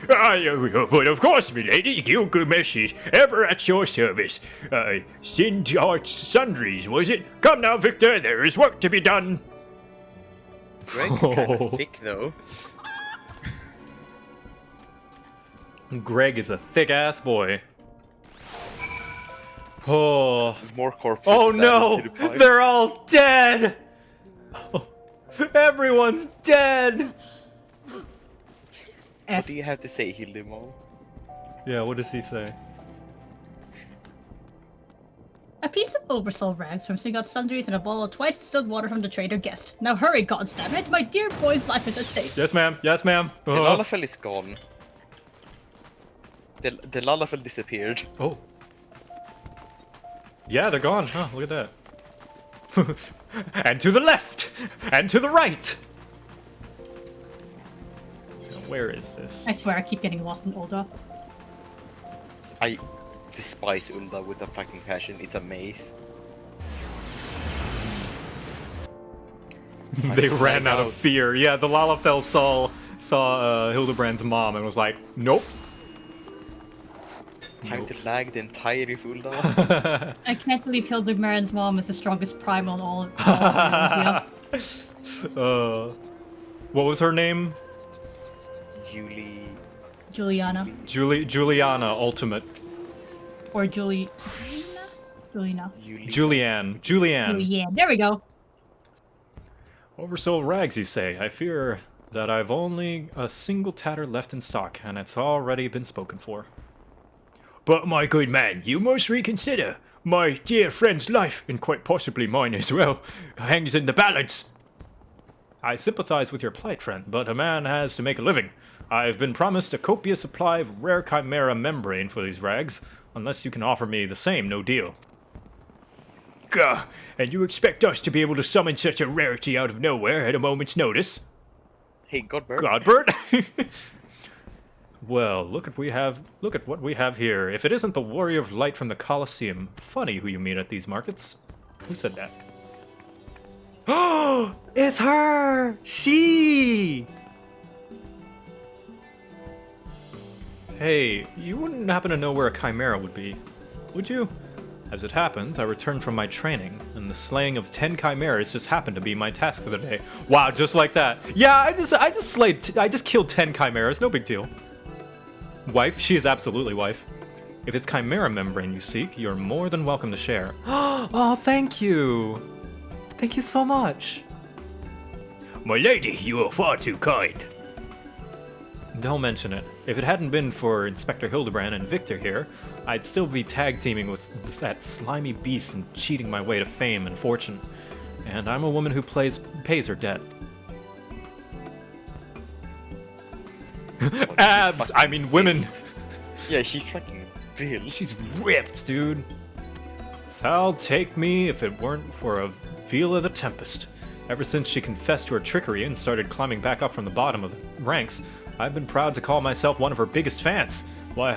But of course, milady, Gilgamesh, ever at your service. Sind Arts Sundries, was it? Come now, Victor, there is work to be done. Greg's kind of thick, though. Greg is a thick-ass boy. Oh. More corpses. Oh no! They're all dead! Oh. Everyone's dead! What do you have to say, Hildebrand? Yeah, what does he say? A piece of oversoul rags from Singot Sundries and a bottle of twice distilled water from the trader Guest. Now hurry, goddammit, my dear boy's life is at stake. Yes, ma'am. Yes, ma'am. The Lalafell is gone. The Lalafell disappeared. Oh. Yeah, they're gone. Oh, look at that. And to the left! And to the right! Where is this? I swear I keep getting lost in Ulda. I despise Ulda with a fucking passion. It's a maze. They ran out of fear. Yeah, the Lalafell saw Hildebrand's mom and was like, nope. Time to lag the entire Ulda. I can't believe Hildebrand's mom is the strongest primal in all of Indonesia. What was her name? Juliana. Juliana Ultimate. Or Juliana? Julianne. Julianne. There we go. Oversoul rags, you say? I fear that I've only a single tatter left in stock, and it's already been spoken for. But my good man, you must reconsider. My dear friend's life, and quite possibly mine as well, hangs in the balance. I sympathize with your plight, friend, but a man has to make a living. I've been promised a copious supply of rare chimera membrane for these rags. Unless you can offer me the same, no deal. Gah, and you expect us to be able to summon such a rarity out of nowhere at a moment's notice? Hey, Godbert. Godbert? Well, look at what we have here. If it isn't the Warrior of Light from the Colosseum, funny who you meet at these markets. Who said that? Oh, it's her! She! Hey, you wouldn't happen to know where a chimera would be, would you? As it happens, I returned from my training, and the slaying of 10 chimeras just happened to be my task for the day. Wow, just like that. Yeah, I just killed 10 chimeras, no big deal. Wife, she is absolutely wife. If it's chimera membrane you seek, you're more than welcome to share. Oh, thank you. Thank you so much. My lady, you are far too kind. Don't mention it. If it hadn't been for Inspector Hildebrand and Victor here, I'd still be tag teaming with that slimy beast and cheating my way to fame and fortune. And I'm a woman who pays her debt. Abs! I mean women! Yeah, she's fucking real. She's ripped, dude. Foul take me if it weren't for a Vila the Tempest. Ever since she confessed to her trickery and started climbing back up from the bottom of the ranks, I've been proud to call myself one of her biggest fans. Why,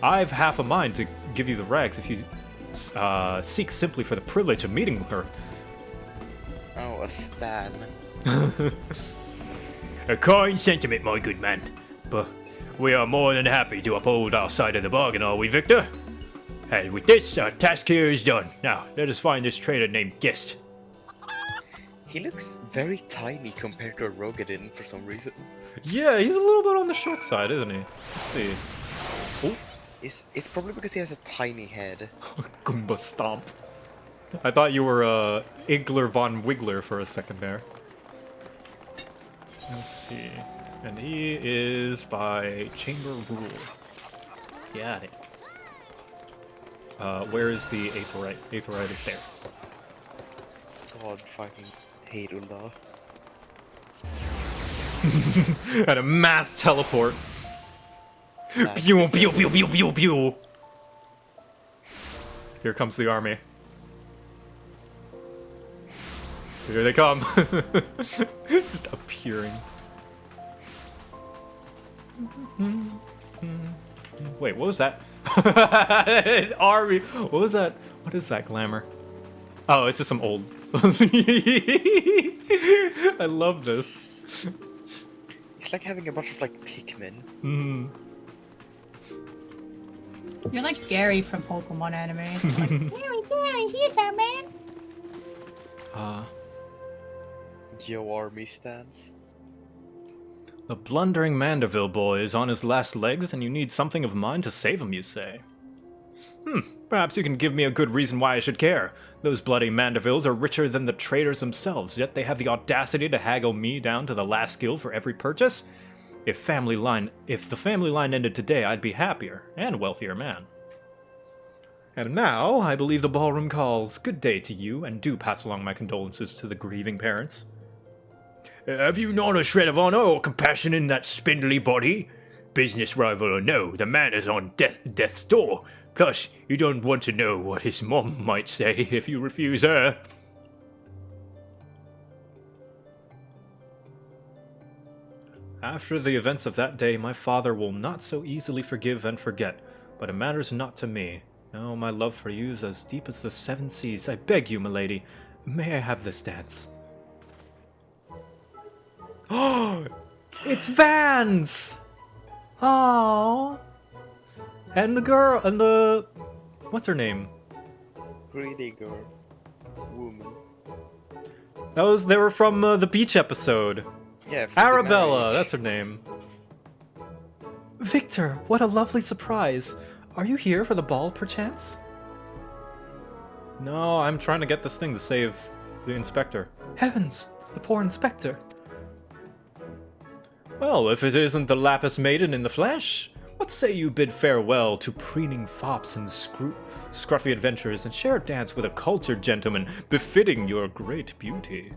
I've half a mind to give you the rags if you seek simply for the privilege of meeting her. Oh, a stan. A kind sentiment, my good man. But we are more than happy to uphold our side of the bargain, are we, Victor? And with this, our task here is done. Now, let us find this traitor named Gist. He looks very tiny compared to a Rogadin for some reason. Yeah, he's a little bit on the short side, isn't he? Let's see. Oh. It's probably because he has a tiny head. Goomba Stomp. I thought you were Igler von Wiggler for a second there. Let's see. And he is by Chamber Rule. Got it. Where is the Aetheryte? Aetheryte is there. God fucking hate Ulda. And a mass teleport. Nice. Pew, pew, pew, pew, pew, pew. Here comes the army. Here they come. Just appearing. Wait, what was that? Army. What was that? What is that glamour? Oh, it's just some old. I love this. It's like having a bunch of like Pikmin. Mm. You're like Gary from Pokemon anime. Like, Gary, here's our man. Yo army stands. The blundering Mandeville boy is on his last legs, and you need something of mine to save him, you say? Perhaps you can give me a good reason why I should care. Those bloody Mandevilles are richer than the traders themselves, yet they have the audacity to haggle me down to the last gil for every purchase? If the family line ended today, I'd be happier and wealthier man. And now, I believe the ballroom calls. Good day to you, and do pass along my condolences to the grieving parents. Have you not a shred of honor or compassion in that spindly body? Business rival or no, the man is on death's door. Plus, you don't want to know what his mom might say if you refuse her. After the events of that day, my father will not so easily forgive and forget, but it matters not to me. No, my love for you is as deep as the seven seas. I beg you, milady, may I have this dance? Oh, it's Vans! Oh, and the girl, and the... What's her name? Pretty girl. Woman. They were from the beach episode. Yeah. Arabella, that's her name. Victor, what a lovely surprise. Are you here for the ball, perchance? No, I'm trying to get this thing to save the inspector. Heavens, the poor inspector. Well, if it isn't the Lapis Maiden in the flesh, what say you bid farewell to preening fops and scruffy adventures and share a dance with a cultured gentleman befitting your great beauty?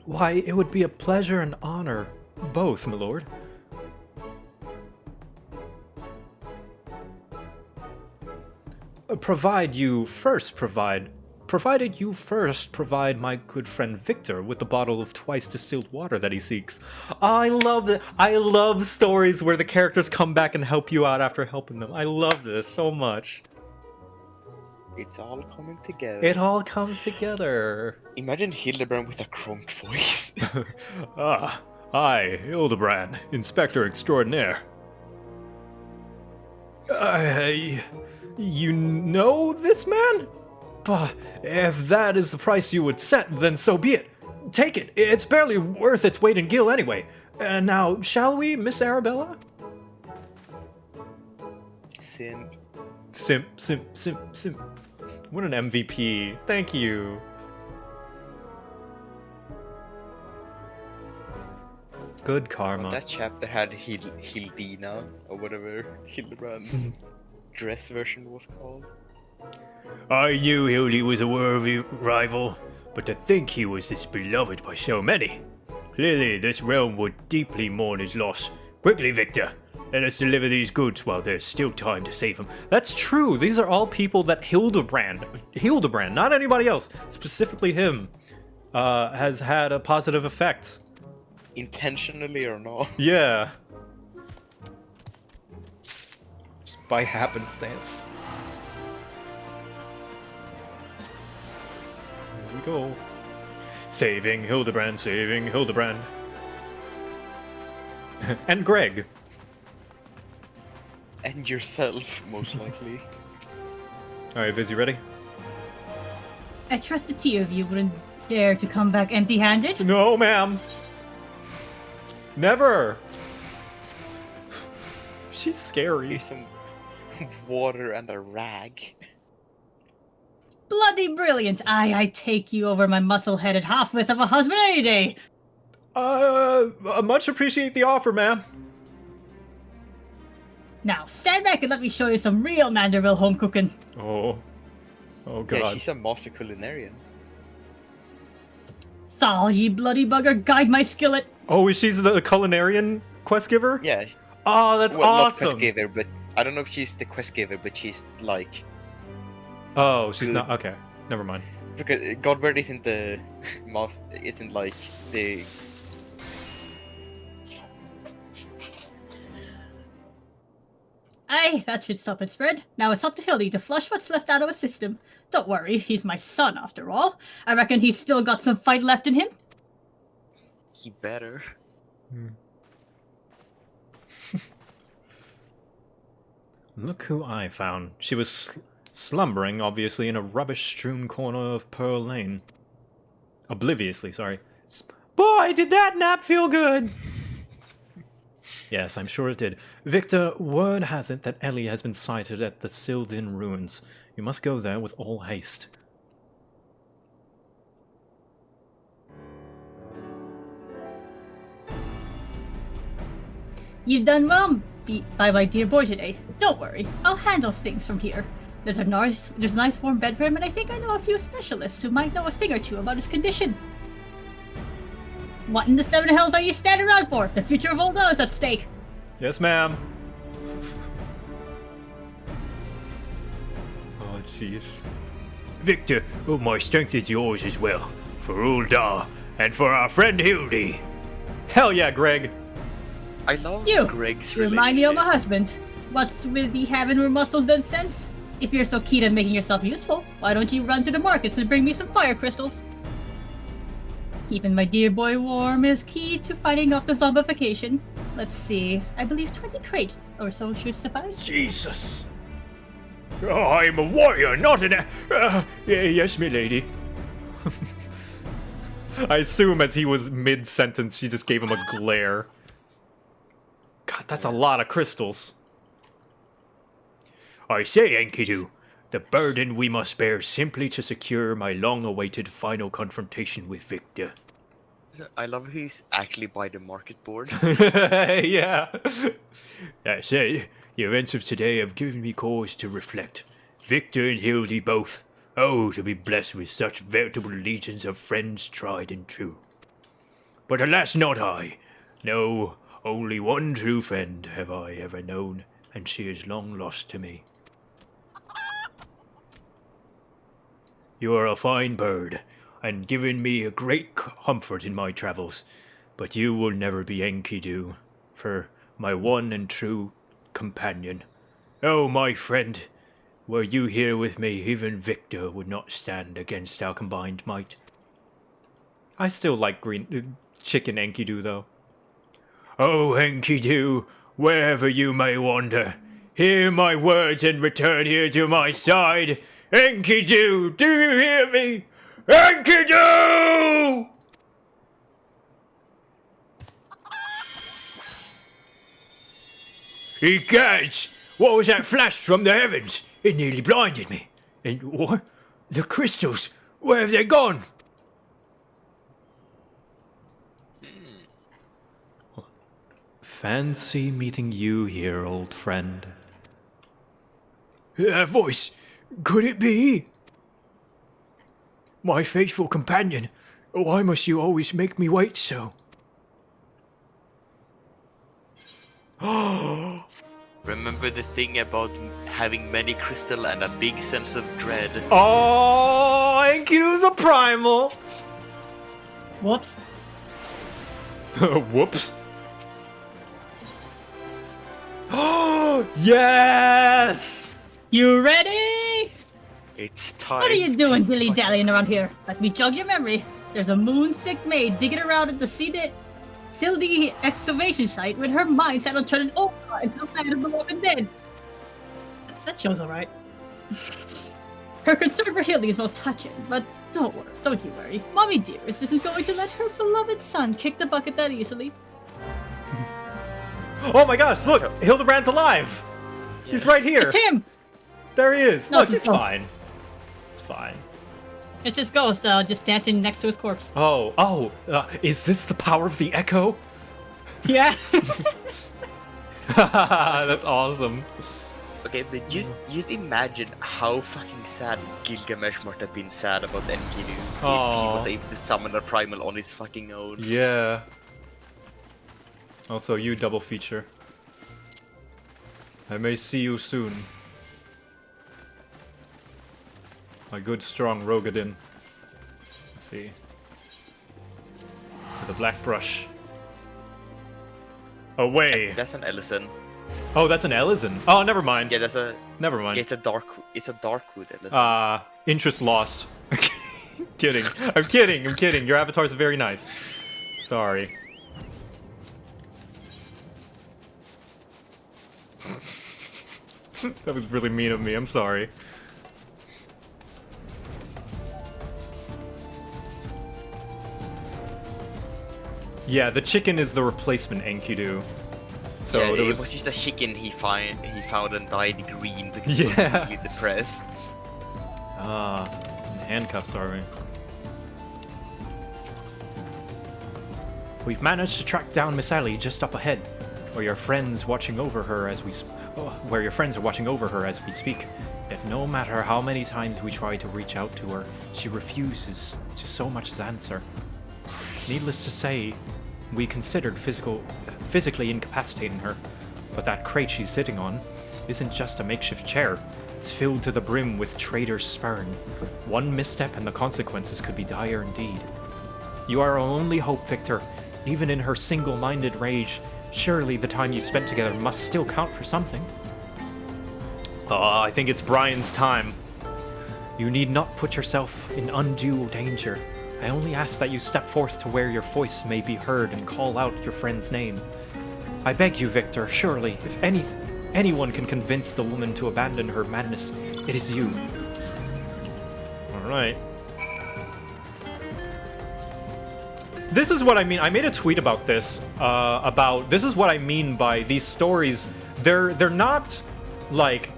Why, it would be a pleasure and honor, both, my lord. Provided you first provide my good friend Victor with the bottle of twice distilled water that he seeks. I love it. I love stories where the characters come back and help you out after helping them. I love this so much. It's all coming together. It all comes together. Imagine Hildebrand with a crunk voice. I, Hildebrand, Inspector Extraordinaire. You know this man? But if that is the price you would set, then so be it. Take it. It's barely worth its weight in gil anyway. Now, shall we, Miss Arabella? Simp. Simp. What an MVP. Thank you. Good karma. That chapter had Hildina, or whatever Hildebrand's dress version was called. I knew Hildy was a worthy rival, but to think he was this beloved by so many. Clearly, this realm would deeply mourn his loss. Quickly, Victor, let us deliver these goods while there's still time to save them. That's true. These are all people that Hildebrand, not anybody else, specifically him, has had a positive effect. Intentionally or not. Yeah. Just by happenstance. Here we go. Saving Hildebrand. And Greg. And yourself, most likely. Alright, Viz, you ready? I trust the two of you wouldn't dare to come back empty-handed. No, ma'am. Never. She's scary. Here's some water and a rag. Bloody brilliant. I take you over my muscle-headed half-wit of a husband any day. Much appreciate the offer, ma'am. Now, stand back and let me show you some real Manderville home cooking. Oh god. Yeah, she's a master culinarian. Thaw, ye bloody bugger, guide my skillet. Oh, she's the culinarian quest giver? Yeah. Oh, that's Well, not awesome. quest giver, but I don't know if she's the quest giver, but she's like... Oh, she's good. not. Okay, never mind. Because Godbird isn't the... isn't like the... Aye, that should stop it spread. Now it's up to Hildy to flush what's left out of his system. Don't worry, he's my son after all. I reckon he's still got some fight left in him. He better. Look who I found. She was slumbering, obviously, in a rubbish-strewn corner of Pearl Lane. Obliviously, sorry. Boy, did that nap feel good! Yes, I'm sure it did. Victor, word has it that Ellie has been sighted at the Sildin ruins. You must go there with all haste. You've done well by my dear boy today. Don't worry, I'll handle things from here. There's a nice warm bed for him, and I think I know a few specialists who might know a thing or two about his condition. What in the seven hells are you standing around for? The future of old O is at stake. Yes, ma'am. Oh, jeez. Victor, oh, my strength is yours as well. For Uldar, and for our friend Hildy. Hell yeah, Greg. I love You Greg's remind me of my relationship. husband. What's with the having more muscles than sense? If you're so keen on making yourself useful, why don't you run to the markets and bring me some fire crystals? Keeping my dear boy warm is key to fighting off the zombification. Let's see, I believe 20 crates or so should suffice. Jesus! Oh, I'm a warrior, not an... yes, milady. I assume as he was mid-sentence, she just gave him a glare. God, that's a lot of crystals. I say, Enkidu, the burden we must bear simply to secure my long-awaited final confrontation with Victor. I love who's actually by the market board. Yeah. That said, the events of today have given me cause to reflect. Victor and Hildy both. Oh, to be blessed with such veritable legions of friends tried and true. But alas, not I. No, only one true friend have I ever known, and she is long lost to me. You are a fine bird, and given me a great comfort in my travels, but you will never be Enkidu, for my one and true companion. Oh, my friend, were you here with me, even Victor would not stand against our combined might. I still like chicken Enkidu, though. Oh, Enkidu, wherever you may wander, Hear my words and return here to my side. Enkidu, do you hear me? Enkidu! Egads! What was that flash from the heavens? It nearly blinded me. And what? The crystals, where have they gone? Fancy meeting you here, old friend. That voice, could it be? My faithful companion, why must you always make me wait so? Remember the thing about having many crystal and a big sense of dread? Oh, Enkidu's a primal! Whoops. Whoops. Oh, yes! You ready? It's time. What are you doing, to dilly dallying around here? Let me jog your memory. There's a moon-sick maid digging around at the Sildy excavation site with her mind set on turning over until land of the living dead. That show's alright. Her concern for healing is most touching, but don't you worry. Mommy dearest isn't going to let her beloved son kick the bucket that easily. Oh my gosh, look! Hildebrand's alive! He's right here! It's him! There he is! No, Look, it's it's not. fine. It's fine. It's his ghost, just dancing next to his corpse. Oh, is this the power of the echo? Yeah. That's awesome. Okay, but just imagine how fucking sad Gilgamesh must have been sad about Enkidu if he was able to summon a primal on his fucking own. Yeah. Also, you double feature. I may see you soon. My good strong Rogadin. Let's see. To the black brush. Away! That's an Ellison. Oh, that's an Ellison. Oh, never mind. Yeah, that's a. Never mind. Yeah, it's a Darkwood Ellison. Interest lost. Kidding. I'm kidding. Your avatars are very nice. Sorry. That was really mean of me. I'm sorry. Yeah, the chicken is the replacement Enkidu. So yeah, there it was was just a chicken he found and dyed green because he was really depressed. in handcuffs, are we? We've managed to track down Miss Ellie just up ahead, where your friends watching over her as we where your friends are watching over her as we speak. Yet no matter how many times we try to reach out to her, she refuses to so much as answer. Needless to say, we considered physically incapacitating her, but that crate she's sitting on isn't just a makeshift chair. It's filled to the brim with traitor's spurn. One misstep and the consequences could be dire indeed. You are our only hope, Victor. Even in her single-minded rage, surely the time you spent together must still count for something. I think it's Brian's time. You need not put yourself in undue danger. I only ask that you step forth to where your voice may be heard and call out your friend's name. I beg you, Victor, surely, if anyone can convince the woman to abandon her madness, it is you. Alright. This is what I mean. I made a tweet about this, this is what I mean by these stories. They're not, like,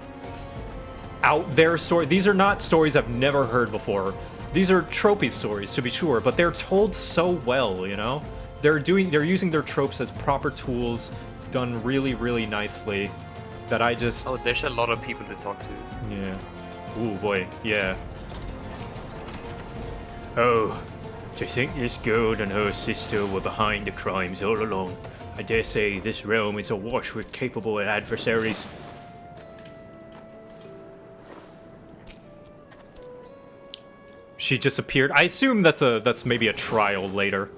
out there stories. These are not stories I've never heard before. These are tropey stories, to be sure, but they're told so well, you know? They're using their tropes as proper tools, done really, really nicely, that I just... Oh, there's a lot of people to talk to. Yeah. Ooh, boy, yeah. Oh, to think this girl and her sister were behind the crimes all along. I dare say this realm is awash with capable adversaries. She disappeared. I assume that's maybe a trial later.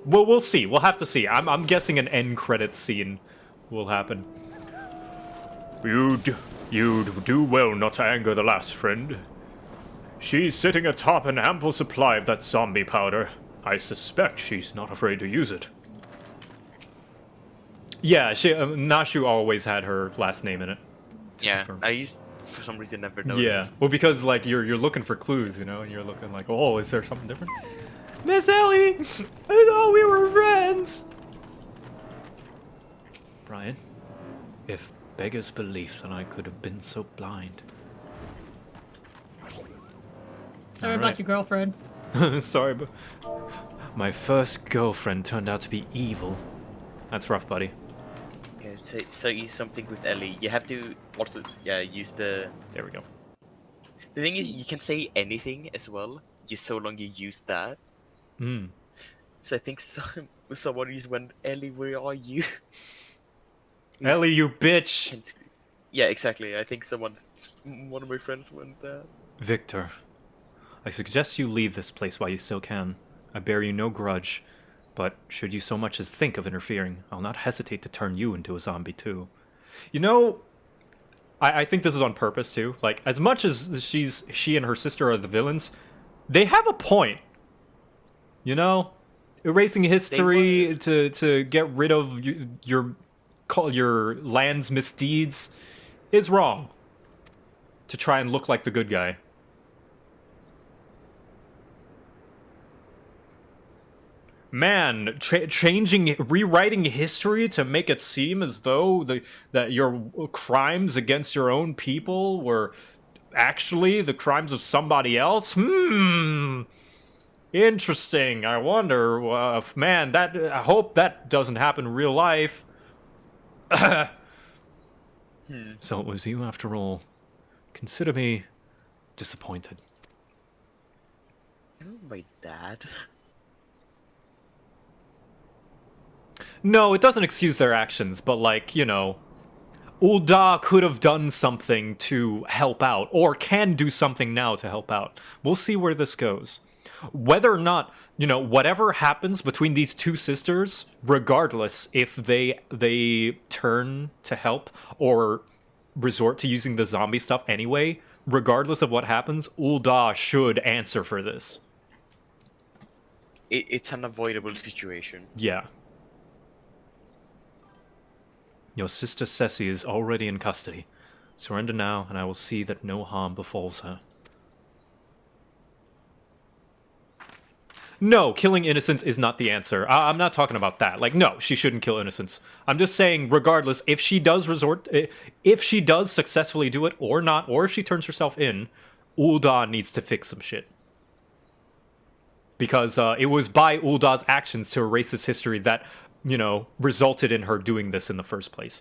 Well, we'll see. We'll have to see. I'm guessing an end credit scene will happen. You'd do well not to anger the last friend. She's sitting atop an ample supply of that zombie powder. I suspect she's not afraid to use it. Yeah, Nashu always had her last name in it. to Yeah, confirm. I used for some reason never noticed. Yeah, well, because like you're looking for clues, you know, and you're looking like, oh, is there something different? Miss Ellie, I thought we were friends. Brian, if beggars belief, then I could have been so blind. Sorry All about right. your girlfriend. Sorry, but my first girlfriend turned out to be evil. That's rough, buddy. Yeah, so use something with Ellie. You have to also use the. There we go. The thing is, you can say anything as well, just so long you use that. Hmm. So I think someone used when Ellie, where are you? Ellie, you bitch! Yeah, exactly. I think one of my friends went that. Victor, I suggest you leave this place while you still can. I bear you no grudge, but should you so much as think of interfering, I'll not hesitate to turn you into a zombie too. You know, I think this is on purpose too. Like, as much as she and her sister are the villains, they have a point. You know, erasing history to get rid of your land's misdeeds is wrong. To try and look like the good guy. Man, rewriting history to make it seem as though that your crimes against your own people were actually the crimes of somebody else? Interesting. I wonder, man, I hope that doesn't happen in real life. So it was you after all. Consider me disappointed. Oh, my dad. No, it doesn't excuse their actions, but like, you know, Ulda could have done something to help out, or can do something now to help out. We'll see where this goes. Whether or not, you know, whatever happens between these two sisters, regardless if they turn to help or resort to using the zombie stuff anyway, regardless of what happens, Ulda should answer for this. It's an avoidable situation. Yeah. Your sister Ceci is already in custody. Surrender now, and I will see that no harm befalls her. No, killing innocents is not the answer. I'm not talking about that. Like, no, she shouldn't kill innocents. I'm just saying, regardless, if she does successfully do it or not, or if she turns herself in, Ulda needs to fix some shit. Because it was by Ulda's actions to erase this history that, you know, resulted in her doing this in the first place.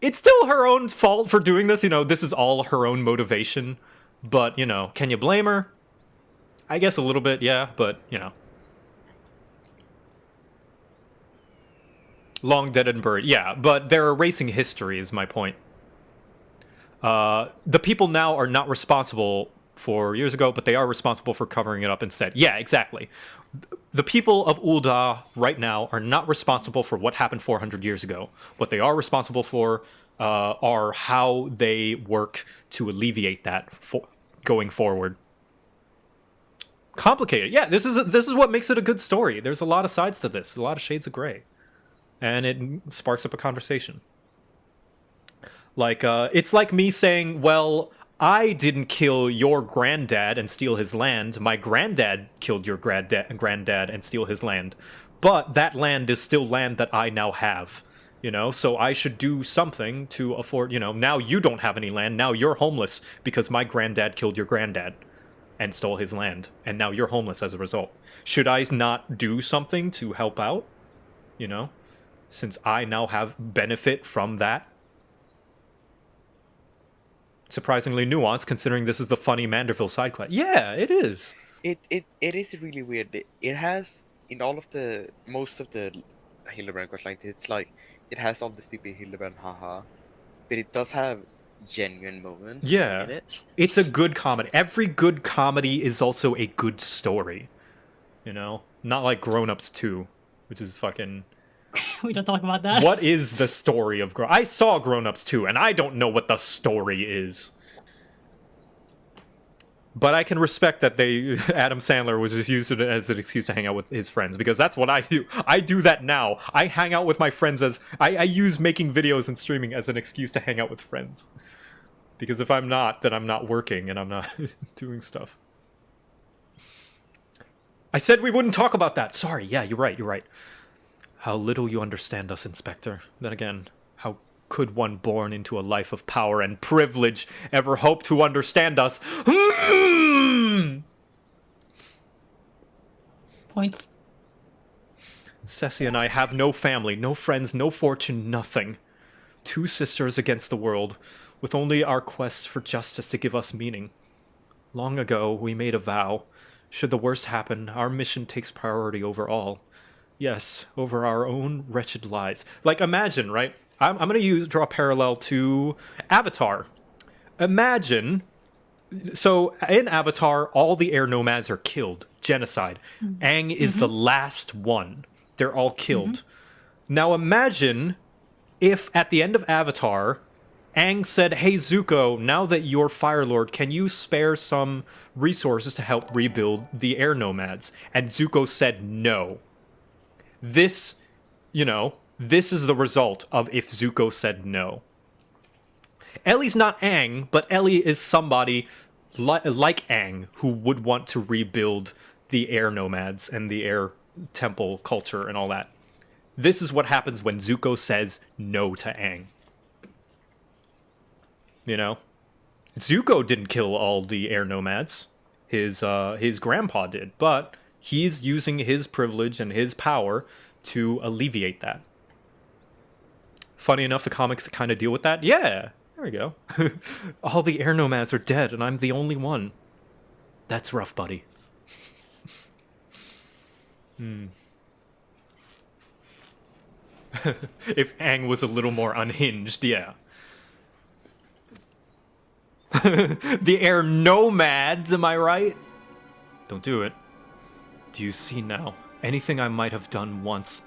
It's still her own fault for doing this, you know, this is all her own motivation. But, you know, can you blame her? I guess a little bit, yeah, but, you know. Long dead and buried, yeah, but they're erasing history is my point. The people now are not responsible for years ago, but they are responsible for covering it up instead. Yeah, exactly. The people of Ulda right now are not responsible for what happened 400 years ago. What they are responsible for are how they work to alleviate that going forward. Complicated. Yeah, this is what makes it a good story. There's a lot of sides to this, a lot of shades of gray. And it sparks up a conversation. Like, it's like me saying, well, I didn't kill your granddad and steal his land. My granddad killed your granddad and steal his land. But that land is still land that I now have. You know, so I should do something to afford, you know, now you don't have any land. Now you're homeless because my granddad killed your granddad and stole his land. And now you're homeless as a result. Should I not do something to help out? You know, since I now have benefit from that. Surprisingly nuanced, considering this is the funny Manderville side quest. Yeah, it is. It is really weird. It has in all of most of the Hildebrand quest like it's like it has all the stupid Hildebrand haha, but it does have genuine moments. Yeah, in it. It's a good comedy. Every good comedy is also a good story. You know, not like Grown Ups 2, which is fucking. We don't talk about that. What is the story of I saw Grown Ups 2, and I don't know what the story is. But I can respect that Adam Sandler was just using it as an excuse to hang out with his friends, because that's what I do. I do that now. I hang out with my friends I use making videos and streaming as an excuse to hang out with friends. Because if I'm not, then I'm not working and I'm not doing stuff. I said we wouldn't talk about that. Sorry, yeah, you're right. How little you understand us, Inspector. Then again, how could one born into a life of power and privilege ever hope to understand us? Points. Ceci and I have no family, no friends, no fortune, nothing. 2 sisters against the world, with only our quest for justice to give us meaning. Long ago, we made a vow. Should the worst happen, our mission takes priority over all. Yes, over our own wretched lives. Like, imagine, right? I'm gonna draw a parallel to Avatar. Imagine... So, in Avatar, all the air nomads are killed. Genocide. Aang is the last one. They're all killed. Now imagine if at the end of Avatar, Aang said, hey Zuko, now that you're Fire Lord, can you spare some resources to help rebuild the air nomads? And Zuko said no. This, this is the result of if Zuko said no. Ellie's not Aang, but Ellie is somebody like Aang who would want to rebuild the air nomads and the air temple culture and all that. This is what happens when Zuko says no to Aang. Zuko didn't kill all the air nomads. His grandpa did, but he's using his privilege and his power to alleviate that. Funny enough, the comics kind of deal with that. Yeah, there we go. All the air nomads are dead, and I'm the only one. That's rough, buddy. If Aang was a little more unhinged, yeah. The air nomads, am I right? Don't do it. Do you see now? Anything I might have done once,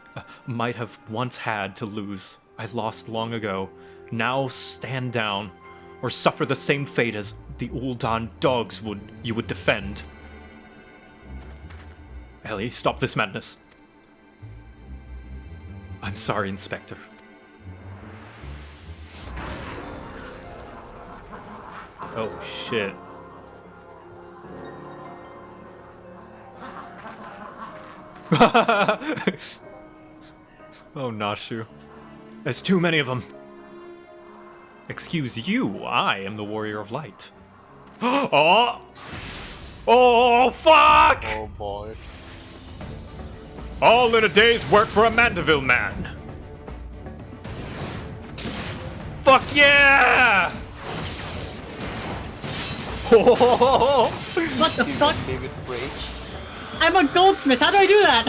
might have once had to lose, I lost long ago. Now stand down, or suffer the same fate as the Uldan dogs you would defend. Ellie, stop this madness. I'm sorry, Inspector. Oh, shit. Oh, Nashu. There's too many of them. Excuse you, I am the Warrior of Light. Oh! Oh, fuck! Oh boy. All in a day's work for a Mandeville man. Fuck yeah! What the fuck? David Break. I'm a goldsmith. How do I do that?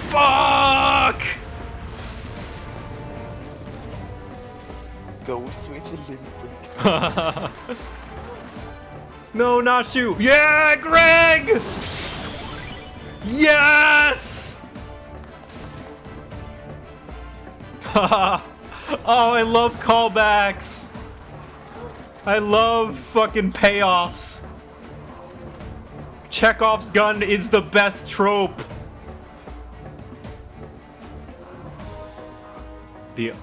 Fuck! Ghost with the David Break. No, not you. Yeah, Greg! Yes! Oh, I love callbacks. I love fucking payoffs. Chekhov's gun is the best trope. You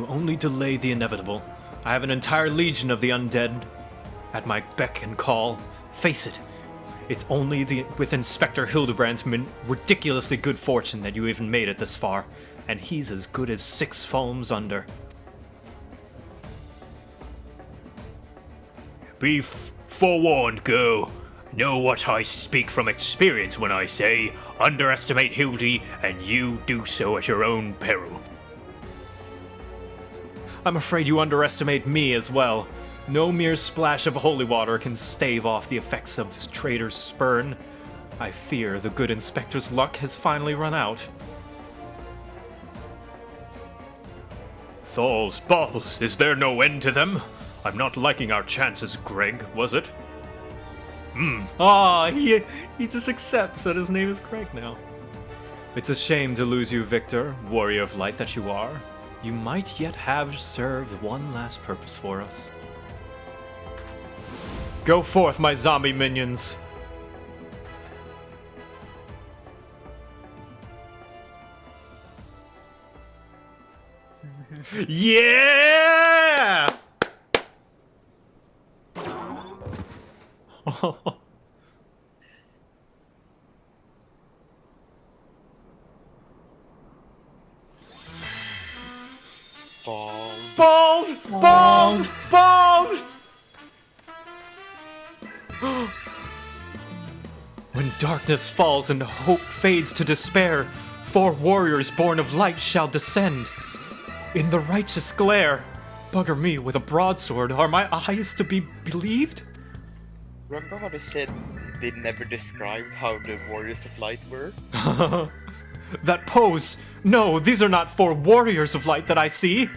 only delay the inevitable. I have an entire legion of the undead at my beck and call. Face it, it's only with Inspector Hildebrand's ridiculously good fortune that you even made it this far, and he's as good as 6 foams under. Be forewarned, go. Know what I speak from experience when I say, underestimate Hildy, and you do so at your own peril. I'm afraid you underestimate me as well. No mere splash of holy water can stave off the effects of traitor's spurn. I fear the good Inspector's luck has finally run out. Thal's balls, is there no end to them? I'm not liking our chances, Greg, was it? Ah, he just accepts that his name is Greg now. It's a shame to lose you, Victor, warrior of light that you are. You might yet have served one last purpose for us. Go forth, my zombie minions! Yeah! Bald! Bald! Bald! When darkness falls and hope fades to despair, 4 warriors born of light shall descend. In the righteous glare, bugger me with a broadsword, are my eyes to be believed? Remember how they said they never described how the Warriors of Light were? That pose! No, these are not 4 warriors of light that I see!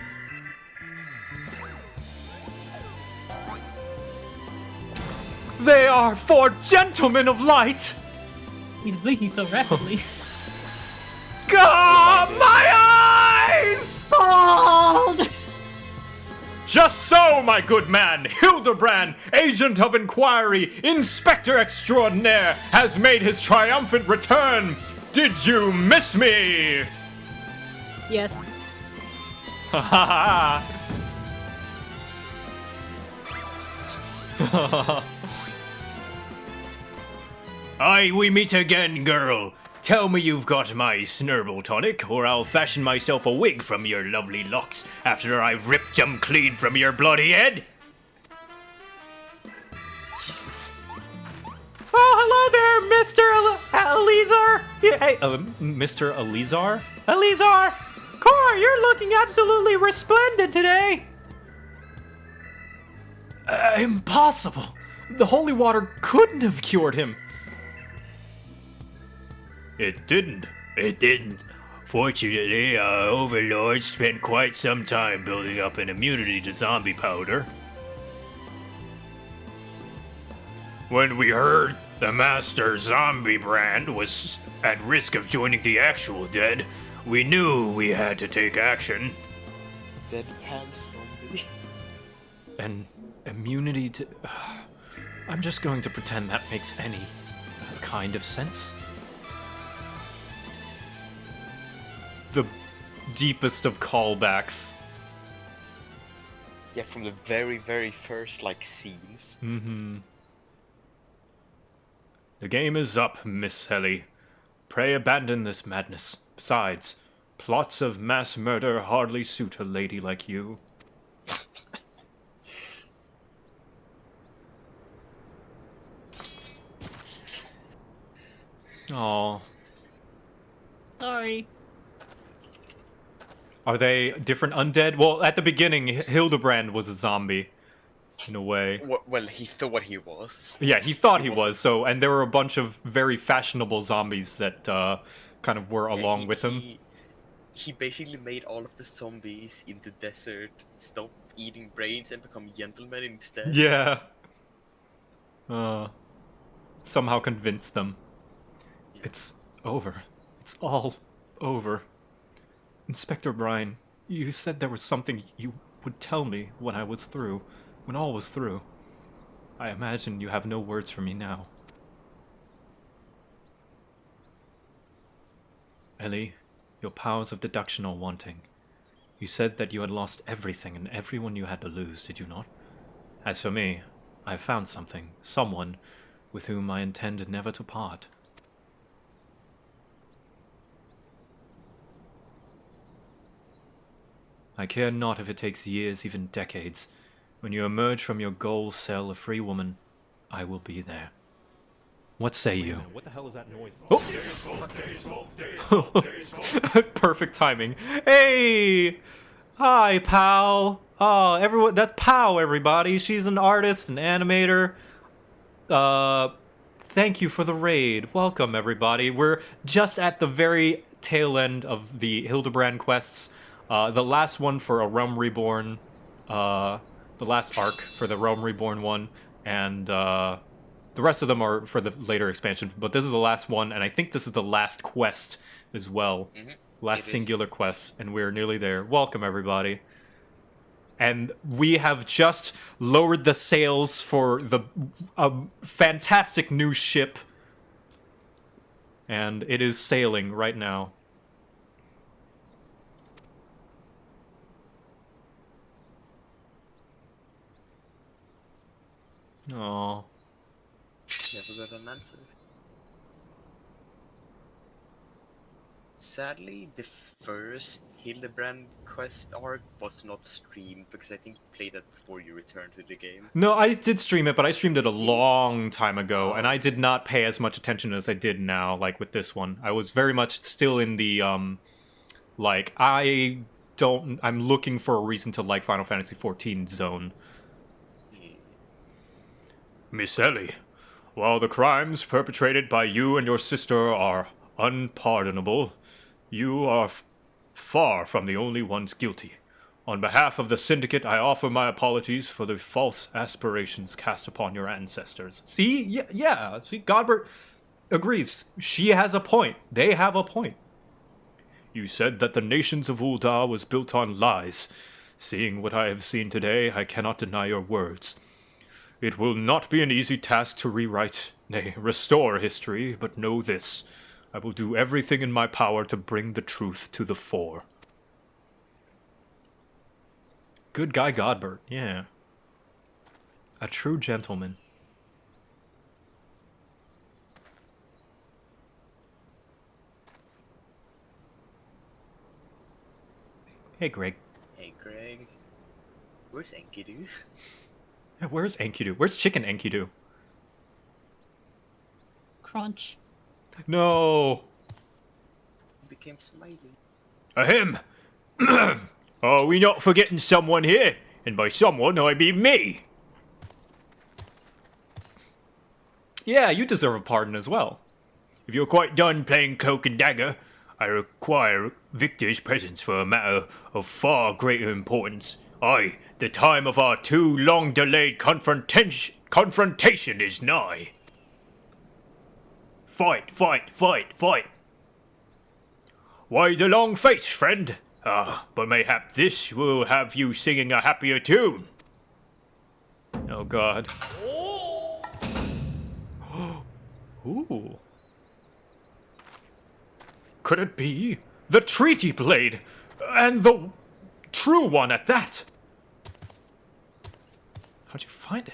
They are 4 gentlemen of light! He's blinking so rapidly. God, my eyes! Bald! Just so, my good man, Hildebrand, agent of inquiry, inspector extraordinaire, has made his triumphant return. Did you miss me? Yes. Ha ha ha. Aye, we meet again, girl. Tell me you've got my snurble tonic, or I'll fashion myself a wig from your lovely locks after I've ripped them clean from your bloody head. Jesus. Oh, hello there, Mr. Elizar. Hey, Mr. Elizar? Elizar! Cor, you're looking absolutely resplendent today. Impossible! The holy water couldn't have cured him. It didn't. It didn't. Fortunately, our overlord spent quite some time building up an immunity to zombie powder. When we heard the Master Zombie Brand was at risk of joining the actual dead, we knew we had to take action. Deadpan zombie. An immunity to... I'm just going to pretend that makes any kind of sense. The deepest of callbacks. Yeah, from the very, very first, like, scenes. Mm-hmm. The game is up, Miss Helly. Pray abandon this madness. Besides, plots of mass murder hardly suit a lady like you. Aww. Sorry. Are they different undead? Well, at the beginning, Hildebrand was a zombie, in a way. Well, he thought he was. Yeah, he thought he was, so, and there were a bunch of very fashionable zombies that kind of were along with him. He basically made all of the zombies in the desert stop eating brains and become gentlemen instead. Yeah. Somehow convinced them. It's over. It's all over. Inspector Bryan, you said there was something you would tell me when I was through, when all was through. I imagine you have no words for me now. Ellie, your powers of deduction are wanting. You said that you had lost everything and everyone you had to lose, did you not? As for me, I have found something, someone, with whom I intend never to part. I care not if it takes years, even decades. When you emerge from your goal cell a free woman, I will be there. What say you? What the hell is that noise? Oh. Perfect timing. Hey! Hi, Pow. Oh, everyone, that's Pow, everybody. She's an artist, an animator. Thank you for the raid. Welcome, everybody. We're just at the very tail end of the Hildebrand quests. The last one for a Realm Reborn, the last arc for the Realm Reborn one, and the rest of them are for the later expansion. But this is the last one, and I think this is the last quest as well. Mm-hmm. Last singular quest, and we're nearly there. Welcome, everybody. And we have just lowered the sails for the fantastic new ship, and it is sailing right now. Aww. got an answer. Sadly, the first Hildebrand quest arc was not streamed because I think you played that before you returned to the game. No, I did stream it, but I streamed it a long time ago, and I did not pay as much attention as I did now, like with this one. I was very much still in the, like, I'm looking for a reason to like Final Fantasy XIV zone. Miss Ellie, while the crimes perpetrated by you and your sister are unpardonable, you are far from the only ones guilty. On behalf of the Syndicate, I offer my apologies for the false aspirations cast upon your ancestors. See? Yeah. See, Godbert agrees. She has a point. They have a point. You said that the nations of Ul'dah was built on lies. Seeing what I have seen today, I cannot deny your words. It will not be an easy task to rewrite, nay, restore history, but know this. I will do everything in my power to bring the truth to the fore. Good guy Godbert, yeah. A true gentleman. Hey, Greg. Hey, Greg. Where's Enkidu? Yeah, where's Enkidu? Where's Chicken Enkidu? Crunch. No! He became Smiley. Ahem! Are we not forgetting someone here? And by someone, I mean me! Yeah, you deserve a pardon as well. If you're quite done playing Cloak and Dagger, I require Victor's presence for a matter of far greater importance. Aye, the time of our too long-delayed confrontation is nigh. Fight! Why the long face, friend? But mayhap this will have you singing a happier tune. Oh, God. Ooh. Could it be the Treaty Blade? And the true one at that? How'd you find it?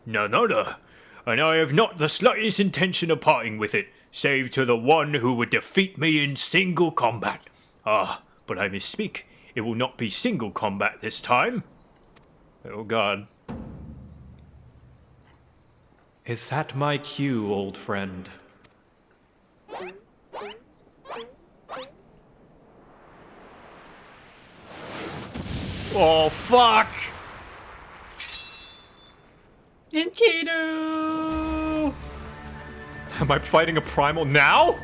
None other. And I have not the slightest intention of parting with it, save to the one who would defeat me in single combat. But I misspeak. It will not be single combat this time. Oh, God. Is that my cue, old friend? Oh, fuck! Enkidu! Am I fighting a primal now?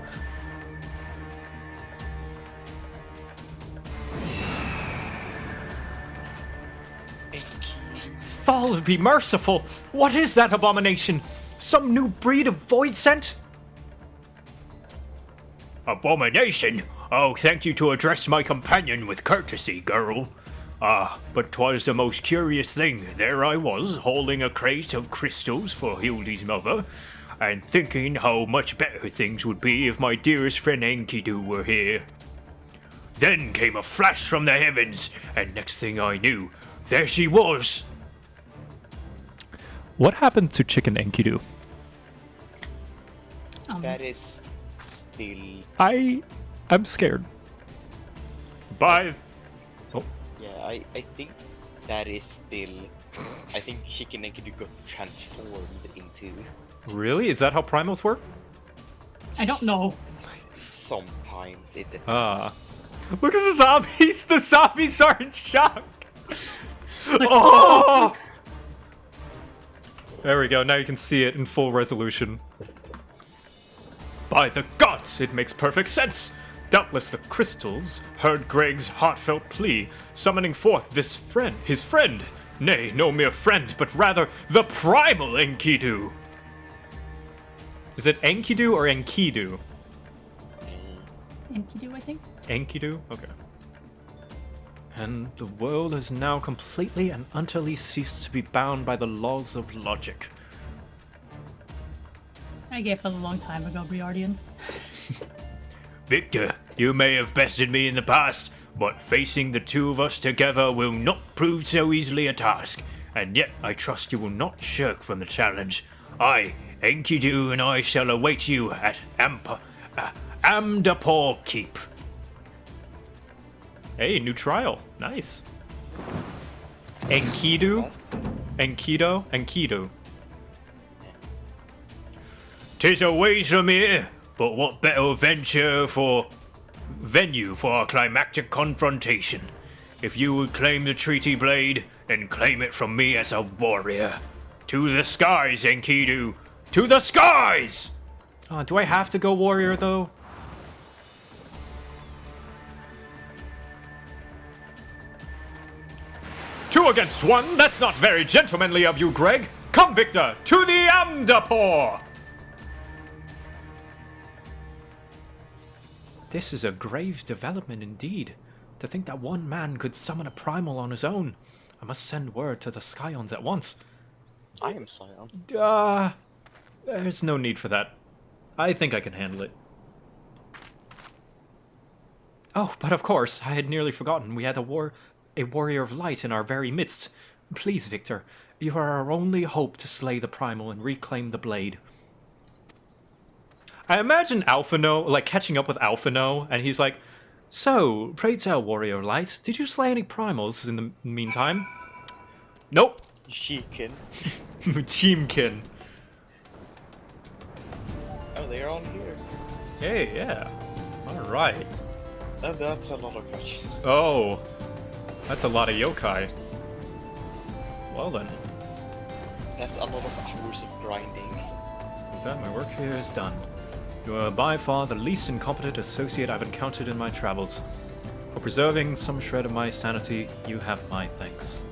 Thal be merciful! What is that abomination? Some new breed of void scent? Abomination? Oh, thank you to address my companion with courtesy, girl. But 'twas the most curious thing. There I was, hauling a crate of crystals for Hildy's mother, and thinking how much better things would be if my dearest friend Enkidu were here. Then came a flash from the heavens, and next thing I knew, there she was! What happened to Chicken Enkidu? That is still... I'm scared. By... Yeah, I think that is still... I think Chicken Enkidu got transformed into... Really? Is that how primals work? I don't know. Sometimes it depends. Look at the zombies! The zombies are in shock! Oh! There we go, now you can see it in full resolution. By the gods, it makes perfect sense! Doubtless the crystals heard Greg's heartfelt plea, summoning forth his friend. Nay, no mere friend, but rather the primal Enkidu! Is it Enkidu or Enkidu? Enkidu, I think. Enkidu? Okay. And the world has now completely and utterly ceased to be bound by the laws of logic. I gave up a long time ago, Briardian. Victor, you may have bested me in the past, but facing the two of us together will not prove so easily a task, and yet I trust you will not shirk from the challenge. I, Enkidu and I shall await you at Amdapor Keep. Hey, new trial. Nice. Enkidu? Enkidu? 'Tis a ways from here, but what better venue for our climactic confrontation? If you would claim the treaty blade, then claim it from me as a warrior. To the skies, Enkidu! To the skies! Do I have to go warrior, though? Two against one? That's not very gentlemanly of you, Greg. Come, Victor, to the Amdapor! This is a grave development indeed. To think that one man could summon a primal on his own. I must send word to the Scions at once. I am Scion. There's no need for that. I think I can handle it. Oh, but of course, I had nearly forgotten we had a warrior of light in our very midst. Please, Victor, you are our only hope to slay the primal and reclaim the blade. I imagine Alphino, like, catching up with Alphino, and he's like, so, pray tell, warrior light, did you slay any primals in the meantime? Nope. Chicken. Chimkin. Oh, they're all here. Hey, yeah. Alright. Oh, that's a lot of questions. Oh. That's a lot of yokai. Well then. That's a lot of hours of grinding. With that, my work here is done. You are by far the least incompetent associate I've encountered in my travels. For preserving some shred of my sanity, you have my thanks.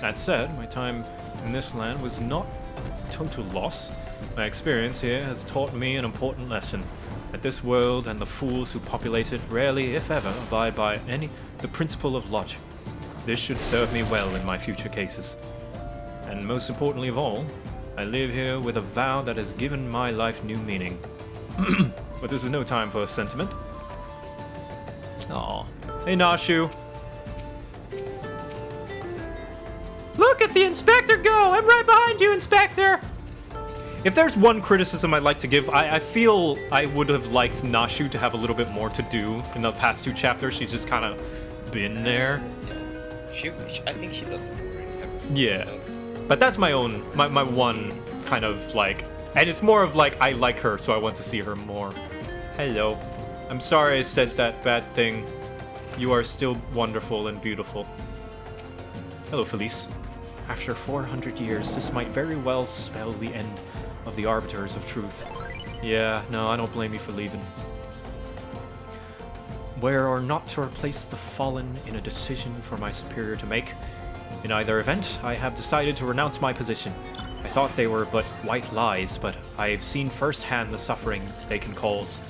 That said, my time in this land was not a total loss. My experience here has taught me an important lesson. That this world and the fools who populate it rarely, if ever, abide by the principle of logic. This should serve me well in my future cases. And most importantly of all, I live here with a vow that has given my life new meaning. But this is no time for sentiment. Aw. Hey, Nashu. Look at the Inspector go! I'm right behind you, Inspector! If there's one criticism I'd like to give, I feel I would have liked Nashu to have a little bit more to do in the past two chapters. She's just kind of been there. I think she does more. Yeah. But that's my own, my one kind of like, and it's more of like, I like her, so I want to see her more. Hello. I'm sorry I said that bad thing. You are still wonderful and beautiful. Hello, Felice. After 400 years, this might very well spell the end of the Arbiters of Truth. Yeah, no, I don't blame you for leaving. Where or not to replace the fallen in a decision for my superior to make. In either event, I have decided to renounce my position. I thought they were but white lies, but I've seen firsthand the suffering they can cause.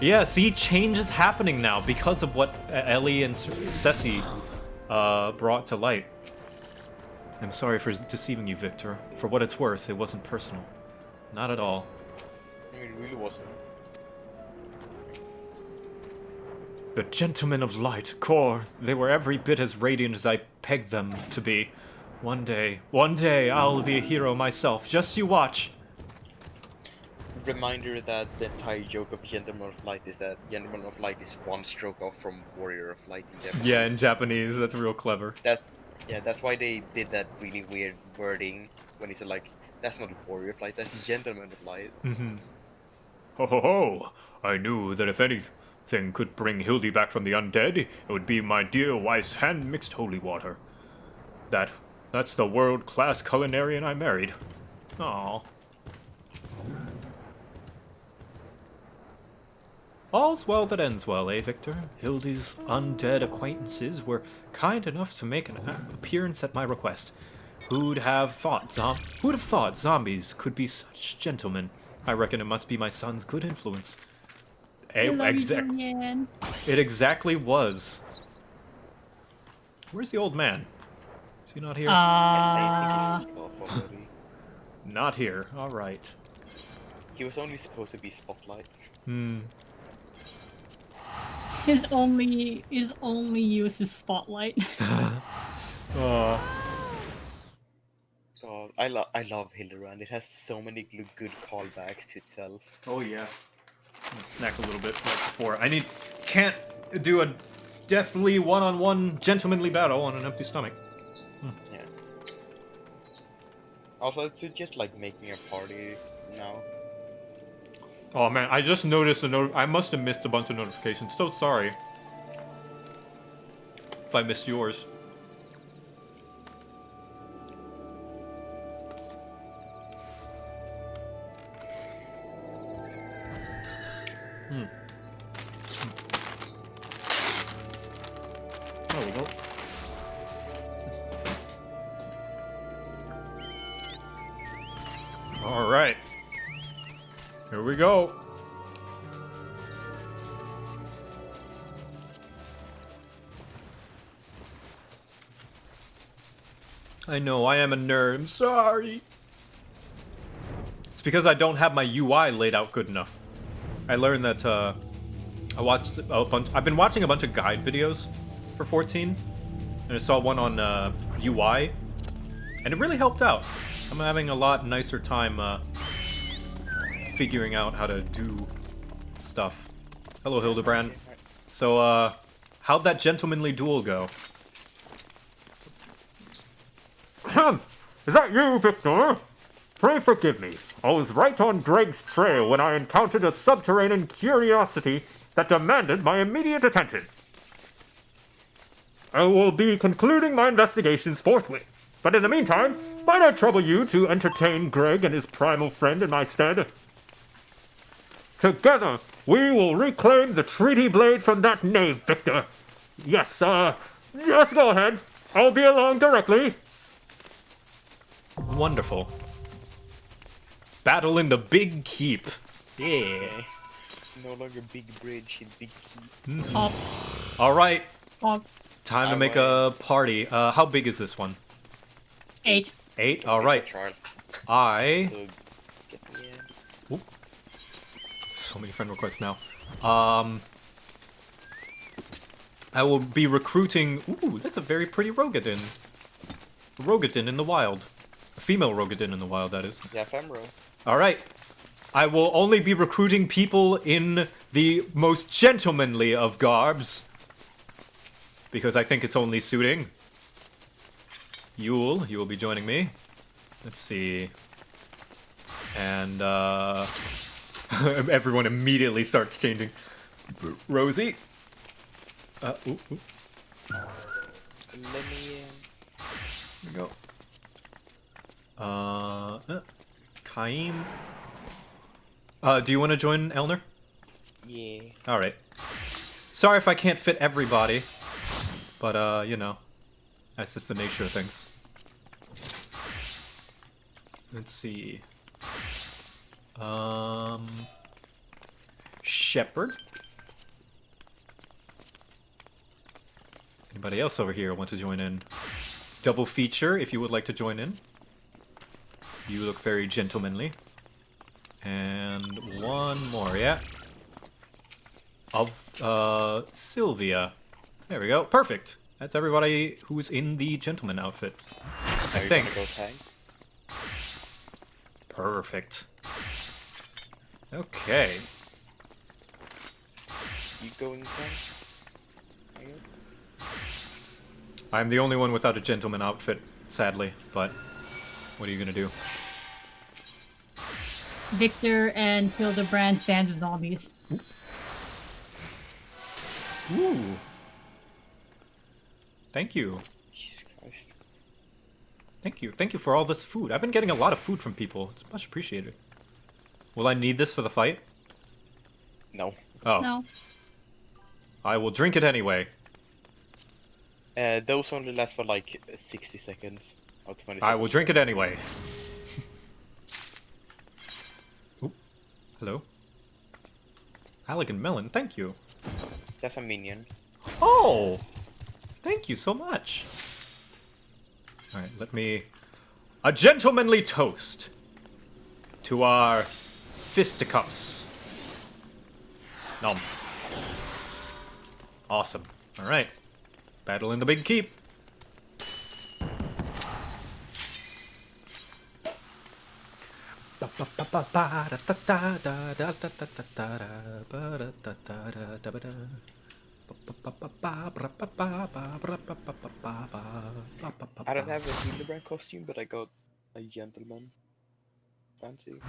Yeah, see, change is happening now because of what Ellie and Ceci brought to light. I'm sorry for deceiving you, Victor. For what it's worth, it wasn't personal. Not at all. I mean, it really wasn't. The Gentlemen of Light, Core, they were every bit as radiant as I pegged them to be. One day, I'll be a hero myself. Just you watch. Reminder that the entire joke of Gentleman of Light is that Gentleman of Light is one stroke off from Warrior of Light in Japanese. Yeah, in Japanese, that's real clever. That's why they did that really weird wording when he said like, that's not Warrior of Light, that's Gentleman of Light. Mm-hmm. Ho ho ho! I knew that if anything could bring Hildy back from the undead, it would be my dear wife's hand-mixed holy water. That's the world-class culinarian I married. Aww. All's well that ends well, eh, Victor? Hildy's undead acquaintances were kind enough to make an appearance at my request. Who'd have thought zombies could be such gentlemen? I reckon it must be my son's good influence. It exactly was. Where's the old man? Is he not here? I think he fell off already. Not here. All right. He was only supposed to be Spotlight. His only use is Spotlight. Oh. God, I love Hildebrand. It has so many good callbacks to itself. Oh yeah. I'm gonna snack a little bit right before. Can't do a deathly one-on-one gentlemanly battle on an empty stomach. Yeah. Also, to just like make me a party now. Oh man, I just noticed I must have missed a bunch of notifications. So sorry if I missed yours. There we go. All right. Here we go. I know, I am a nerd. I'm sorry. It's because I don't have my UI laid out good enough. I learned that, I've been watching a bunch of guide videos for 14, and I saw one on, UI, and it really helped out. I'm having a lot nicer time, figuring out how to do stuff. Hello, Hildebrand. So, how'd that gentlemanly duel go? Ahem! Is that you, Victor? Pray forgive me. I was right on Greg's trail when I encountered a subterranean curiosity that demanded my immediate attention. I will be concluding my investigations forthwith. But in the meantime, might I trouble you to entertain Greg and his primal friend in my stead? Together, we will reclaim the treaty blade from that knave, Victor. Yes, just go ahead. I'll be along directly. Wonderful. Battle in the Big Keep. Yeah. No longer big bridge in big key. Pop, All right. pop. Time to make a party. How big is this one? 8. 8? All right. I... So, get me in. Ooh. So many friend requests now. I will be recruiting... Ooh, that's a very pretty Rogadin. Rogadin in the wild. A female Rogadin in the wild, that is. Yeah, Femro. Alright. I will only be recruiting people in the most gentlemanly of garbs. Because I think it's only suiting. Yule, you will be joining me. Let's see. And, everyone immediately starts changing. Rosie. Ooh. Let me in. Here we go. Kaim. Do you want to join Elner? Yeah. Alright. Sorry if I can't fit everybody. But, you know. That's just the nature of things. Let's see. Shepherd? Anybody else over here want to join in? Double feature if you would like to join in. You look very gentlemanly. And one more, yeah. Of, Sylvia. There we go. Perfect. That's everybody who's in the gentleman outfit. I think. Go tank? Perfect. Okay. You going tank? I'm the only one without a gentleman outfit, sadly, but what are you gonna do? Victor and Hildebrand's band of zombies. Ooh. Thank you. Jesus Christ. Thank you. Thank you for all this food. I've been getting a lot of food from people. It's much appreciated. Will I need this for the fight? No. Oh. No. I will drink it anyway. Those only last for like 60 seconds or 20 seconds. I will drink it anyway. Ooh. Hello. Alec and Melon, thank you. That's a minion. Oh! Thank you so much. Alright, let me... A gentlemanly toast to our fisticuffs. Nom. Awesome. Alright. Battle in the Big Keep. I don't have a Hildebrand costume, but I got a gentleman fancy.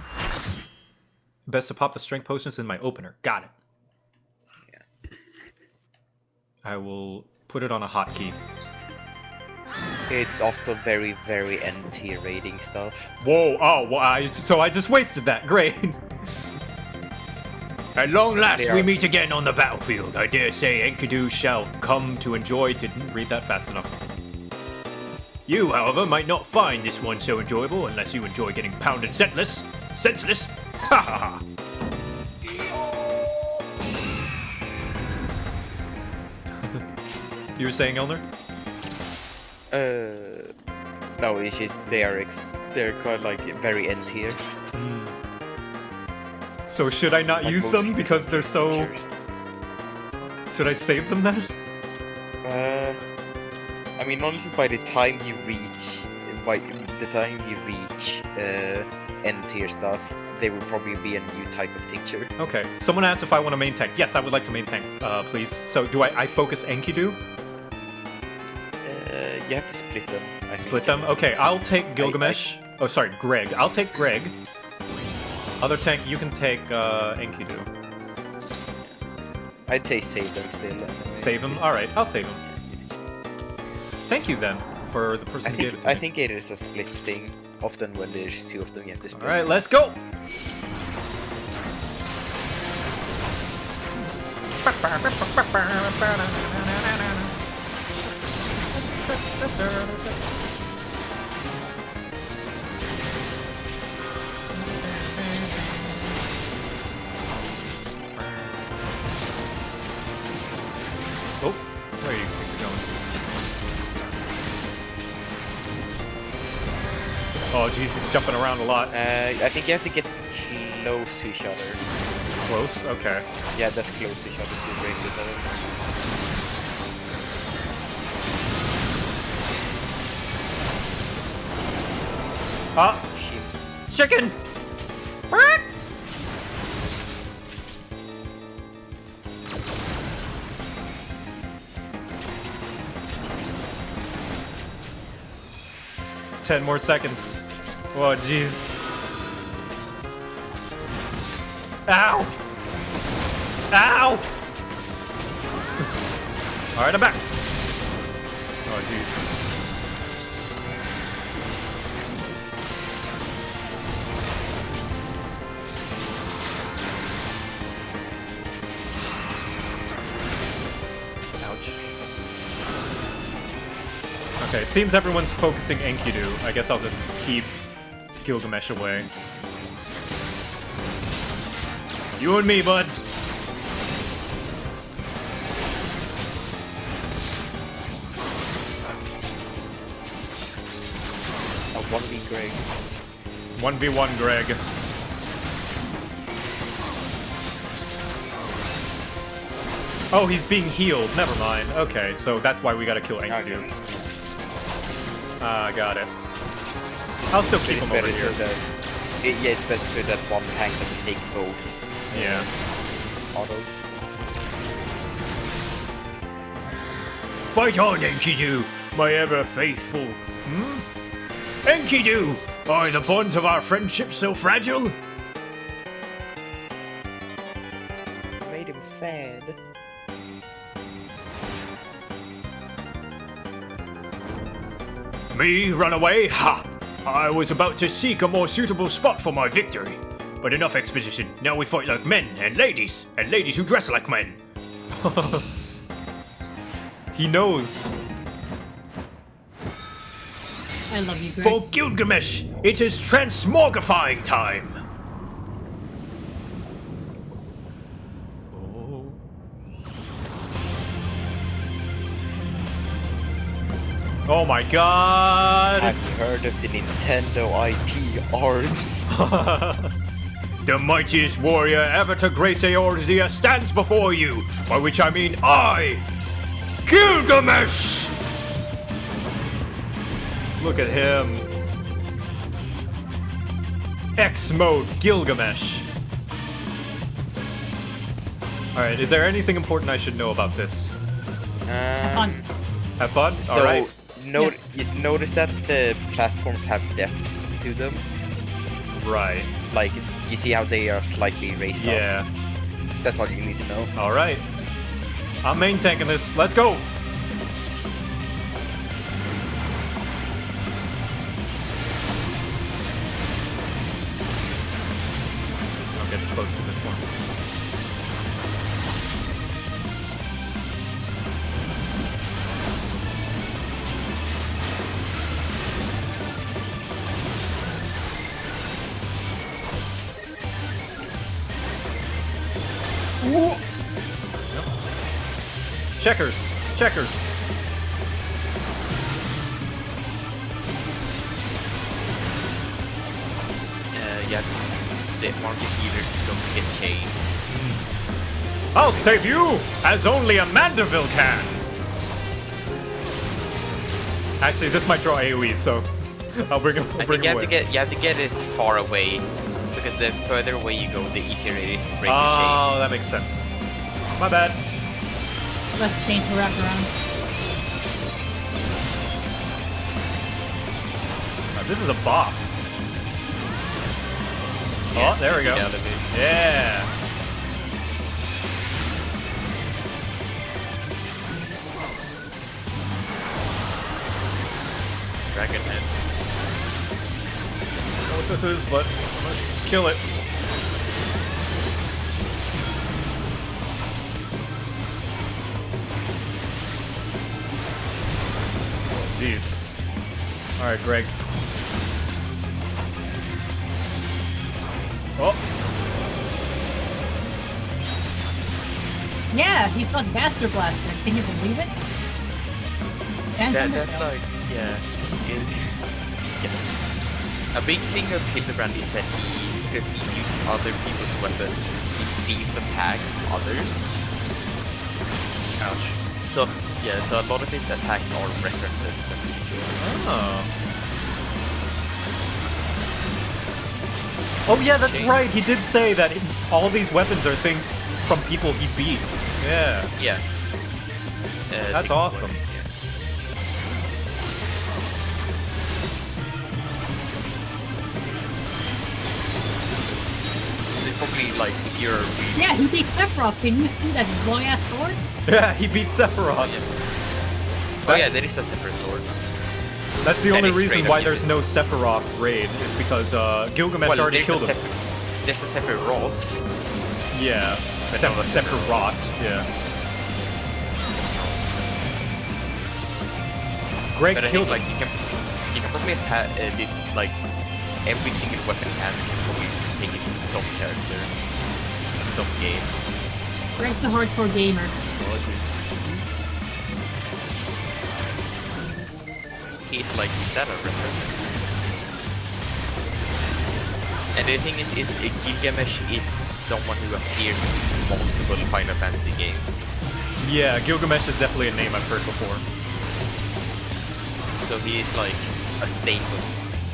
Best to pop the strength potions in my opener. Got it. Yeah. I will put it on a hotkey. It's also very, very N-tier rating stuff. Whoa! Oh, well, so I just wasted that. Great. At long last, They we are- meet again on the battlefield. I dare say Enkidu shall come to enjoy. Didn't read that fast enough. You, however, might not find this one so enjoyable unless you enjoy getting pounded senseless. Senseless? Ha ha ha! You were saying, Elner? No, it's just they're quite like very N-tier. So should I not Like use most them because they're so... features. Should I save them then? I mean, honestly, by the time you reach N-tier stuff, they will probably be a new type of tincture. Okay. Someone asked if I want to main tank. Yes, I would like to main tank, please. So do I focus Enkidu? You have to split them. I Split think. them? Okay, I'll take Gilgamesh. Oh, sorry, Greg. I'll take Greg. Other tank, you can take Enkidu. I'd say save them still. Save him? Alright, I'll save him. Thank you then for the person who gave it to me. I think it is a split thing. Often when there's two of them, you have to split. Alright, let's go! Oh, where are you going? Oh, jeez, he's jumping around a lot. I think you have to get close to each other. Close? Okay. Yeah, that's close to each other to break this other. Ah! Chicken! Quack! Ten more seconds. Oh, jeez. Ow! Ow! Alright, I'm back. Oh, jeez. Okay, it seems everyone's focusing Enkidu. I guess I'll just keep Gilgamesh away. You and me, bud. A 1v Greg. 1v1 Greg. Oh, he's being healed. Never mind. Okay, so that's why we gotta kill Enkidu. Ah, got it. I'll still keep him over better here. so that yeah, it's better so that one tank doesn't take both Yeah. autos. Fight on, Enkidu, my ever faithful. Enkidu, are the bonds of our friendship so fragile? Made him sad. Me run away? Ha! I was about to seek a more suitable spot for my victory. But enough exposition. Now we fight like men and ladies who dress like men. He knows. I love you, Greg. For Gilgamesh, it is transmogrifying time. Oh my god! Have you heard of the Nintendo IP arms? The mightiest warrior ever to grace Eorzea stands before you, by which I mean I, Gilgamesh! Look at him. X mode Gilgamesh. Alright, is there anything important I should know about this? fun. Have fun? So, Alright. notice that the platforms have depth to them. Right. Like, you see how they are slightly raised up? Yeah. That's all you need to know. Alright. I'm main tanking this. Let's go! I'll get close to this one. Checkers! Checkers! Yeah, the market healers don't get chained. I'll save you, as only a Mandeville can! Actually, this might draw AoE, so I'll bring him away. You have to get it far away, because the further away you go, the easier it is to break the Oh, chain. that makes sense. My bad. Less chain to wrap around. This is a bop. Oh, there we go. Yeah. Dragon head. I don't know what this is, but I'm gonna kill it. Oh, jeez. Alright, Greg. Oh. Yeah, he's got Master Blaster. Can you believe it? And That's like, yeah. Yes. A big thing of Hildebrand is that if he uses other people's weapons, he steals attacks from others. Ouch. So, yeah, so a lot of his attacks are references. Oh. Oh yeah, that's right. He did say that all these weapons are things from people he beat. Yeah. Yeah. That's awesome. So it's probably like if you're really Yeah, he beat Sephiroth. Can you see that long ass sword? Yeah, he beat Sephiroth. Oh yeah, there is a separate sword. That's the And only it's reason straight why up there's no Sephiroth raid, is because Gilgamesh already killed him. There's a Sephiroth. Yeah, Sephiroth, yeah. Greg But I killed think him. like you can probably have like every single weapon has can probably take it to some character, some game. Greg's the hardcore gamer. He's like, is that a reference? And the thing is Gilgamesh is someone who appears in multiple Final Fantasy games. Yeah, Gilgamesh is definitely a name I've heard before. So he is like a staple.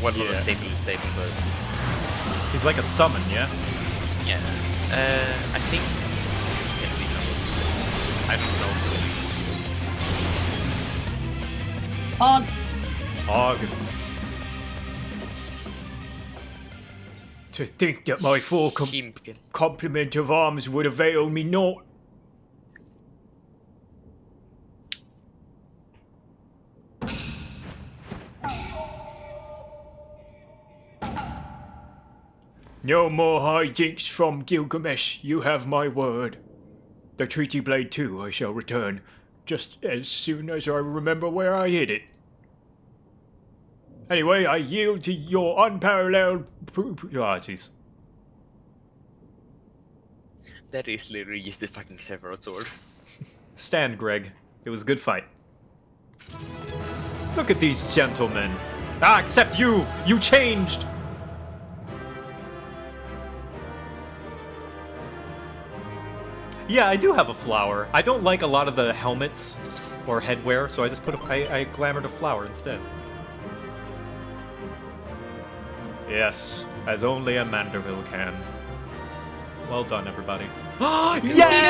Well, not a Yeah. staple, but He's like a summon, yeah? yeah. I think it can be something. I don't know. Hog. Hog. To think that my full Chimpkin. complement of arms would avail me naught. No more hijinks from Gilgamesh, you have my word. The Treaty Blade too I shall return, just as soon as I remember where I hid it. Anyway, I yield to your unparalleled jeez. That is literally just the fucking Sephiroth sword. Stand, Greg. It was a good fight. Look at these gentlemen. Ah, except you! You changed! Yeah, I do have a flower. I don't like a lot of the helmets or headwear, so I just put I glamored a flower instead. Yes, as only a Manderville can. Well done, everybody. Yes!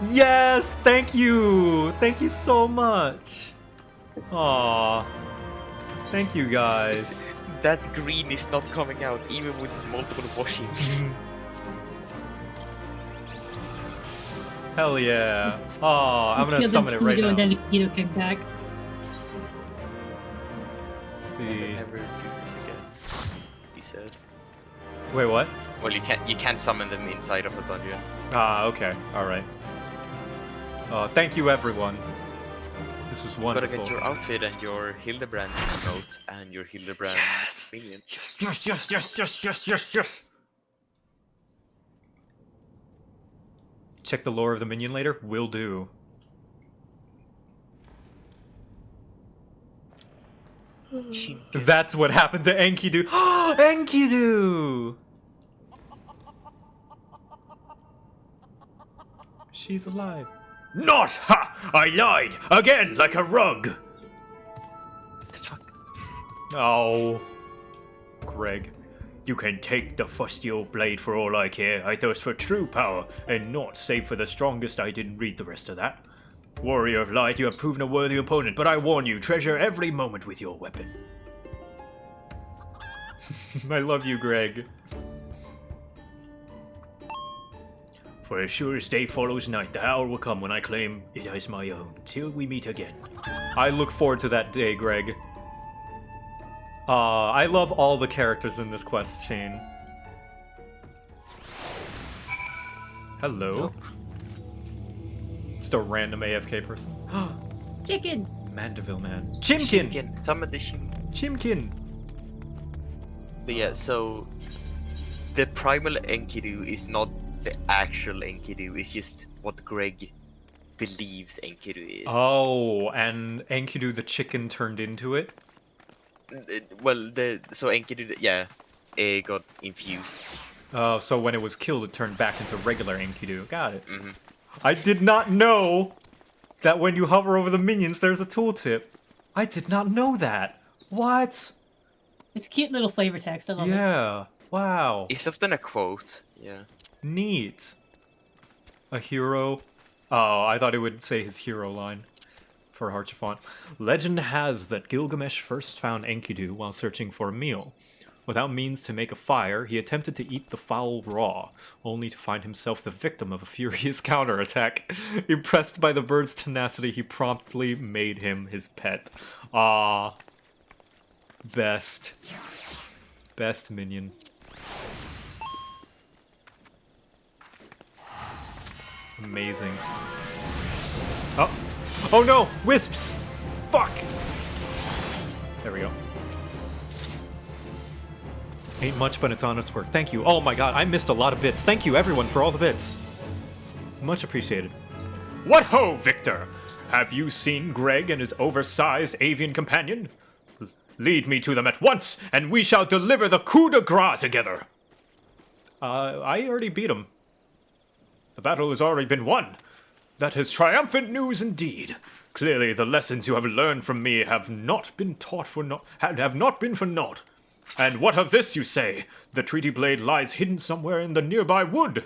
Yes! Thank you! Thank you so much! Aw. Thank you, guys. That green is not coming out, even with multiple washings. Hell yeah. Aw, I'm gonna Killed summon it right Keto, now. and then the Keto came back. Let's see. Never do this again, he says. Wait, what? Well, you can't summon them inside of a dungeon. Ah, okay. Alright. Thank you, everyone. This was You gotta wonderful. get your outfit and your Hildebrand emote and your Hildebrand minion. Yes. Check the lore of the minion later? Will do. That's what happened to Enkidu. Enkidu! She's alive. Not! Ha! I lied! Again, like a rug! Oh. Greg. You can take the fustial blade for all I care. I thirst for true power, and not save for the strongest. I didn't read the rest of that. Warrior of Light, you have proven a worthy opponent, but I warn you, treasure every moment with your weapon. I love you, Greg. For as sure as day follows night, the hour will come when I claim it as my own. Till we meet again. I look forward to that day, Greg. I love all the characters in this quest chain. Hello. Just a random AFK person. Chicken. Mandeville man. Chimkin! Again, summon the Chimkin! But yeah, so the primal Enkidu is not the actual Enkidu, it's just what Greg believes Enkidu is. Oh, and Enkidu the chicken turned into it? Well, so Enkidu, yeah, it got infused. Oh, so when it was killed, it turned back into regular Enkidu. Got it. Mm-hmm. I did not know that when you hover over the minions, there's a tooltip. I did not know that. What? It's a cute little flavor text. I love it. Yeah. Wow. It's often a quote, yeah. Neat. A hero. Oh, I thought it would say his hero line for Harchafont. Legend has that Gilgamesh first found Enkidu while searching for a meal. Without means to make a fire, he attempted to eat the fowl raw, only to find himself the victim of a furious counterattack. Impressed by the bird's tenacity, he promptly made him his pet. Ah. Best. Best minion. Amazing. Oh. Oh no! Wisps! Fuck! There we go. Ain't much, but it's honest work. Thank you. Oh my god, I missed a lot of bits. Thank you, everyone, for all the bits. Much appreciated. What ho, Victor! Have you seen Greg and his oversized avian companion? Lead me to them at once, and we shall deliver the coup de grace together. I already beat him. The battle has already been won. That is triumphant news indeed. Clearly, the lessons you have learned from me have not been taught for naught. Have not been for naught. And what of this, you say? The treaty blade lies hidden somewhere in the nearby wood.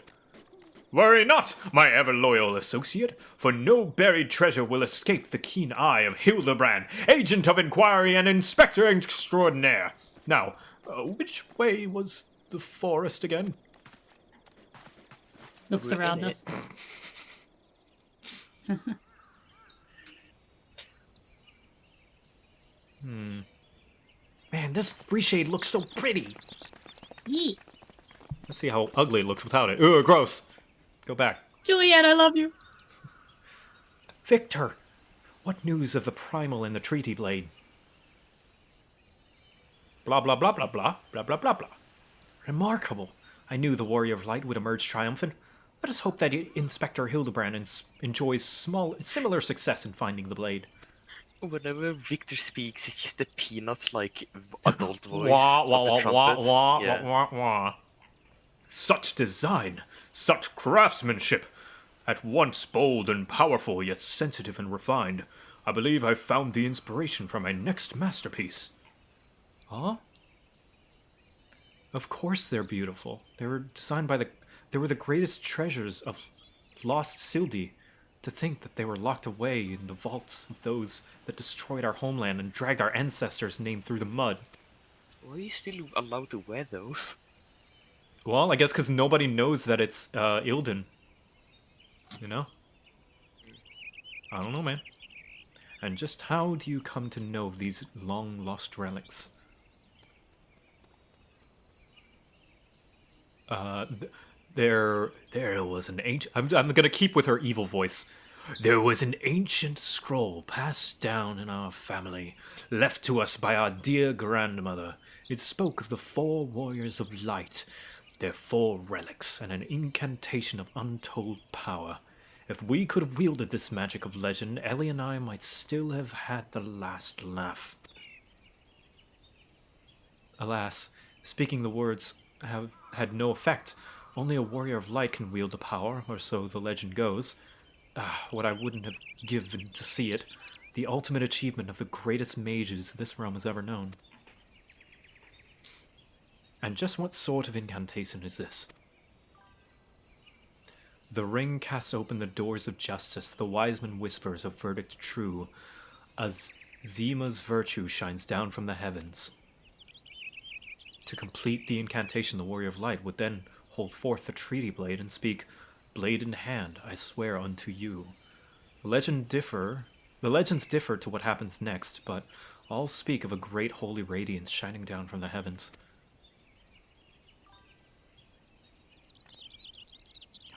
Worry not, my ever-loyal associate, for no buried treasure will escape the keen eye of Hildebrand, agent of inquiry and inspector extraordinaire. Now, which way was the forest again? Looks around us. Man, this reshade looks so pretty. Yeet. Let's see how ugly it looks without it. Ugh, gross. Go back. Juliet, I love you. Victor, what news of the primal and the treaty blade? Blah, blah, blah, blah, blah, blah, blah, blah, blah. Remarkable. I knew the Warrior of Light would emerge triumphant. Let us hope that Inspector Hildebrand enjoys similar success in finding the blade. Whenever Victor speaks, it's just a peanuts like adult voice. Wah, of wah, the wah, trumpet. wah, Yeah. wah, wah, wah. Such design, such craftsmanship, at once bold and powerful, yet sensitive and refined. I believe I've found the inspiration for my next masterpiece. Huh? Of course they're beautiful. They were designed by they were the greatest treasures of lost Sildi. To think that they were locked away in the vaults of those that destroyed our homeland and dragged our ancestors' name through the mud. Why are you still allowed to wear those? Well, I guess because nobody knows that it's Ilden. You know? I don't know, man. And just how do you come to know these long-lost relics? There was an ancient... I'm gonna keep with her evil voice. There was an ancient scroll passed down in our family, left to us by our dear grandmother. It spoke of the 4 warriors of light, their 4 relics, and an incantation of untold power. If we could have wielded this magic of legend, Ellie and I might still have had the last laugh. Alas, speaking the words have had no effect. Only a warrior of light can wield the power, or so the legend goes. What I wouldn't have given to see it. The ultimate achievement of the greatest mages this realm has ever known. And just what sort of incantation is this? The ring casts open the doors of justice, the wise man whispers a verdict true, as Zima's virtue shines down from the heavens. To complete the incantation, the Warrior of Light would then hold forth the treaty blade and speak, "Blade in hand, I swear unto you." The legends differ to what happens next, but all speak of a great holy radiance shining down from the heavens.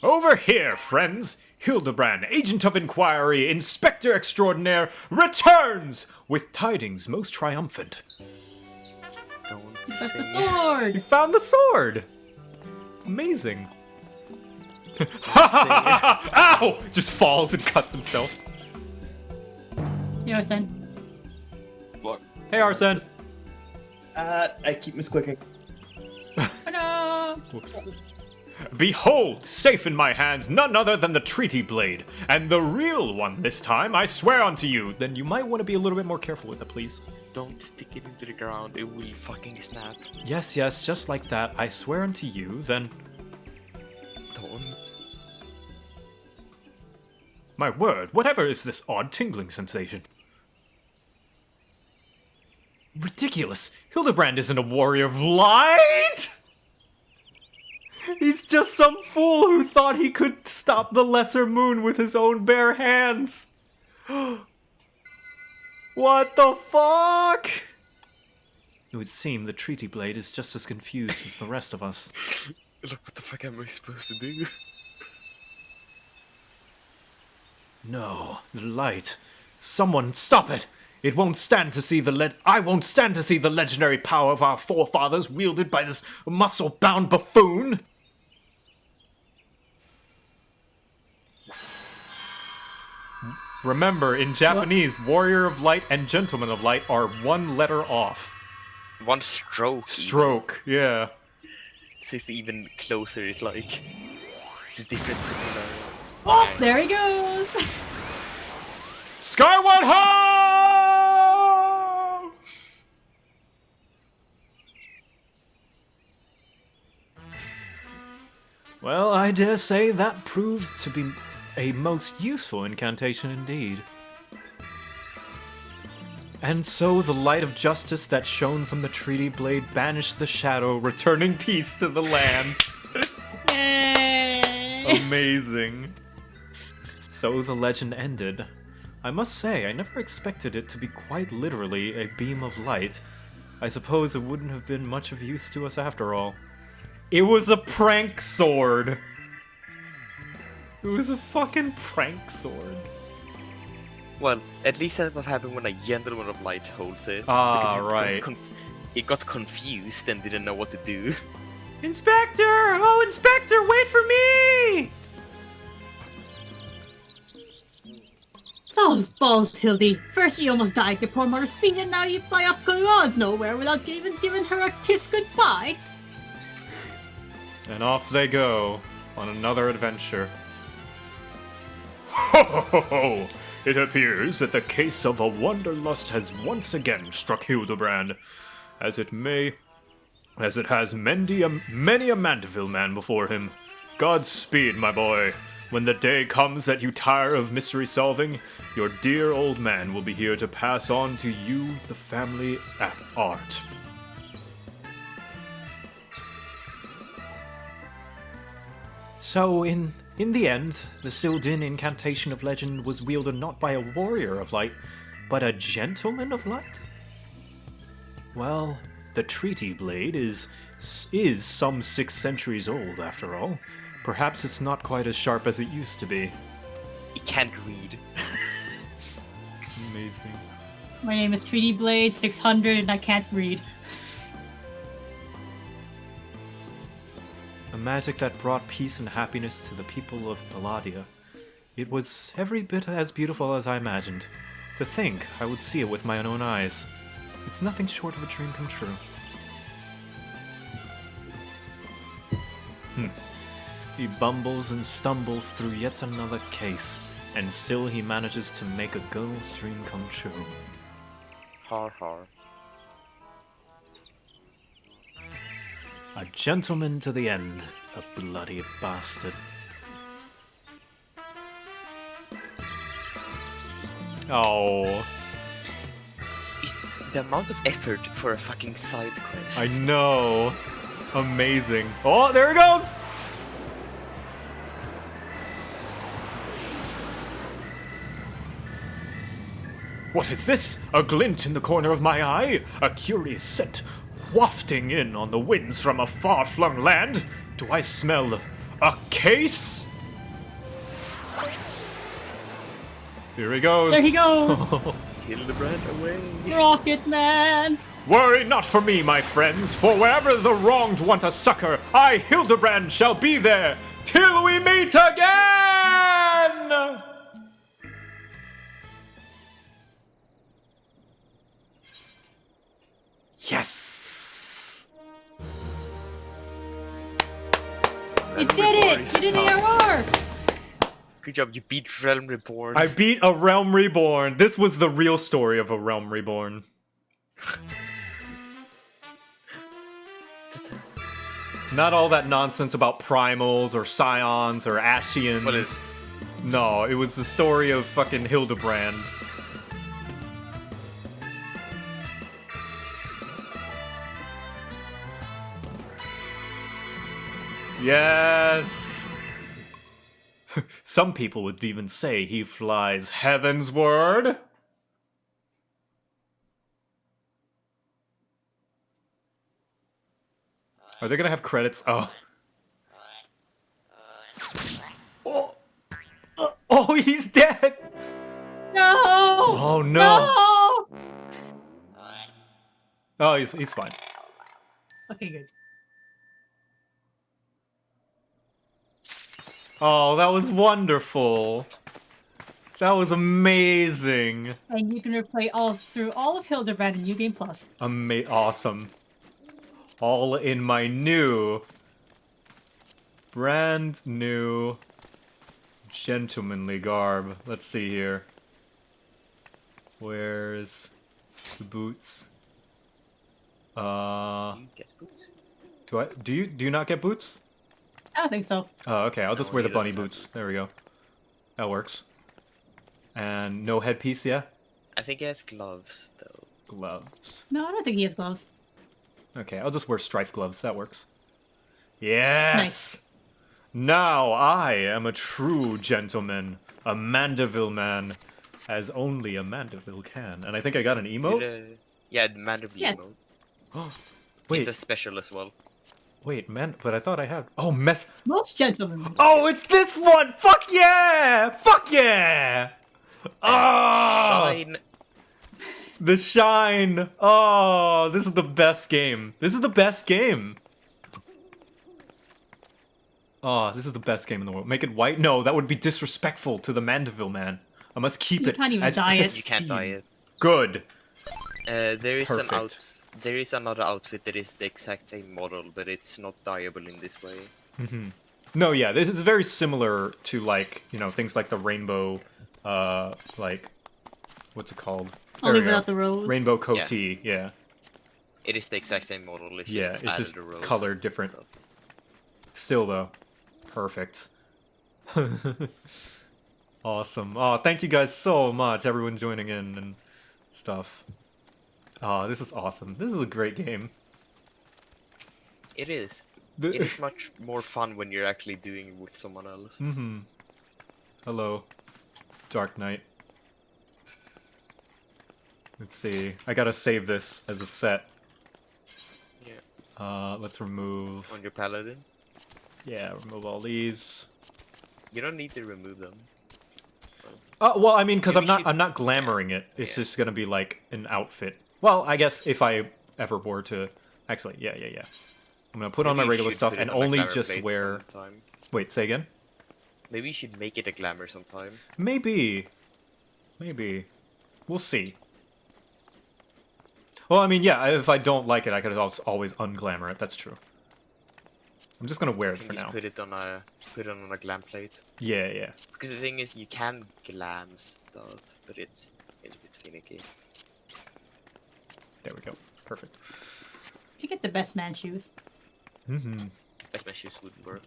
Over here, friends! Hildebrand, Agent of Inquiry, Inspector Extraordinaire, returns with tidings most triumphant. Don't That's the say. sword! You found the sword! Amazing. Ow! Just falls and cuts himself. You know, son. Hey, Arsene! I keep misclicking. Ta-da! Whoops. Behold, safe in my hands, none other than the treaty blade, and the real one this time, I swear unto you. Then you might want to be a little bit more careful with it, please. Don't stick it into the ground, it will fucking snap. Yes, just like that. I swear unto you, then... Don't. My word, whatever is this odd tingling sensation? Ridiculous! Hildebrand isn't a warrior of light! He's just some fool who thought he could stop the lesser moon with his own bare hands! What the fuck? It would seem the treaty blade is just as confused as the rest of us. Look, what the fuck am I supposed to do? No, the light. Someone stop it! It won't stand to see I won't stand to see the legendary power of our forefathers wielded by this muscle-bound buffoon! Remember, in Japanese, Warrior of Light and Gentleman of Light are 1 letter off. 1 stroke. Stroke, yeah. This is even closer, it's like... The difference between the... Oh, there he goes! Skyward Ho! Well, I dare say that proved to be a most useful incantation indeed. And so the light of justice that shone from the treaty blade banished the shadow, returning peace to the land. Yay! Amazing. So the legend ended. I must say, I never expected it to be quite literally a beam of light. I suppose it wouldn't have been much of use to us after all. It was a prank sword! It was a fucking prank sword. Well, at least that's what happened when a Gentleman of Light holds it. Ah, because right. It got confused and didn't know what to do. Inspector! Oh, Inspector, wait for me! Those balls, Hildy. First you almost died at your poor mother's feet, and now you fly off gods nowhere without even giving her a kiss goodbye. And off they go on another adventure. Ho ho ho ho! It appears that the case of a wanderlust has once again struck Hildebrand, as it has many a Mandeville man before him. Godspeed, my boy. When the day comes that you tire of mystery solving, your dear old man will be here to pass on to you the family art. So, in the end, the Sildin incantation of legend was wielded not by a warrior of light, but a gentleman of light? Well, the treaty blade is some 6 centuries old, after all. Perhaps it's not quite as sharp as it used to be. He can't read. Amazing. My name is Treaty Blade 600 and I can't read. A magic that brought peace and happiness to the people of Palladia. It was every bit as beautiful as I imagined. To think I would see it with my own eyes. It's nothing short of a dream come true. He bumbles and stumbles through yet another case, and still he manages to make a girl's dream come true. Har har. A gentleman to the end, a bloody bastard. Oh, Is the amount of effort for a fucking side quest? I know. Amazing. Oh, there it goes! What is this? A glint in the corner of my eye? A curious scent wafting in on the winds from a far-flung land? Do I smell a case? Here he goes. There he goes! Hildebrand away. Rocket Man! Worry not for me, my friends, for wherever the wronged want a succor, I, Hildebrand, shall be there till we meet again! Yes! You did it! You did the Aurora! Good job, you beat Realm Reborn. I beat a Realm Reborn. This was the real story of a Realm Reborn. Not all that nonsense about primals or scions or Ashians. What is? No, it was the story of fucking Hildebrand. Yes! Some people would even say he flies heavensward. Are they gonna have credits? Oh. Oh, oh he's dead! No! Oh no! No! Oh, he's fine. Okay, good. Oh, that was wonderful. That was amazing. And you can replay through all of Hildebrand in New Game Plus. Awesome. All in my brand new gentlemanly garb. Let's see here. Where's the boots? You get boots. Do you not get boots? I don't think so. Oh, okay. I'll just wear the bunny boots. There we go. That works. And no headpiece, yeah? I think he has gloves, though. Gloves. No, I don't think he has gloves. Okay, I'll just wear striped gloves. That works. Yes! Nice. Now I am a true gentleman. A Mandeville man. As only a Mandeville can. And I think I got an emote? Yeah, the Mandeville Yes. emote. Wait, It's a special as well. wait, man, but I thought I had... Oh, mess... Most gentlemen. Oh, it's this one! Fuck yeah! Fuck yeah! Oh! Shine. The shine! Oh, this is the best game. This is the best game. Oh, this is the best game in the world. Make it white? No, that would be disrespectful to the Mandeville man. I must keep You it can't even as dye it. pristine. You can't dye it. Good. There is perfect. there is another outfit that is the exact same model, but it's not dyeable in this way. No, yeah, this is very similar to, like, you know, things like the rainbow like, what's it called? Only There we go. without the rose. Rainbow Coatee, yeah. It is the exact same model. It's Yeah, just it's added just a rose colored and different. stuff. Still though, perfect. Awesome. Oh, thank you guys so much, everyone joining in and stuff. Oh, this is awesome. This is a great game. It is. It is much more fun when you're actually doing it with someone else. Mm-hmm. Hello, Dark Knight. Let's see. I gotta save this as a set. Yeah. Let's remove. On your paladin. Yeah, remove all these. You don't need to remove them. Well, I mean, because Maybe I'm not glamoring it. It's just gonna be like an outfit. Well, I guess if I ever were to, actually, yeah. I'm gonna put on my Maybe you regular should stuff put it and on a only glamour just plate wear. sometime. Wait, say again. Maybe you should make it a glamour sometime. Maybe. We'll see. Well, I mean, yeah. If I don't like it, I could always unglamour it. That's true. I'm just gonna wear it You for can just now. put it on a glam plate. Yeah. Because the thing is, you can glam stuff, but it's a bit finicky. There we go. Perfect. You get the best man shoes. Mm-hmm. Best my shoes wouldn't work.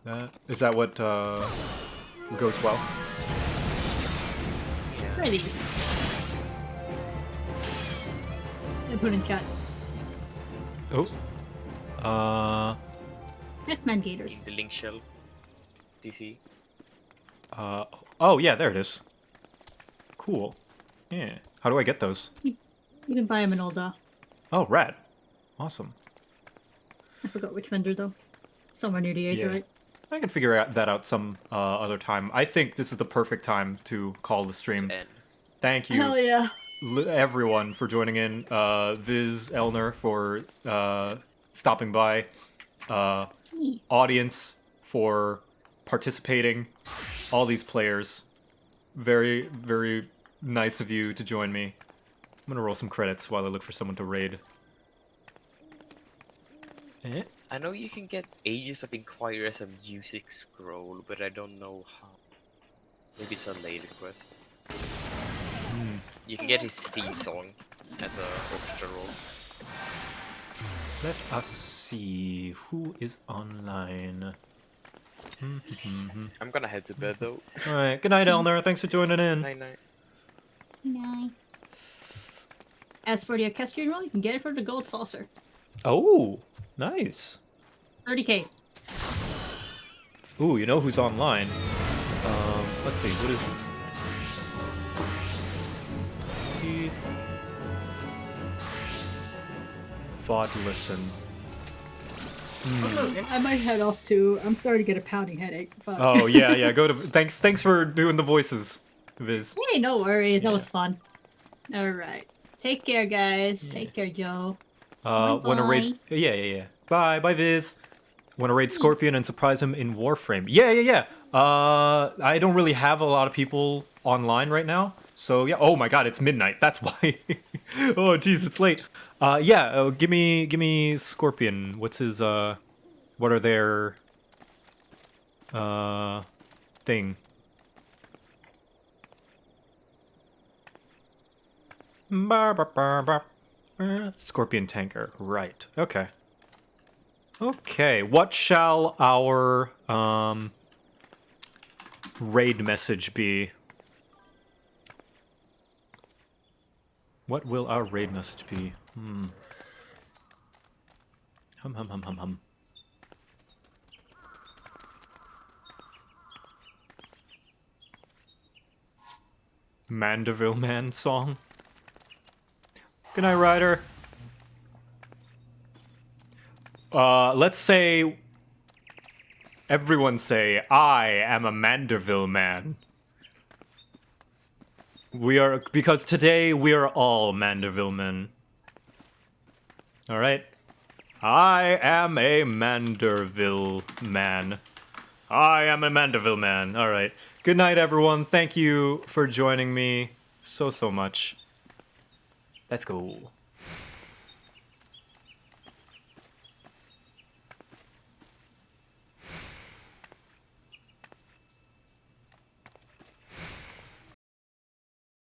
Yeah. Is that what goes well? Ready. I put in chat. Oh. Best man gators. In the link shell. DC. Oh yeah, there it is. Cool. Yeah. How do I get those? You can buy them in Olda. Oh, rad. Awesome. I forgot which vendor though. Somewhere near the edge, Yeah. right? I can figure that out some other time. I think this is the perfect time to call the stream. And Thank you, Hell yeah. everyone, for joining in. Viz Elner for stopping by. Audience for participating. All these players. Very, very nice of you to join me. I'm gonna roll some credits while I look for someone to raid. I know you can get Ages of Inquiry as a music scroll, but I don't know how. Maybe it's a later quest. You can get his theme song as a orchestra roll. Let us see who is online. I'm gonna head to bed though. Alright, good night, Elner. Thanks for joining in. Night night. Night. As for the equestrian roll, you can get it for the gold saucer. Oh, nice. 30k. Ooh, you know who's online? Let's see, what is... See... VOD listen. I might head off too. I'm starting to get a pounding headache. But... Oh, yeah, go to... Thanks for doing the voices, Viz. Hey, no worries. That was fun. Alright. Take care, guys. Take care, Joe. Wanna raid... Yeah. Bye, Viz. Wanna raid Scorpion and surprise him in Warframe. Yeah. I don't really have a lot of people online right now. So, yeah. Oh my god, it's midnight. That's why. Oh, jeez, it's late. Give me Scorpion. What's his, what are their, thing? Scorpion tanker. Right. Okay. Okay. What shall our, raid message be? What will our raid message be? Hum. Mandeville Man song? Good night, Ryder. Let's say... Everyone say, I am a Mandeville Man. Because today we are all Mandeville men. Alright? I am a Mandeville man. I am a Mandeville man. Alright. Good night, everyone. Thank you for joining me so much. Let's go.